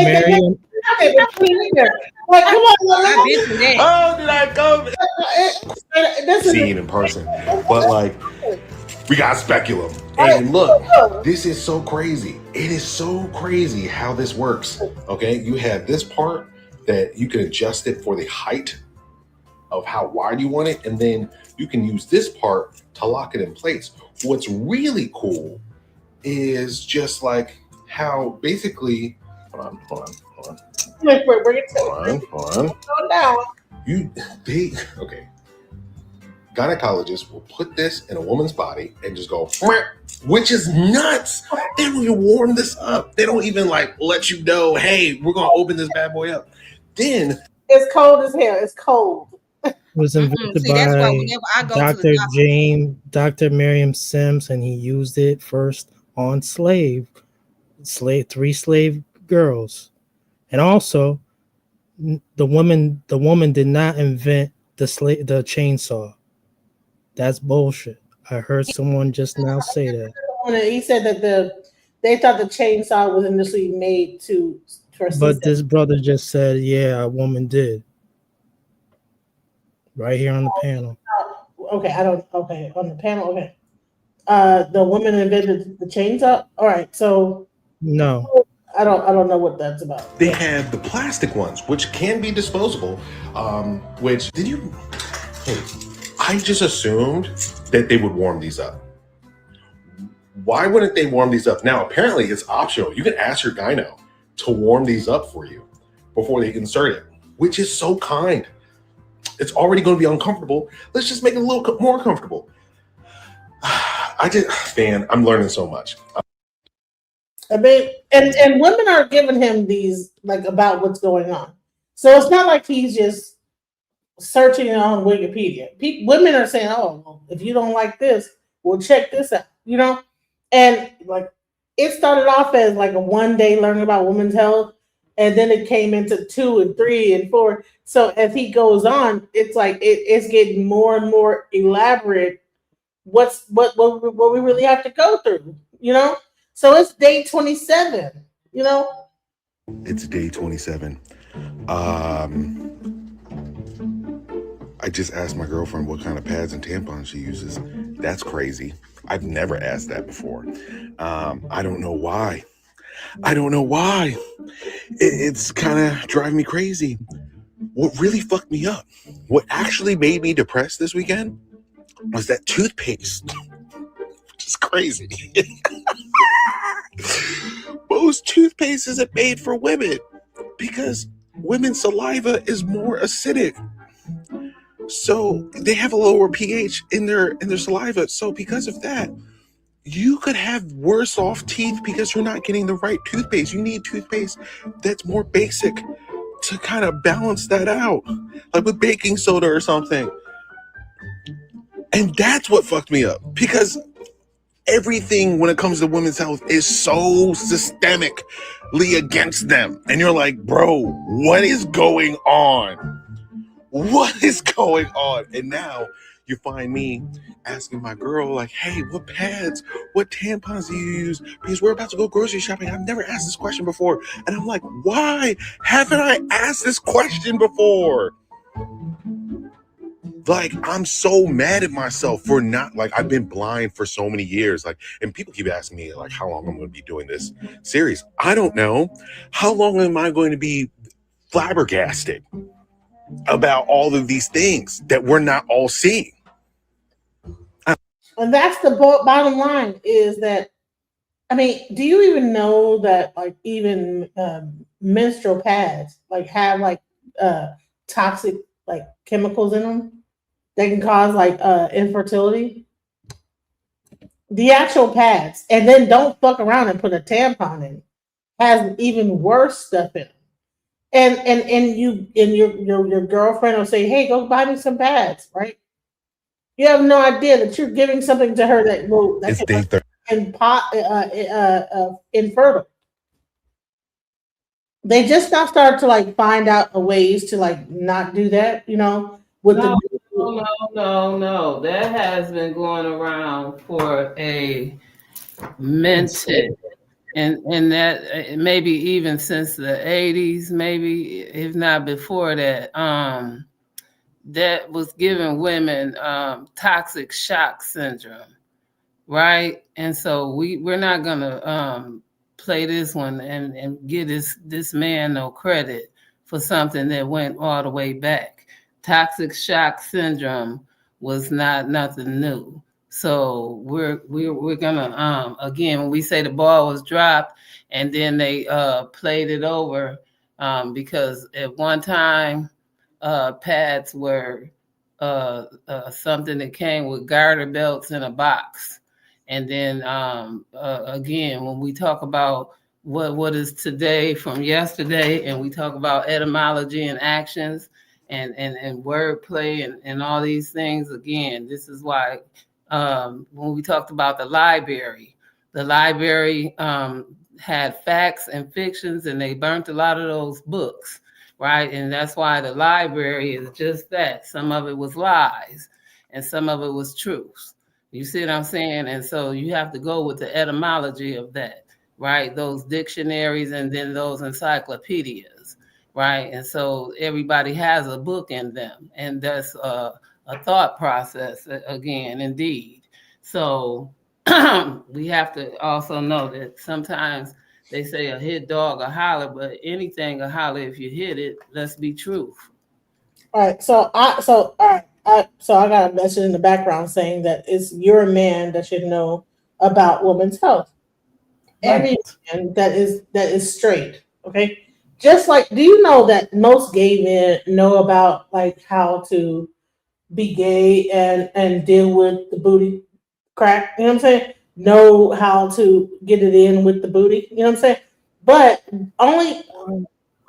Like, come on, I've been through that. Oh, did I go? This is See it in person, but like we got speculum. And look, this is so crazy. It is so crazy how this works. Okay, you have this part that you can adjust it for the height of how wide you want it, and then you can use this part to lock it in place. What's really cool is just like how basically, hold on. Okay. Gynecologists will put this in a woman's body and just go, which is nuts. They don't even warm this up. They don't even like let you know, hey, we're gonna open this bad boy up. Then it's cold as hell. It's cold. It was invented See, that's why by whenever I go to Dr. the doctor, Dr. Miriam Sims, and he used it first on three slave girls. And also, the woman did not invent the chainsaw. That's bullshit. I heard someone just now say that. He said that they thought the chainsaw was initially made for But this brother just said, yeah, a woman did. Right here on the panel. Okay, on the panel, okay. The woman invented the chainsaw? All right, so no. I don't know what that's about. they have the plastic ones, which can be disposable. I just assumed that they would warm these up. Why wouldn't they warm these up? Now, apparently it's optional. You can ask your gyno to warm these up for you before they insert it, which is so kind. It's already going to be uncomfortable. Let's just make it a little more comfortable. I'm learning so much. I mean, and women are giving him these like about what's going on. So it's not like he's just searching on Wikipedia. Women are saying, "Oh, well, if you don't like this, we'll check this out." You know, and like it started off as like a one day learning about women's health, and then it came into 2 and 3 and 4. So as he goes on, it's like it's getting more and more elaborate. What we really have to go through, you know? So it's day 27, you know? It's day 27. I just asked my girlfriend what kind of pads and tampons she uses. That's crazy. I've never asked that before. I don't know why. It's kind of driving me crazy. What really fucked me up, what actually made me depressed this weekend was that toothpaste, which is crazy. Most toothpaste isn't made for women because women's saliva is more acidic. So they have a lower pH in their saliva. So because of that, you could have worse off teeth because you're not getting the right toothpaste. You need toothpaste that's more basic to kind of balance that out, like with baking soda or something. And that's what fucked me up, because everything when it comes to women's health is so systemically against them. And you're like, bro, what is going on? What is going on? And now you find me asking my girl, like, hey, what pads, what tampons do you use? Because we're about to go grocery shopping. I've never asked this question before. And I'm like, why haven't I asked this question before? Like, I'm so mad at myself for not, like, I've been blind for so many years. Like, and people keep asking me, like, how long I'm going to be doing this series. I don't know. How long am I going to be flabbergasted about all of these things that we're not all seeing? And that's the bottom line is that, I mean, do you even know that like even menstrual pads like have like toxic like chemicals in them that can cause like infertility? The actual pads, and then don't fuck around and put a tampon in, has even worse stuff in it. And your girlfriend will say, hey, go buy me some pads, right? You have no idea that you're giving something to her that will infertile. They just now started to like find out ways to like not do that, you know. No. That has been going around for a minute. and that maybe even since the 80s, maybe if not before that, that was giving women toxic shock syndrome, right? And so we're not gonna play this one and give this man no credit for something that went all the way back. Toxic shock syndrome was not nothing new. So we're gonna again, when we say the ball was dropped and then they played it over, because at one time pads were something that came with garter belts in a box. And then again, when we talk about what is today from yesterday, and we talk about etymology and actions and wordplay and all these things, again, this is why when we talked about the library had facts and fictions, and they burnt a lot of those books, right? And that's why the library is just that. Some of it was lies and some of it was truths. You see what I'm saying? And so you have to go with the etymology of that, right? Those dictionaries and then those encyclopedias, right? And so everybody has a book in them, and that's a thought process again, indeed. So we have to also know that sometimes they say a hit dog a holler, but anything a holler if you hit it. Let's be truth. All right. So I got a message in the background saying that you're a man that should know about women's health. Every man that is straight, okay? Just like, do you know that most gay men know about like how to be gay and deal with the booty crack? You know what I'm saying? Know how to get it in with the booty. You know what I'm saying? But only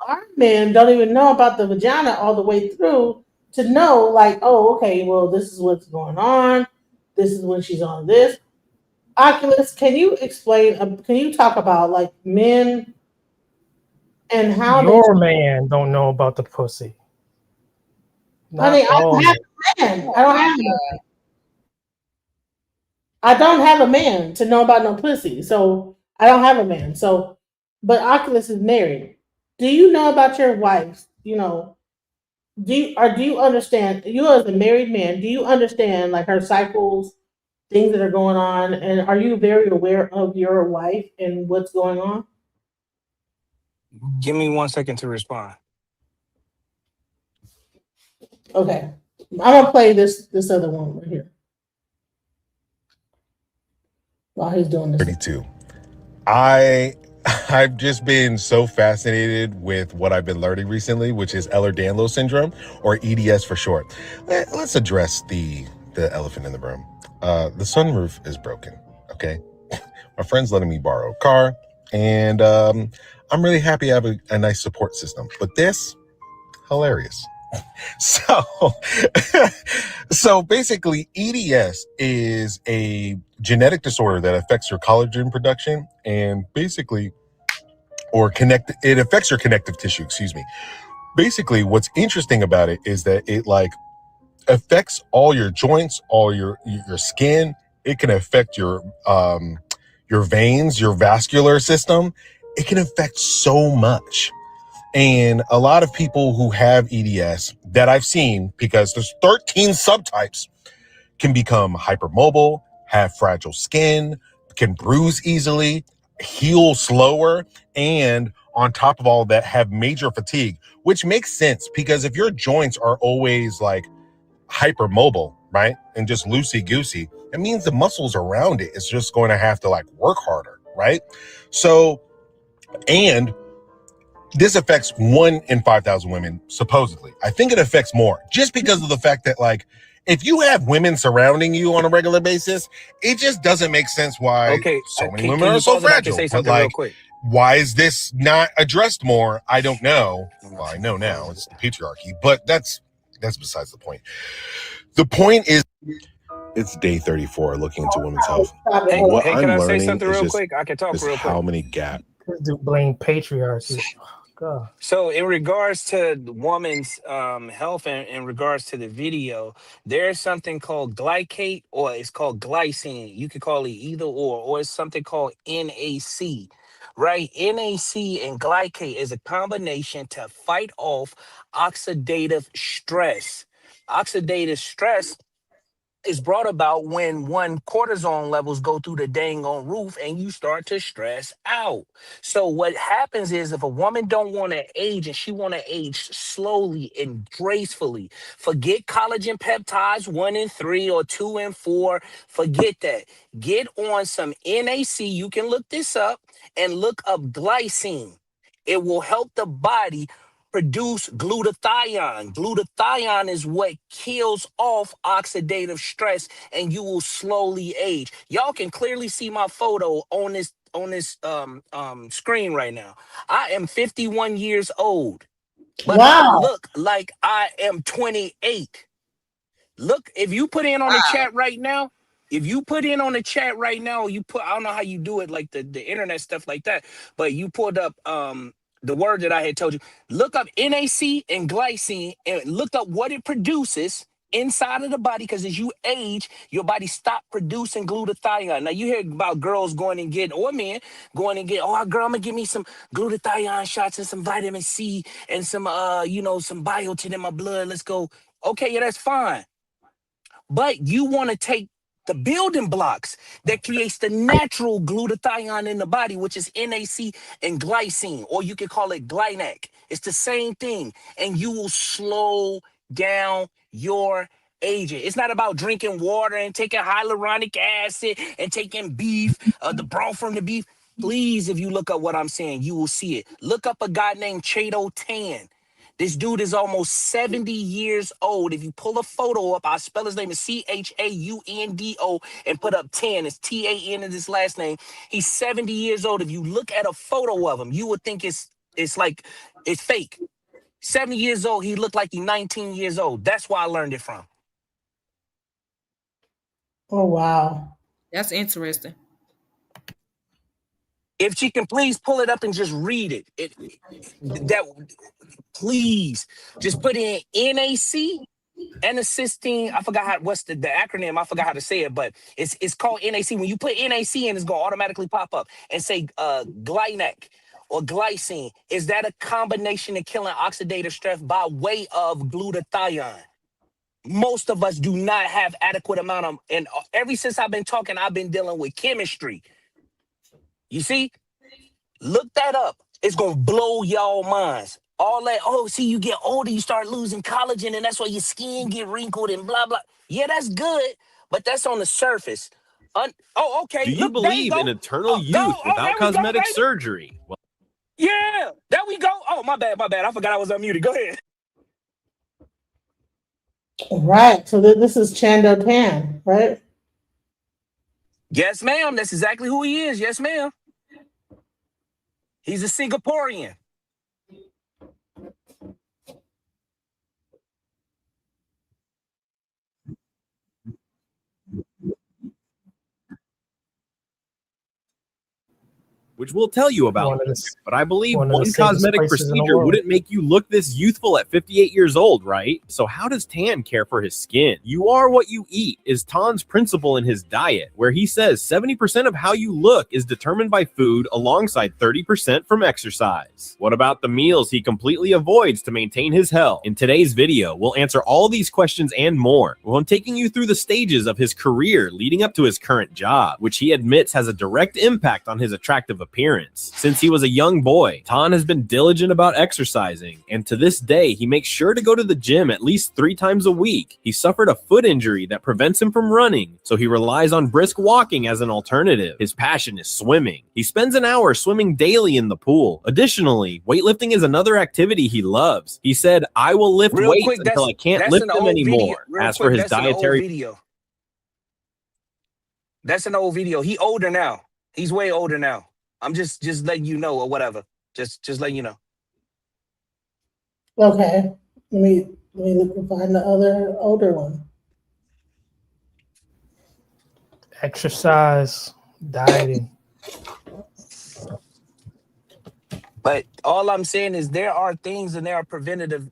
our men don't even know about the vagina all the way through to know, like, oh, okay, well, this is what's going on. This is when she's on this. Oculus, can you explain? Can you talk about like men and how your man don't know about the pussy? Honey, I don't have a man. I don't have a man to know about no pussy. So I don't have a man. So, but Oculus is married. Do you know about your wife? You know, do you understand? You as a married man, do you understand like her cycles, things that are going on, and are you very aware of your wife and what's going on? Give me 1 second to respond. Okay, I'm gonna play this other one right here while he's doing this. 32. I've just been so fascinated with what I've been learning recently, which is Ehlers-Danlos syndrome, or EDS for short. Let's address the elephant in the room. The sunroof is broken, okay? My friend's letting me borrow a car, and I'm really happy I have a nice support system. But this, hilarious. So basically, EDS is a genetic disorder that affects your collagen production and basically, it affects your connective tissue, excuse me. Basically, what's interesting about it is that it like affects all your joints, all your skin. It can affect your veins, your vascular system. It can affect so much. And a lot of people who have EDS that I've seen, because there's 13 subtypes, can become hypermobile, have fragile skin, can bruise easily, heal slower, and on top of all that, have major fatigue, which makes sense because if your joints are always like hypermobile, right, and just loosey-goosey, it means the muscles around it is just going to have to like work harder, right? So, and this affects 1 in 5,000 women, supposedly. I think it affects more just because of the fact that, like, if you have women surrounding you on a regular basis, it just doesn't make sense why so many women are so fragile. But, like, why is this not addressed more? I don't know. Well, I know now. It's the patriarchy, but that's besides the point. The point is, it's day 34 looking into women's health. Hey, What I'm can I say learning something is real just quick? I can talk real how quick. many gaps. Do blame patriarchy. God. So in regards to the woman's health and in regards to the video, there's something called glycate or it's called glycine. You could call it either or it's something called NAC. right? NAC and glycate is a combination to fight off oxidative stress. Oxidative stress is brought about when one cortisone levels go through the dang on roof and you start to stress out. So what happens is if a woman don't want to age and she want to age slowly and gracefully, forget collagen peptides 1 and 3 or 2 and 4, forget that. Get on some NAC, you can look this up and look up glycine. It will help the body produce glutathione. Glutathione is what kills off oxidative stress and you will slowly age. Y'all can clearly see my photo on this screen right now. I am 51 years old, but I look like I am 28. Look, if you put in on the chat right now, I don't know how you do it, like the internet stuff like that, but you pulled up the word that I had told you. Look up NAC and glycine and look up what it produces inside of the body, because as you age, your body stop producing glutathione. Now you hear about girls going and get, or men going and get, oh girl, I'm gonna give me some glutathione shots and some vitamin C and some some biotin in my blood. Let's go. Okay, yeah, that's fine. But you want to take the building blocks that creates the natural glutathione in the body, which is NAC and glycine, or you can call it Glynac. It's the same thing, and you will slow down your aging. It's not about drinking water and taking hyaluronic acid and taking beef, the broth from the beef. Please, if you look up what I'm saying, you will see it. Look up a guy named Chato Tan. This dude is almost 70 years old. If you pull a photo up, I'll spell his name is CHAUNDO and put up 10. It's TAN in his last name. He's 70 years old. If you look at a photo of him, you would think it's fake. 70 years old, he looked like he's 19 years old. That's where I learned it from. Oh, wow. That's interesting. If she can please pull it up and just read it. Please just put in NAC and cysteine. I forgot what's the acronym. I forgot how to say it, but it's called NAC. When you put NAC in, it's gonna automatically pop up and say Glynac or glycine. Is that a combination of killing oxidative stress by way of glutathione? Most of us do not have adequate amount of, and ever since I've been talking, I've been dealing with chemistry. You see, look that up. It's gonna blow y'all minds. All that, see, you get older, you start losing collagen, and that's why your skin get wrinkled and blah, blah. Yeah, that's good, but that's on the surface. Okay. Do you believe in eternal youth without cosmetic surgery? Well, yeah, there we go. Oh, my bad. I forgot I was unmuted. Go ahead. Right, so this is Chando Tan, right? Yes, ma'am. That's exactly who he is. Yes, ma'am. He's a Singaporean. which we'll tell you about. But I believe one cosmetic procedure wouldn't make you look this youthful at 58 years old, right? So how does Tan care for his skin? You are what you eat is Tan's principle in his diet, where he says 70% of how you look is determined by food alongside 30% from exercise. What about the meals he completely avoids to maintain his health? In today's video, we'll answer all these questions and more, while I'm taking you through the stages of his career leading up to his current job, which he admits has a direct impact on his attractive appearance. Since he was a young boy, Tan has been diligent about exercising, and to this day, he makes sure to go to the gym at least 3 times a week. He suffered a foot injury that prevents him from running, so he relies on brisk walking as an alternative. His passion is swimming. He spends an hour swimming daily in the pool. Additionally, weightlifting is another activity he loves. He said, "I will lift weights until I can't lift them anymore." As for his dietary... That's an old video. He older now. He's way older now. I'm just letting you know or whatever. Just letting you know. Okay. Let me look and find the other older one. Exercise, dieting. But all I'm saying is there are things and there are preventative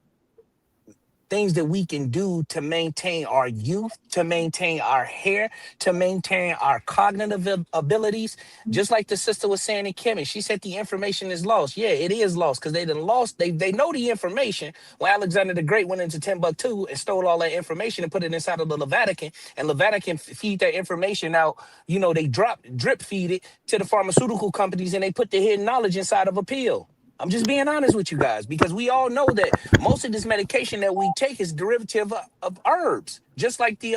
things that we can do to maintain our youth, to maintain our hair, to maintain our cognitive abilities. Just like the sister was saying in Kimmy, she said the information is lost. Yeah, it is lost because they done lost. They know the information. When Alexander the Great went into Timbuktu and stole all that information and put it inside of the Vatican, and the Vatican feed that information out. You know, they drip feed it to the pharmaceutical companies, and they put the hidden knowledge inside of a pill. I'm just being honest with you guys, because we all know that most of this medication that we take is derivative of herbs, just like the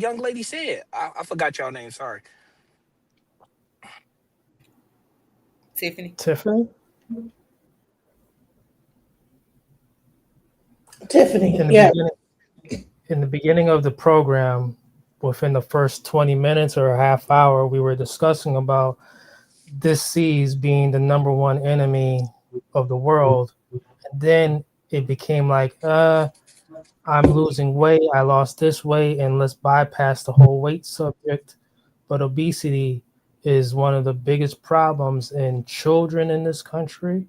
young lady said. I forgot y'all name. Sorry. Tiffany. In the beginning of the program, within the first 20 minutes or a half hour, we were discussing about disease being the number one enemy of the world. And then it became like, I'm losing weight, I lost this weight, and let's bypass the whole weight subject. But obesity is one of the biggest problems in children in this country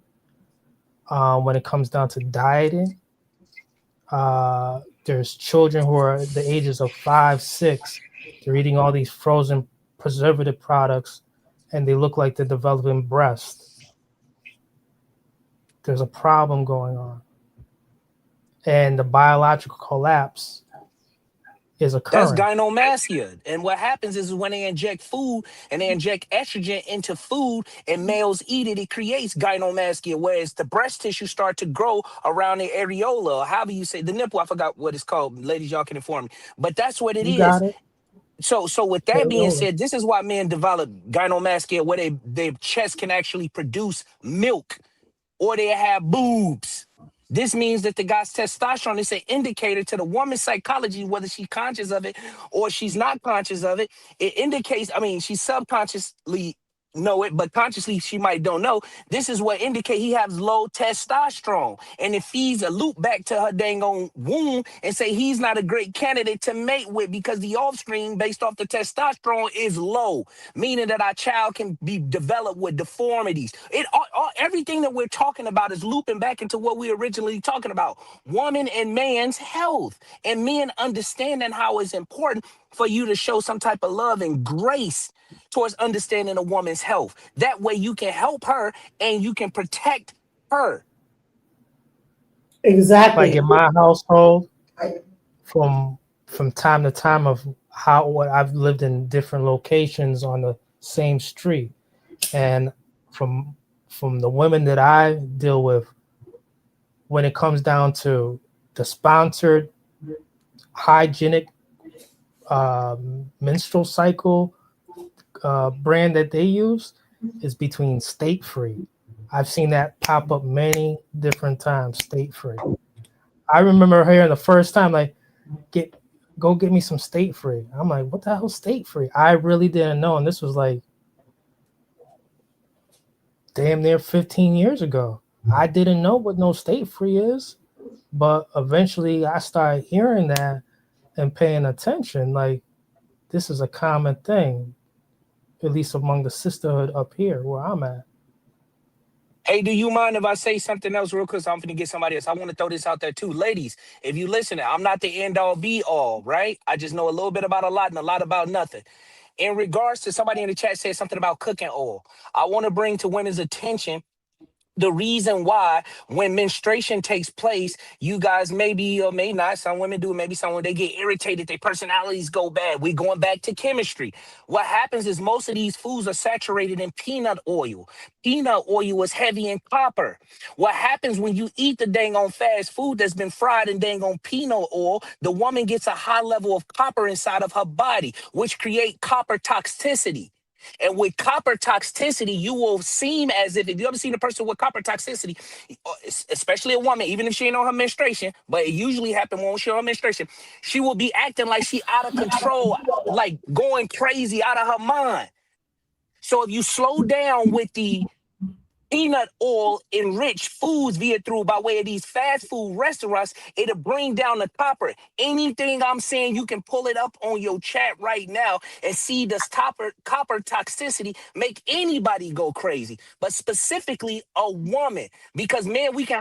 when it comes down to dieting. There's children who are the ages of 5, 6. They're eating all these frozen preservative products, and they look like they're developing breasts. There's a problem going on. And the biological collapse is occurring. That's gynecomastia. And what happens is when they inject food and they inject estrogen into food and males eat it, it creates gynecomastia, whereas the breast tissue start to grow around the areola, or however you say the nipple. I forgot what it's called. Ladies, y'all can inform me. But that's what it is. Got it. So with that being said, this is why men develop gynecomastia, where their chest can actually produce milk, or they have boobs. This means that the guy's testosterone is an indicator to the woman's psychology, whether she's conscious of it or she's not conscious of it. It indicates, I mean, she subconsciously know it, but consciously she might don't know. This is what indicate he has low testosterone, and it feeds a loop back to her dang on womb and say he's not a great candidate to mate with because the offspring based off the testosterone is low, meaning that our child can be developed with deformities. Everything that we're talking about is looping back into what we originally talking about: woman and man's health, and men understanding how it's important for you to show some type of love and grace towards understanding a woman's health. That way you can help her and you can protect her. Exactly. Like in my household, from time to time of what I've lived in different locations on the same street, and from the women that I deal with, when it comes down to the sponsored hygienic menstrual cycle brand that they use is between State Free. I've seen that pop up many different times. State Free. I remember hearing the first time, like, go get me some State Free. I'm like, what the hell is State Free? I really didn't know, and this was like damn near 15 years ago. I didn't know what no State Free is, but eventually I started hearing that and paying attention. Like, this is a common thing, at least among the sisterhood up here where I'm at. Hey, do you mind if I say something else real quick? So I'm going to get somebody else. I want to throw this out there too. Ladies, if you listen, I'm not the end all be all, right? I just know a little bit about a lot and a lot about nothing. In regards to somebody in the chat said something about cooking oil, I want to bring to women's attention the reason why when menstruation takes place, you guys maybe or may not, some women do, maybe some women, they get irritated, their personalities go bad. We're going back to chemistry. What happens is most of these foods are saturated in peanut oil. Peanut oil is heavy in copper. What happens when you eat the dang on fast food that's been fried in dang on peanut oil, the woman gets a high level of copper inside of her body, which create copper toxicity. And with copper toxicity, you will seem as if you ever seen a person with copper toxicity, especially a woman, even if she ain't on her menstruation, but it usually happens when she's on her menstruation, she will be acting like she out of control, like going crazy out of her mind. So if you slow down with the peanut oil enriched foods via through by way of these fast food restaurants, it'll bring down the copper. Anything I'm saying, you can pull it up on your chat right now and see this copper toxicity make anybody go crazy, but specifically a woman, because man, we can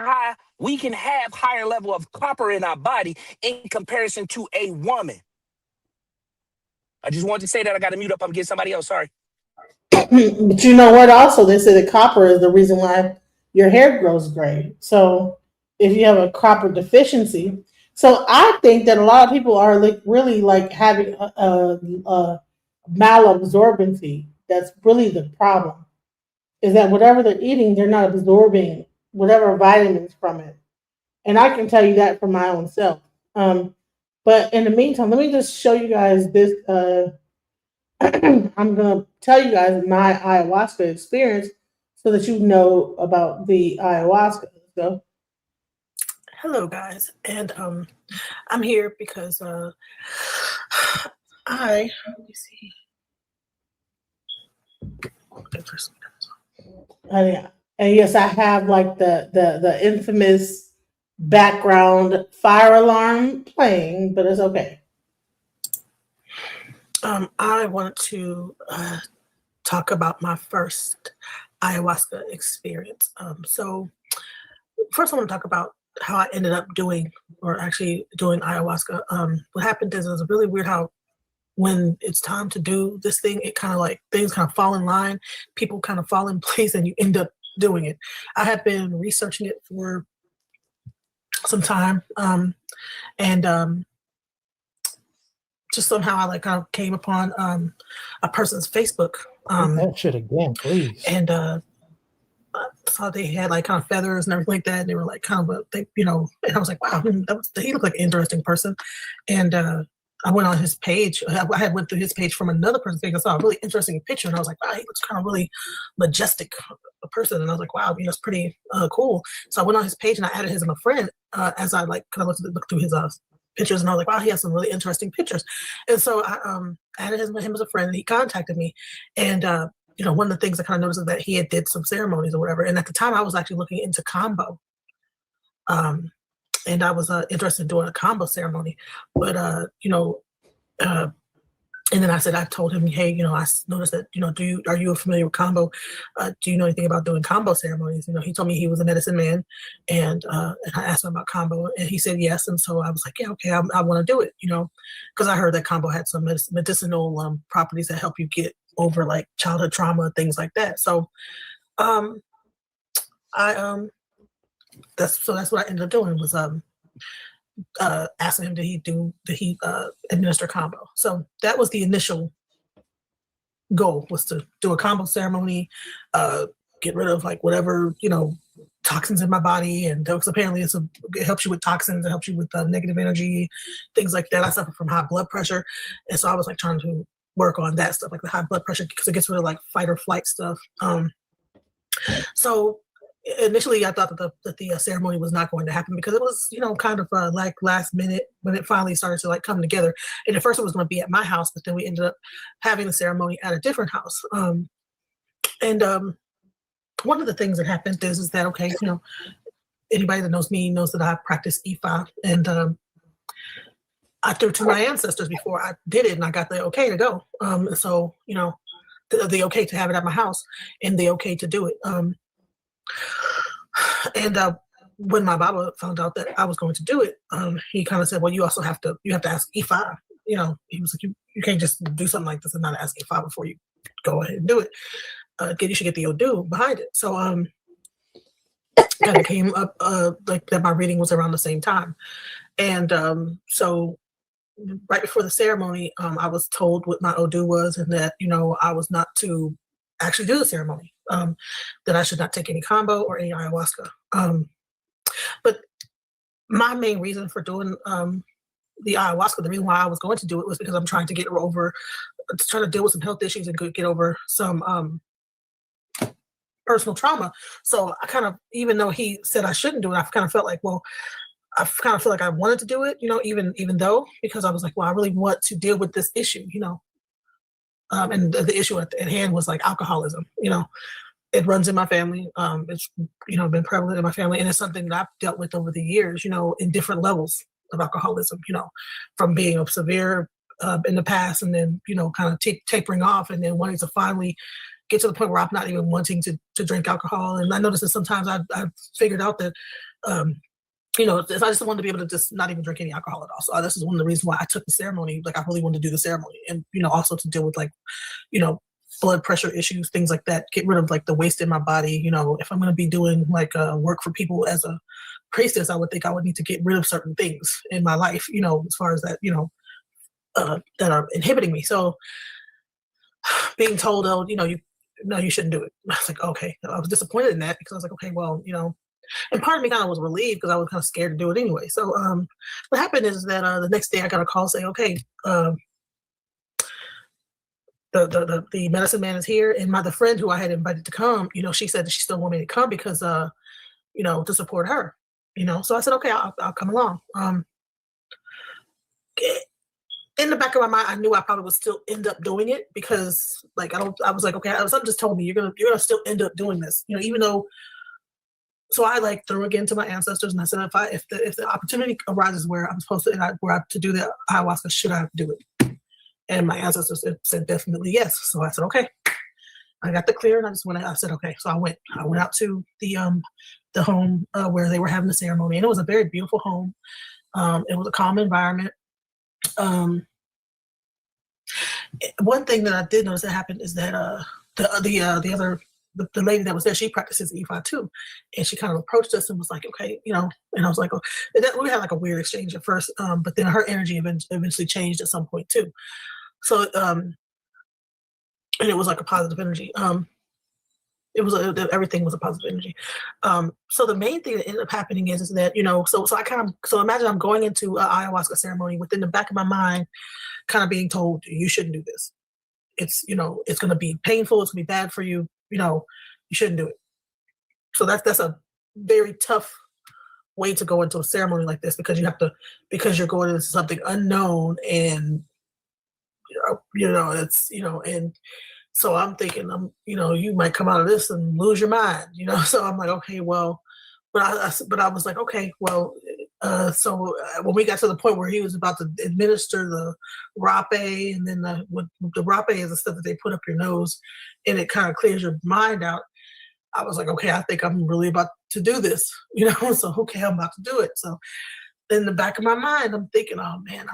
have higher level of copper in our body in comparison to a woman. I just wanted to say that. I got to mute up. I'm getting somebody else. Sorry. But you know what? Also, they say that copper is the reason why your hair grows gray. So if you have a copper deficiency, so I think that a lot of people are really having a malabsorbency. That's really the problem. Is that whatever they're eating, they're not absorbing whatever vitamins from it. And I can tell you that for my own self. But in the meantime, let me just show you guys this. I'm going to tell you guys my ayahuasca experience so that you know about the ayahuasca. So, hello, guys. And I'm here because let me see. Yeah. And yes, I have like the infamous background fire alarm playing, but it's okay. I want to talk about my first ayahuasca experience. So first I want to talk about how I ended up doing ayahuasca. What happened is it was really weird how when it's time to do this thing, it kind of like things kind of fall in line, people kind of fall in place, and you end up doing it. I have been researching it for some time, and just somehow I kind of came upon a person's Facebook. That shit again, please. And saw they had like kind of feathers and everything like that. And they were like kind of and I was like, wow, he looked like an interesting person. And I went on his page. I had went through his page from another person's page. I saw a really interesting picture, and I was like, wow, he looks kind of really majestic a person. And I was like, wow, it's pretty cool. So I went on his page and I added him as a friend as I like kind of looked through his pictures, and I was like, wow, he has some really interesting pictures. And so I added him as a friend, and he contacted me. And one of the things I kind of noticed is that he had did some ceremonies or whatever. And at the time, I was actually looking into Kambo. And I was interested in doing a Kambo ceremony, but and then I told him, hey, I noticed that, are you familiar with Kambo? Do you know anything about doing Kambo ceremonies? He told me he was a medicine man, and I asked him about Kambo, and he said yes. And so I was like, yeah, okay, I want to do it, because I heard that Kambo had some medicinal properties that help you get over like childhood trauma, things like that. So that's what I ended up doing was asking him, did he administer Kambo? So that was the initial goal, was to do a Kambo ceremony, get rid of like whatever toxins in my body, and because apparently it helps you with toxins, it helps you with negative energy, things like that. I suffer from high blood pressure, and so I was like trying to work on that stuff, like the high blood pressure, because it gets rid of like fight or flight stuff. So initially I thought that the ceremony was not going to happen, because it was kind of like last minute when it finally started to like come together. And at first it was going to be at my house, but then we ended up having the ceremony at a different house. And one of the things that happened is that, okay, anybody that knows me knows that I practice Ifa, and I threw to my ancestors before I did it, and I got the okay to go. So the okay to have it at my house, and the okay to do it. And when my Baba found out that I was going to do it, he kind of said, well, you have to ask Ifa. He was like, you can't just do something like this and not ask Ifa before you go ahead and do it. You should get the Odu behind it. So kind of came up like that my reading was around the same time. And so right before the ceremony, I was told what my Odu was, and that, I was not to actually do the ceremony, that I should not take any Kambo or any ayahuasca. But my main reason for doing the ayahuasca, the reason why I was going to do it, was because I'm trying to deal with some health issues and get over some personal trauma. So I kind of, even though he said I shouldn't do it, I kind of felt like, well, I kind of feel like I wanted to do it, even though, because I was like, well, I really want to deal with this issue, and the issue at hand was like alcoholism, it runs in my family. It's been prevalent in my family, and it's something that I've dealt with over the years. In different levels of alcoholism. From being a severe in the past, and then kind of tapering off, and then wanting to finally get to the point where I'm not even wanting to drink alcohol. And I noticed that sometimes I've figured out that if I just wanted to be able to just not even drink any alcohol at all. So this is one of the reasons why I took the ceremony. Like I really wanted to do the ceremony, and also to deal with blood pressure issues, things like that, get rid of like the waste in my body. If I'm going to be doing like work for people as a priestess, I would think I would need to get rid of certain things in my life, as far as that, that are inhibiting me. So being told, oh, you shouldn't do it. I was like, okay. I was disappointed in that because I was like, okay, well, and part of me kind of was relieved because I was kind of scared to do it anyway. So what happened is that the next day I got a call saying, okay, the medicine man is here, and the friend who I had invited to come, she said that she still wanted me to come because, to support her, So I said, okay, I'll come along. In the back of my mind, I knew I probably would still end up doing it because, like, I was like, okay, something just told me you're gonna still end up doing this, even though. So I like threw again to my ancestors, and I said, if the opportunity arises where I'm supposed to, to do the ayahuasca, should I do it? And my ancestors said definitely yes. So I said, okay. I got the clear, and I said, okay. So I went out to the home where they were having the ceremony, and it was a very beautiful home. It was a calm environment. One thing that I did notice that happened is that the lady that was there, she practices Ifa too, and she kind of approached us and was like, okay, and I was like, oh, we had like a weird exchange at first, but then her energy eventually changed at some point too. So, and it was like a positive energy. Everything was a positive energy. So the main thing that ended up happening is that, so imagine I'm going into an ayahuasca ceremony within the back of my mind, kind of being told, you shouldn't do this. It's, it's going to be painful. It's going to be bad for you. You shouldn't do it. So that's a very tough way to go into a ceremony like this because you're going into something unknown and, and so I'm thinking, you might come out of this and lose your mind, So I'm like, okay, well, but I was like, okay, well, so when we got to the point where he was about to administer the rapé, and then the rapé is the stuff that they put up your nose, and it kind of clears your mind out. I was like, okay, I think I'm really about to do this, So okay, I'm about to do it. So in the back of my mind, I'm thinking, oh man,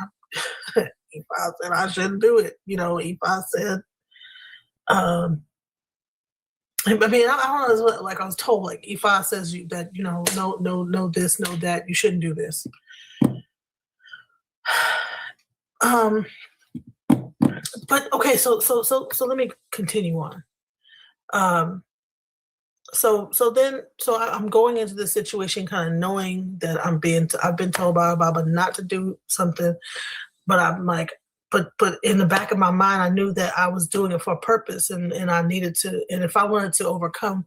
Ifa said I shouldn't do it. Ifa said, I mean, I don't know, like I was told, like Ifa says that, no this, no that, you shouldn't do this. But okay, so let me continue on. So I'm going into this situation kind of knowing that I've been told by Baba not to do something, but I'm like, but in the back of my mind, I knew that I was doing it for a purpose, and I needed to, and if I wanted to overcome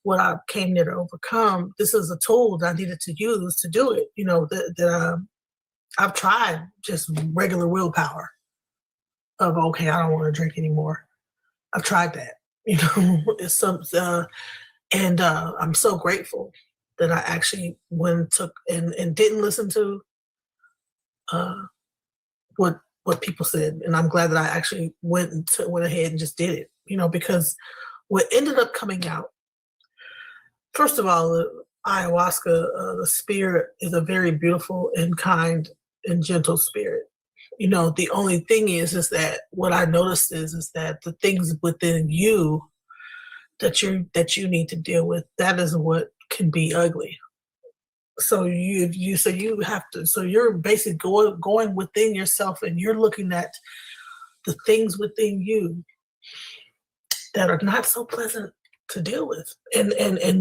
what I came there to overcome, this is a tool that I needed to use to do it. I've tried just regular willpower of, okay, I don't want to drink anymore. I've tried that, it's something, and I'm so grateful that I actually went and took and didn't listen to what people said, and I'm glad that I actually went ahead and just did it, because what ended up coming out, first of all, the ayahuasca, the spirit is a very beautiful and kind and gentle spirit. The only thing is that what I noticed is that the things within you that you need to deal with, that is what can be ugly. So you're basically going within yourself, and you're looking at the things within you that are not so pleasant to deal with, and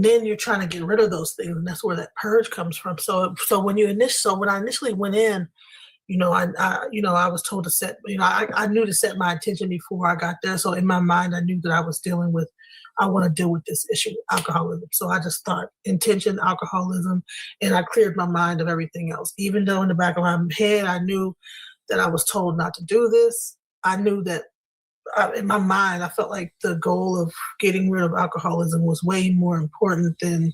then you're trying to get rid of those things, and that's where that purge comes from. So when I initially went in, I was told to set, I knew to set my intention before I got there. So in my mind, I knew that I want to deal with this issue, alcoholism. So I just thought intention, alcoholism, and I cleared my mind of everything else. Even though in the back of my head, I knew that I was told not to do this. I knew that in my mind, I felt like the goal of getting rid of alcoholism was way more important than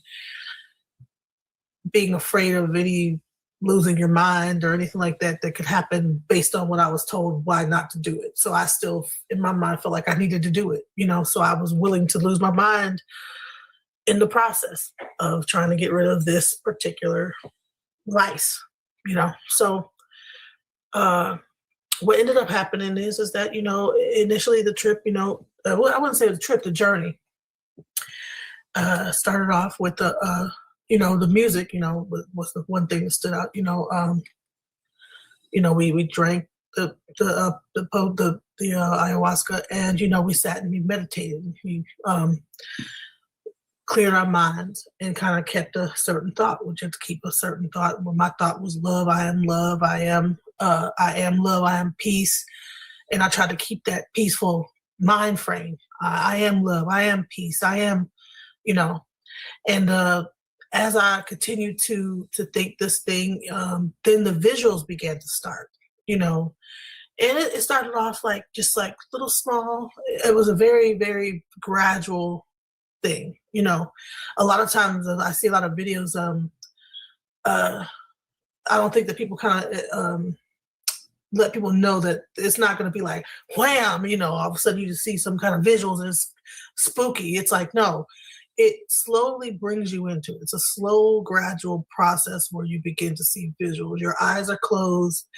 being afraid of any losing your mind or anything like that that could happen based on what I was told why not to do it. So I still, in my mind, felt like I needed to do it, so I was willing to lose my mind in the process of trying to get rid of this particular vice, So what ended up happening is that, initially the trip, I wouldn't say the trip, the journey started off with the music, was the one thing that stood out. We drank the ayahuasca, and we sat and we meditated. We cleared our minds and kind of kept a certain thought, which is to keep a certain thought. Well, my thought was love. I am love. I am love. I am peace, and I tried to keep that peaceful mind frame. I am love. I am peace. I am, and as I continued to think this thing, then the visuals began to start, and it started off just like little small. It was a very, very gradual thing, A lot of times I see a lot of videos. I don't think that people kind of let people know that it's not going to be like wham, all of a sudden you just see some kind of visuals and it's spooky. It's like, no. It slowly brings you into it. It's a slow, gradual process where you begin to see visuals. Your eyes are closed,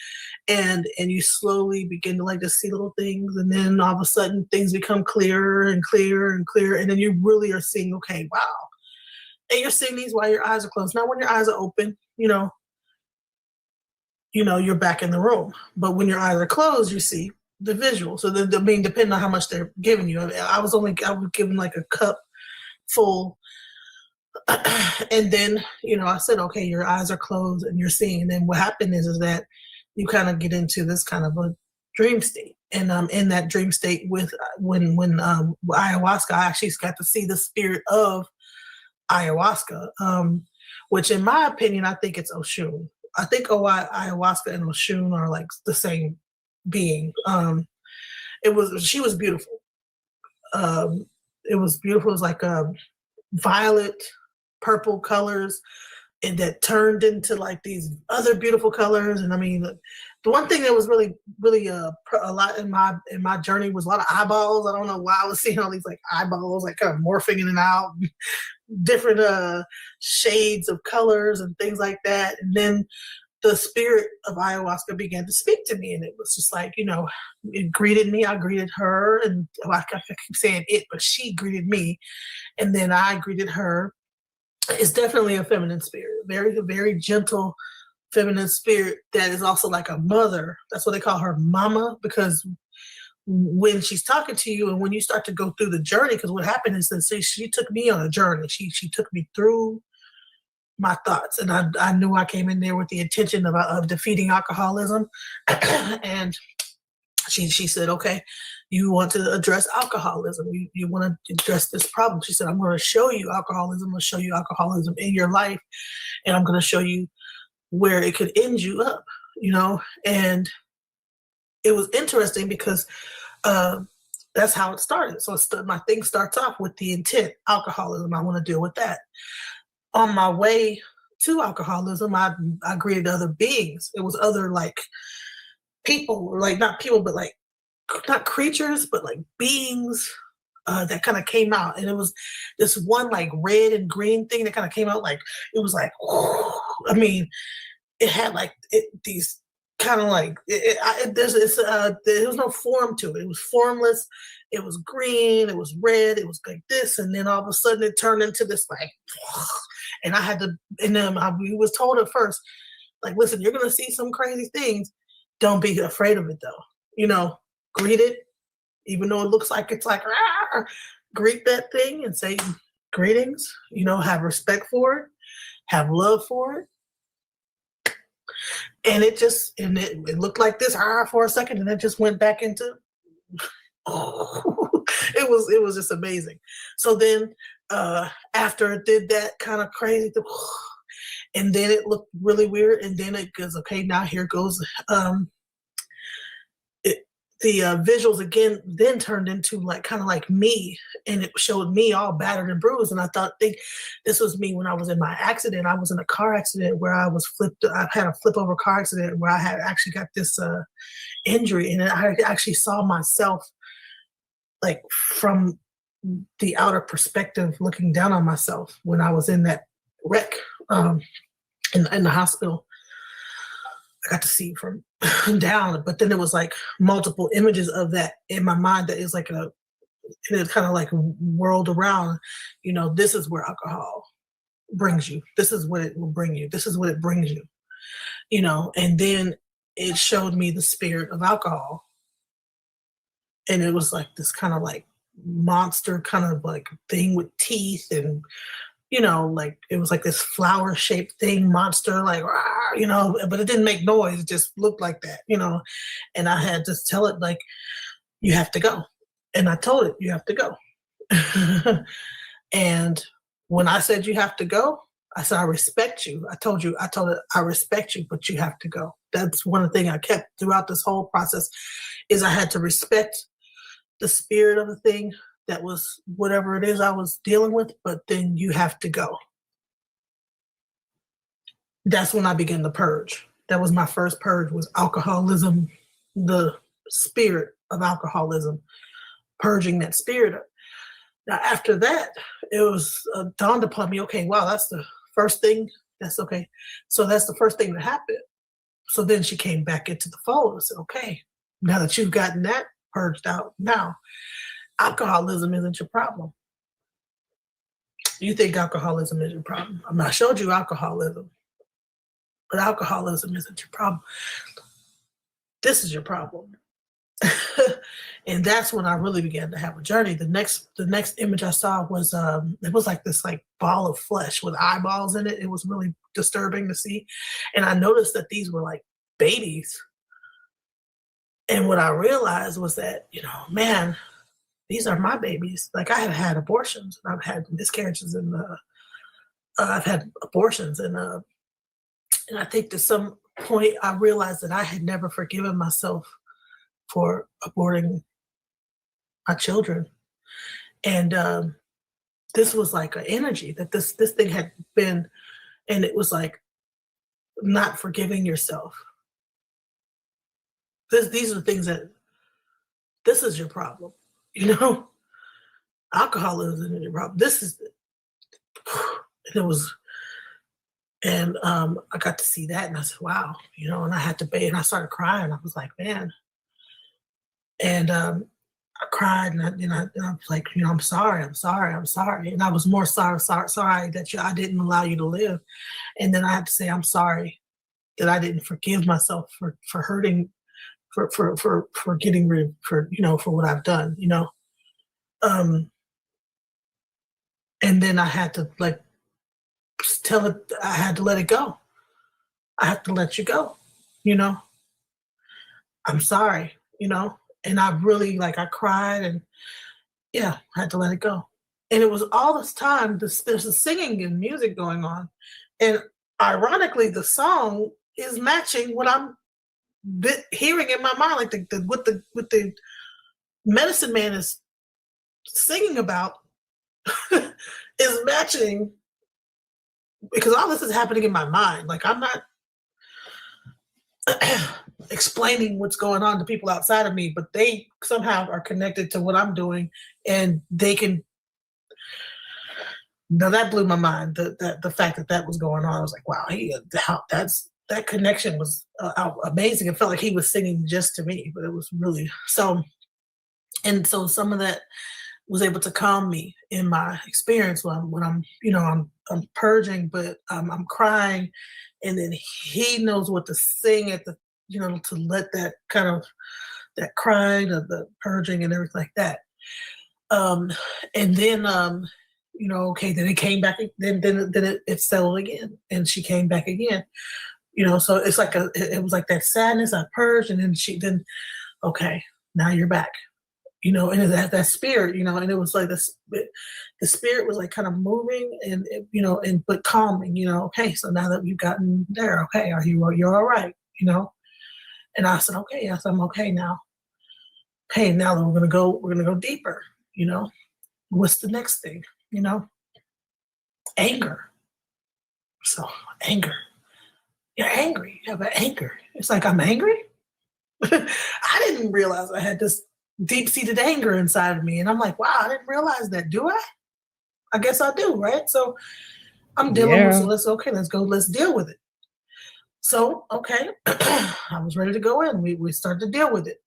and you slowly begin to just see little things, and then all of a sudden things become clearer and clearer and clearer, and then you really are seeing, okay, wow. And you're seeing these while your eyes are closed. Now, when your eyes are open, you're back in the room. But when your eyes are closed, you see the visual. So, depending on how much they're giving you. I was given like a cup full, and then I said, okay, your eyes are closed and you're seeing. And then what happened is that you kind of get into this kind of a dream state, and in that dream state with when ayahuasca, I actually got to see the spirit of ayahuasca, which in my opinion, I think it's Oshun. I think ayahuasca and Oshun are like the same being. She was beautiful. It was beautiful. It was like violet, purple colors, and that turned into like these other beautiful colors. And I mean, the one thing that was really, really a lot in my journey was a lot of eyeballs. I don't know why I was seeing all these like eyeballs, like kind of morphing in and out, different shades of colors and things like that. And then the spirit of ayahuasca began to speak to me, and it was just like, it greeted me. I greeted her, and I keep saying it, but she greeted me, and then I greeted her. It's definitely a feminine spirit, very, very gentle feminine spirit that is also like a mother. That's what they call her, mama, because when she's talking to you and when you start to go through the journey, because what happened is that she took me on a journey. She took me through my thoughts, and I knew I came in there with the intention of defeating alcoholism. And she said, okay, you want to address alcoholism, you want to address this problem. She said, I'm going to show you alcoholism. I'm going to show you alcoholism in your life, and I'm going to show you where it could end you up, and it was interesting because that's how it started. So my thing starts off with the intent, alcoholism. I want to deal with that. On my way to alcoholism, I greeted other beings. It was other like people, like not people, but like not creatures, but like beings that kind of came out. And it was this one like red and green thing that kind of came out, like it was like, I mean, it had like these kind of like there was no form to it. It was formless. It was green. It was red. It was like this, and then all of a sudden it turned into this like, and I had to. And then we was told at first, like, listen, you're gonna see some crazy things. Don't be afraid of it though. Greet it, even though it looks like it's like, greet that thing and say greetings. Have respect for it, have love for it. And it looked like this for a second, and it just went back into it was just amazing. So then after it did that kind of crazy and then it looked really weird, and then it goes, okay, now here goes visuals again then turned into like kind of like me, and it showed me all battered and bruised. And I think this was me when I was in my accident. I was in a car accident where I had a flip over car accident where I had actually got this injury, and I actually saw myself like from the outer perspective looking down on myself when I was in that wreck in the hospital. I got to see from down, but then there was like multiple images of that in my mind that is like and it kind of like whirled around, this is where alcohol brings you. This is what it will bring you. This is what it brings you, and then it showed me the spirit of alcohol. And it was like this kind of like monster kind of like thing with teeth and, like it was like this flower shaped thing, monster, like, but it didn't make noise. It just looked like that, and I had to tell it like, you have to go. And I told it, you have to go. And when I said you have to go, I said, I respect you. I told it, I respect you, but you have to go. That's one of the things I kept throughout this whole process is I had to respect the spirit of the thing that was whatever it is I was dealing with, but then you have to go. That's when I began the purge. That was my first purge, was alcoholism, the spirit of alcoholism, purging that spirit. Now, after that, it was dawned upon me, okay, wow, that's the first thing. That's okay. So that's the first thing that happened. So then she came back into the fold and said, okay, now that you've gotten that purged out, now alcoholism isn't your problem. You think alcoholism is your problem. I showed you alcoholism, but alcoholism isn't your problem. This is your problem. And that's when I really began to have a journey. The next image I saw was it was like this like ball of flesh with eyeballs in it. It was really disturbing to see. And I noticed that these were like babies. And what I realized was that, man, these are my babies. Like I have had abortions, and I've had miscarriages, and I've had abortions, and I think to some point I realized that I had never forgiven myself for aborting my children, and this was like an energy that this thing had been, and it was like not forgiving yourself. These are the things that this is your problem. Alcoholism is your problem. This is, it was, and I got to see that, and I said, wow, and I had to bathe, and I started crying. I was like, man, and I cried, and I was like, I'm sorry, and I was more sorry that I didn't allow you to live, and then I had to say, I'm sorry that I didn't forgive myself for hurting. For getting rid for what I've done, and then I had to like tell it, I had to let it go. I have to let you go, I'm sorry, and I really I cried, and I had to let it go. And it was all this time, there's a singing and music going on, and ironically the song is matching what I'm hearing in my mind, like what the medicine man is singing about is matching, because all this is happening in my mind. Like I'm not explaining what's going on to people outside of me, but they somehow are connected to what I'm doing, and they can. Now that blew my mind. The fact that was going on, I was like, wow, that connection was amazing. It felt like he was singing just to me, but it was really so. And so some of that was able to calm me in my experience when I'm I'm purging, but I'm crying, and then he knows what to sing at the to let that kind of that crying of the purging and everything like that. And then okay, then it came back. Then it settled again, and she came back again. So it's like it was like that sadness I purged, and then okay, now you're back, and that spirit, and it was like the spirit was like kind of moving and but calming, okay, so now that we've gotten there, okay, you're all right, and I said, okay, I'm okay now. hey, now that we're gonna go deeper, you know. What's the next thing? You know? Anger. So anger. You're angry. You have an anger. It's like, I'm angry? I didn't realize I had this deep-seated anger inside of me. And I'm like, wow, I didn't realize that. Do I? I guess I do, right? So I'm dealing with, so let's go, let's deal with it. So, okay, I was ready to go in. We started to deal with it.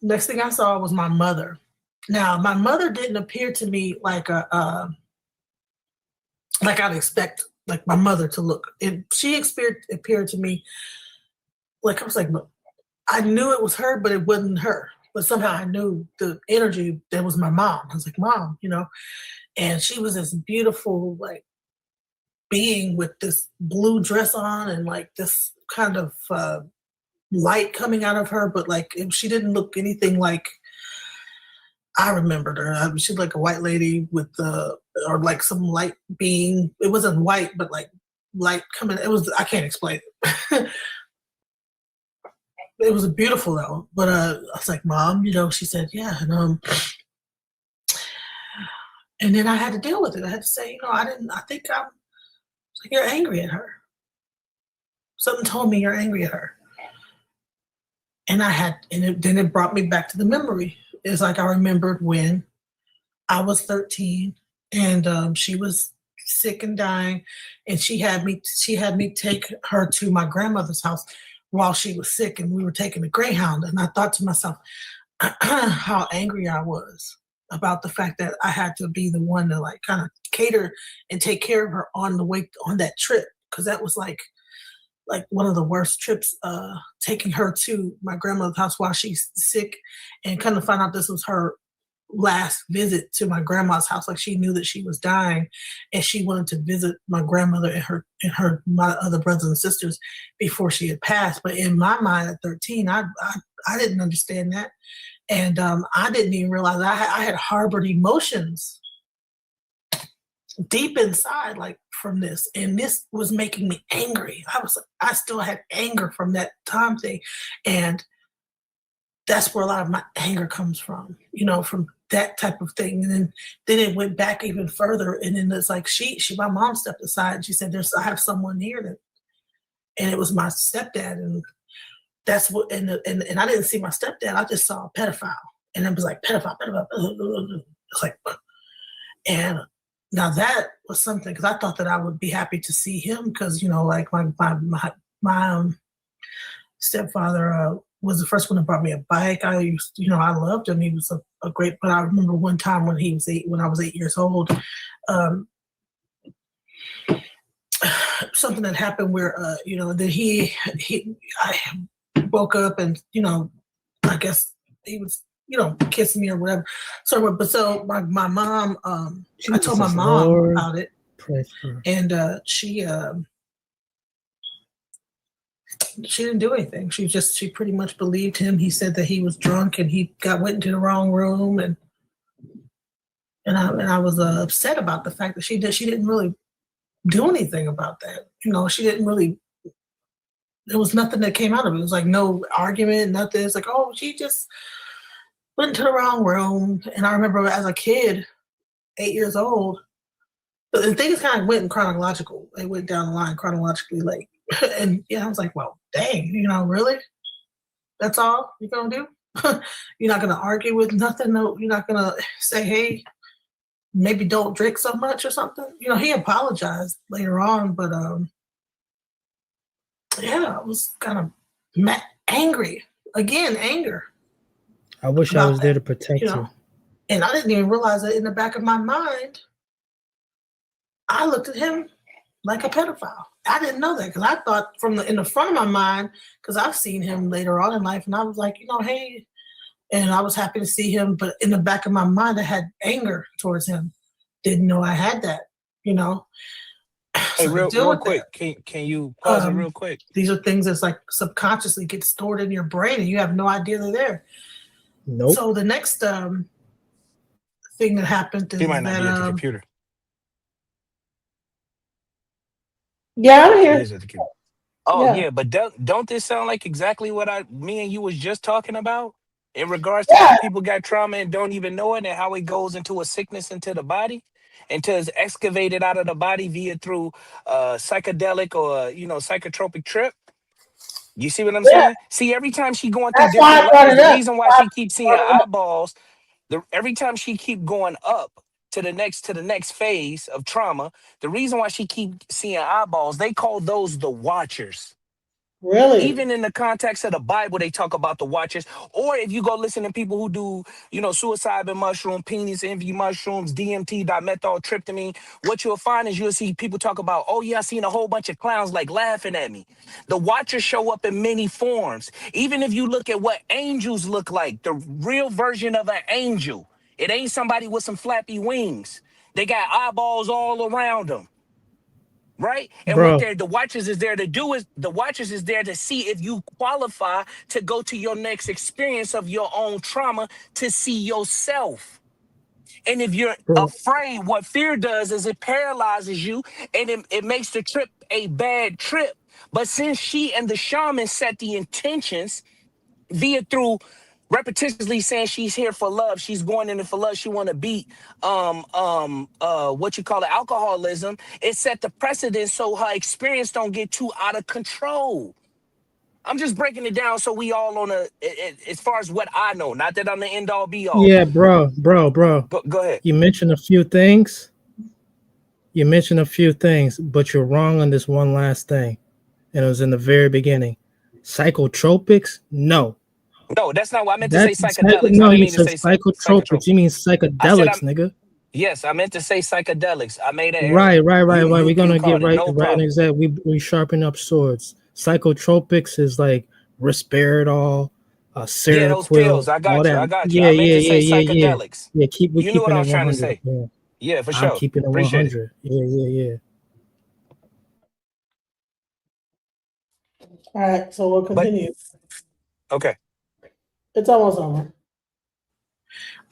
Next thing I saw was my mother. Now, my mother didn't appear to me like like I'd expect like my mother to look. She appeared to me like, I was like, I knew it was her, but it wasn't her. But somehow I knew the energy that was my mom. I was like, Mom, you know, and she was this beautiful, like, being with this blue dress on and like this kind of light coming out of her, but like she didn't look anything like I remembered her. She's like a white lady with or like some light being. It wasn't white, but like light coming. It was, I can't explain it. It was beautiful though. But I was like, Mom, you know, she said, yeah. And then I had to deal with it. I had to say, you know, I think I'm like, you're angry at her. Something told me you're angry at her. And then it brought me back to the memory. It's like I remembered when I was 13 and she was sick and dying, and she had me take her to my grandmother's house while she was sick, and we were taking a Greyhound. And I thought to myself how angry I was about the fact that I had to be the one to like kind of cater and take care of her on the way on that trip, because that was like one of the worst trips, taking her to my grandmother's house while she's sick, and kind of find out this was her last visit to my grandma's house. Like, she knew that she was dying and she wanted to visit my grandmother and my other brothers and sisters before she had passed. But in my mind at 13, I didn't understand that. And I didn't even realize I had harbored emotions deep inside, like, from this, and this was making me angry. I still had anger from that time thing, and that's where a lot of my anger comes from, you know, from that type of thing. And then it went back even further, and then it's like my mom stepped aside and she said, I have someone here and it was my stepdad, and that's what, and I didn't see my stepdad, I just saw a pedophile, and it was like pedophile. It's like, and now that was something, because I thought that I would be happy to see him, because, you know, like my stepfather was the first one that brought me a bike. I loved him. He was a great. But I remember one time when when I was 8 years old, something that happened where that I woke up and, you know, I guess he was, you know, kissing me or whatever. So my mom, I told my mom about it, and she didn't do anything. She pretty much believed him. He said that he was drunk and he went into the wrong room, and I was upset about the fact that she didn't really do anything about that. You know, she didn't really. There was nothing that came out of it. It was like no argument, nothing. It's like, oh, she just went into the wrong room. And I remember as a kid, 8 years old, but the things kind of went in chronological. They went down the line chronologically late. And yeah, I was like, well, dang, you know, really? That's all you're going to do? You're not going to argue with nothing? No, you're not going to say, hey, maybe don't drink so much or something? You know, he apologized later on, but yeah, I was kind of angry. Again, anger. I wish I was there to protect you. And I didn't even realize that in the back of my mind, I looked at him like a pedophile. I didn't know that, because I thought in the front of my mind, because I've seen him later on in life, and I was like, you know, hey, and I was happy to see him, but in the back of my mind, I had anger towards him. Didn't know I had that, you know. Hey, So real quick, can you pause it real quick? These are things that's like subconsciously get stored in your brain, and you have no idea they're there. Nope. So the next thing that happened is He might not that be at the computer. Yeah, I'm He here. is at the computer. Oh Yeah. yeah, but don't this sound like exactly what me and you was just talking about in regards to Yeah. how people got trauma and don't even know it, and how it goes into a sickness into the body, until it's excavated out of the body via through psychedelic or psychotropic trip. You see what I'm Yeah. saying? See, every time she going through That's why different I brought layers, it the up. reason why I she keeps seeing brought it up. eyeballs, every time she keep going up to the next phase of trauma, the reason why she keep seeing eyeballs, they call those the watchers. Really? Even in the context of the Bible, they talk about the watchers. Or if you go listen to people who do, psilocybin mushroom, penis envy mushrooms, DMT, dimethyltryptamine, what you'll find is you'll see people talk about, oh yeah, I seen a whole bunch of clowns like laughing at me. The watchers show up in many forms. Even if you look at what angels look like, the real version of an angel, it ain't somebody with some flappy wings. They got eyeballs all around them. Right? And what Bro, the watchers is there to do is the watchers is there to see if you qualify to go to your next experience of your own trauma to see yourself. And if you're bro, afraid, what fear does is it paralyzes you, and it makes the trip a bad trip. But since she and the shaman set the intentions via through repetitiously saying she's here for love, she's going in it for love, she want to beat what you call it, alcoholism, it set the precedent so her experience don't get too out of control. I'm just breaking it down so we all on as far as what I know, not that I'm the end all be all. yeah, bro. Go ahead. You mentioned a few things. But you're wrong on this one last thing. And it was in the very beginning. Psychotropics? No. No, that's not what I meant to say. That's Psychedelics. I no, didn't you mean to said say psychotropics. You mean I said psychedelics, nigga. yes, I meant to say psychedelics. I made an error. Right. We're gonna you get caught it. right No and problem. exact. We sharpen up swords. Psychotropics is like Risperidol, Yeah, those Seroquel, pills. I all got you. that. I got you. Yeah, I meant to say yeah. psychedelics. Yeah, we're You knew what keeping I it was trying to 100. say. Yeah. Yeah, for I'm sure. keeping it Appreciate it. 100. Yeah. All right, so we'll continue. Okay. It's almost over.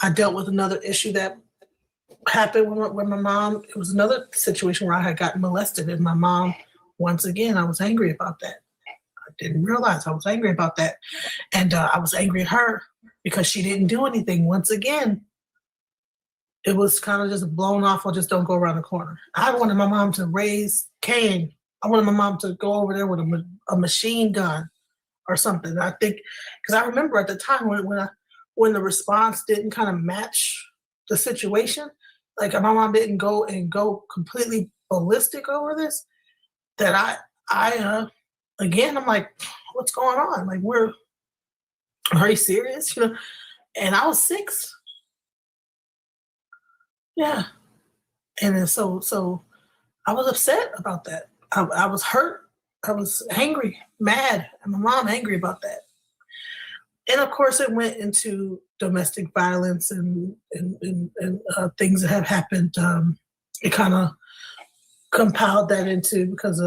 I dealt with another issue that happened when my mom. It was another situation where I had gotten molested, and my mom, once again, I was angry about that. I didn't realize I was angry about that, and I was angry at her because she didn't do anything. Once again, it was kind of just blown off or just don't go around the corner. I wanted my mom to raise Cain. I wanted my mom to go over there with a machine gun or something. I think because I remember at the time when the response didn't kind of match the situation, like my mom didn't go completely ballistic over this, that I again, I'm like, what's going on? Like, are you serious? And I was 6. Yeah. And then so I was upset about that. I was hurt. I was angry, mad, and my mom angry about that. And of course, it went into domestic violence and things that have happened. It kind of compiled that into because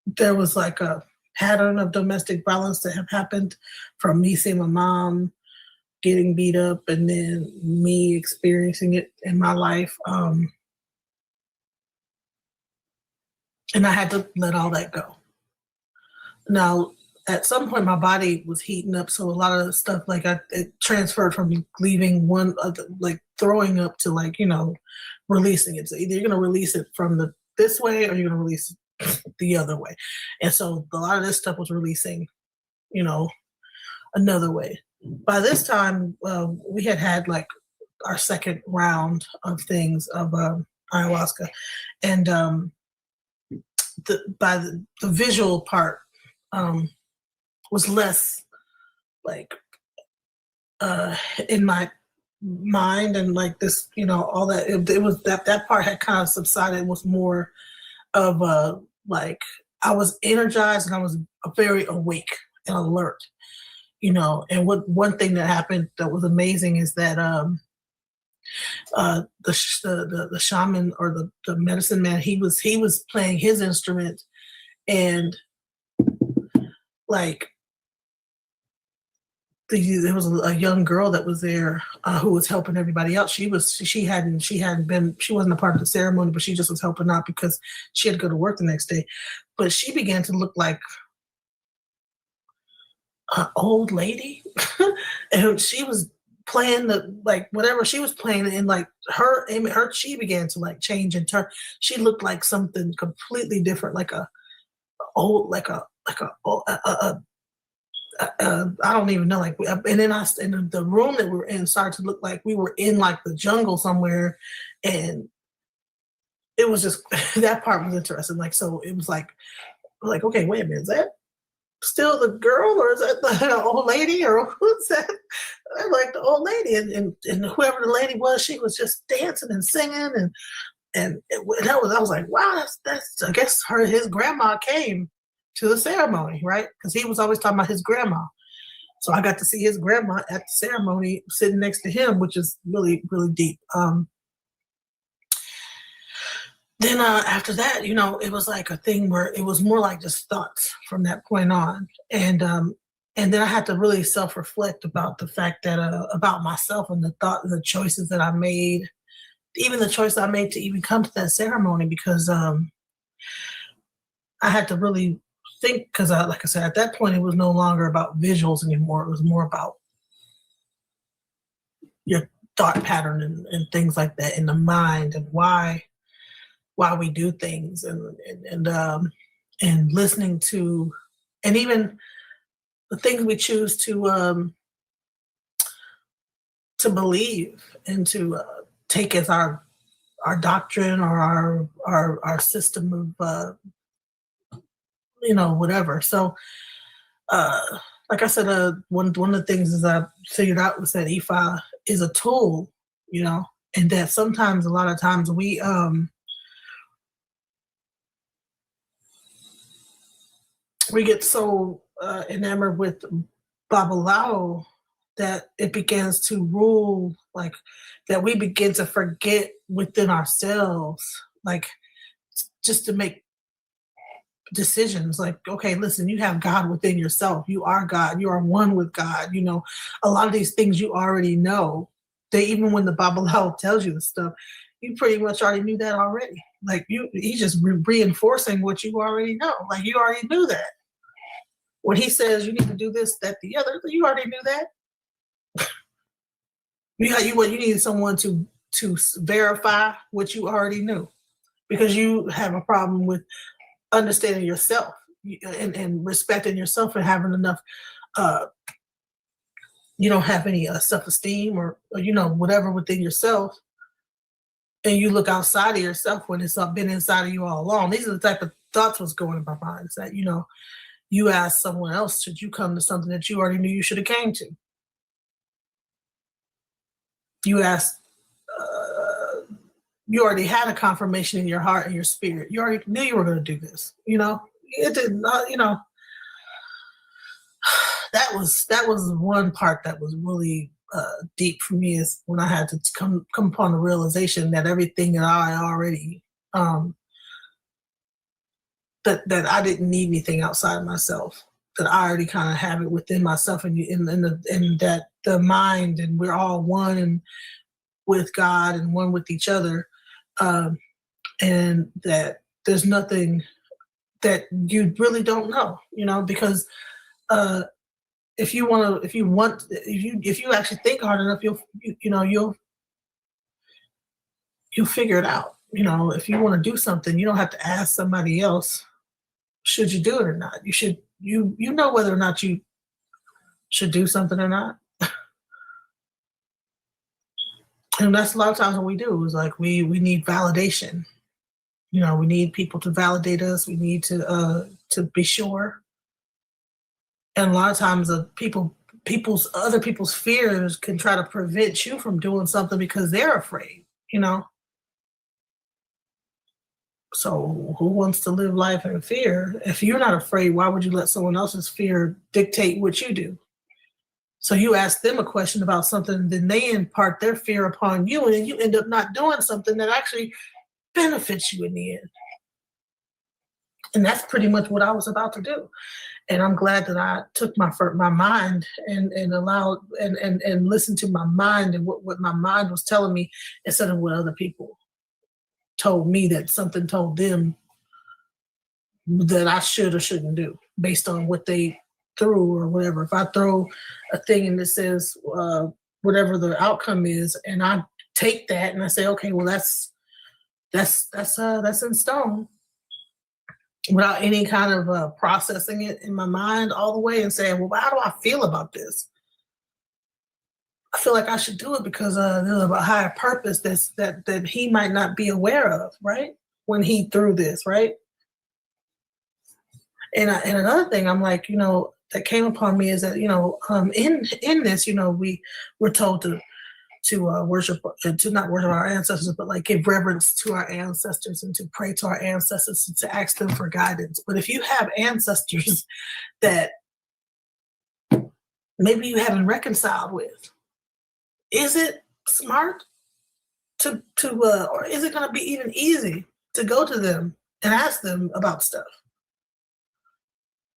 there was like a pattern of domestic violence that have happened from me seeing my mom getting beat up and then me experiencing it in my life. And I had to let all that go. Now, at some point, my body was heating up, so a lot of the stuff, like it transferred from leaving like throwing up to releasing it. So either you're gonna release it from this way, or you're gonna release it the other way. And so a lot of this stuff was releasing, another way. By this time, we had like our second round of things of ayahuasca, and the visual part was less like in my mind, and like this, all that it was that part had kind of subsided. It was more of like I was energized and I was very awake and alert, and one thing that happened that was amazing is that the shaman or the medicine man, he was playing his instrument, and like there was a young girl that was there who was helping everybody else. She wasn't a part of the ceremony, but she just was helping out because she had to go to work the next day. But she began to look like an old lady, and she was playing whatever she was playing, and like she began to like change and turn. She looked like something completely different, I don't even know, and then in the room that we were in started to look like we were in like the jungle somewhere, and it was just that part was interesting. Like, so it was like okay, wait a minute, is that still the girl, or is that the old lady, or who's that? I'm like, the old lady, and whoever the lady was, she was just dancing and singing, and I was like, wow, that's I guess his grandma came to the ceremony, right? Because he was always talking about his grandma. So I got to see his grandma at the ceremony sitting next to him, which is really, really deep. Then after that, it was like a thing where it was more like just thoughts from that point on. And then I had to really self-reflect about the fact that, about myself and the choices that I made, even the choice I made to even come to that ceremony, because I had to really think, because like I said, at that point, it was no longer about visuals anymore. It was more about your thought pattern and things like that in the mind, and why we do things, and listening to, and even the things we choose to believe and to take as our doctrine or our system of whatever. So like I said, one of the things is I figured out was that Ifa is a tool, and that sometimes, a lot of times, we get so enamored with Babalawo that it begins to rule, like that we begin to forget within ourselves, like just to make decisions. Like, okay, listen, you have God within yourself. You are God. You are one with God. A lot of these things you already know. Even when the Babalawo tells you the stuff, you pretty much already knew that already. Like he's just reinforcing what you already know. Like you already knew that. When he says you need to do this, that, the other, you already knew that. You needed someone to verify what you already knew, because you have a problem with understanding yourself and respecting yourself, and having enough. You don't have any self-esteem or whatever within yourself, and you look outside of yourself when it's been inside of you all along. These are the type of thoughts was going in my mind. Is that you ask someone else, should you come to something that you already knew you should have came to? You asked, you already had a confirmation in your heart and your spirit. You already knew you were going to do this. It did not. That was one part that was really deep for me, is when I had to come upon the realization that everything that I already that I didn't need anything outside of myself, that I already kind of have it within myself, and that the mind, and we're all one and with God and one with each other, and that there's nothing that you really don't know, because if you actually think hard enough, you'll figure it out. If you want to do something, you don't have to ask somebody else, should you do it or not? You know whether or not you should do something or not. And that's a lot of times what we do, is like we need validation. We need people to validate us. We need to be sure. And a lot of times other people's fears can try to prevent you from doing something because they're afraid, So who wants to live life in fear? If you're not afraid, why would you let someone else's fear dictate what you do? So you ask them a question about something, then they impart their fear upon you, and then you end up not doing something that actually benefits you in the end. And that's pretty much what I was about to do. And I'm glad that I took my mind and allowed and listened to my mind and what my mind was telling me instead of what other people told me that something told them that I should or shouldn't do based on what they threw or whatever. If I throw a thing and it says whatever the outcome is, and I take that and I say, okay, well that's in stone, without any kind of processing it in my mind all the way and saying, well, how do I feel about this? I feel like I should do it because there's a higher purpose that he might not be aware of, right? When he threw this, right? And another thing I'm like, that came upon me is that, in this, we're told to worship, to not worship our ancestors, but like give reverence to our ancestors and to pray to our ancestors and to ask them for guidance. But if you have ancestors that maybe you haven't reconciled with, is it smart to or is it going to be even easy to go to them and ask them about stuff?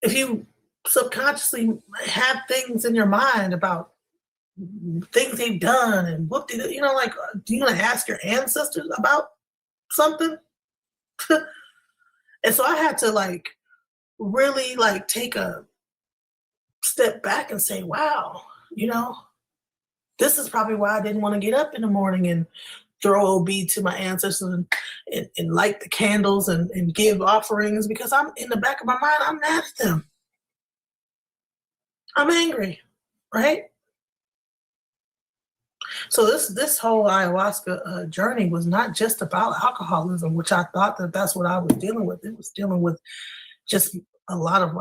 If you subconsciously have things in your mind about things they've done and what they do, do you want to ask your ancestors about something? And so I had to really take a step back and say, wow, this is probably why I didn't want to get up in the morning and throw OB to my ancestors and light the candles and give offerings, because I'm in the back of my mind, I'm mad at them. I'm angry, right? So this whole ayahuasca journey was not just about alcoholism, which I thought that's what I was dealing with. It was dealing with just a lot of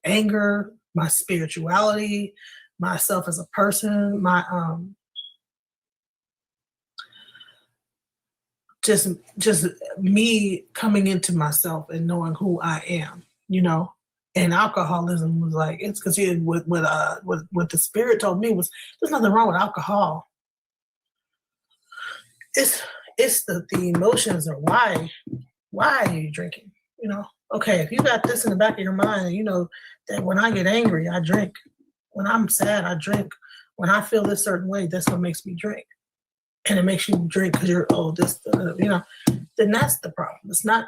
anger, my spirituality, myself as a person, my just me coming into myself and knowing who I am, And alcoholism was it's because what the spirit told me was there's nothing wrong with alcohol. It's the emotions or why are you drinking? Okay, if you got this in the back of your mind, that when I get angry, I drink. When I'm sad, I drink. When I feel this certain way, that's what makes me drink. And it makes you drink because you're then that's the problem. It's not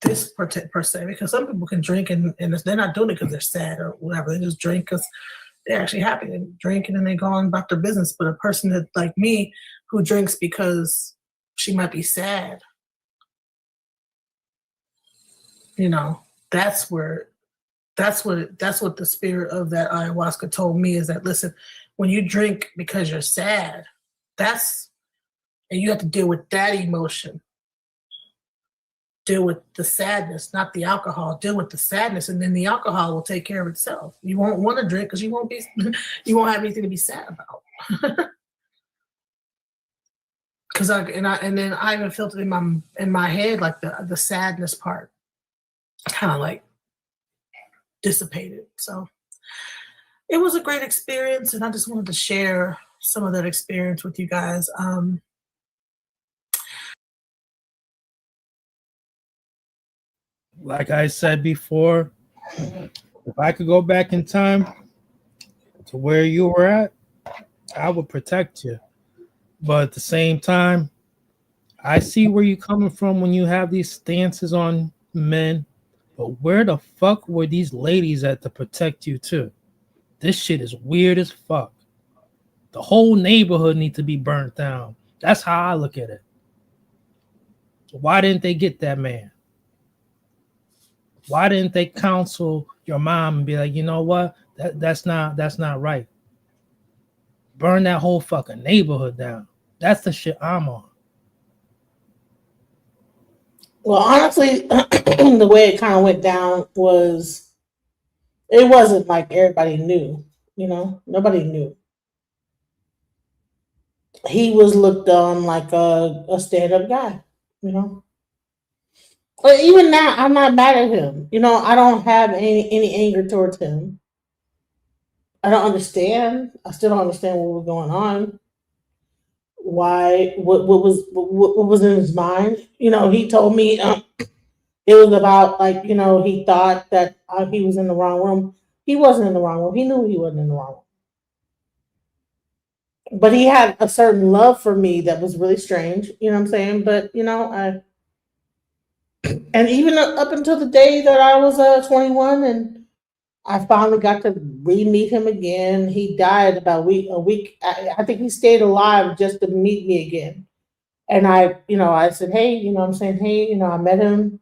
this per se, because some people can drink and they're not doing it because they're sad or whatever. They just drink because they're actually happy. They drink and then they go on about their business. But a person that like me who drinks because she might be sad, that's what the spirit of that ayahuasca told me, is that, listen, when you drink because you're sad, and you have to deal with that emotion. Deal with the sadness, not the alcohol. Deal with the sadness, and then the alcohol will take care of itself. You won't want to drink because you won't have anything to be sad about. Because then I even felt it in my head, the sadness part kind of dissipated. So it was a great experience, and I just wanted to share some of that experience with you guys. Like I said before, if I could go back in time to where you were at, I would protect you. But at the same time, I see where you're coming from when you have these stances on men. But where the fuck were these ladies at to protect you too? This shit is weird as fuck. The whole neighborhood needs to be burnt down. That's how I look at it. So why didn't they get that man? Why didn't they counsel your mom and be like, you know what? That's not right. Burn that whole fucking neighborhood down. That's the shit I'm on. Well, honestly, the way it kind of went down was, it wasn't like everybody knew, nobody knew. He was looked on like a stand-up guy, But even now, I'm not mad at him. I don't have any anger towards him. I don't understand. I still don't understand what was going on. Why? What was in his mind? He told me It was about like, he thought that he was in the wrong room. He wasn't in the wrong room. He knew he wasn't in the wrong room. But he had a certain love for me that was really strange. You know what I'm saying? But and even up until the day that I was 21 and I finally got to re-meet him again. He died about a week. I think he stayed alive just to meet me again. And I said, hey, I'm saying, hey, I met him.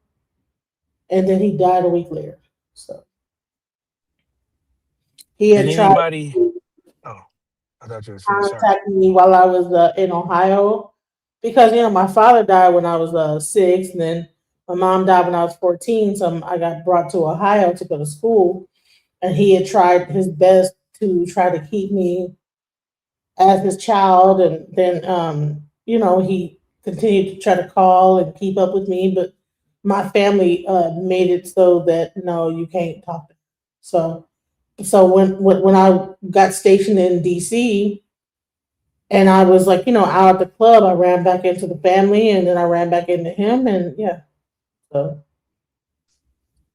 And then he died a week later. So he had Did tried anybody? to Oh, I thought you were saying sorry. contact me while I was in Ohio because, my father died when I was 6. And then my mom died when I was 14. So I got brought to Ohio to go to school. And he had tried his best to try to keep me as his child. And then, he continued to try to call and keep up with me. But my family made it so that, no, you can't talk to him. So when I got stationed in DC and I was like, out at the club, I ran back into the family and then I ran back into him. And yeah, so.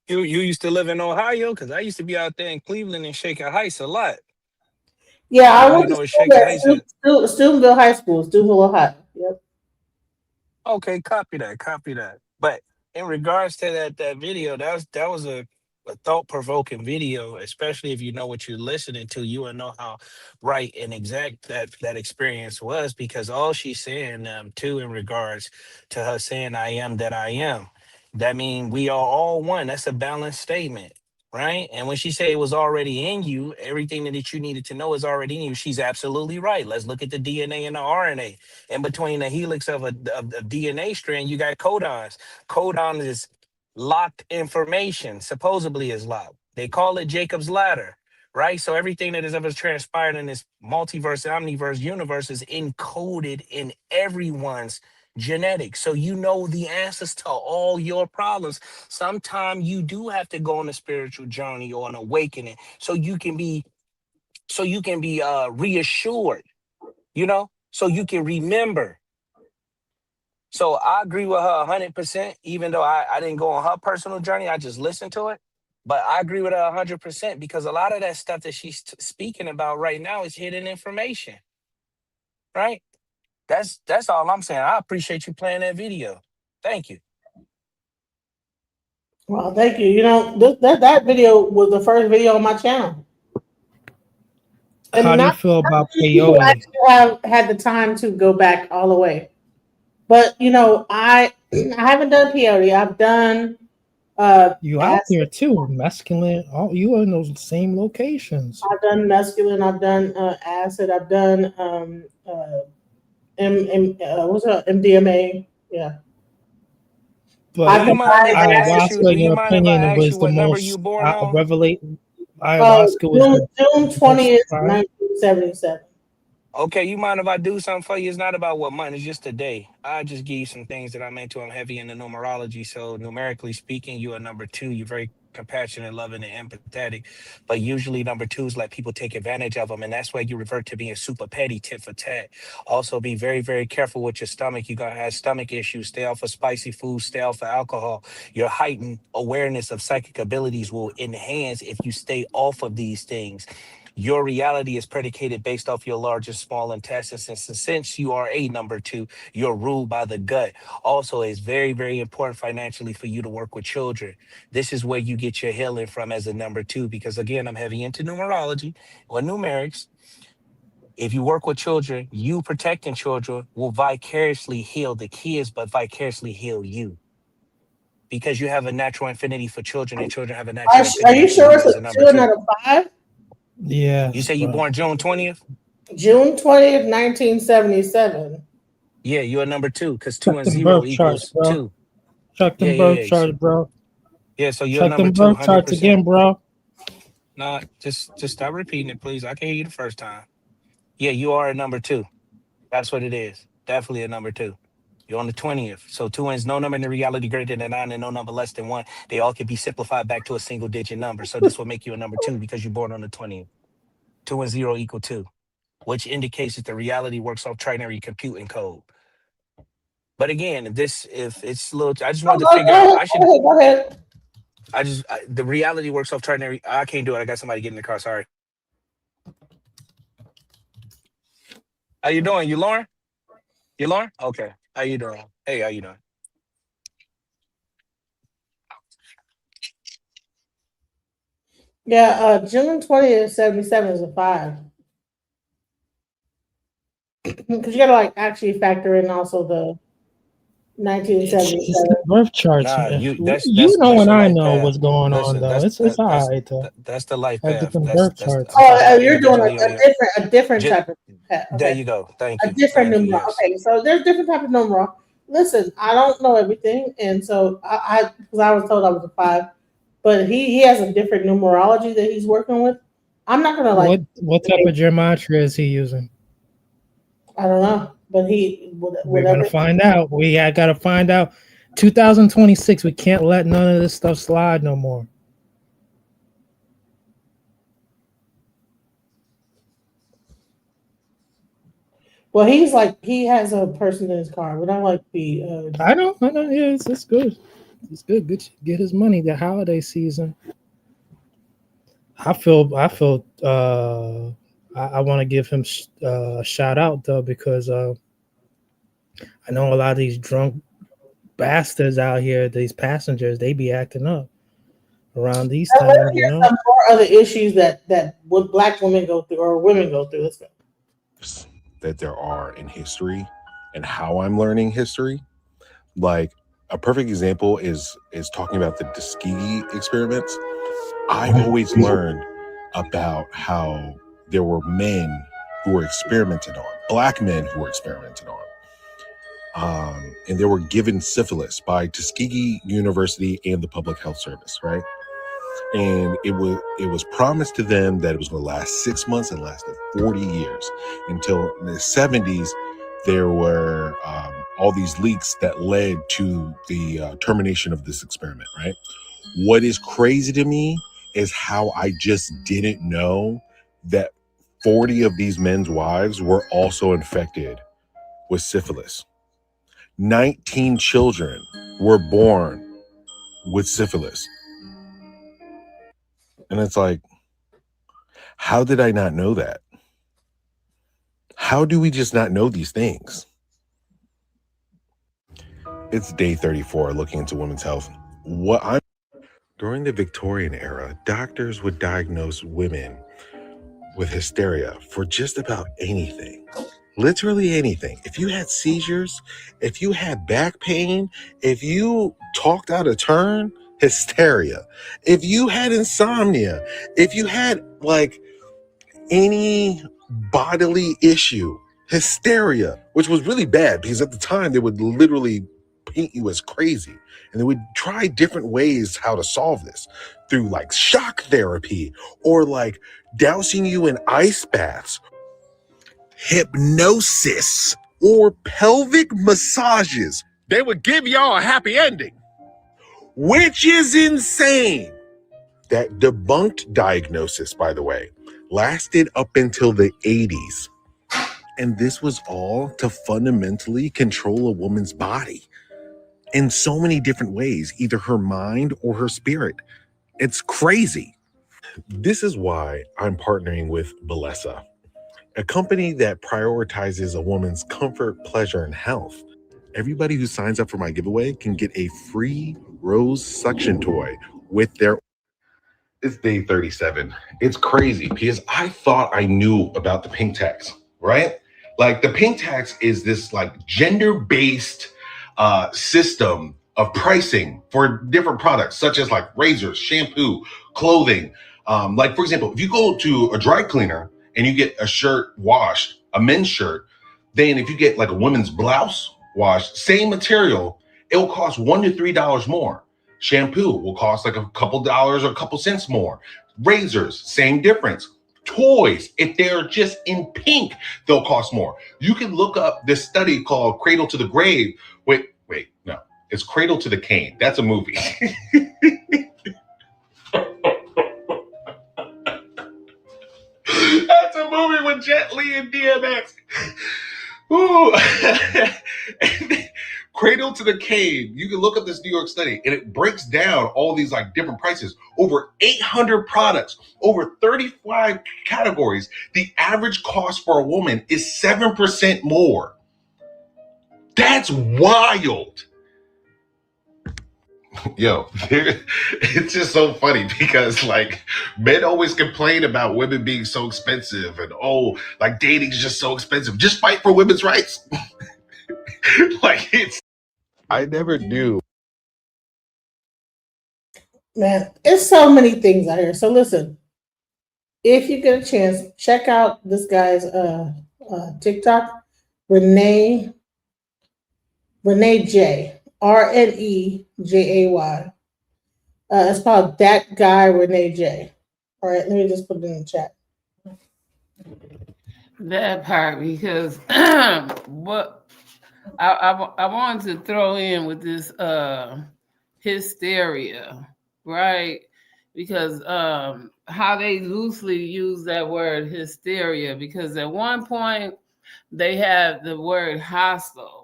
You used to live in Ohio? Because I used to be out there in Cleveland and Shaker Heights a lot. Yeah, I You went to know what school Shaker at Heights is? Steubenville High School, Steubenville, Ohio. Yep. Okay, copy that. But in regards to that video, that was a thought-provoking video, especially if you know what you're listening to, you will know how right and exact that experience was, because all she's saying too in regards to her saying I am that I am. That means we are all one. That's a balanced statement. Right. And when she said it was already in you, everything that you needed to know is already in you. She's absolutely right. Let's look at the DNA and the RNA. In between the helix of a DNA strand, you got codons. Codon is locked information, supposedly is locked. They call it Jacob's ladder, right? So everything that has ever transpired in this multiverse, omniverse universe is encoded in everyone's genetics. So you know the answers to all your problems. Sometimes you do have to go on a spiritual journey or an awakening so you can be reassured, so you can remember. So I agree with her 100%, even though I didn't go on her personal journey. I just listened to it. But I agree with her 100% because a lot of that stuff that she's speaking about right now is hidden information, right? That's all I'm saying. I appreciate you playing that video. Thank you. Well, thank you. That video was the first video on my channel. And How do you not feel about people peyote? actually have had the time to go back all the way. But I haven't done peyote. I've done You out there too, masculine. You are in those same locations. I've done mescaline. I've done acid. I've done what's it, MDMA. Yeah. But ayahuasca, in your opinion, was the most revelating. Ayahuasca was June 20th, 1977. Okay, you mind if I do something for you? It's not about what month, it's just a day. I just give you some things that I'm into. I'm heavy into numerology. So numerically speaking, you are number 2. You're very compassionate, loving, and empathetic. But usually number 2s let people take advantage of them. And that's why you revert to being super petty, tit for tat. Also be very, very careful with your stomach. You're going to have stomach issues. Stay off of spicy foods. Stay off of alcohol. Your heightened awareness of psychic abilities will enhance if you stay off of these things. Your reality is predicated based off your large and small intestines. And since you are a number 2, you're ruled by the gut. Also, it's very, very important financially for you to work with children. This is where you get your healing from as a number 2, because again, I'm heavy into numerology or numerics. If you work with children, you protecting children will vicariously heal the kids, but vicariously heal you. Because you have a natural affinity for children and children have a natural affinity. Are you sure it's a 2 and not a 5? Yeah. You say you born June 20th? June 20th, 1977. Yeah, you're number 2 because 2 and them 0 birth equals charts, 2. Check them birth charts, bro. Yeah, so you're Check number them 2. birth charts 100%. again, bro. Nah, just stop repeating it, please. I can hear you the first time. Yeah, you are a number 2. That's what it is. Definitely a number 2. You're on the 20th. So 2 is no number in the reality greater than 9 and no number less than 1. They all can be simplified back to a single digit number. So this will make you a number 2 because you're born on the 20th. 2 and 0 equal 2, which indicates that the reality works off trinary computing code. But again, if it's a little, I just wanted to figure out. Go ahead. The reality works off trying. I can't do it. I got somebody getting in the car. Sorry. How you doing? You Lauren? You Lauren? Okay. How you doing? Hey, how you doing? Yeah, June 20th, 77 is a 5. Because you gotta like actually factor in also the 1977. It's the birth charts, Nah, man. you You know when your I life know path. what's going on, Listen, though. It's all right, though. that's the life Have path. different That's birth that's charts. I'm talking Oh, about you're doing individually on your. a different Just, type of path. there Okay. you go. Thank A you. different Thank you. numeral. Yes. Okay, so there's different type of numeral. Listen, I don't know everything, and so because I was told I was a 5, but he has a different numerology that he's working with. I'm not gonna like. What type of gematria is he using? I don't know, but We're gonna find out. We gotta find out. 2026. We can't let none of this stuff slide no more. Well, he's like he has a person in his car. We don't like the. I know. Yeah, it's good. It's good. Good. Get his money. The holiday season. I feel. I want to give him a shout out though, because I know a lot of these drunk bastards out here, these passengers, they be acting up around these times. You know, some more other issues that what Black women go through or women go through. Let's go. That there are in history and how I'm learning history. Like a perfect example is talking about the Tuskegee experiments. I've always learned about how there were men who were experimented on, Black men who were experimented on. And they were given syphilis by Tuskegee University and the Public Health Service, right? And it was promised to them that it was going to last 6 months and lasted 40 years until in the 70s. There were all these leaks that led to the termination of this experiment, right? What is crazy to me is how I just didn't know that 40 of these men's wives were also infected with syphilis. 19 children were born with syphilis. And it's like, how did I not know that? How do we just not know these things? It's day 34 looking into women's health. During the Victorian era, doctors would diagnose women with hysteria for just about anything. Literally anything. If you had seizures, if you had back pain, if you talked out of turn, hysteria. If you had insomnia, if you had like any bodily issue, hysteria, which was really bad because at the time they would literally paint you as crazy. And they would try different ways how to solve this through like shock therapy or like dousing you in ice baths, hypnosis, or pelvic massages. They would give y'all a happy ending, which is insane. That debunked diagnosis, by the way, lasted up until the 80s. And this was all to fundamentally control a woman's body in so many different ways, either her mind or her spirit. It's crazy. This is why I'm partnering with Bellesa, a company that prioritizes a woman's comfort, pleasure, and health. Everybody who signs up for my giveaway can get a free Rose suction toy with their... It's day 37. It's crazy because I thought I knew about the pink tax, right? Like the pink tax is this like gender-based system of pricing for different products, such as like razors, shampoo, clothing. Like for example, if you go to a dry cleaner and you get a shirt washed, a men's shirt, then if you get like a women's blouse washed, same material, it will cost $1 to $3 more. Shampoo will cost like a couple dollars or a couple cents more. Razors, same difference. Toys, if they're just in pink, they'll cost more. You can look up this study called Cradle to the Grave. Wait, no, it's Cradle to the Cane. That's a movie. That's a movie with Jet Li and DMX. Ooh. Cradle to the Cave. You can look up this New York study, and it breaks down all these like different prices. Over 800 products, over 35 categories. The average cost for a woman is 7% more. That's wild. Yo, it's just so funny because like men always complain about women being so expensive and like dating is just so expensive. Just fight for women's rights. Like I never knew. Man, it's so many things out here. So listen, if you get a chance, check out this guy's TikTok, Renee J. RNEJAY. It's called That Guy Renee J. All right, let me just put it in the chat. That part, because what I wanted to throw in with this hysteria, right? Because how they loosely use that word hysteria, because at one point they had the word hostel,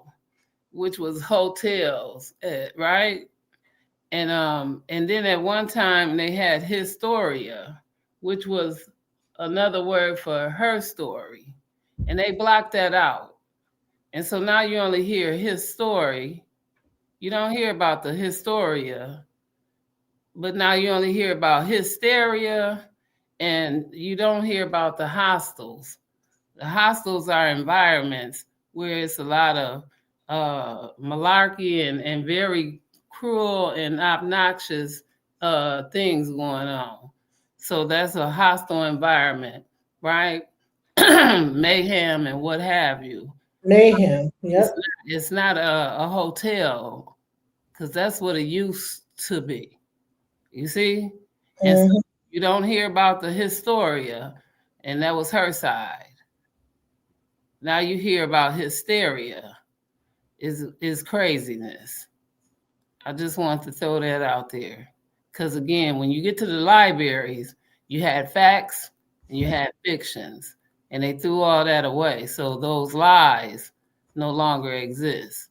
which was hotels, right? And then at one time they had hysteria, which was another word for her story, and they blocked that out. And so now you only hear his story. You don't hear about the hysteria, but now you only hear about hysteria, and you don't hear about the hostels. The hostels are environments where it's a lot of malarkey and very cruel and obnoxious things going on. So that's a hostile environment, right? Mayhem and what have you. Mayhem, yep. It's not a hotel, because that's what it used to be. You see? And so you don't hear about the hysteria, and that was her side. Now you hear about hysteria. Is craziness. I just want to throw that out there. Because again, when you get to the libraries, you had facts and you had fictions, and they threw all that away. So those lies no longer exist,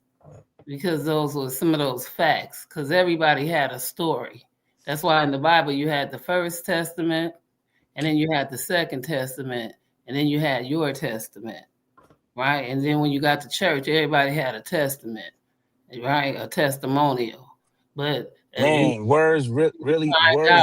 because those were some of those facts, because everybody had a story. That's why in the Bible you had the First Testament, and then you had the Second Testament, and then you had your testament. Right, and then when you got to church, everybody had a testament, right? A testimonial. But man, words really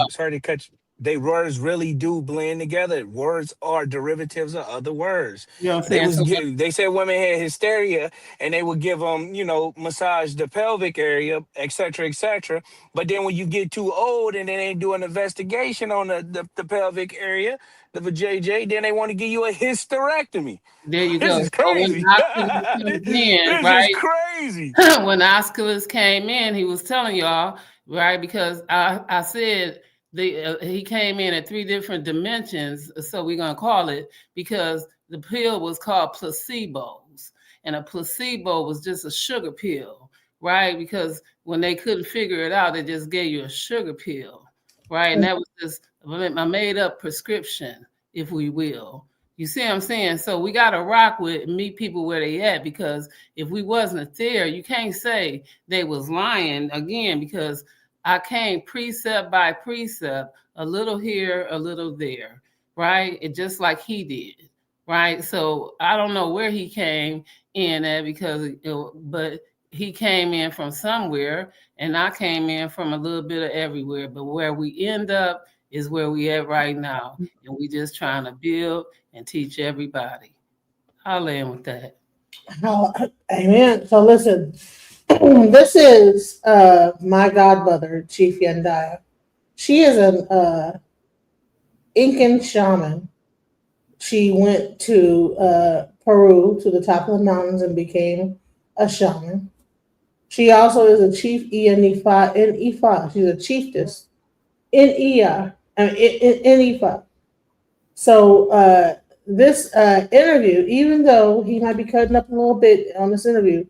sorry to cut you. Words really do blend together. Words are derivatives of other words. You know what I'm saying? They said women had hysteria, and they would give them, massage the pelvic area, etc., etc. But then when you get too old and then they do an investigation on the pelvic area, the vajayjay, then they want to give you a hysterectomy. There you go. This is crazy. Right? Is crazy. When Osculus came in, he was telling y'all, right? Because I said he came in at 3 different dimensions, so we're gonna call it, because the pill was called placebos, and a placebo was just a sugar pill, right? Because when they couldn't figure it out, they just gave you a sugar pill, right? And that was just a made up prescription, if we will. You see what I'm saying? So we got to rock with, meet people where they at, because if we wasn't there, you can't say they was lying again, because I came precept by precept, a little here, a little there, right? It just like he did, right? So I don't know where he came in at, but he came in from somewhere, and I came in from a little bit of everywhere. But where we end up is where we at right now, and we just trying to build and teach everybody. I'll end with that. Amen. So listen, this is my godmother, Chief Yandaya. She is an Incan shaman. She went to Peru, to the top of the mountains, and became a shaman. She also is a chief in Ifa. She's a chiefess in Ifa. So this interview, even though he might be cutting up a little bit on this interview,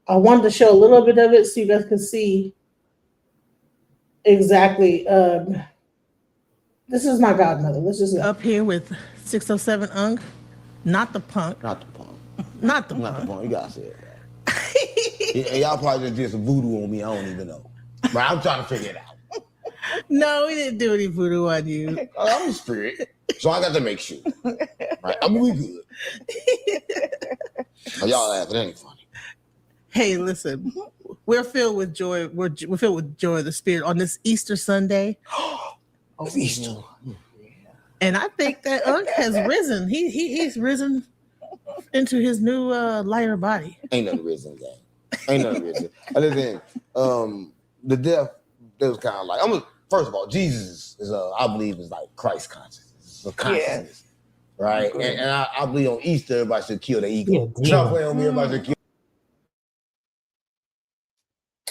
I wanted to show a little bit of it so you guys can see exactly. This is my godmother. This is up here with 607 Ung, not the punk. Not the punk. Not the Not punk. the punk. You gotta say it. Y'all probably just did some voodoo on me. I don't even know. But I'm trying to figure it out. No, we didn't do any voodoo on you. I'm a spirit, so I got to make sure. Right? I mean, we good. Y'all laughing, it ain't funny. Hey, listen, we're filled with joy. We're filled with joy of the Spirit on this Easter Sunday. It's Easter. And I think that Unc has risen. He's risen into his new lighter body. Ain't nothing risen, gang. Ain't nothing risen. Other than the death, that was kind of like, first of all, Jesus is I believe is like Christ consciousness. It's a consciousness. Right? And I believe on Easter, everybody should kill their ego. Trump way on me, everybody should kill.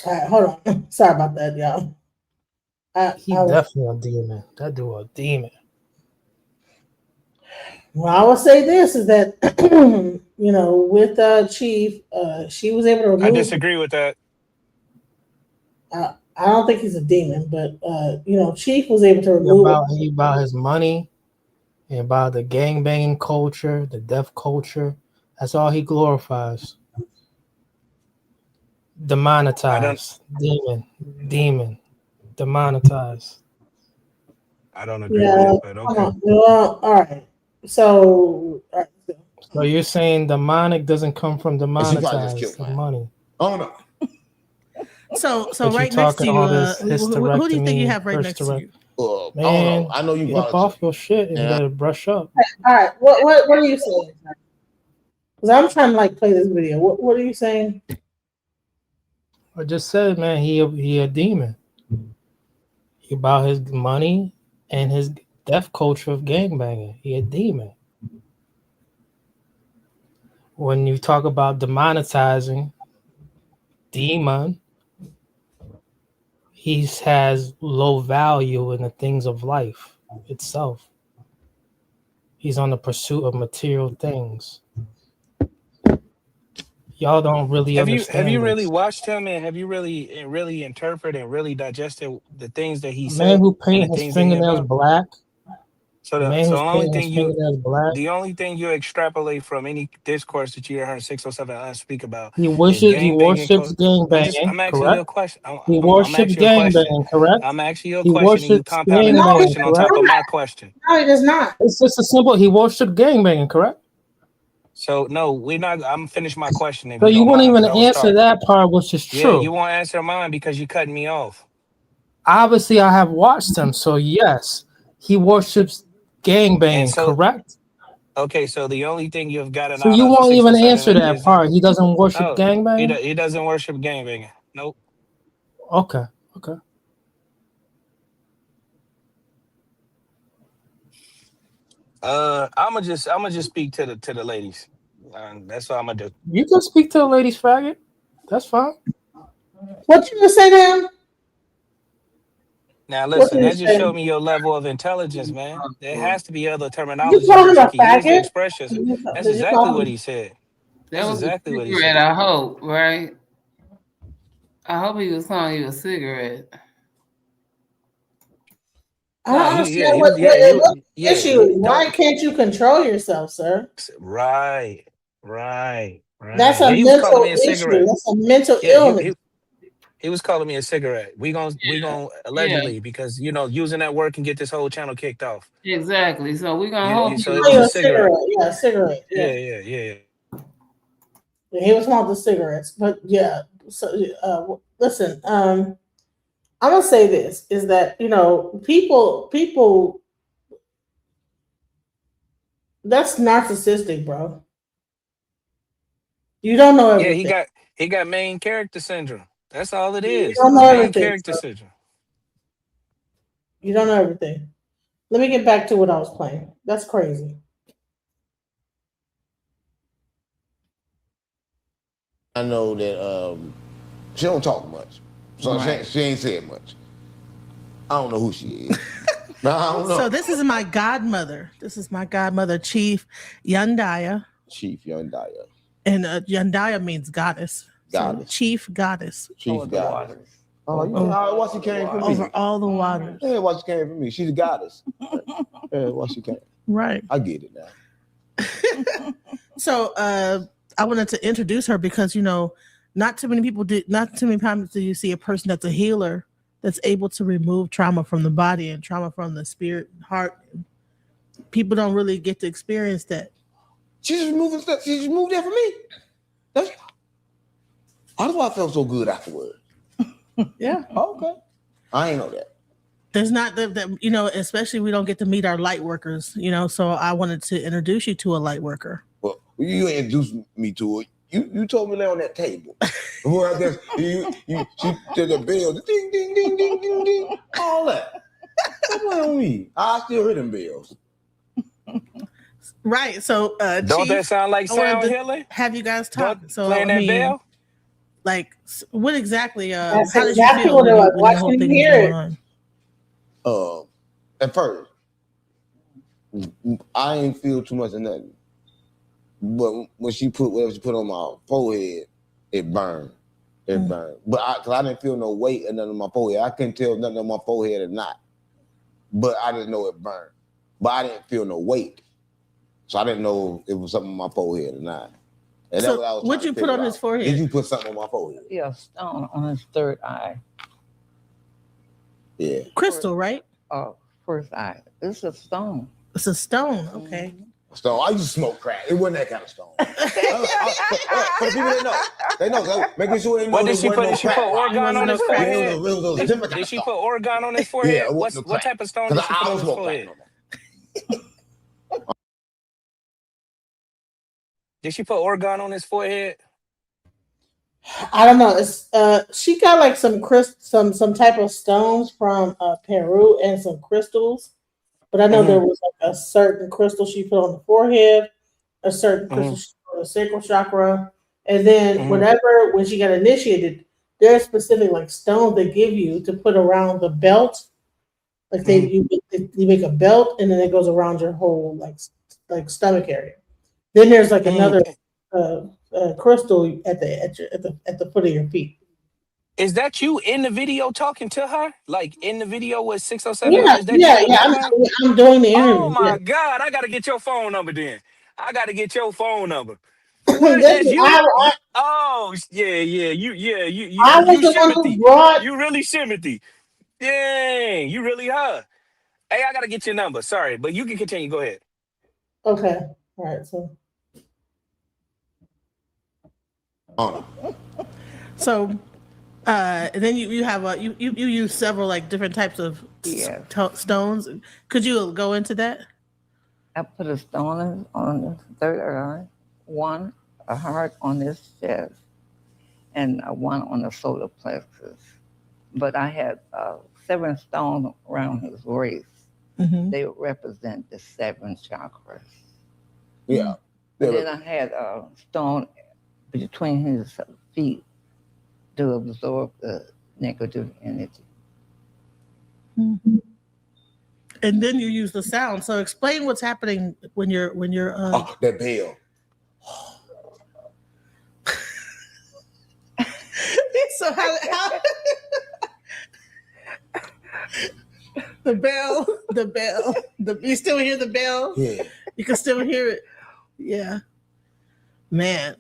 All right, hold on. Sorry about that, y'all. He definitely a demon. That dude a demon. Well, I would say this is that with Chief, she was able to remove. I disagree with that. I don't think he's a demon, but Chief was able to remove about his money and about the gangbanging culture, the death culture. That's all he glorifies. Demonetized. Demon. Demonetized. I don't agree with it, but okay. Well, all right. So you're saying demonic doesn't come from demonetized money? Oh no. So right next to you, who do you think you have right next to you? Man, I know you get up off your shit and better brush up. All right, what are you saying? Because I'm trying to play this video. What are you saying? I just said, man, he a demon. He about his money and his death culture of gangbanging. He a demon. When you talk about demonetizing, demon, he has low value in the things of life itself. He's on the pursuit of material things. Y'all don't really understand. Have you really watched him, and have you really interpreted and really digested the things that he said? Man who painted his fingernails black. So the only thing you extrapolate from any discourse that you heard 607 speak about, he worships gangbanging. I'm asking you a question. He worships gangbanging, correct? I'm asking you a question, and you compounded the question on top of my question. No, he does not. It's just a simple. He worshipped gangbanging, correct? So no, we're not. I'm finished my question. So you won't even answer that part, which is true. Yeah, you won't answer mine because you cut me off. Obviously, I have watched him, so yes, he worships gangbanging, correct? Okay, so the only thing you've got So you won't even answer that part. He doesn't worship gangbanging? He doesn't worship gangbanging. Nope. Okay. I'ma just speak to the ladies. That's what I'm gonna do. You can speak to the ladies, faggot. That's fine. What you gonna say to him? Now listen, that just showed me your level of intelligence, man. There has to be other terminology You call him a that you can use to faggot? express yourself. That's exactly what he said. That was exactly what he cigarette, said. I hope, right? I hope he was calling you a cigarette. I don't understand what the issue is. Why can't you control yourself, sir? Right. That's a mental issue. That's a mental illness. He was calling me a cigarette. We gonna allegedly because using that word can get this whole channel kicked off. Exactly. So we're gonna hold so you. it was a cigarette. Yeah, a cigarette. Yeah. He was talking about the cigarettes, but yeah. So listen, I'm gonna say this is that people that's narcissistic, bro. You don't know everything. Yeah, he got main character syndrome. That's all it is. You don't know main everything, character syndrome. You don't know everything. Let me get back to what I was playing. That's crazy. I know that she don't talk much, so she ain't said much. I don't know who she is. No, I don't know. So this is my godmother. Chief Yandaya. Chief Yandaya. And Yandaya means goddess. Goddess. So Chief Goddess. Chief Goddess. Oh, you know why she came from me? Over all the waters. Yeah, why she came from me? She's a goddess. Yeah, why she came. Right. I get it now. So I wanted to introduce her because not too many times do you see a person that's a healer that's able to remove trauma from the body and trauma from the spirit and heart. People don't really get to experience that. She's removing stuff. She just removed that from me. That's why I felt so good afterward. Yeah. Okay. I ain't know that. There's not that you know, especially we don't get to meet our light workers, you know. So I wanted to introduce you to a light worker. Well, you introduced me to it. You told me lay on that table. Where I guess she did the bell, ding ding ding ding ding ding, all that. Come on me. I still hear them bells. Right. So don't Chief, that sound like sound healing? Have you guys talk? So playing that bell? Like, what exactly? That's how did exactly you feel what I was when the watching whole and thing was hear going it. on? At first, I ain't feel too much of nothing. But when she put whatever she put on my forehead, it burned. It burned. But cause I didn't feel no weight or nothing on my forehead. I couldn't tell if nothing on my forehead or not. But I just know it burned. But I didn't feel no weight. So I didn't know if it was something on my forehead or not. And So that's what I was what'd trying you to put on figure his out. forehead? Did you put something on my forehead? Yeah, stone on his third eye. Yeah. Crystal, right? First eye. It's a stone. It's a stone. Okay. Stone. I used to smoke crack. It wasn't that kind of stone. For the people that know, they know. Making sure they know. What did she there put? wasn't Did she no put crack. Oregon on his forehead? It was a different kind Did of she stone. put Oregon on his forehead? Yeah, it wasn't no What crack. type of stone 'Cause did she I put on don't his smoke forehead? Did she put Oregon on his forehead? I don't know. It's she got like some type of stones from Peru and some crystals, but I know there was like a certain crystal she put on the forehead, a certain crystal she put on the sacral chakra, and then whatever when she got initiated, there's specific like stones they give you to put around the belt. Like you make a belt and then it goes around your whole like stomach area. Then there's like another crystal at the foot of your feet. Is that you in the video talking to her? Like in the video with 607? Yeah, Is that you in the background? I'm doing the interview. Oh my God, I gotta get your phone number then. I gotta get your phone number. What that's you? Oh yeah, you I was the one who brought. You really Shimothy. Dang, you really her. Hey, I gotta get your number. Sorry, but you can continue. Go ahead. Okay. All right. So, and then you have you use several like different types of stones. Could you go into that? I put a stone on the third eye, one a heart on his chest, and one on the solar plexus. But I had 7 stones around his waist. They represent the 7 chakras. Yeah. And then I had a stone between his feet to absorb the negative energy. And then you use the sound. So explain what's happening when you're that bell. So how the bell, you still hear the bell? Yeah. You can still hear it. Yeah. Man.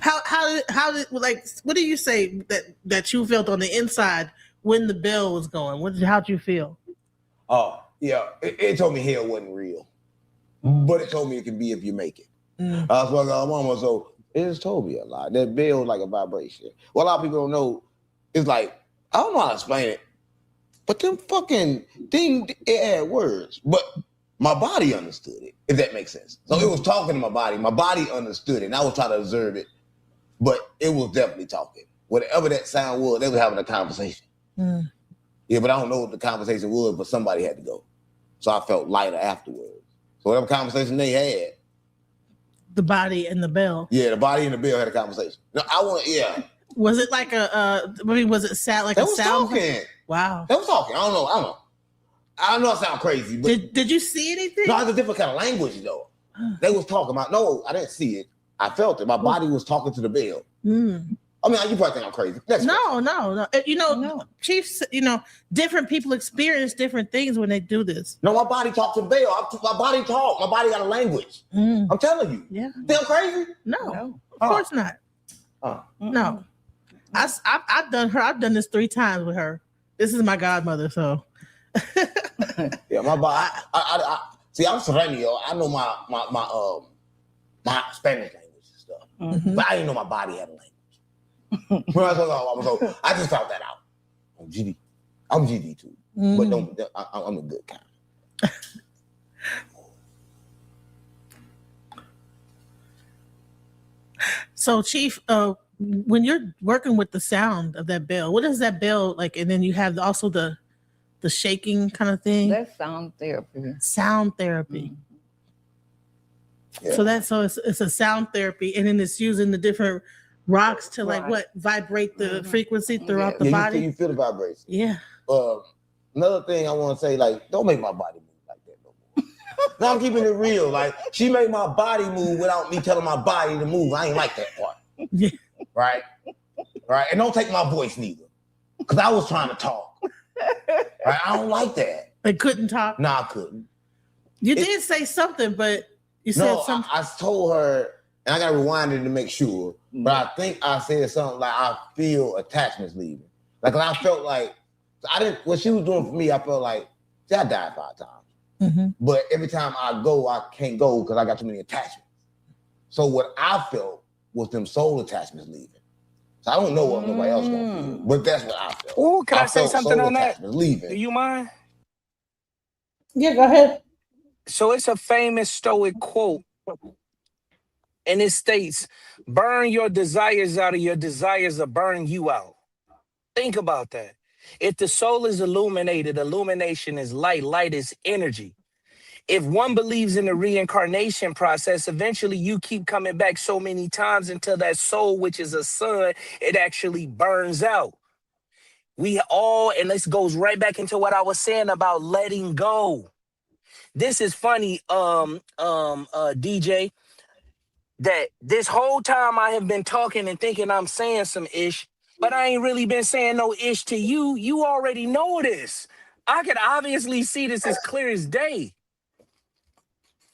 How did like what do you say that you felt on the inside when the bell was going? How'd you feel? Oh, yeah. It told me hell wasn't real. But it told me it can be if you make it. I was like, mama, so it just told me a lot. That bell is like a vibration. Well, a lot of people don't know. It's like, I don't know how to explain it, but them fucking thing, it had words. But my body understood it, if that makes sense. So it was talking to my body. My body understood it, and I was trying to observe it. But it was definitely talking. Whatever that sound was, they were having a conversation. Yeah, but I don't know what the conversation was, but somebody had to go. So I felt lighter afterwards. So whatever conversation they had. The body and the bell. Yeah, the body and the bell had a conversation. No, Was it like was it sound like they a was sound? talking. Wow. They was talking. I don't know. I know I sound crazy, but did you see anything? No, it's a different kind of language though. They was talking about. No, I didn't see it. I felt it. My body was talking to the bell. I mean, you probably think I'm crazy. No. You know, Chiefs. You know, different people experience different things when they do this. No, my body talked to the bell. My body talked. My body got a language. I'm telling you. Yeah. Think I'm crazy? No, of course not. No. I've done her. I've done this 3 times with her. This is my godmother, so. Yeah, my body. I see. I'm Sereno. I know my Spanish language and stuff, but I didn't know my body had a language. So I just found that out. I'm GD. I'm GD too, but I'm a good kind. So, Chief, when you're working with the sound of that bell, what is that bell like? And then you have also the shaking kind of thing. That's sound therapy. Sound therapy. So it's a sound therapy, and then it's using the different rocks to vibrate the frequency throughout the body. You feel the vibration. Yeah. Another thing I want to say, like, don't make my body move like that no more. Now I'm keeping it real. Like, she made my body move without me telling my body to move. I ain't like that part. Right? Right? And don't take my voice neither. Because I was trying to talk. Right? I don't like that. They couldn't talk? No, I couldn't. You did say something, but you said something. I told her, and I got to rewind it to make sure, but I think I said something like, I feel attachments leaving. Like, I felt like, what she was doing for me, I felt like, see, I died 5 times. But every time I go, I can't go because I got too many attachments. So what I felt was them soul attachments leaving. So I don't know what nobody else gonna feel, but that's what I felt. Oh, can I say something on that? Leaving. Do you mind? Yeah, go ahead. So it's a famous Stoic quote, and it states, burn your desires out, or your desires will burn you out. Think about that. If the soul is illuminated, illumination is light, light is energy. If one believes in the reincarnation process, eventually you keep coming back so many times until that soul, which is a sun, it actually burns out. We all, and this goes right back into what I was saying about letting go. This is funny, DJ, that this whole time I have been talking and thinking I'm saying some ish, but I ain't really been saying no ish to you. You already know this. I can obviously see this as clear as day.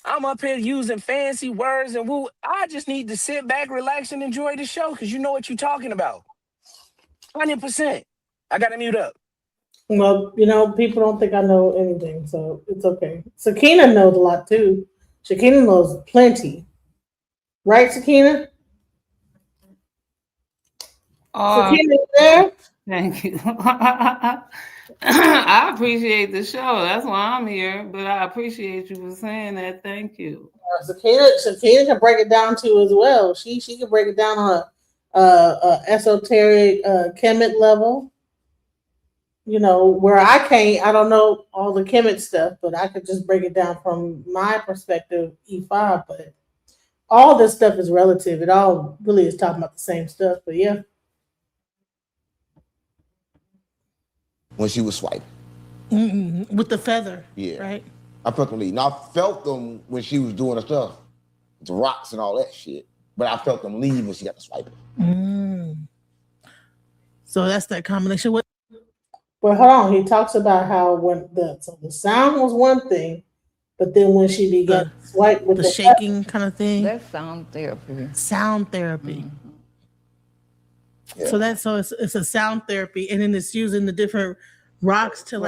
I'm up here using fancy words and woo. I just need to sit back, relax, and enjoy the show because you know what you're talking about. 100%. I got to mute up. Well, people don't think I know anything, so it's okay. Sakina knows a lot too. Sakina knows plenty. Right, Sakina? Sakina, there? Thank you. I appreciate the show. That's why I'm here. But I appreciate you for saying that. Thank you. Sakina can break it down too as well. She can break it down on a esoteric Kemet level. Where I can't. I don't know all the Kemet stuff, but I could just break it down from my perspective, E5. But all this stuff is relative. It all really is talking about the same stuff. But yeah. When she was swiping. With the feather. Yeah. Right? I felt them leave. Now, I felt them when she was doing the stuff, the rocks and all that shit, but I felt them leave when she got the swiping. So that's that combination. Well, hold on. He talks about how the sound was one thing, but then when she began to swipe with the shaking kind of thing. That's sound therapy. Sound therapy. Yeah. So it's a sound therapy, and then it's using the different rocks to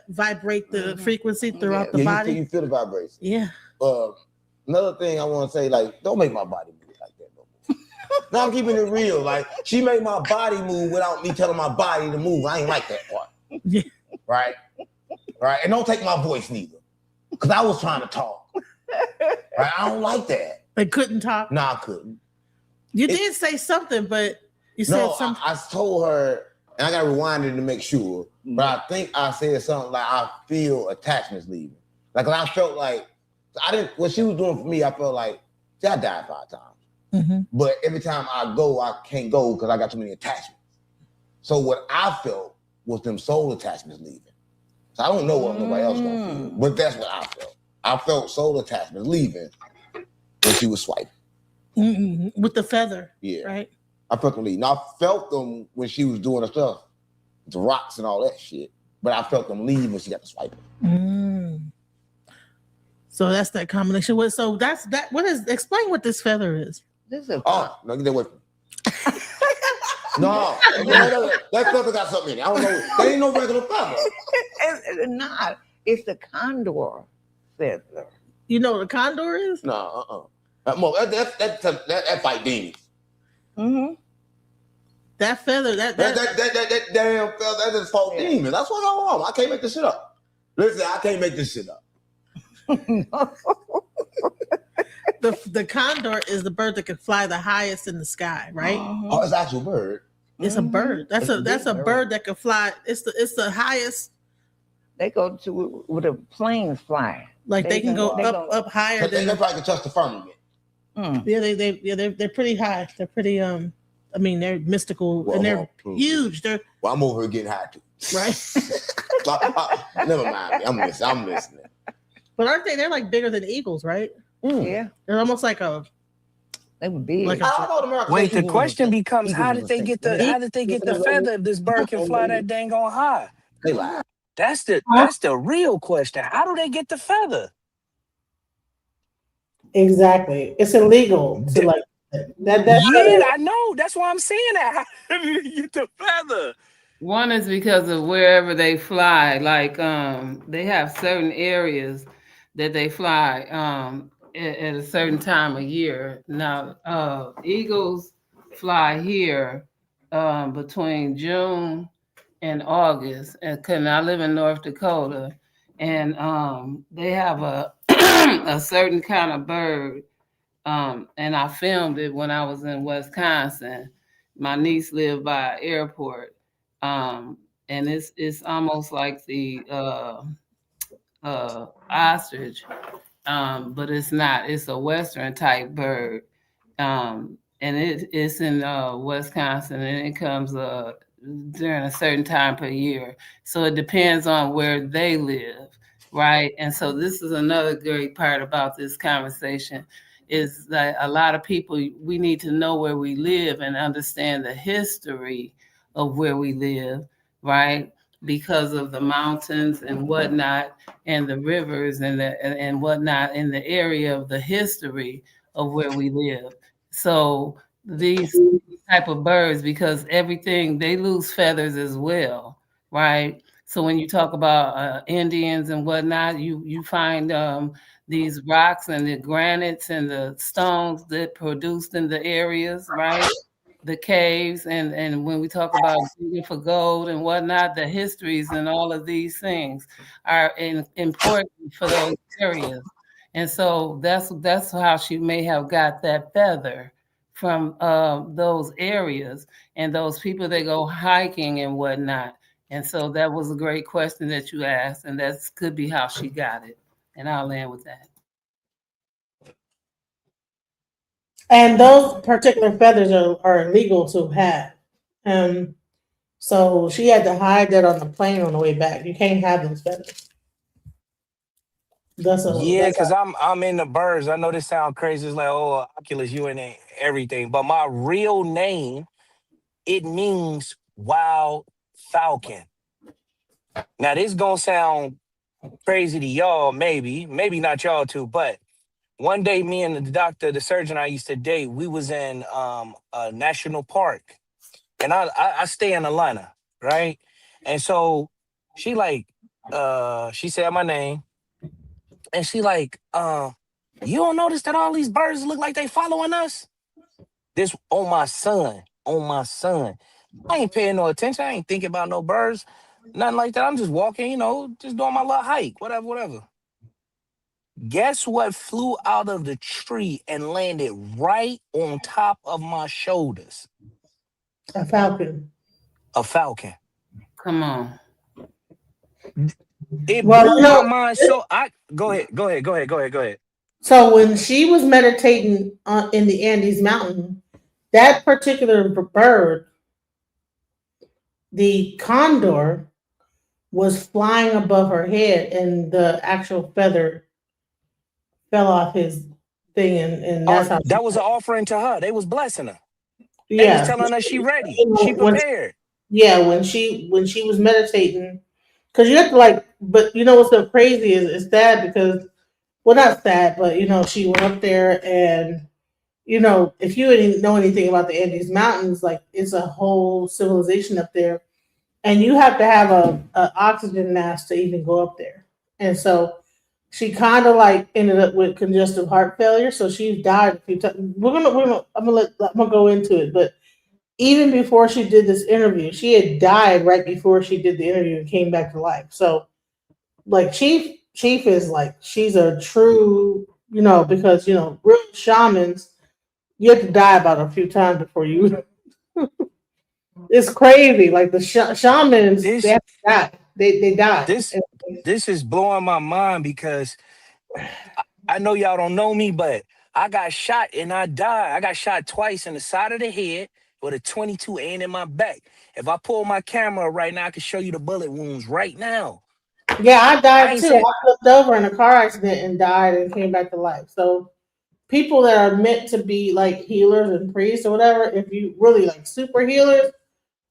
vibrate the frequency throughout the body. You feel the vibration. Yeah. Another thing I want to say, like, don't make my body move like that no more. Now I'm keeping it real. Like, she made my body move without me telling my body to move. I ain't like that part. Yeah. Right? Right? And don't take my voice neither. Because I was trying to talk. Right? I don't like that. They couldn't talk? No, I couldn't. You did say something, but you said something. I told her, and I got to rewind it to make sure, but I think I said something like, I feel attachments leaving. Like, I felt like, what she was doing for me, I felt like, see, I died 5 times. But every time I go, I can't go because I got too many attachments. So what I felt was them soul attachments leaving. So I don't know what nobody else gonna feel, but that's what I felt. I felt soul attachments leaving when she was swiping. With the feather. Yeah. Right? I felt them leave. Now, I felt them when she was doing the stuff, the rocks and all that shit, but I felt them leave when she got the swiping. So that's that combination. So that's that. Explain what this feather is. This is no, get that away from me. No, that feather got something in it. I don't know. That ain't no regular feather. It's not. It's the condor feather. You know what a condor is? No, that fight demons. Mm-hmm. That feather, that damn feather, that just fought demons. That's what's wrong. I can't make this shit up. Listen, I can't make this shit up. The condor is the bird that can fly the highest in the sky, right? Oh, it's an actual bird. It's a bird. That's a bird that can fly. It's the highest. They go to where the planes fly. Like they can go up higher than they probably can touch the firmament. Yeah, they're pretty high. They're pretty I mean, they're mystical and they're huge. They're I'm over here getting high too. Right? Never mind me. I'm listening. But aren't they? They're like bigger than eagles, right? Yeah. They're almost like a. They would be. Like Wait, the question becomes: how did they get the feather if this bird can fly that dang on high? They lie. That's the real question. How do they get the feather? Exactly. It's illegal to like that. Yeah, I know. That's why I'm saying that. How do you get the feather? One is because of wherever they fly. Like they have certain areas that they fly at a certain time of year. Now, eagles fly here between June and August. And I live in North Dakota, and they have a a certain kind of bird. And I filmed it when I was in Wisconsin. My niece lived by an airport. And it's almost like the ostrich, but it's not. It's a Western type bird, and it's in Wisconsin, and it comes during a certain time per year. So it depends on where they live, right? And so this is another great part about this conversation, is that a lot of people, we need to know where we live and understand the history of where we live, right? Because of the mountains and whatnot, and the rivers and whatnot in the area of the history of where we live. So these type of birds, because everything, they lose feathers as well, right? So when you talk about Indians and whatnot, you find these rocks and the granites and the stones that produced in the areas, right? The caves, and when we talk about digging for gold and whatnot, the histories and all of these things are important for those areas. And so that's how she may have got that feather from those areas and those people that go hiking and whatnot. And so that was a great question that you asked, and that could be how she got it. And I'll land with that. And those particular feathers are illegal to have. So she had to hide that on the plane on the way back. You can't have those feathers. Because I'm in the birds. I know this sounds crazy. It's like, oh, Oculus, you in everything. But my real name, it means wild falcon. Now, this gonna sound crazy to y'all, maybe not y'all too, but one day, me and the surgeon I used to date, we was in a national park, and I stay in Atlanta, right? And so she she said my name, and she you don't notice that all these birds look like they following us? This on my son. I ain't paying no attention. I ain't thinking about no birds, nothing like that. I'm just walking, just doing my little hike, whatever. Guess what flew out of the tree and landed right on top of my shoulders? A falcon. A falcon. Come on. It blew my mind. So go ahead. So when she was meditating in the Andes Mountain, that particular bird, the condor, was flying above her head, and the actual feather fell off his thing, and that's how that was an offering to her. They was blessing her. They Yeah. was telling her she ready. She When- prepared. Yeah, when she was meditating, because you have to but you know what's so crazy is it's sad because, well, not sad, but she went up there and you know, if you didn't know anything about the Andes Mountains, like it's a whole civilization up there, and you have to have a oxygen mask to even go up there. And so she kind of like ended up with congestive heart failure, so she's died a few times. I'm gonna go into it, but even before she did this interview, she had died right before she did the interview and came back to life. So, like Chief is like she's a true, you know, because you know real shamans, you have to die about a few times before you. It's crazy. Like the shamans, they have to die. They die. This is blowing my mind because I know y'all don't know me, but I got shot and I died. I got shot twice in the side of the head with a 22 and in my back. If I pull my camera right now, I can show you the bullet wounds right now. Yeah, I died too. I flipped over in a car accident and died and came back to life. So people that are meant to be like healers and priests or whatever, if you really like super healers,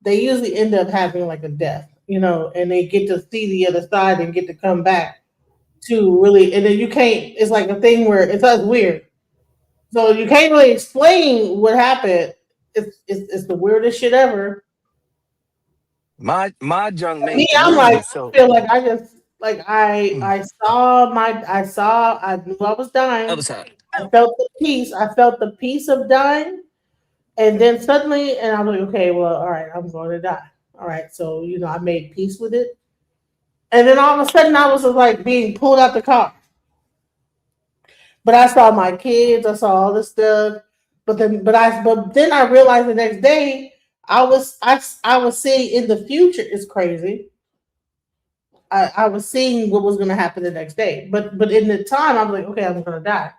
they usually end up having like a death, you know, and they get to see the other side and get to come back to really, and then you can't, it's like a thing where it's weird. So you can't really explain what happened. It's the weirdest shit ever. My junk made Me, I'm like, I feel like I just like I knew I was dying. Other side. I felt the peace. I felt the peace of dying. And then suddenly, and I'm like, okay, well, all right, I'm going to die. All right. So, you know, I made peace with it. And then all of a sudden I was just like being pulled out the car. But I saw my kids, I saw all this stuff. But then I realized the next day I was seeing in the future. It's crazy. I was seeing what was going to happen the next day. But in the time, I was like, okay, I'm going to die.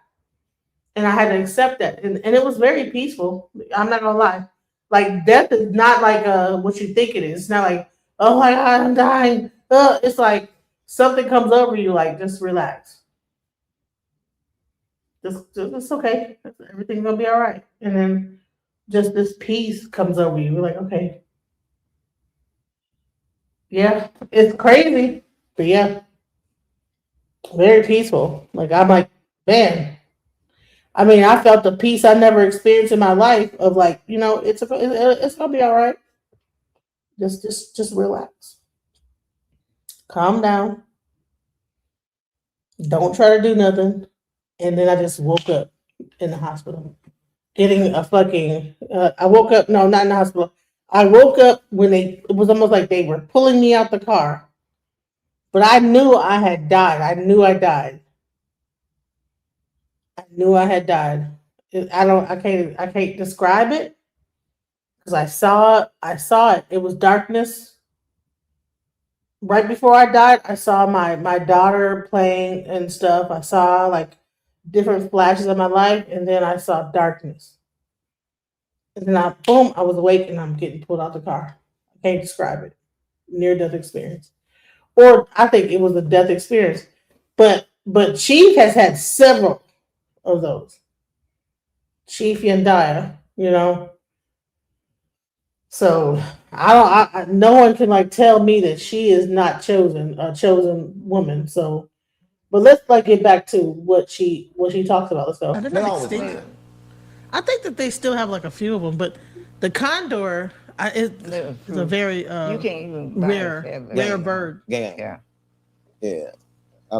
And I had to accept that. And it was very peaceful. I'm not going to lie. Like, death is not like what you think it is. It's not like, oh my God, I'm dying. It's like something comes over you, like, just relax. Just it's okay. Everything's going to be all right. And then just this peace comes over you. You're like, okay. Yeah, it's crazy. But yeah, very peaceful. Like, I'm like, man. I mean, I felt the peace I never experienced in my life of like, you know, it's gonna be all right. Just relax. Calm down. Don't try to do nothing. And then I just woke up in the hospital. Getting a fucking I woke up, no, not in the hospital. I woke up when it was almost like they were pulling me out the car. But I knew I had died. I knew I died. I knew I had died. I can't describe it because I saw it. It was darkness. Right before I died, I saw my daughter playing and stuff. I saw like different flashes of my life, and then I saw darkness. And then I was awake and I'm getting pulled out the car. I can't describe it. Near-death experience. Or I think it was a death experience. But Chief has had several of those. Chief Yandaya, you know. So no one can like tell me that she is not a chosen woman. So, but let's like get back to what she talks about. Let's go. I think that they still have like a few of them, but the condor is a very you can't even buy rare bird. Yeah.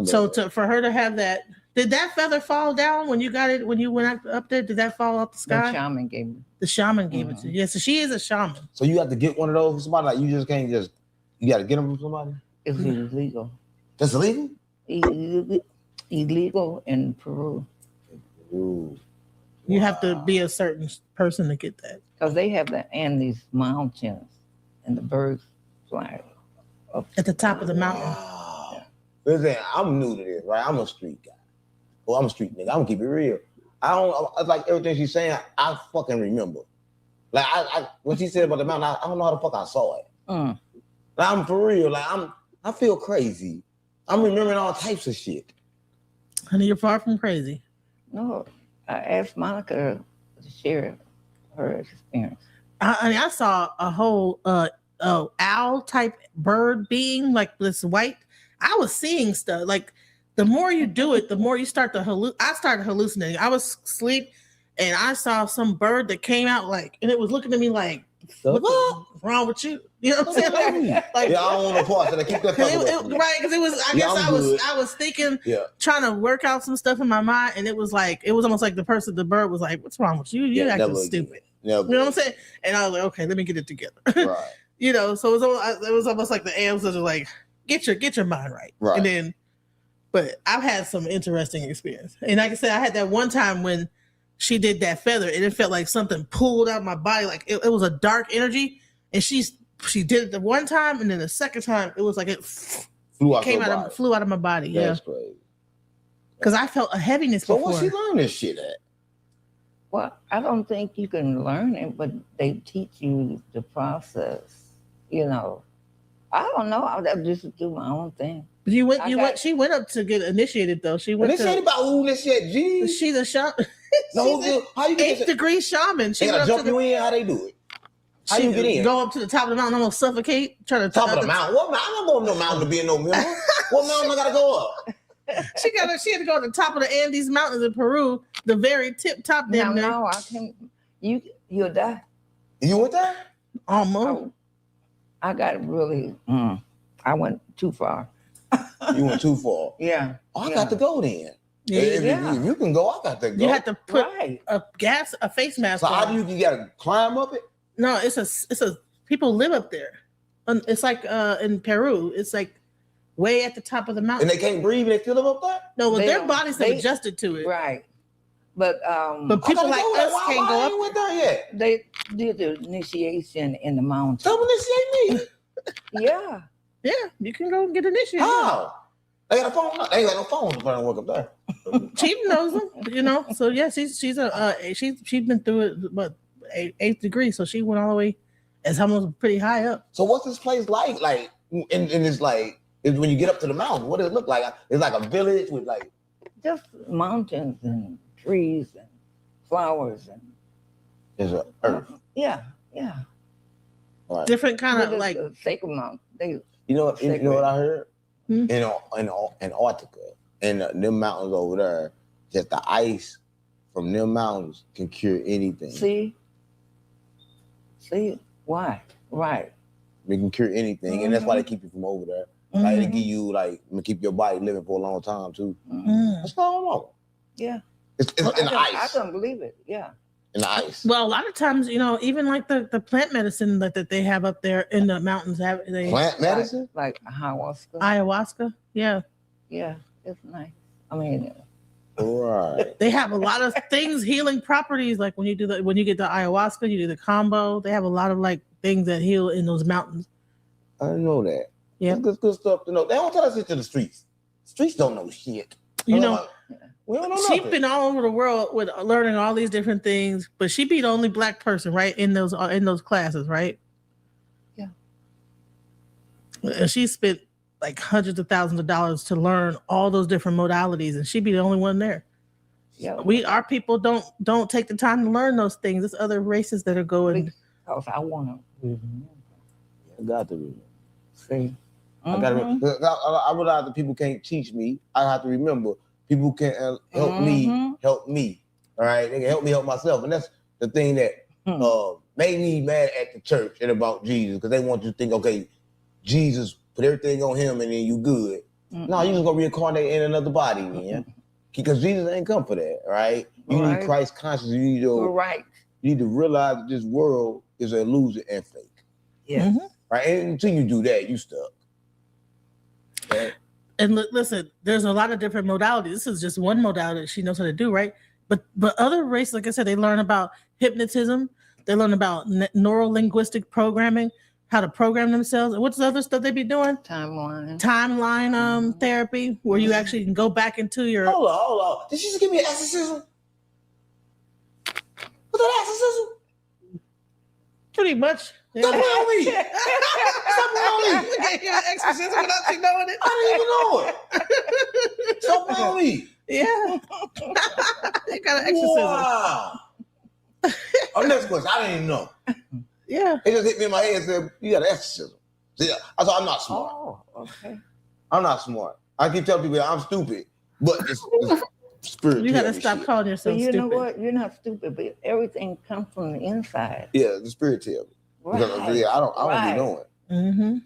So for her to have that, did that feather fall down when you got it when you went up there? Did that fall up the sky? The shaman gave it. The shaman gave it to you. Yeah, so she is a shaman. So you have to get one of those from somebody. Like you just can't you got to get them from somebody. It's illegal. That's illegal. Illegal in Peru. Ooh. You have to be a certain person to get that. Because they have the Andes Mountains and the birds fly up at the top of the mountain. Wow. Listen, I'm new to this, right? I'm a street guy. Well, I'm a street nigga. I'm gonna keep it real. I like everything she's saying. I fucking remember. Like I when she said about the mountain, I don't know how the fuck I saw it. Like, I'm for real. Like I feel crazy. I'm remembering all types of shit. Honey, you're far from crazy. No, I asked Monica to share her experience. I saw a whole owl type bird being like this white. I was seeing stuff like the more you do it, the more you start to I started hallucinating. I was asleep and I saw some bird that came out like, and it was looking at me like, what's wrong with you? You know what I'm saying? Like, yeah, I don't want to pause. So I keep that right, because it was. I guess I was thinking, trying to work out some stuff in my mind, and it was almost like the bird was like, "What's wrong with you? You acting stupid." You know what I'm saying? And I was like, "Okay, let me get it together." Right. You know, so it was almost like the answers are like, "Get your mind right." Right. And then, but I've had some interesting experience, and like I said, I had that one time when she did that feather, and it felt like something pulled out of my body, like it was a dark energy, and she did it the one time, and then the second time it was like it flew out of my body. That's crazy. Because I felt a heaviness before. So where she learned this shit at? Well, I don't think you can learn it, but they teach you the process. You know, I don't know. I'll just do my own thing. She went up to get initiated though. She went initiated by who? This shit, G. She's a shaman. No, how you get 8th degree shaman. They gotta jump you in. How they do it? How you get in? Go up to the top of the mountain, almost suffocate. Try to top of the mountain. What mountain? I'm not going to no mountain to be in no member. What mountain I gotta go up? She had to go to the top of the Andes Mountains in Peru, the very tip top down there. No, I can. You'll die. You went there? Almost. I got really. I went too far. You went too far. Yeah. Oh, I got to go then. Yeah. If you can go, I got to go. You have to put a face mask. So on. how do you gotta climb up it? No, it's a people live up there. It's like in Peru. It's like way at the top of the mountain. And they can't breathe and they still live up there? No, well, their bodies have adjusted to it. Right. But people like us can't go up. Went there yet? They did the initiation in the mountain. Come initiate me. Yeah. Yeah, you can go and get initiated. How? They got a phone. They ain't got no phones to work up there. Chief knows them, you know. So yeah, she's been through it, but 8th degree, so she went all the way as almost pretty high up. So what's this place like? Like in this like when you get up to the mountain, what does it look like? It's like a village with like just mountains and trees and flowers and there's a earth. Yeah. Right. Different kind of like sacred mountain. You know what I heard? In Antarctica, and them mountains over there, just the ice from them mountains can cure anything. See, why? Right. They can cure anything, and that's why they keep you from over there. Like they give you keep your body living for a long time too. What's going on? Yeah. It's in the ice. I couldn't believe it. Yeah. In the ice. Well, a lot of times, you know, even like the plant medicine that they have up there in the mountains, plant medicine like ayahuasca. Ayahuasca, yeah, it's nice. I mean, right. They have a lot of things, healing properties. Like when you get the ayahuasca, you do the combo. They have a lot of like things that heal in those mountains. I didn't know that. Yeah, that's good stuff to know. They don't tell us it to the streets. Streets don't know shit. You know. We don't know She's nothing. been all over the world with learning all these different things, but she be the only Black person, right, in those classes, right? Yeah. And she spent like hundreds of thousands of dollars to learn all those different modalities, and she'd be the only one there. Yeah. Our people don't take the time to learn those things. There's other races that are going. Because I want to. I got to remember. See. I got to. I realize that people can't teach me. I have to remember. People can help me help me. All right, they can help me help myself, and that's the thing that made me mad at the church and about Jesus, because they want you to think, okay, Jesus put everything on him, and then you good. No, you just gonna reincarnate in another body, man. Because Jesus ain't come for that, right? You need Christ consciousness. You need to You need to realize that this world is an illusion and fake. Yeah. Right. And until you do that, you stuck. Okay? And listen, there's a lot of different modalities. This is just one modality she knows how to do, right? But other races, like I said, they learn about hypnotism. They learn about neuro-linguistic programming, how to program themselves. What's the other stuff they be doing? Timeline therapy, where you actually can go back into your. Hold on. Did she just give me an exorcism? Was that exorcism? Pretty much. Stop playing on me. Stop playing on me. Exorcism without you knowing it. I didn't even know it. Stop playing on me. Yeah. You got an exorcism. Wow. Next question. I didn't even know. Yeah. It just hit me in my head and said, you got an exorcism. See, I thought I'm not smart. Oh, okay. I'm not smart. I keep telling people I'm stupid, but it's Spirit. You gotta tell me stop shit. calling But yourself you stupid. know what? You're not stupid, but everything comes from the inside. Yeah, the spirit tell me. Because, yeah, I don't be knowing. Mm-hmm.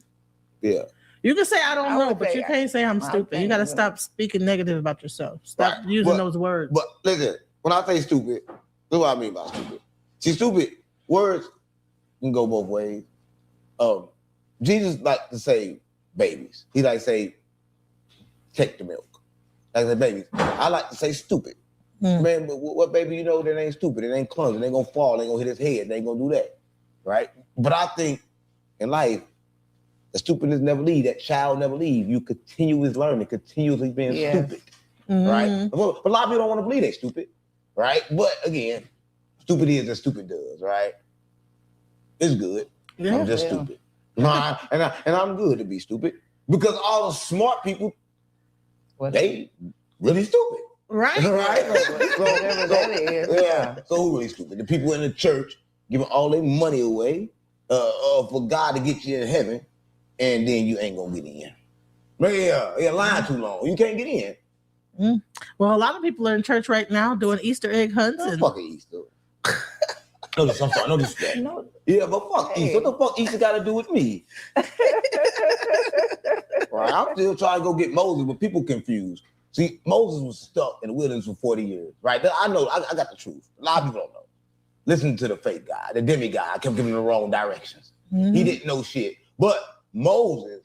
Yeah. You can say I don't I know, would but say you can't say I'm I stupid. You think, gotta you know. stop speaking negative about yourself. Stop using But- those words. But listen, when I say stupid, this is what I mean by stupid. See, stupid words can go both ways. Jesus like to say babies. He like to say take the milk. Like the babies. I like to say stupid. Man, but what baby you know that ain't stupid? It ain't clumsy. It ain't gonna fall. It ain't gonna hit his head. It ain't gonna do that. Right? But I think in life, the stupidness never leave. That child never leave. You continuously learning, continuously being stupid. Right? But a lot of people don't want to believe they stupid. Right? But again, stupid is as stupid does, right? It's good. Yeah. I'm just stupid. and I'm good to be stupid because all the smart people, they really stupid. Right. Right? Whatever that is. Yeah. So who really stupid? The people in the church giving all their money away for God to get you in heaven, and then you ain't gonna get in. Yeah, lying too long. You can't get in. Well, a lot of people are in church right now doing Easter egg hunts. And fucking Easter. No, I'm sorry. No disrespect. Yeah, but fuck Easter. What the fuck Easter got to do with me? Right? I'm still trying to go get Moses, but people confused. See, Moses was stuck in the wilderness for 40 years, right? I know, I got the truth. A lot of people don't know. Listen to the fake guy, the demigod. I kept giving him the wrong directions. He didn't know shit. But Moses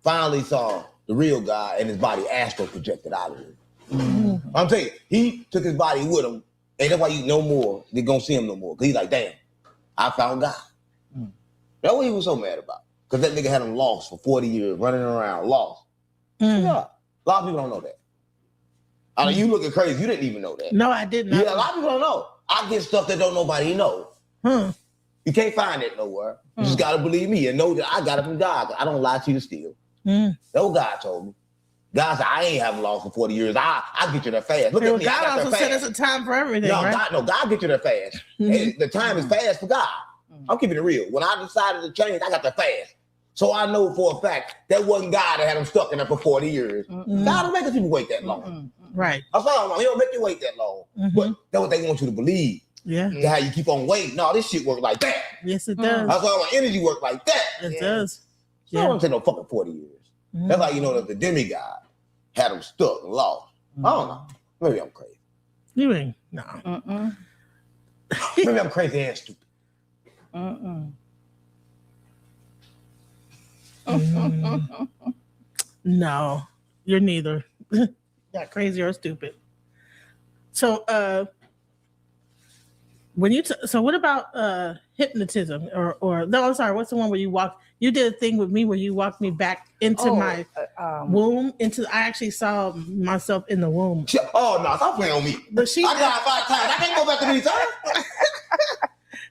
finally saw the real God and his body astral projected out of him. I'm telling you, he took his body with him, and that's why you no more, they gonna see him no more. Because he's like, damn, I found God. That's what he was so mad about. Because that nigga had him lost for 40 years, running around, lost. Yeah. A lot of people don't know that. I mean, you looking crazy. You didn't even know that. No, I didn't. Yeah, a lot of people don't know. I get stuff that don't nobody know. You can't find it nowhere. You just gotta believe me and know that I got it from God. I don't lie to you to steal. That's what God told me. God said, I ain't having lost for 40 years. I'll get you there fast. Look at me. God I got also there said fast. it's a time for everything, No, right? God get you there fast. And the time is fast for God. I'm keeping it real. When I decided to change, I got there fast. So I know for a fact that wasn't God that had him stuck in there for 40 years. God don't make people wait that long. Right. That's all. He don't make you wait that long. But that's what they want you to believe. Yeah. That's how you keep on waiting. No, this shit work like that. Yes, it does. That's why my energy work like that. It does. So I don't take no fucking 40 years. That's how you know that the demigod had him stuck and lost. I don't know. Maybe I'm crazy. You ain't. No. Maybe I'm crazy and stupid. No, you're neither. Not crazy or stupid. So, when you so what about hypnotism or no? I'm sorry. What's the one where you walk? You did a thing with me where you walked me back into my womb. I actually saw myself in the womb. Oh no! Stop playing on me. But she, I got 5 times. I can't go back to these times.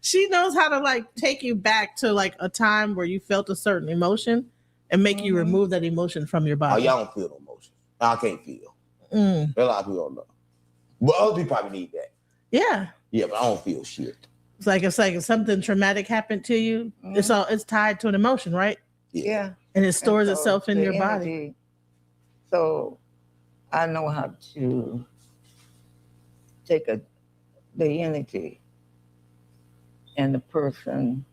She knows how to like take you back to like a time where you felt a certain emotion and make you remove that emotion from your Oh, body. y'all don't feel no emotion. I can't feel. A lot of people don't know. But other people probably need that. Yeah. Yeah, but I don't feel shit. It's like if something traumatic happened to you, it's tied to an emotion, right? Yeah. And it stores And so itself in the your body. energy- So I know how to take the energy and the person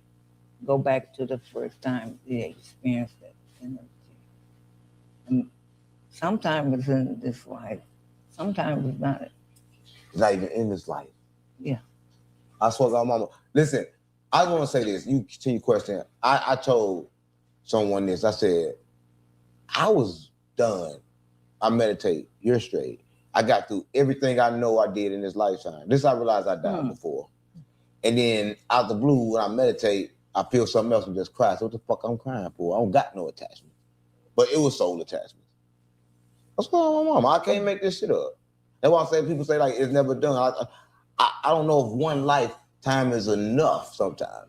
go back to the first time they experienced that energy. And sometimes it's in this life, sometimes it's not. It's not even in this life. Yeah. I swear to God, mama. Listen, I want to say this. You continue your question. I told someone this. I said, I was done. I meditate. You're straight. I got through everything I know I did in this lifetime. This I realized I died before. And then out the blue, when I meditate, I feel something else and just cry. So what the fuck I'm crying for? I don't got no attachment. But it was soul attachment. What's going on, mama? I can't make this shit up. That's why I say people say like it's never done. I don't know if one lifetime is enough sometimes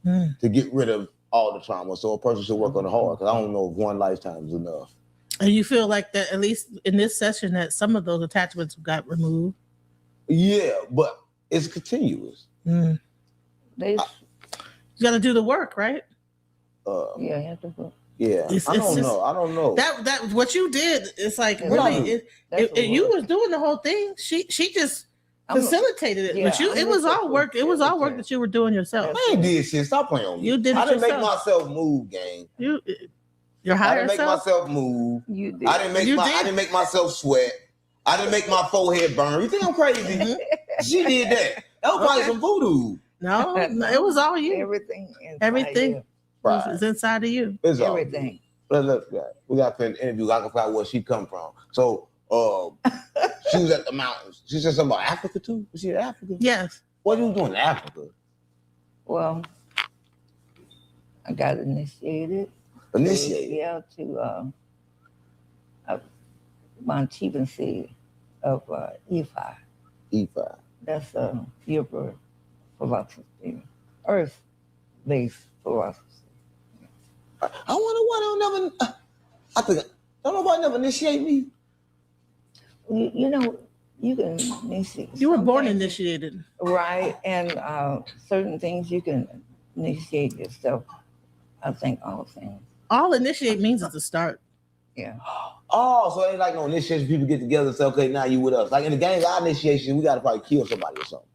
to get rid of all the trauma. So a person should work on it hard because I don't know if one lifetime is enough. And you feel like that at least in this session that some of those attachments got removed. Yeah, but it's continuous. They You got to do the work, right? yeah, you have to go. Yeah, I don't know. That what you did. It's like Yeah, really, that's what you was doing the whole thing. She just facilitated it, yeah, but it was all work. It was all work that you were doing yourself. I ain't did shit. Stop playing on me. You did it I didn't make yourself. myself move, gang. Your I higher didn't make self. myself move. You did. I didn't make myself sweat. I didn't make my forehead burn. You think I'm crazy? She did that. That was probably some voodoo. No, it was all you. Everything is inside of you. It's all Everything. Look, we got to interview. I can find out where she come from. So, she was at the mountains. She said something about Africa too. Was she in Africa? Yes. What you doing in Africa? Well, I got initiated. Initiated? Yeah, to Mount Chibansi of Ifa. Ifa. That's a Yoruba philosophy, earth-based philosophy. I wonder why they don't never. I think don't nobody never initiate me. You know, you can initiate. You were some born things, initiated, right? And certain things you can initiate yourself. I think all things. All initiate means is to start. Yeah. Oh, so it ain't like no initiation. People get together and say, "Okay, now you with us." Like in the gang, our initiation, we got to probably kill somebody or something.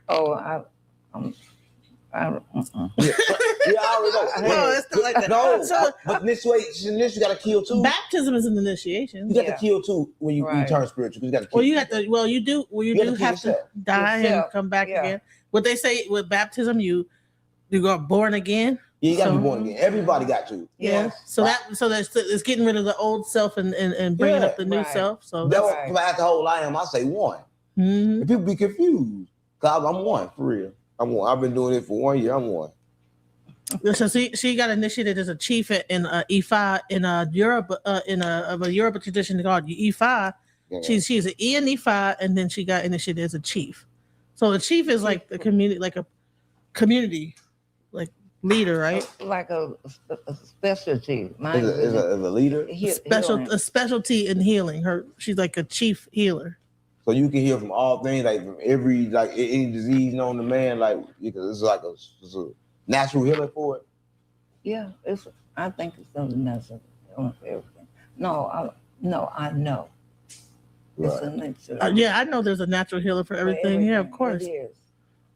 Oh, I Yeah, I already know. No, it's not like that. No, So- but initiation, you got to kill too. Baptism is an initiation. You got to kill too when you turn spiritual. You got to kill. Well, you have to. Well, you do. Well, you You do have to kill have to yourself. die Yourself. and come back again. What they say with baptism, you go born again. Yeah, you got to So- be born again. Everybody got to. Yeah. So that's it's getting rid of the old self and bringing up the new self. So That that's, was after the whole I am. I say one. Mhm. And people be confused. Cause I'm one for real. I'm one. I've been doing it for 1 year. I'm one. So she got initiated as a chief in Ifa in Europe in a Yoruba tradition called Ifa. Yeah. She's an E in Ifa, and then she got initiated as a chief. So a chief is like the community, like a community, like leader, right? like a specialty. Mine Is a leader. healing. A specialty in healing. She's like a chief healer. So you can heal from all things, like from every any disease known to man, like because it's like it's a natural healer for it. Yeah, I think it's something that's on everything. I know. It's a nature. Yeah, I know there's a natural healer for everything. Yeah, of course. It is.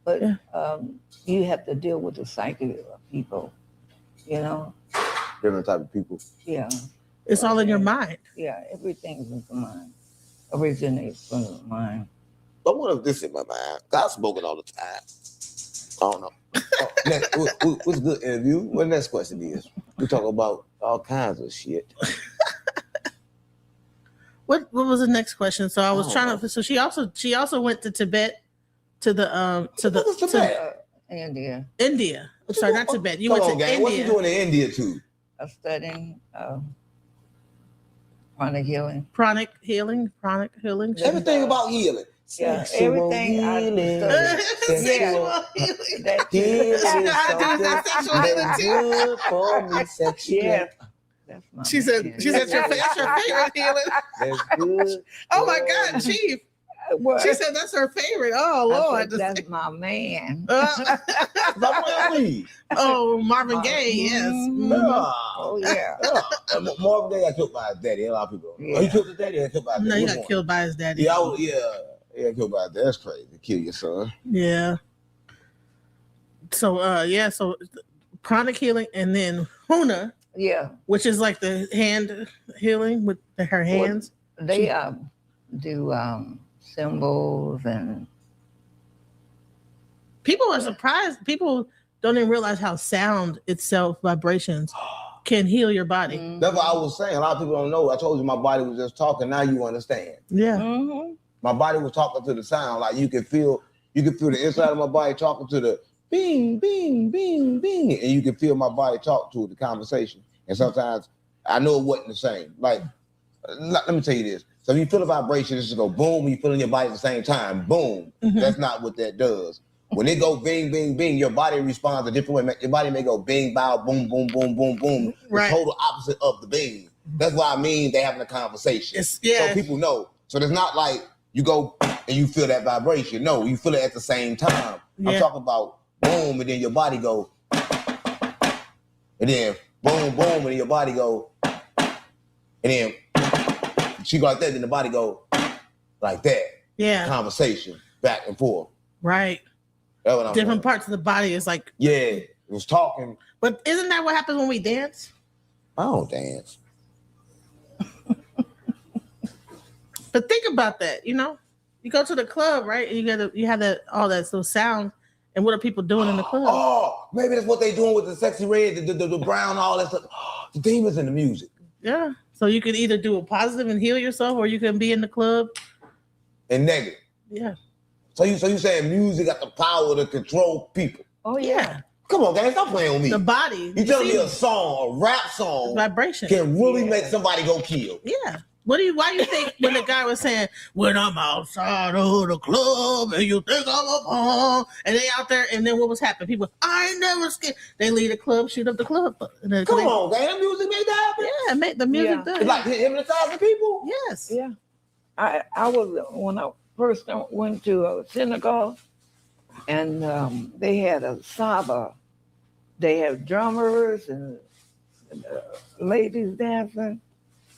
But you have to deal with the psyche of people, you know? Different type of people. Yeah. It's all in your mind. Yeah, everything's in the mind. Originates from the mind. I wonder if this in my mind. I've spoken all the time. I don't know. What's a good interview? What the next question is? We talk about all kinds of shit. What was the next question? So I was trying to. So she also went to Tibet, to India. India. I'm sorry, not Tibet. You went to India. What you doing in India too? I'm studying chronic healing. Chronic healing. Everything about healing. Yeah, Sexual everything healing. Sexual healing. That Healing is Sexual something healing too. good for me sexually. Yeah. She said that's your favorite healing. That's good. Oh my God, Chief. What? She said that's her favorite. Oh Lord, that's my man. Oh, Marvin Gaye, yes. Oh yeah. Marvin Gaye got killed by his daddy. A lot of people. Oh, he killed his daddy. Or killed by his No, daddy? he Which got one? killed by his daddy. Yeah, he got killed by his daddy. That's crazy. Kill your son. Yeah. So so chronic healing, and then Huna. Yeah. Which is like the hand healing with her hands. They do symbols and people are surprised. People don't even realize how sound itself, vibrations, can heal your body. That's what I was saying. A lot of people don't know. I told you my body was just talking. Now you understand. Yeah. Mm-hmm. My body was talking to the sound. Like you can feel the inside of my body talking to the bing, bing, bing, bing. And you can feel my body talk to the conversation. And sometimes I know it wasn't the same. Like, let me tell you this. So you feel a vibration, it's just go boom, when you feel in your body at the same time, boom. Mm-hmm. That's not what that does. When it go bing, bing, bing, your body responds a different way. Your body may go bing, bow, boom, boom, boom, boom, boom. Right. The total opposite of the bing. That's why I mean they having a conversation. So people know. So it's not like you go and you feel that vibration. No, you feel it at the same time. Yeah. I'm talking about boom, and then your body go, and then boom, boom, and then your body go, and then she go like that, then the body go like that. Yeah. Conversation back and forth. Right. That's what I'm Different parts of the body is like. Yeah, it was talking. But isn't that what happens when we dance? I don't dance. But think about that, you know? You go to the club, right? And you have that all that those sound. And what are people doing in the club? Oh, maybe that's what they doing with the sexy red, the brown, all that stuff. The demons in the music. Yeah. So you can either do a positive and heal yourself, or you can be in the club and negative. Yeah. So you saying music got the power to control people? Oh yeah. Come on, guys, stop playing with me. The body. You telling me a song, a rap song, vibration can really make somebody go kill? Yeah. Why do you think when the guy was saying, when I'm outside of the club and you think I'm a bum, and they out there, and then what was happening? People, I ain't never scared. They leave the club, shoot up the club. Come on, man, music made that happen. Yeah, the music does. It's like hypnotizing people. Yes. Yeah. I was when I first went to a synagogue, and they had a saba. They have drummers and ladies dancing.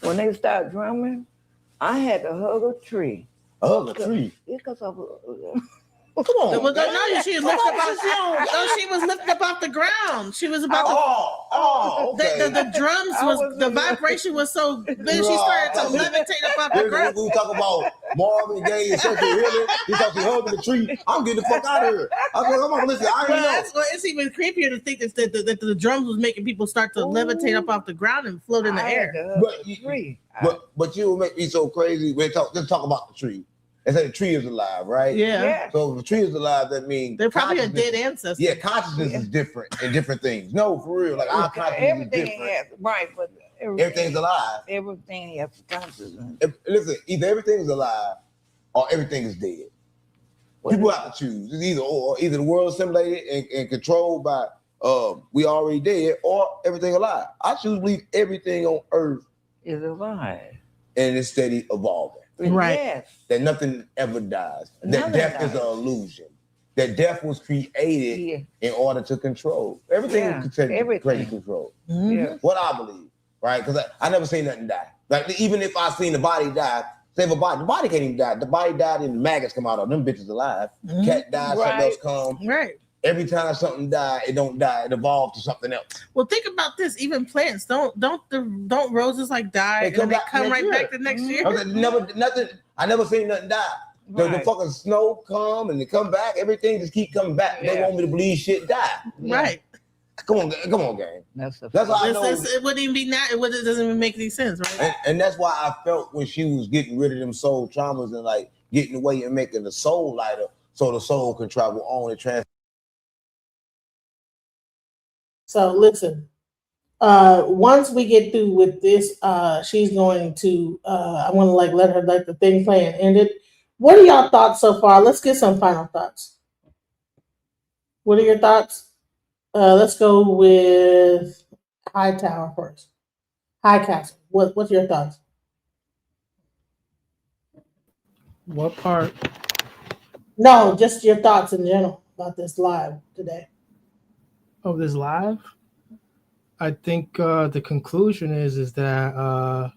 When they start drumming, I had to hug a tree. Hug a tree? Because of Come on. She was lifted up off the ground. She was about okay. The drums the vibration was so big. She started to levitate up off the ground. We talk about Marvin Gaye and social healing. You talk about hugging the tree. I'm getting the fuck out of here. I said, come on, listen. I ain't know. It's even creepier to think that the drums was making people start to levitate up off the ground and float in the air. But you will make me so crazy. Let's talk about the tree. They say the tree is alive, right? Yeah. So if the tree is alive, that means they're probably a dead ancestor. Yeah, consciousness is different in different things. No, for real. Like our consciousness is different. But everything's alive. Everything has consciousness. Listen, either everything is alive or everything is dead. People have to choose. It's either or. Either the world assimilated and controlled by we already dead, or everything alive. I choose to believe everything on earth is alive and it's steady evolving. Right. Yes. That nothing ever dies. That death is an illusion. That death was created in order to control. Everything was created to control. Yeah. What I believe, right? Because I never seen nothing die. Like even if I seen the body die, say the body can't even die. The body died and the maggots come out of them bitches alive. Cat died, something else come. Right. Every time something died, it don't die. It evolved to something else. Well, think about this. Even plants don't roses like die and they come right back the next year. I never seen nothing die. The fucking snow come and they come back. Everything just keep coming back. They want me to believe shit die. Right. Come on, gang. That's why I know. It wouldn't even be it doesn't even make any sense, right? And that's why I felt when she was getting rid of them soul traumas and like getting away and making the soul lighter so the soul can travel on and transfer. So listen, once we get through with this, she's going to, I want to let her the thing play and end it. What are y'all thoughts so far? Let's get some final thoughts. What are your thoughts? Let's go with Hightower first. High Castle. What's your thoughts? What part? No, just your thoughts in general about this live today. Of this live, I think the conclusion is that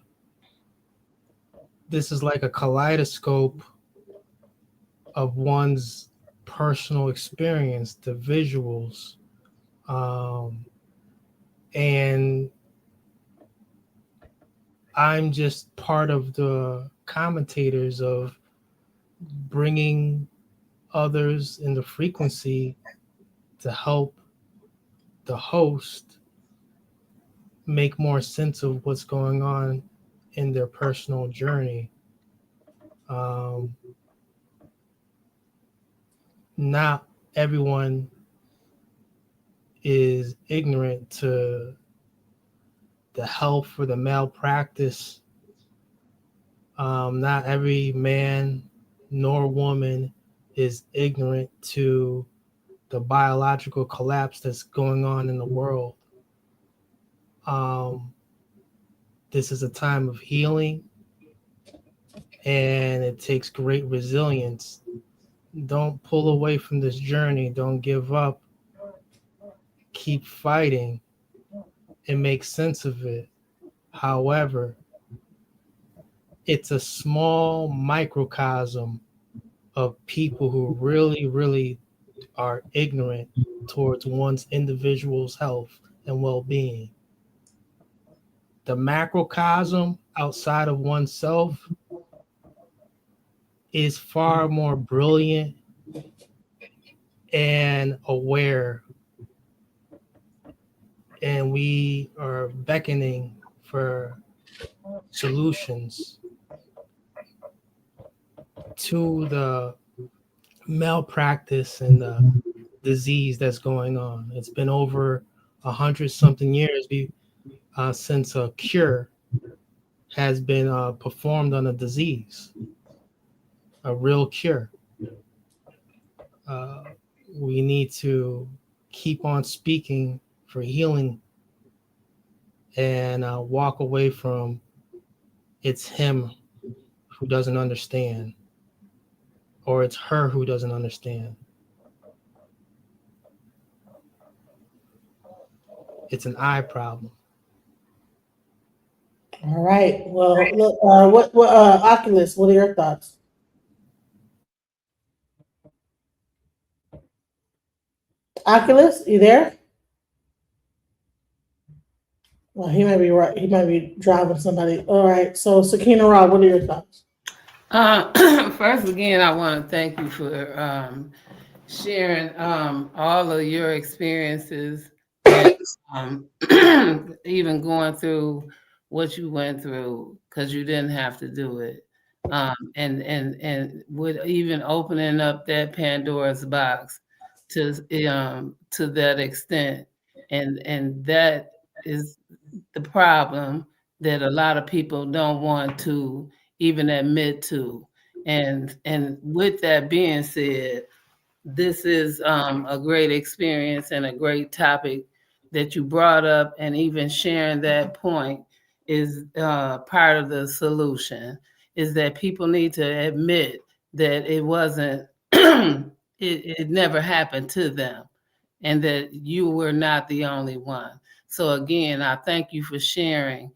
this is like a kaleidoscope of one's personal experience, the visuals, and I'm just part of the commentators of bringing others in the frequency to help the host make more sense of what's going on in their personal journey. Not everyone is ignorant to the health or the malpractice. Not every man nor woman is ignorant to the biological collapse that's going on in the world. This is a time of healing, and it takes great resilience. Don't pull away from this journey. Don't give up. Keep fighting. and make sense of it. However, it's a small microcosm of people who really, really are ignorant towards one's individual's health and well-being. The macrocosm outside of oneself is far more brilliant and aware, and we are beckoning for solutions to the malpractice and the disease that's going on. It's been over 100-something years since a cure has been performed on a disease, a real cure. We need to keep on speaking for healing and walk away from it's him who doesn't understand, or it's her who doesn't understand. It's an I problem. All right. Well, look, what Oculus, what are your thoughts? Oculus, you there? Well, he might be right. He might be driving somebody. All right. So, Sakina Rob, what are your thoughts? First, again, I want to thank you for sharing all of your experiences, and, even going through what you went through, because you didn't have to do it, and with even opening up that Pandora's box to that extent, and that is the problem that a lot of people don't want to even admit to. And with that being said, this is a great experience and a great topic that you brought up, and even sharing that point is part of the solution, is that people need to admit that it wasn't, it never happened to them, and that you were not the only one. So again, I thank you for sharing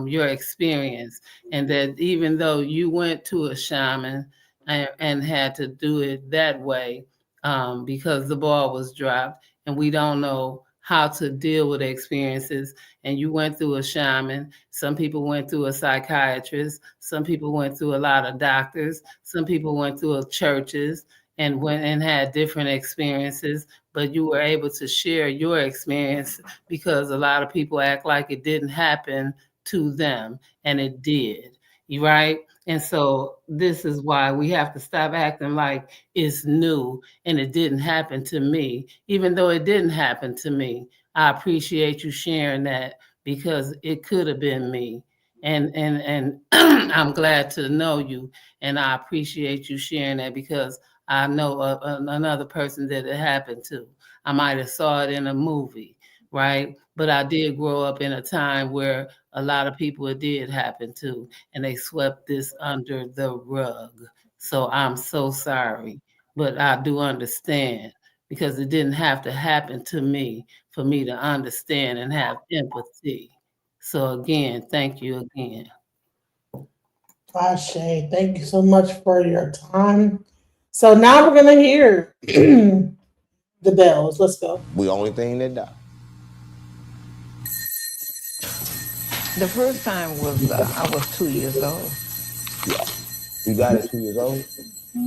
your experience, and that even though you went to a shaman and had to do it that way because the ball was dropped, and we don't know how to deal with experiences, and you went through a shaman. Some people went through a psychiatrist. Some people went through a lot of doctors. Some people went through churches and went and had different experiences, but you were able to share your experience because a lot of people act like it didn't happen to them, and it did. You right? And so this is why we have to stop acting like it's new and it didn't happen to me. Even though it didn't happen to me, I appreciate you sharing that, because it could have been me. And I'm glad to know you, and I appreciate you sharing that, because I know another person that it happened to. I might have saw it in a movie, right? But I did grow up in a time where a lot of people it did happen to, and they swept this under the rug. So I'm so sorry, but I do understand, because it didn't have to happen to me for me to understand and have empathy. So again, thank you again. Ashe, thank you so much for your time. So now we're gonna hear the bells. Let's go. We only thing that die. The first time was I was 2 years old. Yeah. You got it 2 years old?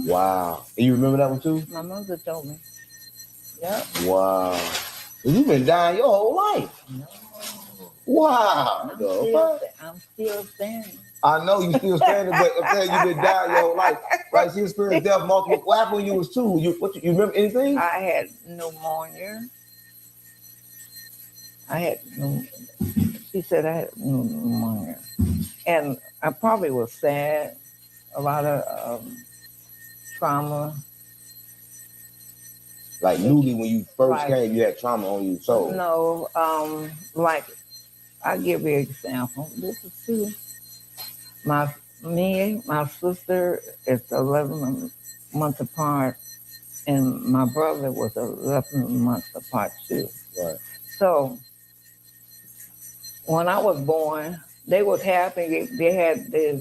Wow. And you remember that one too? My mother told me. Yep. Wow. And you've been dying your whole life. No. Wow. I'm still standing. I know you still standing, but I'm saying you've been dying your whole life. Right? She experienced death multiple. What happened when you was 2? You remember anything? I had pneumonia. She said I had pneumonia. And I probably was sad, a lot of trauma. Like newly when you first came, you had trauma on you. So no, like I'll give you an example. This is true. My sister is 11 months apart, and my brother was 11 months apart too. Right. So when I was born, they was happy. They had their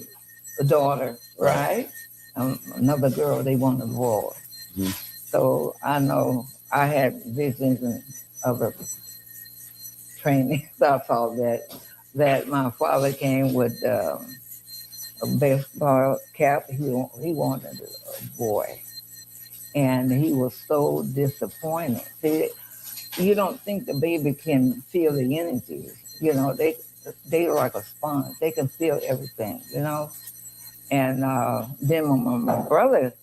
daughter, right? Another girl, they wanted a boy. Mhm. So I know I had visions and other training stuff, all that my father came with a baseball cap. He wanted a boy, and he was so disappointed. See, you don't think the baby can feel the energy. You know, they're like a sponge. They can feel everything, you know. And then when my brother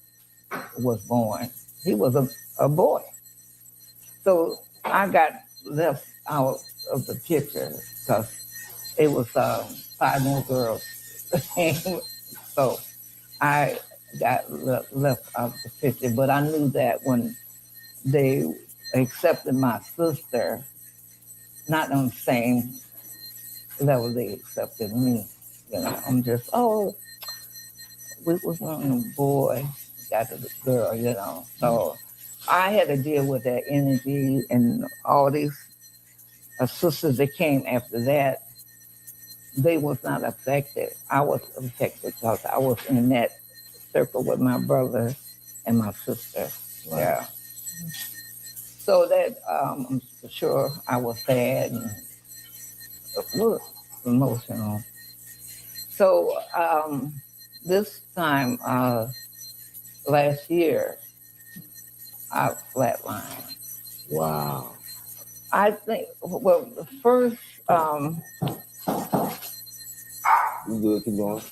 was born, he was a boy. So I got left out of the picture because it was 5 more girls. So I got left out of the picture. But I knew that when they accepted my sister, not on the same level they accepted me. You know, I'm just, we was wanting a boy, got the girl, you know. So I had to deal with that energy and all these sisters that came after that. They was not affected. I was affected because I was in that circle with my brother and my sister. Right. Yeah. So that I'm sure I was sad and emotional. So this time last year, I flatlined. Wow. I think, well, the first, You good? Keep going.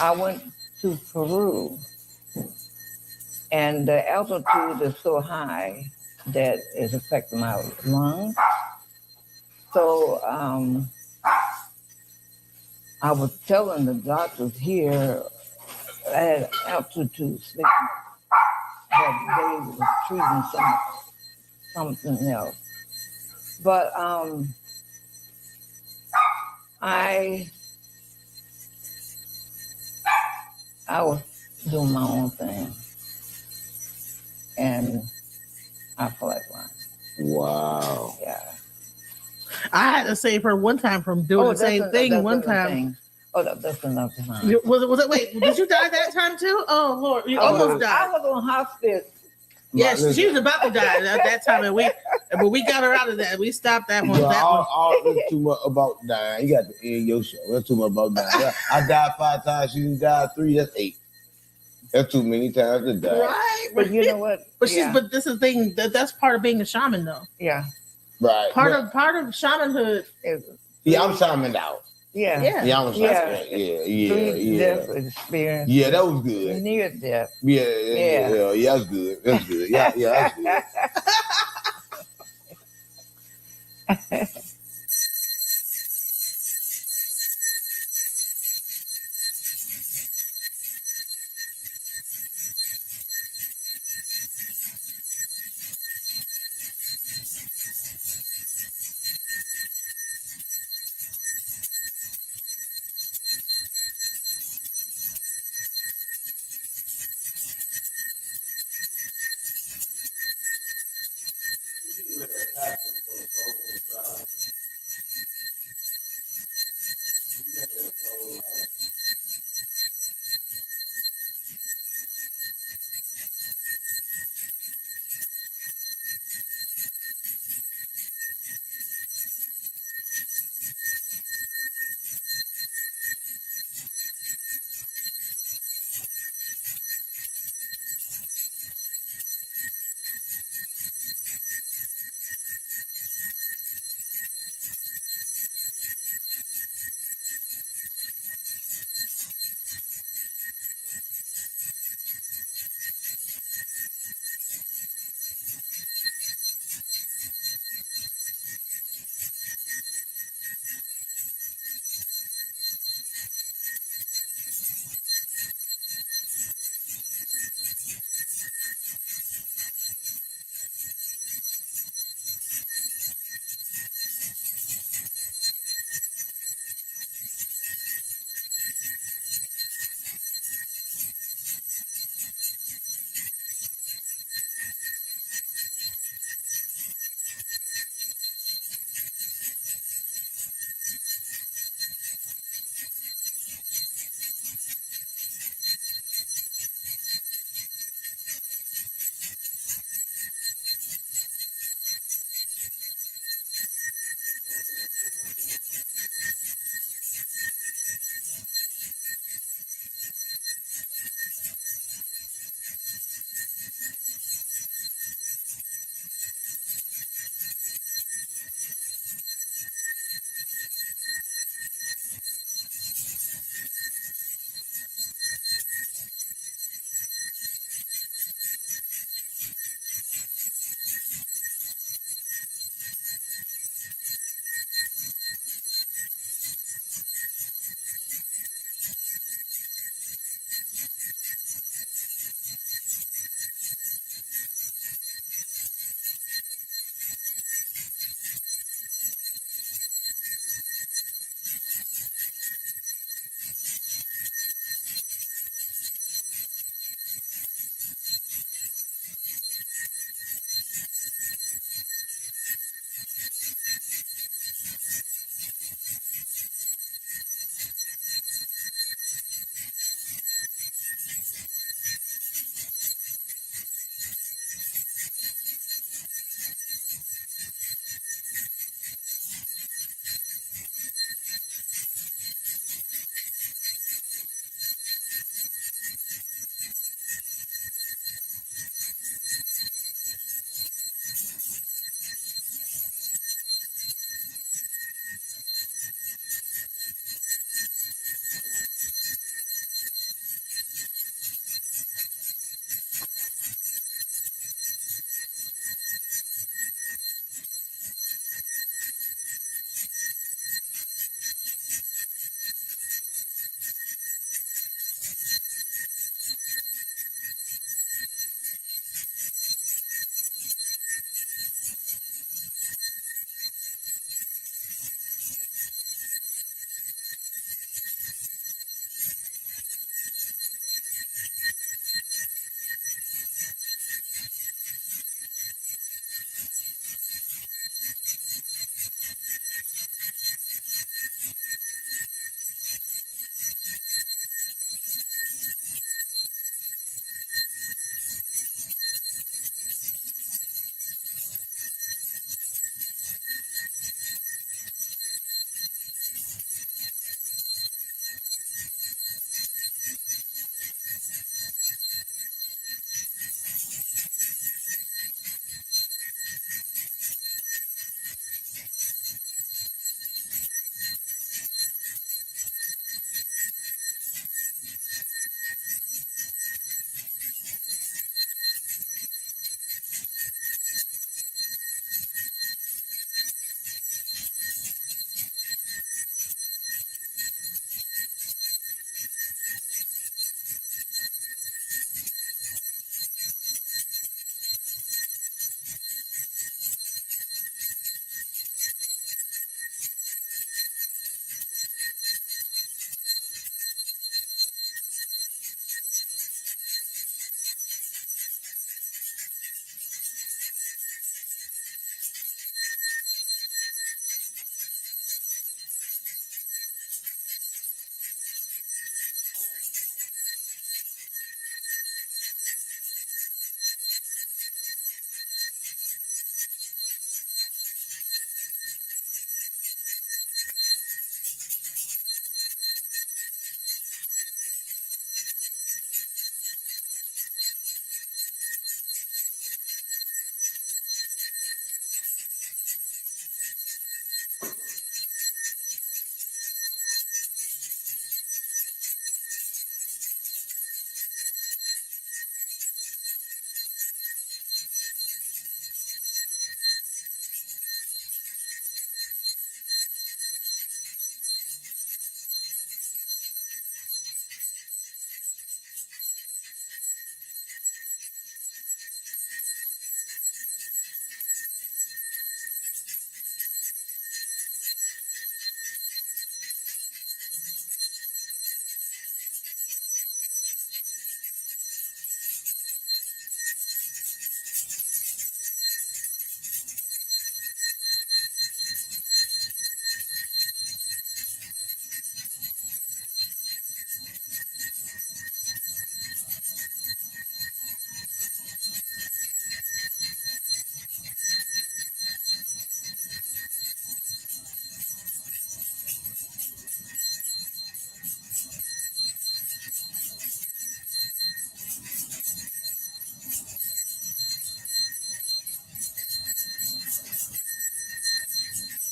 I went to Peru, and the altitude is so high that it affected my lungs. So I was telling the doctors here I had altitude sickness, that they were treating something else. But I was doing my own thing, and I flatlined. Wow. Yeah. I had to save her one time from doing the same thing one time. Oh, that's enough time. Was it? Wait, did you die that time too? Oh Lord, you almost died. I was on hospice. Yes, she was about to die at that time, but we got her out of that. We stopped that one. That's too much about dying. You got to end your show. That's too much about dying. I died 5 times. She died 3. That's 8. That's too many times to die. Right, but you know what? But but this is the thing that's part of being a shaman, though. Yeah. Right. Part of shamanhood. Yeah, I'm shamaned out. Yeah. Yeah, I'm shamaned. Yeah. Death experience. Yeah, that was good. Near death. Yeah, that's good. That's good. Yeah, that's good.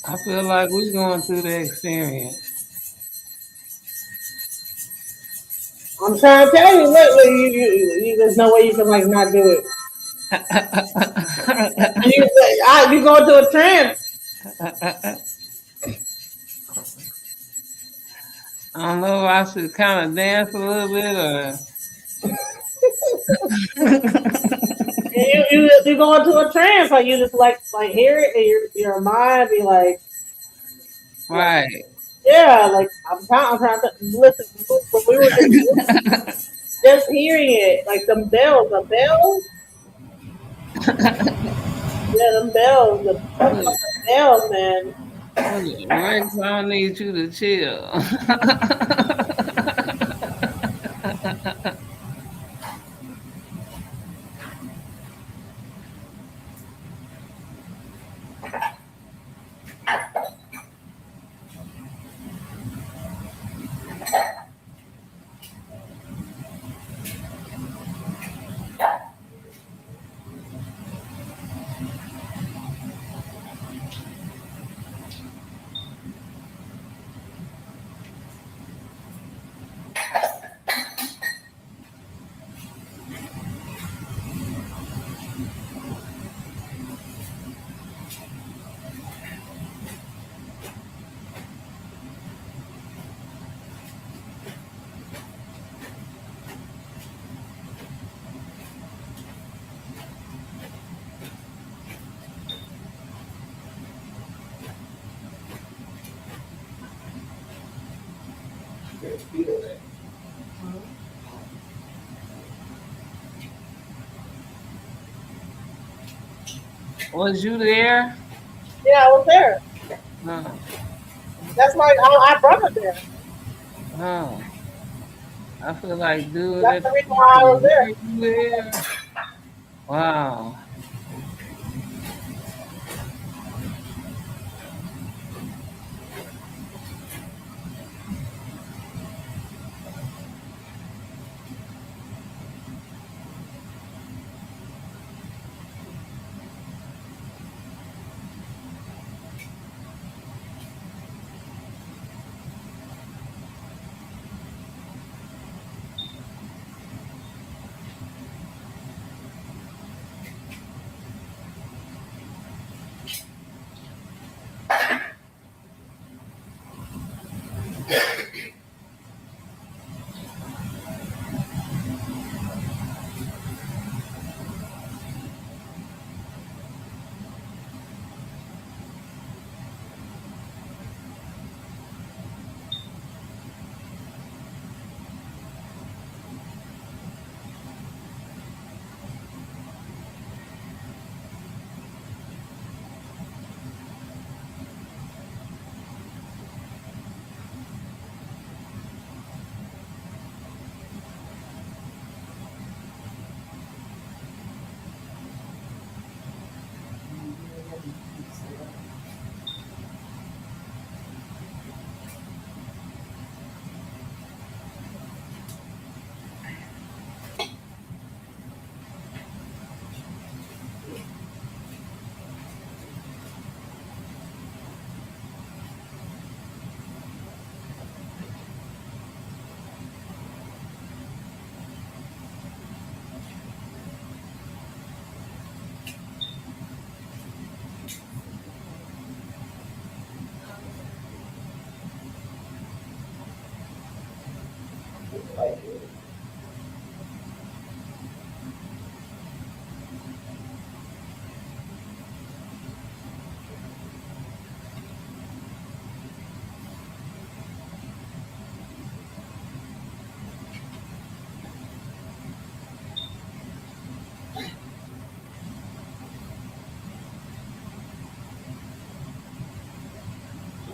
I feel like we're going through the experience. I'm trying to tell you, look, there's no way you can like not do it. You go into a trance. I don't know if I should kind of dance a little bit or. you go into a trance, like you just like hear it, and your mind be like, right. Yeah, like I'm trying to listen. When we were just hearing it, like the bells. Yeah, them bells, the bells, man. Rex, I don't need you to chill. Was you there? Yeah, I was there. Huh. That's like I brought it there. Oh. I feel like doing That's the reason why I was there. Wow.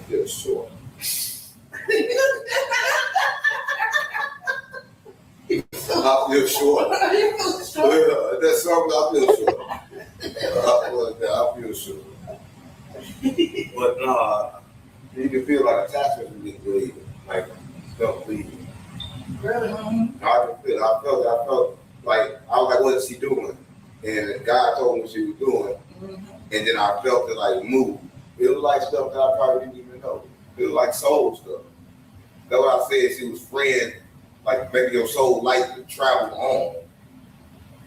feel short. I feel short. That's something I feel short. I feel short. But you can feel like attachment to me bleeding, like stuff bleeding. Really? I felt like I was like, what is she doing? And God told me what she was doing, and then I felt it like move. It was like stuff that I probably didn't even know. It was like soul stuff. That's what I said. She was freeing, like maybe your soul light to travel on.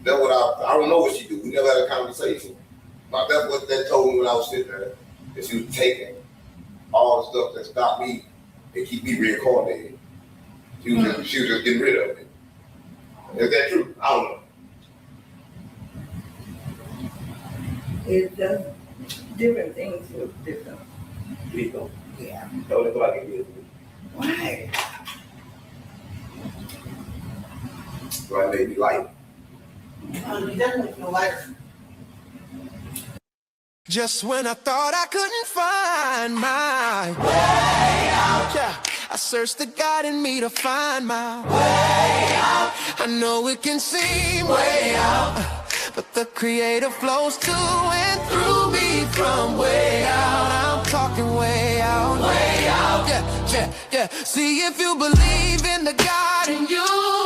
That's what I don't know what she do. We never had a conversation. But that's what that told me when I was sitting there. That she was taking all the stuff that stopped me and keep me reincarnated. She was just getting rid of it. Is that true? I don't know. It does different things with different people. Yeah. Don't look like it is. Why? So I made me light. You definitely feel lighter. Just when I thought I couldn't find my way out, yeah, I searched the God in me to find my way out. I know it can seem way out, but the Creator flows to and through me from way out. I'm talking way out, yeah, yeah, yeah. See, if you believe in the God in you,